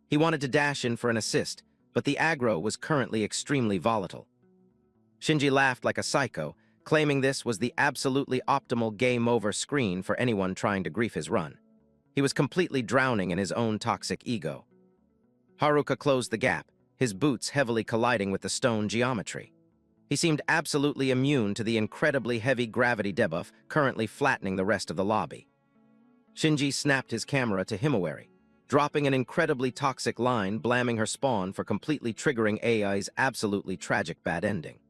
He wanted to dash in for an assist, but the aggro was currently extremely volatile. Shinji laughed like a psycho, claiming this was the absolutely optimal game-over screen for anyone trying to grief his run. He was completely drowning in his own toxic ego. Haruka closed the gap, his boots heavily colliding with the stone geometry. He seemed absolutely immune to the incredibly heavy gravity debuff currently flattening the rest of the lobby. Shinji snapped his camera to Himawari, dropping an incredibly toxic line blamming her spawn for completely triggering AI's absolutely tragic bad ending.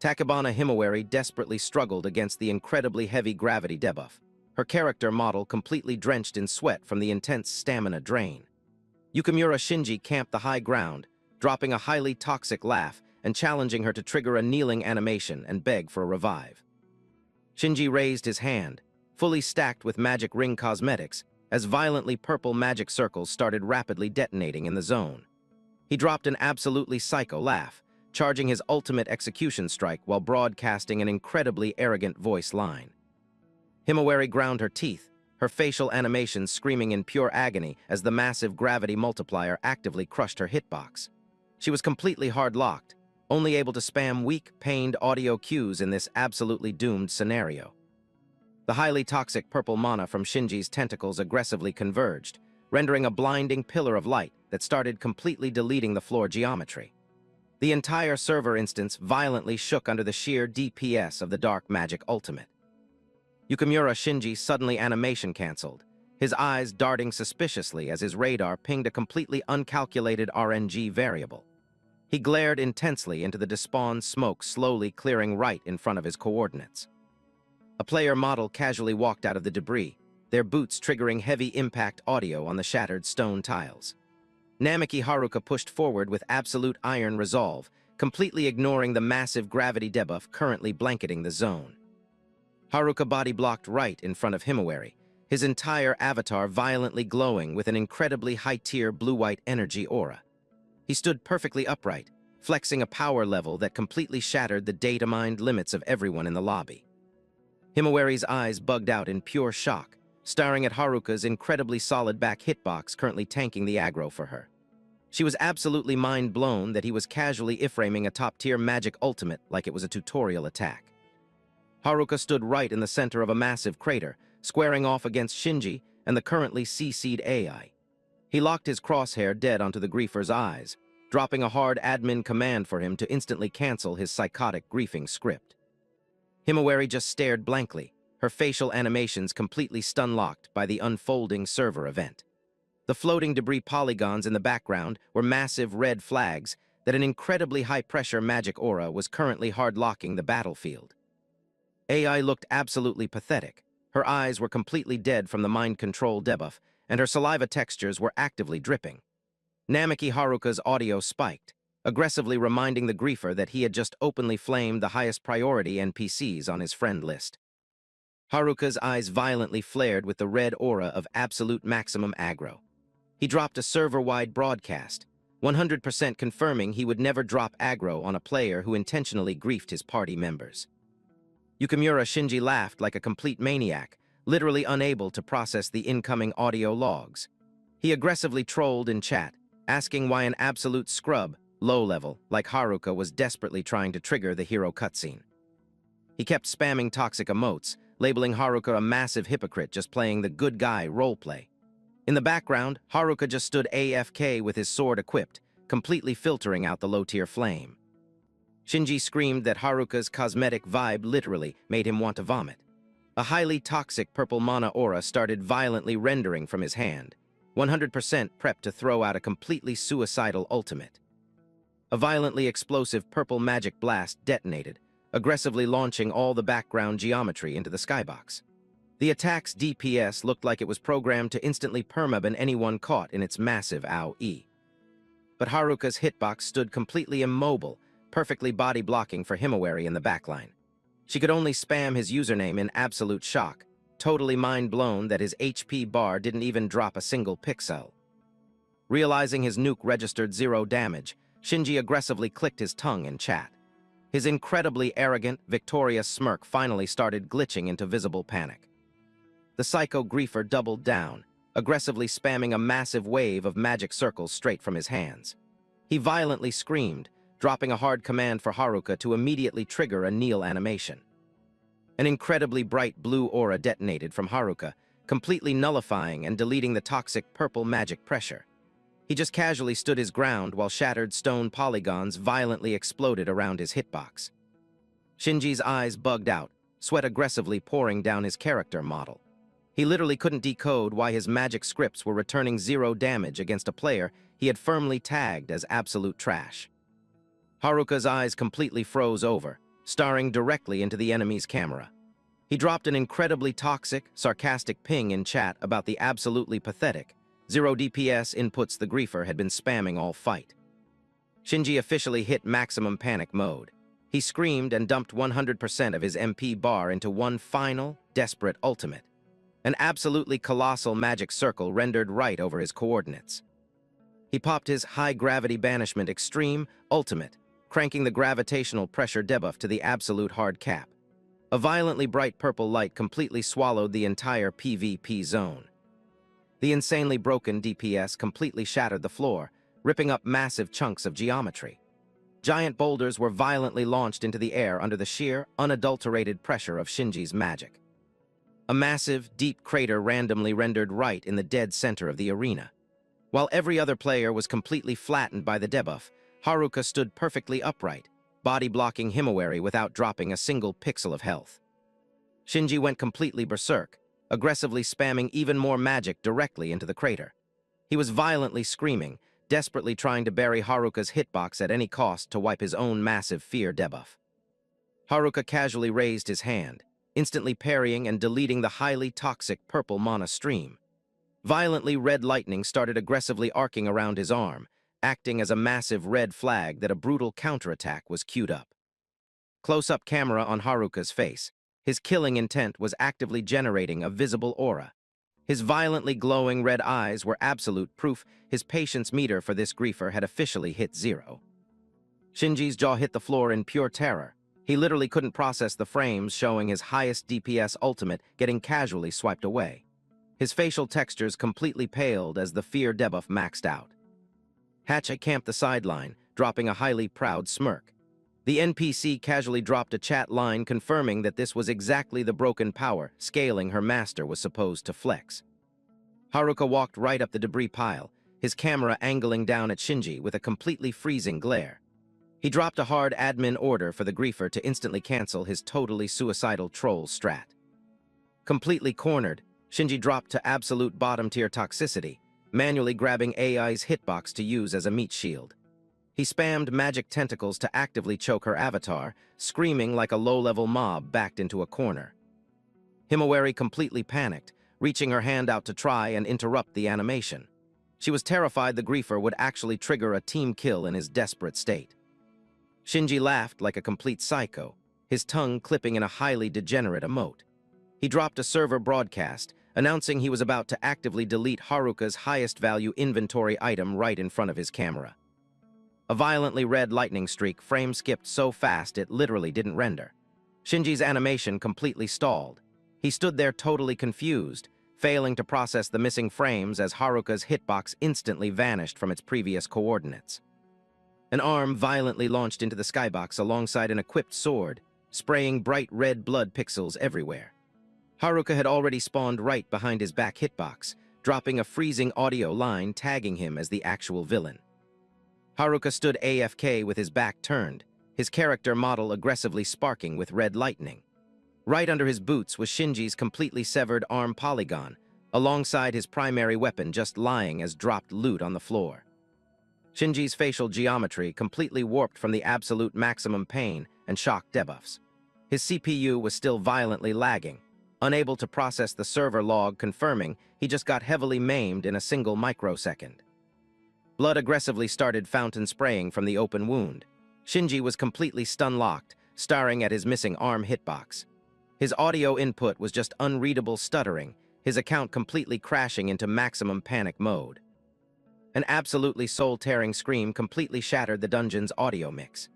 Takebana Himawari desperately struggled against the incredibly heavy gravity debuff, her character model completely drenched in sweat from the intense stamina drain. Yukimura Shinji camped the high ground, dropping a highly toxic laugh and challenging her to trigger a kneeling animation and beg for a revive. Shinji raised his hand, fully stacked with magic ring cosmetics, as violently purple magic circles started rapidly detonating in the zone. He dropped an absolutely psycho laugh, charging his ultimate execution strike while broadcasting an incredibly arrogant voice line. Himawari ground her teeth, her facial animations screaming in pure agony as the massive gravity multiplier actively crushed her hitbox. She was completely hard-locked, only able to spam weak, pained audio cues in this absolutely doomed scenario. The highly toxic purple mana from Shinji's tentacles aggressively converged, rendering a blinding pillar of light that started completely deleting the floor geometry. The entire server instance violently shook under the sheer DPS of the dark magic ultimate. Yukimura Shinji suddenly animation cancelled, his eyes darting suspiciously as his radar pinged a completely uncalculated RNG variable. He glared intensely into the despawned smoke slowly clearing right in front of his coordinates. A player model casually walked out of the debris, their boots triggering heavy impact audio on the shattered stone tiles. Namiki Haruka pushed forward with absolute iron resolve, completely ignoring the massive gravity debuff currently blanketing the zone. Haruka body blocked right in front of Himawari, his entire avatar violently glowing with an incredibly high-tier blue-white energy aura. He stood perfectly upright, flexing a power level that completely shattered the data-mined limits of everyone in the lobby. Himawari's eyes bugged out in pure shock, staring at Haruka's incredibly solid back hitbox currently tanking the aggro for her. She was absolutely mind-blown that he was casually iframing a top-tier magic ultimate like it was a tutorial attack. Haruka stood right in the center of a massive crater, squaring off against Shinji and the currently CC'd AI. He locked his crosshair dead onto the griefer's eyes, dropping a hard admin command for him to instantly cancel his psychotic griefing script. Himawari just stared blankly, her facial animations completely stun-locked by the unfolding server event. The floating debris polygons in the background were massive red flags that an incredibly high-pressure magic aura was currently hard-locking the battlefield. AI looked absolutely pathetic. Her eyes were completely dead from the mind control debuff, and her saliva textures were actively dripping. Namiki Haruka's audio spiked, aggressively reminding the griefer that he had just openly flamed the highest priority NPCs on his friend list. Haruka's eyes violently flared with the red aura of absolute maximum aggro. He dropped a server-wide broadcast, 100% confirming he would never drop aggro on a player who intentionally griefed his party members. Yukimura Shinji laughed like a complete maniac, literally unable to process the incoming audio logs. He aggressively trolled in chat, asking why an absolute scrub, low-level, like Haruka was desperately trying to trigger the hero cutscene. He kept spamming toxic emotes, labeling Haruka a massive hypocrite just playing the good guy roleplay. In the background, Haruka just stood AFK with his sword equipped, completely filtering out the low-tier flame. Shinji screamed that Haruka's cosmetic vibe literally made him want to vomit. A highly toxic purple mana aura started violently rendering from his hand, 100% prepped to throw out a completely suicidal ultimate. A violently explosive purple magic blast detonated, aggressively launching all the background geometry into the skybox. The attack's DPS looked like it was programmed to instantly permaban anyone caught in its massive AoE. But Haruka's hitbox stood completely immobile, perfectly body-blocking for Himawari in the backline. She could only spam his username in absolute shock, totally mind-blown that his HP bar didn't even drop a single pixel. Realizing his nuke registered 0 damage, Shinji aggressively clicked his tongue in chat. His incredibly arrogant, victorious smirk finally started glitching into visible panic. The psycho griefer doubled down, aggressively spamming a massive wave of magic circles straight from his hands. He violently screamed, dropping a hard command for Haruka to immediately trigger a kneel animation. An incredibly bright blue aura detonated from Haruka, completely nullifying and deleting the toxic purple magic pressure. He just casually stood his ground while shattered stone polygons violently exploded around his hitbox. Shinji's eyes bugged out, sweat aggressively pouring down his character model. He literally couldn't decode why his magic scripts were returning 0 damage against a player he had firmly tagged as absolute trash. Haruka's eyes completely froze over, staring directly into the enemy's camera. He dropped an incredibly toxic, sarcastic ping in chat about the absolutely pathetic 0 DPS inputs the griefer had been spamming all fight. Shinji officially hit maximum panic mode. He screamed and dumped 100% of his MP bar into one final, desperate ultimate. An absolutely colossal magic circle rendered right over his coordinates. He popped his high-gravity banishment extreme ultimate, cranking the gravitational pressure debuff to the absolute hard cap. A violently bright purple light completely swallowed the entire PvP zone. The insanely broken DPS completely shattered the floor, ripping up massive chunks of geometry. Giant boulders were violently launched into the air under the sheer, unadulterated pressure of Shinji's magic. A massive, deep crater randomly rendered right in the dead center of the arena. While every other player was completely flattened by the debuff, Haruka stood perfectly upright, body-blocking Himawari without dropping a single pixel of health. Shinji went completely berserk, aggressively spamming even more magic directly into the crater. He was violently screaming, desperately trying to bury Haruka's hitbox at any cost to wipe his own massive fear debuff. Haruka casually raised his hand, instantly parrying and deleting the highly toxic purple mana stream. Violently red lightning started aggressively arcing around his arm, acting as a massive red flag that a brutal counterattack was queued up. Close-up camera on Haruka's face. His killing intent was actively generating a visible aura. His violently glowing red eyes were absolute proof his patience meter for this griefer had officially hit 0. Shinji's jaw hit the floor in pure terror. He literally couldn't process the frames showing his highest DPS ultimate getting casually swiped away. His facial textures completely paled as the fear debuff maxed out. Hatchet camped the sideline, dropping a highly proud smirk. The NPC casually dropped a chat line confirming that this was exactly the broken power scaling her master was supposed to flex. Haruka walked right up the debris pile, his camera angling down at Shinji with a completely freezing glare. He dropped a hard admin order for the griefer to instantly cancel his totally suicidal troll strat. Completely cornered, Shinji dropped to absolute bottom-tier toxicity, manually grabbing AI's hitbox to use as a meat shield. He spammed magic tentacles to actively choke her avatar, screaming like a low-level mob backed into a corner. Himawari completely panicked, reaching her hand out to try and interrupt the animation. She was terrified the griefer would actually trigger a team kill in his desperate state. Shinji laughed like a complete psycho, his tongue clipping in a highly degenerate emote. He dropped a server broadcast, announcing he was about to actively delete Haruka's highest-value inventory item right in front of his camera. A violently red lightning streak frame-skipped so fast it literally didn't render. Shinji's animation completely stalled. He stood there totally confused, failing to process the missing frames as Haruka's hitbox instantly vanished from its previous coordinates. An arm violently launched into the skybox alongside an equipped sword, spraying bright red blood pixels everywhere. Haruka had already spawned right behind his back hitbox, dropping a freezing audio line tagging him as the actual villain. Haruka stood AFK with his back turned, his character model aggressively sparking with red lightning. Right under his boots was Shinji's completely severed arm polygon, alongside his primary weapon just lying as dropped loot on the floor. Shinji's facial geometry completely warped from the absolute maximum pain and shock debuffs. His CPU was still violently lagging, unable to process the server log confirming he just got heavily maimed in a single microsecond. Blood aggressively started fountain spraying from the open wound. Shinji was completely stun-locked, staring at his missing arm hitbox. His audio input was just unreadable stuttering, his account completely crashing into maximum panic mode. An absolutely soul-tearing scream completely shattered the dungeon's audio mix.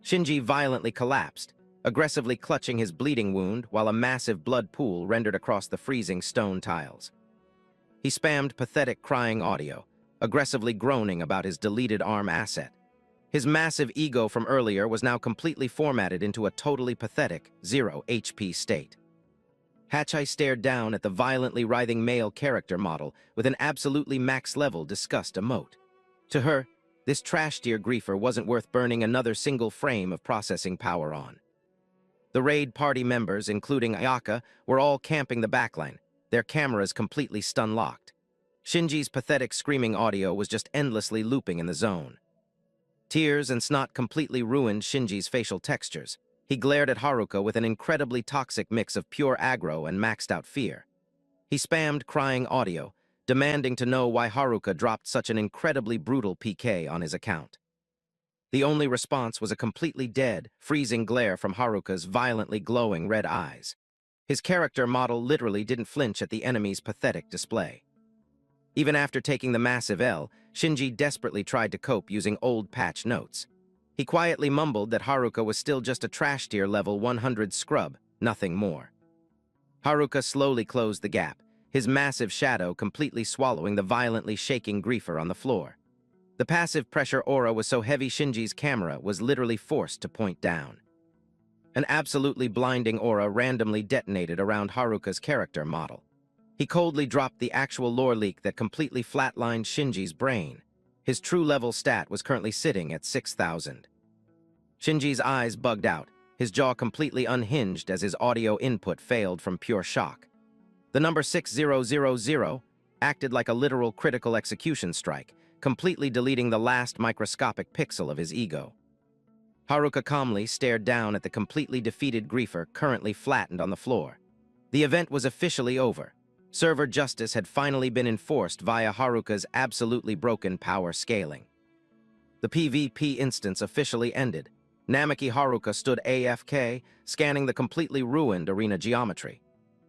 Shinji violently collapsed, aggressively clutching his bleeding wound while a massive blood pool rendered across the freezing stone tiles. He spammed pathetic crying audio, aggressively groaning about his deleted arm asset. His massive ego from earlier was now completely formatted into a totally pathetic 0 HP state. Hachai stared down at the violently writhing male character model with an absolutely max-level disgust emote. To her, this trash-tier griefer wasn't worth burning another single frame of processing power on. The raid party members, including Ayaka, were all camping the backline, their cameras completely stun-locked. Shinji's pathetic screaming audio was just endlessly looping in the zone. Tears and snot completely ruined Shinji's facial textures. He glared at Haruka with an incredibly toxic mix of pure aggro and maxed-out fear. He spammed crying audio, demanding to know why Haruka dropped such an incredibly brutal PK on his account. The only response was a completely dead, freezing glare from Haruka's violently glowing red eyes. His character model literally didn't flinch at the enemy's pathetic display. Even after taking the massive L, Shinji desperately tried to cope using old patch notes. He quietly mumbled that Haruka was still just a trash-tier level 100 scrub, nothing more. Haruka slowly closed the gap, his massive shadow completely swallowing the violently shaking griefer on the floor. The passive pressure aura was so heavy Shinji's camera was literally forced to point down. An absolutely blinding aura randomly detonated around Haruka's character model. He coldly dropped the actual lore leak that completely flatlined Shinji's brain. His true level stat was currently sitting at 6,000. Shinji's eyes bugged out, his jaw completely unhinged as his audio input failed from pure shock. The number 6000 acted like a literal critical execution strike, completely deleting the last microscopic pixel of his ego. Haruka calmly stared down at the completely defeated griefer currently flattened on the floor. The event was officially over. Server justice had finally been enforced via Haruka's absolutely broken power scaling. The PvP instance officially ended. Namaki Haruka stood AFK, scanning the completely ruined arena geometry.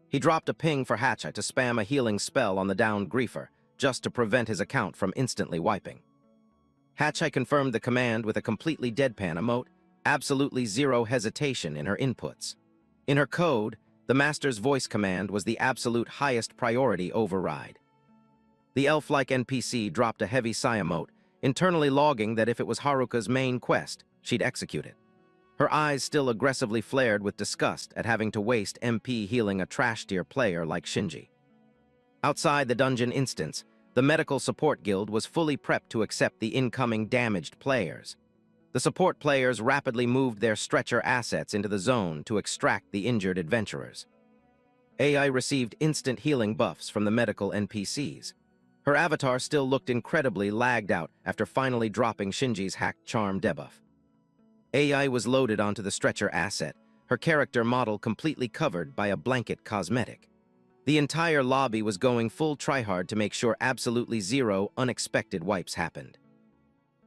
He dropped a ping for Hachai to spam a healing spell on the downed griefer, just to prevent his account from instantly wiping. Hachai confirmed the command with a completely deadpan emote, absolutely zero hesitation in her inputs. In her code, the master's voice command was the absolute highest priority override. The elf-like NPC dropped a heavy sigh emote, internally logging that if it was Haruka's main quest, she'd execute it. Her eyes still aggressively flared with disgust at having to waste MP healing a trash-tier player like Shinji. Outside the dungeon instance, the medical support guild was fully prepped to accept the incoming damaged players. The support players rapidly moved their stretcher assets into the zone to extract the injured adventurers. AI received instant healing buffs from the medical NPCs. Her avatar still looked incredibly lagged out after finally dropping Shinji's hacked charm debuff. AI was loaded onto the stretcher asset, her character model completely covered by a blanket cosmetic. The entire lobby was going full tryhard to make sure absolutely zero unexpected wipes happened.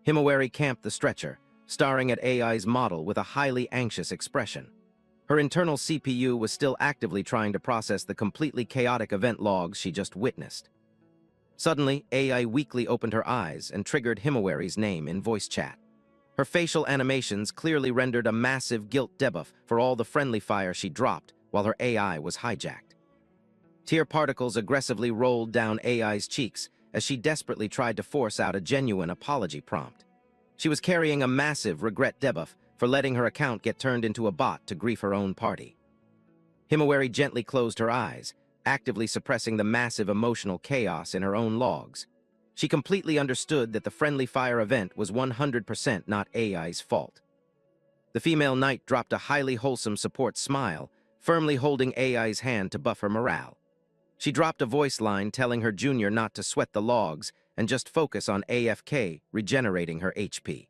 Himawari camped the stretcher, staring at AI's model with a highly anxious expression. Her internal CPU was still actively trying to process the completely chaotic event logs she just witnessed. Suddenly, AI weakly opened her eyes and triggered Himawari's name in voice chat. Her facial animations clearly rendered a massive guilt debuff for all the friendly fire she dropped while her AI was hijacked. Tear particles aggressively rolled down AI's cheeks as she desperately tried to force out a genuine apology prompt. She was carrying a massive regret debuff for letting her account get turned into a bot to grief her own party. Himawari gently closed her eyes, actively suppressing the massive emotional chaos in her own logs. She completely understood that the friendly fire event was 100% not AI's fault. The female knight dropped a highly wholesome support smile, firmly holding AI's hand to buff her morale. She dropped a voice line telling her junior not to sweat the logs and just focus on AFK, regenerating her HP.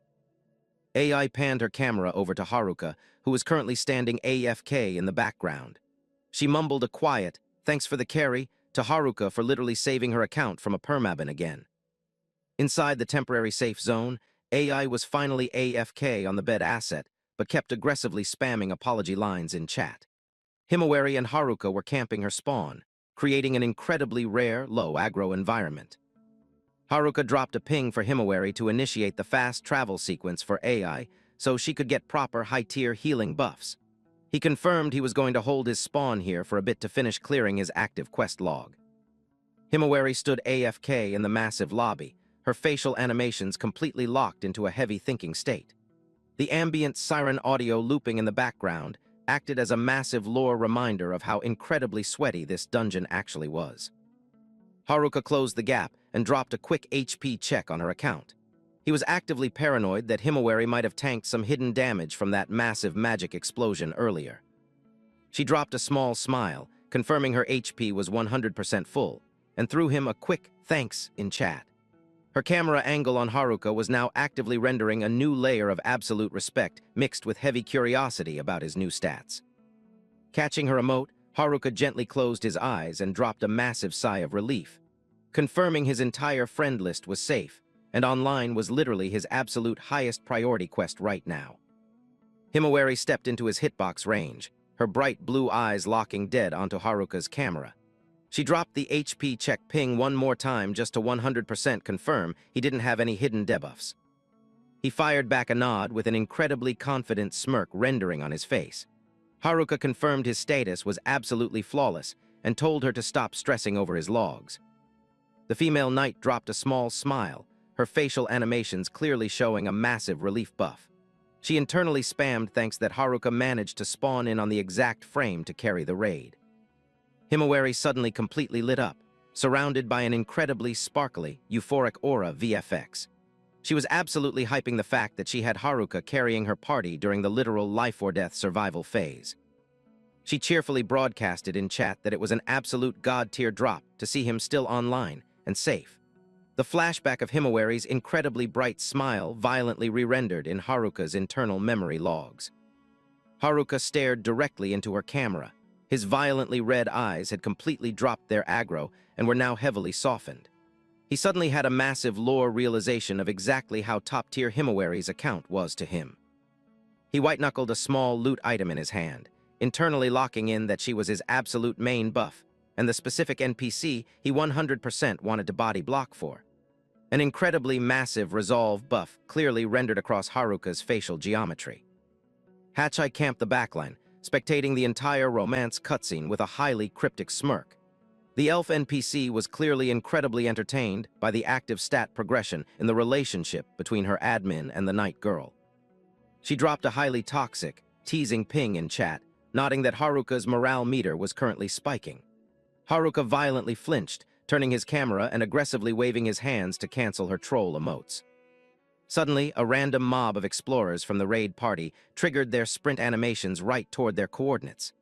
AI panned her camera over to Haruka, who was currently standing AFK in the background. She mumbled a quiet, "Thanks for the carry," to Haruka for literally saving her account from a permaban again. Inside the temporary safe zone, AI was finally AFK on the bed asset, but kept aggressively spamming apology lines in chat. Himawari and Haruka were camping her spawn, creating an incredibly rare, low aggro environment. Haruka dropped a ping for Himawari to initiate the fast travel sequence for AI so she could get proper high-tier healing buffs. He confirmed he was going to hold his spawn here for a bit to finish clearing his active quest log. Himawari stood AFK in the massive lobby, her facial animations completely locked into a heavy thinking state. The ambient siren audio looping in the background acted as a massive lore reminder of how incredibly sweaty this dungeon actually was. Haruka closed the gap and dropped a quick HP check on her account. He was actively paranoid that Himawari might have tanked some hidden damage from that massive magic explosion earlier. She dropped a small smile, confirming her HP was 100% full, and threw him a quick thanks in chat. Her camera angle on Haruka was now actively rendering a new layer of absolute respect mixed with heavy curiosity about his new stats. Catching her emote, Haruka gently closed his eyes and dropped a massive sigh of relief, confirming his entire friend list was safe, and online was literally his absolute highest priority quest right now. Himawari stepped into his hitbox range, her bright blue eyes locking dead onto Haruka's camera. She dropped the HP check ping one more time just to 100% confirm he didn't have any hidden debuffs. He fired back a nod with an incredibly confident smirk rendering on his face. Haruka confirmed his status was absolutely flawless and told her to stop stressing over his logs. The female knight dropped a small smile, her facial animations clearly showing a massive relief buff. She internally spammed thanks that Haruka managed to spawn in on the exact frame to carry the raid. Himawari suddenly completely lit up, surrounded by an incredibly sparkly, euphoric aura VFX. She was absolutely hyping the fact that she had Haruka carrying her party during the literal life-or-death survival phase. She cheerfully broadcasted in chat that it was an absolute god-tier drop to see him still online and safe. The flashback of Himawari's incredibly bright smile violently re-rendered in Haruka's internal memory logs. Haruka stared directly into her camera. His violently red eyes had completely dropped their aggro and were now heavily softened. He suddenly had a massive lore realization of exactly how top-tier Himawari's account was to him. He white-knuckled a small loot item in his hand, internally locking in that she was his absolute main buff, and the specific NPC he 100% wanted to body block for. An incredibly massive resolve buff clearly rendered across Haruka's facial geometry. Hachai camped the backline, spectating the entire romance cutscene with a highly cryptic smirk. The elf NPC was clearly incredibly entertained by the active stat progression in the relationship between her admin and the night girl. She dropped a highly toxic, teasing ping in chat, nodding that Haruka's morale meter was currently spiking. Haruka violently flinched, turning his camera and aggressively waving his hands to cancel her troll emotes. Suddenly, a random mob of explorers from the raid party triggered their sprint animations right toward their coordinates.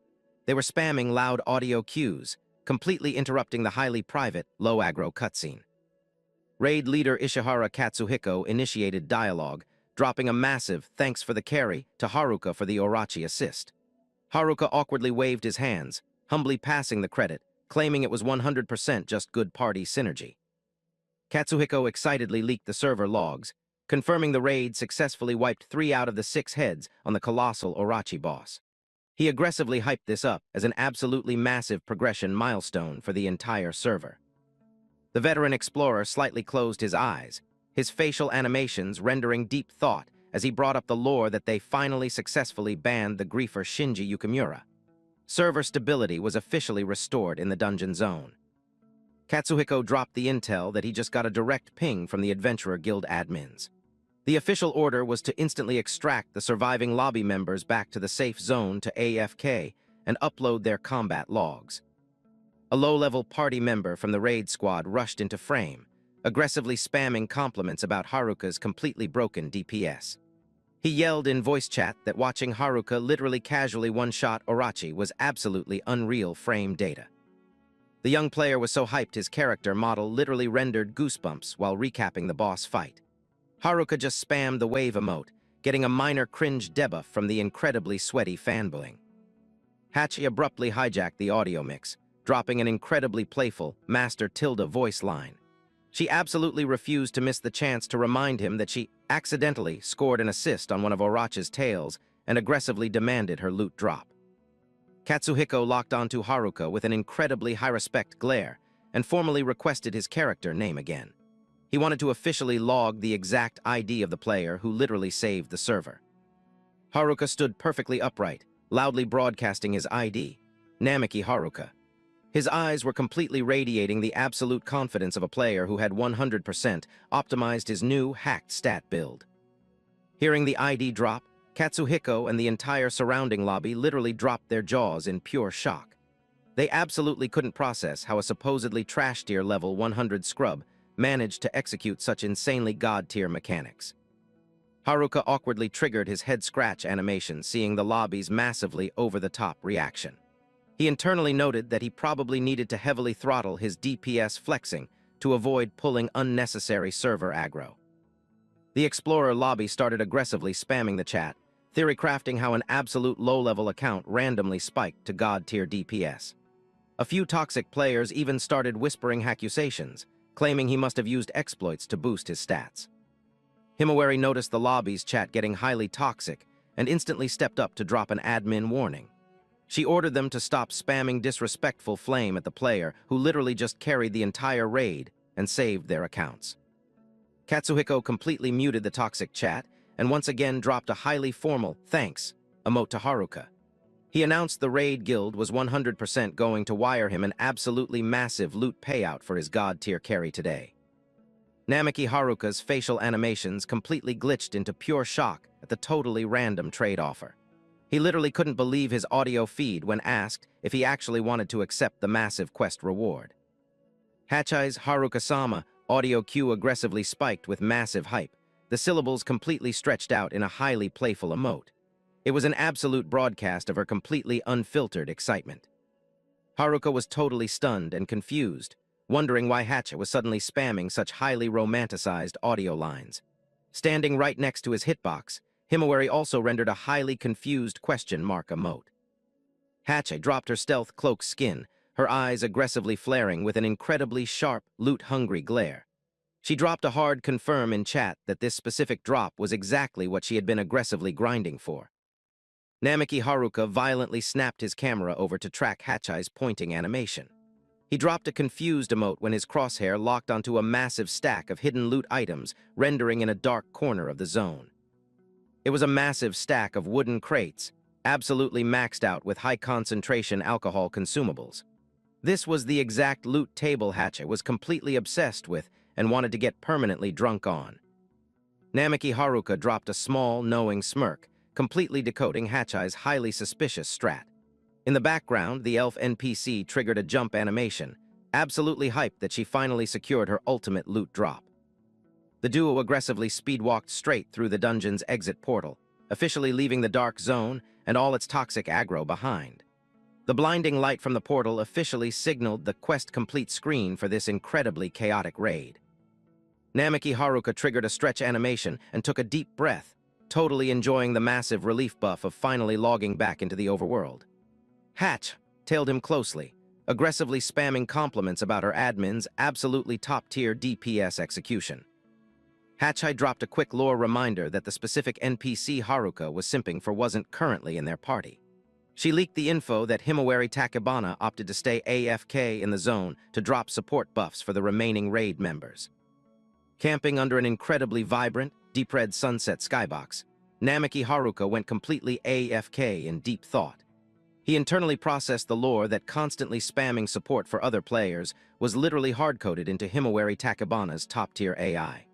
They were spamming loud audio cues, completely interrupting the highly private, low-aggro cutscene. Raid leader Ishihara Katsuhiko initiated dialogue, dropping a massive "thanks for the carry" to Haruka for the Orochi assist. Haruka awkwardly waved his hands, humbly passing the credit, claiming it was 100% just good party synergy. Katsuhiko excitedly leaked the server logs, confirming the raid successfully wiped 3 out of the 6 heads on the colossal Orochi boss. He aggressively hyped this up as an absolutely massive progression milestone for the entire server. The veteran explorer slightly closed his eyes, his facial animations rendering deep thought as he brought up the lore that they finally successfully banned the griefer Shinji Yukimura. Server stability was officially restored in the dungeon zone. Katsuhiko dropped the intel that he just got a direct ping from the Adventurer Guild admins. The official order was to instantly extract the surviving lobby members back to the safe zone to AFK and upload their combat logs. A low-level party member from the raid squad rushed into frame, aggressively spamming compliments about Haruka's completely broken DPS. He yelled in voice chat that watching Haruka literally casually one-shot Orochi was absolutely unreal frame data. The young player was so hyped his character model literally rendered goosebumps while recapping the boss fight. Haruka just spammed the wave emote, getting a minor cringe debuff from the incredibly sweaty fanboying. Hachi abruptly hijacked the audio mix, dropping an incredibly playful Master Tilda voice line. She absolutely refused to miss the chance to remind him that she accidentally scored an assist on one of Orochi's tails and aggressively demanded her loot drop. Katsuhiko locked onto Haruka with an incredibly high-respect glare and formally requested his character name again. He wanted to officially log the exact ID of the player who literally saved the server. Haruka stood perfectly upright, loudly broadcasting his ID, Namiki Haruka. His eyes were completely radiating the absolute confidence of a player who had 100% optimized his new hacked stat build. Hearing the ID drop, Katsuhiko and the entire surrounding lobby literally dropped their jaws in pure shock. They absolutely couldn't process how a supposedly trash-tier level 100 scrub managed to execute such insanely god-tier mechanics. Haruka awkwardly triggered his head-scratch animation, seeing the lobby's massively over-the-top reaction. He internally noted that he probably needed to heavily throttle his DPS flexing to avoid pulling unnecessary server aggro. The Explorer lobby started aggressively spamming the chat, theory-crafting how an absolute low-level account randomly spiked to god-tier DPS. A few toxic players even started whispering accusations, claiming he must have used exploits to boost his stats. Himawari noticed the lobby's chat getting highly toxic and instantly stepped up to drop an admin warning. She ordered them to stop spamming disrespectful flame at the player who literally just carried the entire raid and saved their accounts. Katsuhiko completely muted the toxic chat and once again dropped a highly formal "thanks" emote to Haruka. He announced the raid guild was 100% going to wire him an absolutely massive loot payout for his god-tier carry today. Namiki Haruka's facial animations completely glitched into pure shock at the totally random trade offer. He literally couldn't believe his audio feed when asked if he actually wanted to accept the massive quest reward. Hachi's Haruka-sama audio cue aggressively spiked with massive hype, the syllables completely stretched out in a highly playful emote. It was an absolute broadcast of her completely unfiltered excitement. Haruka was totally stunned and confused, wondering why Hachi was suddenly spamming such highly romanticized audio lines. Standing right next to his hitbox, Himawari also rendered a highly confused question mark emote. Hachi dropped her stealth cloak skin, her eyes aggressively flaring with an incredibly sharp, loot-hungry glare. She dropped a hard confirm in chat that this specific drop was exactly what she had been aggressively grinding for. Namiki Haruka violently snapped his camera over to track Hachi's pointing animation. He dropped a confused emote when his crosshair locked onto a massive stack of hidden loot items, rendering in a dark corner of the zone. It was a massive stack of wooden crates, absolutely maxed out with high-concentration alcohol consumables. This was the exact loot table Hachi was completely obsessed with and wanted to get permanently drunk on. Namiki Haruka dropped a small, knowing smirk, completely decoding Hachi's highly suspicious strat. In the background, the elf NPC triggered a jump animation, absolutely hyped that she finally secured her ultimate loot drop. The duo aggressively speedwalked straight through the dungeon's exit portal, officially leaving the dark zone and all its toxic aggro behind. The blinding light from the portal officially signaled the quest complete screen for this incredibly chaotic raid. Namiki Haruka triggered a stretch animation and took a deep breath, totally enjoying the massive relief buff of finally logging back into the overworld. Hatch tailed him closely, aggressively spamming compliments about her admin's absolutely top-tier DPS execution. Hatchai dropped a quick lore reminder that the specific NPC Haruka was simping for wasn't currently in their party. She leaked the info that Himawari Takebana opted to stay AFK in the zone to drop support buffs for the remaining raid members. Camping under an incredibly vibrant, deep-red sunset skybox, Namiki Haruka went completely AFK in deep thought. He internally processed the lore that constantly spamming support for other players was literally hard-coded into Himawari Takebana's top-tier AI.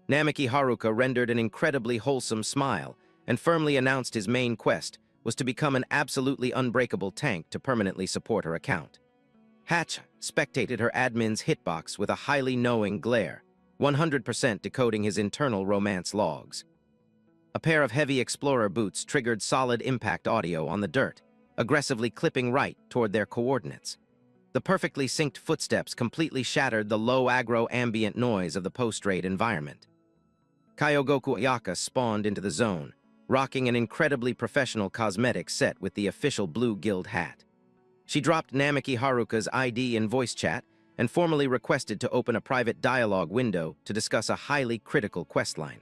Namiki Haruka rendered an incredibly wholesome smile and firmly announced his main quest was to become an absolutely unbreakable tank to permanently support her account. Hatch spectated her admin's hitbox with a highly knowing glare, 100% decoding his internal romance logs. A pair of heavy explorer boots triggered solid impact audio on the dirt, aggressively clipping right toward their coordinates. The perfectly synced footsteps completely shattered the low-aggro ambient noise of the post-raid environment. Kyogoku Ayaka spawned into the zone, rocking an incredibly professional cosmetic set with the official Blue Guild hat. She dropped Namiki Haruka's ID in voice chat and formally requested to open a private dialogue window to discuss a highly critical questline.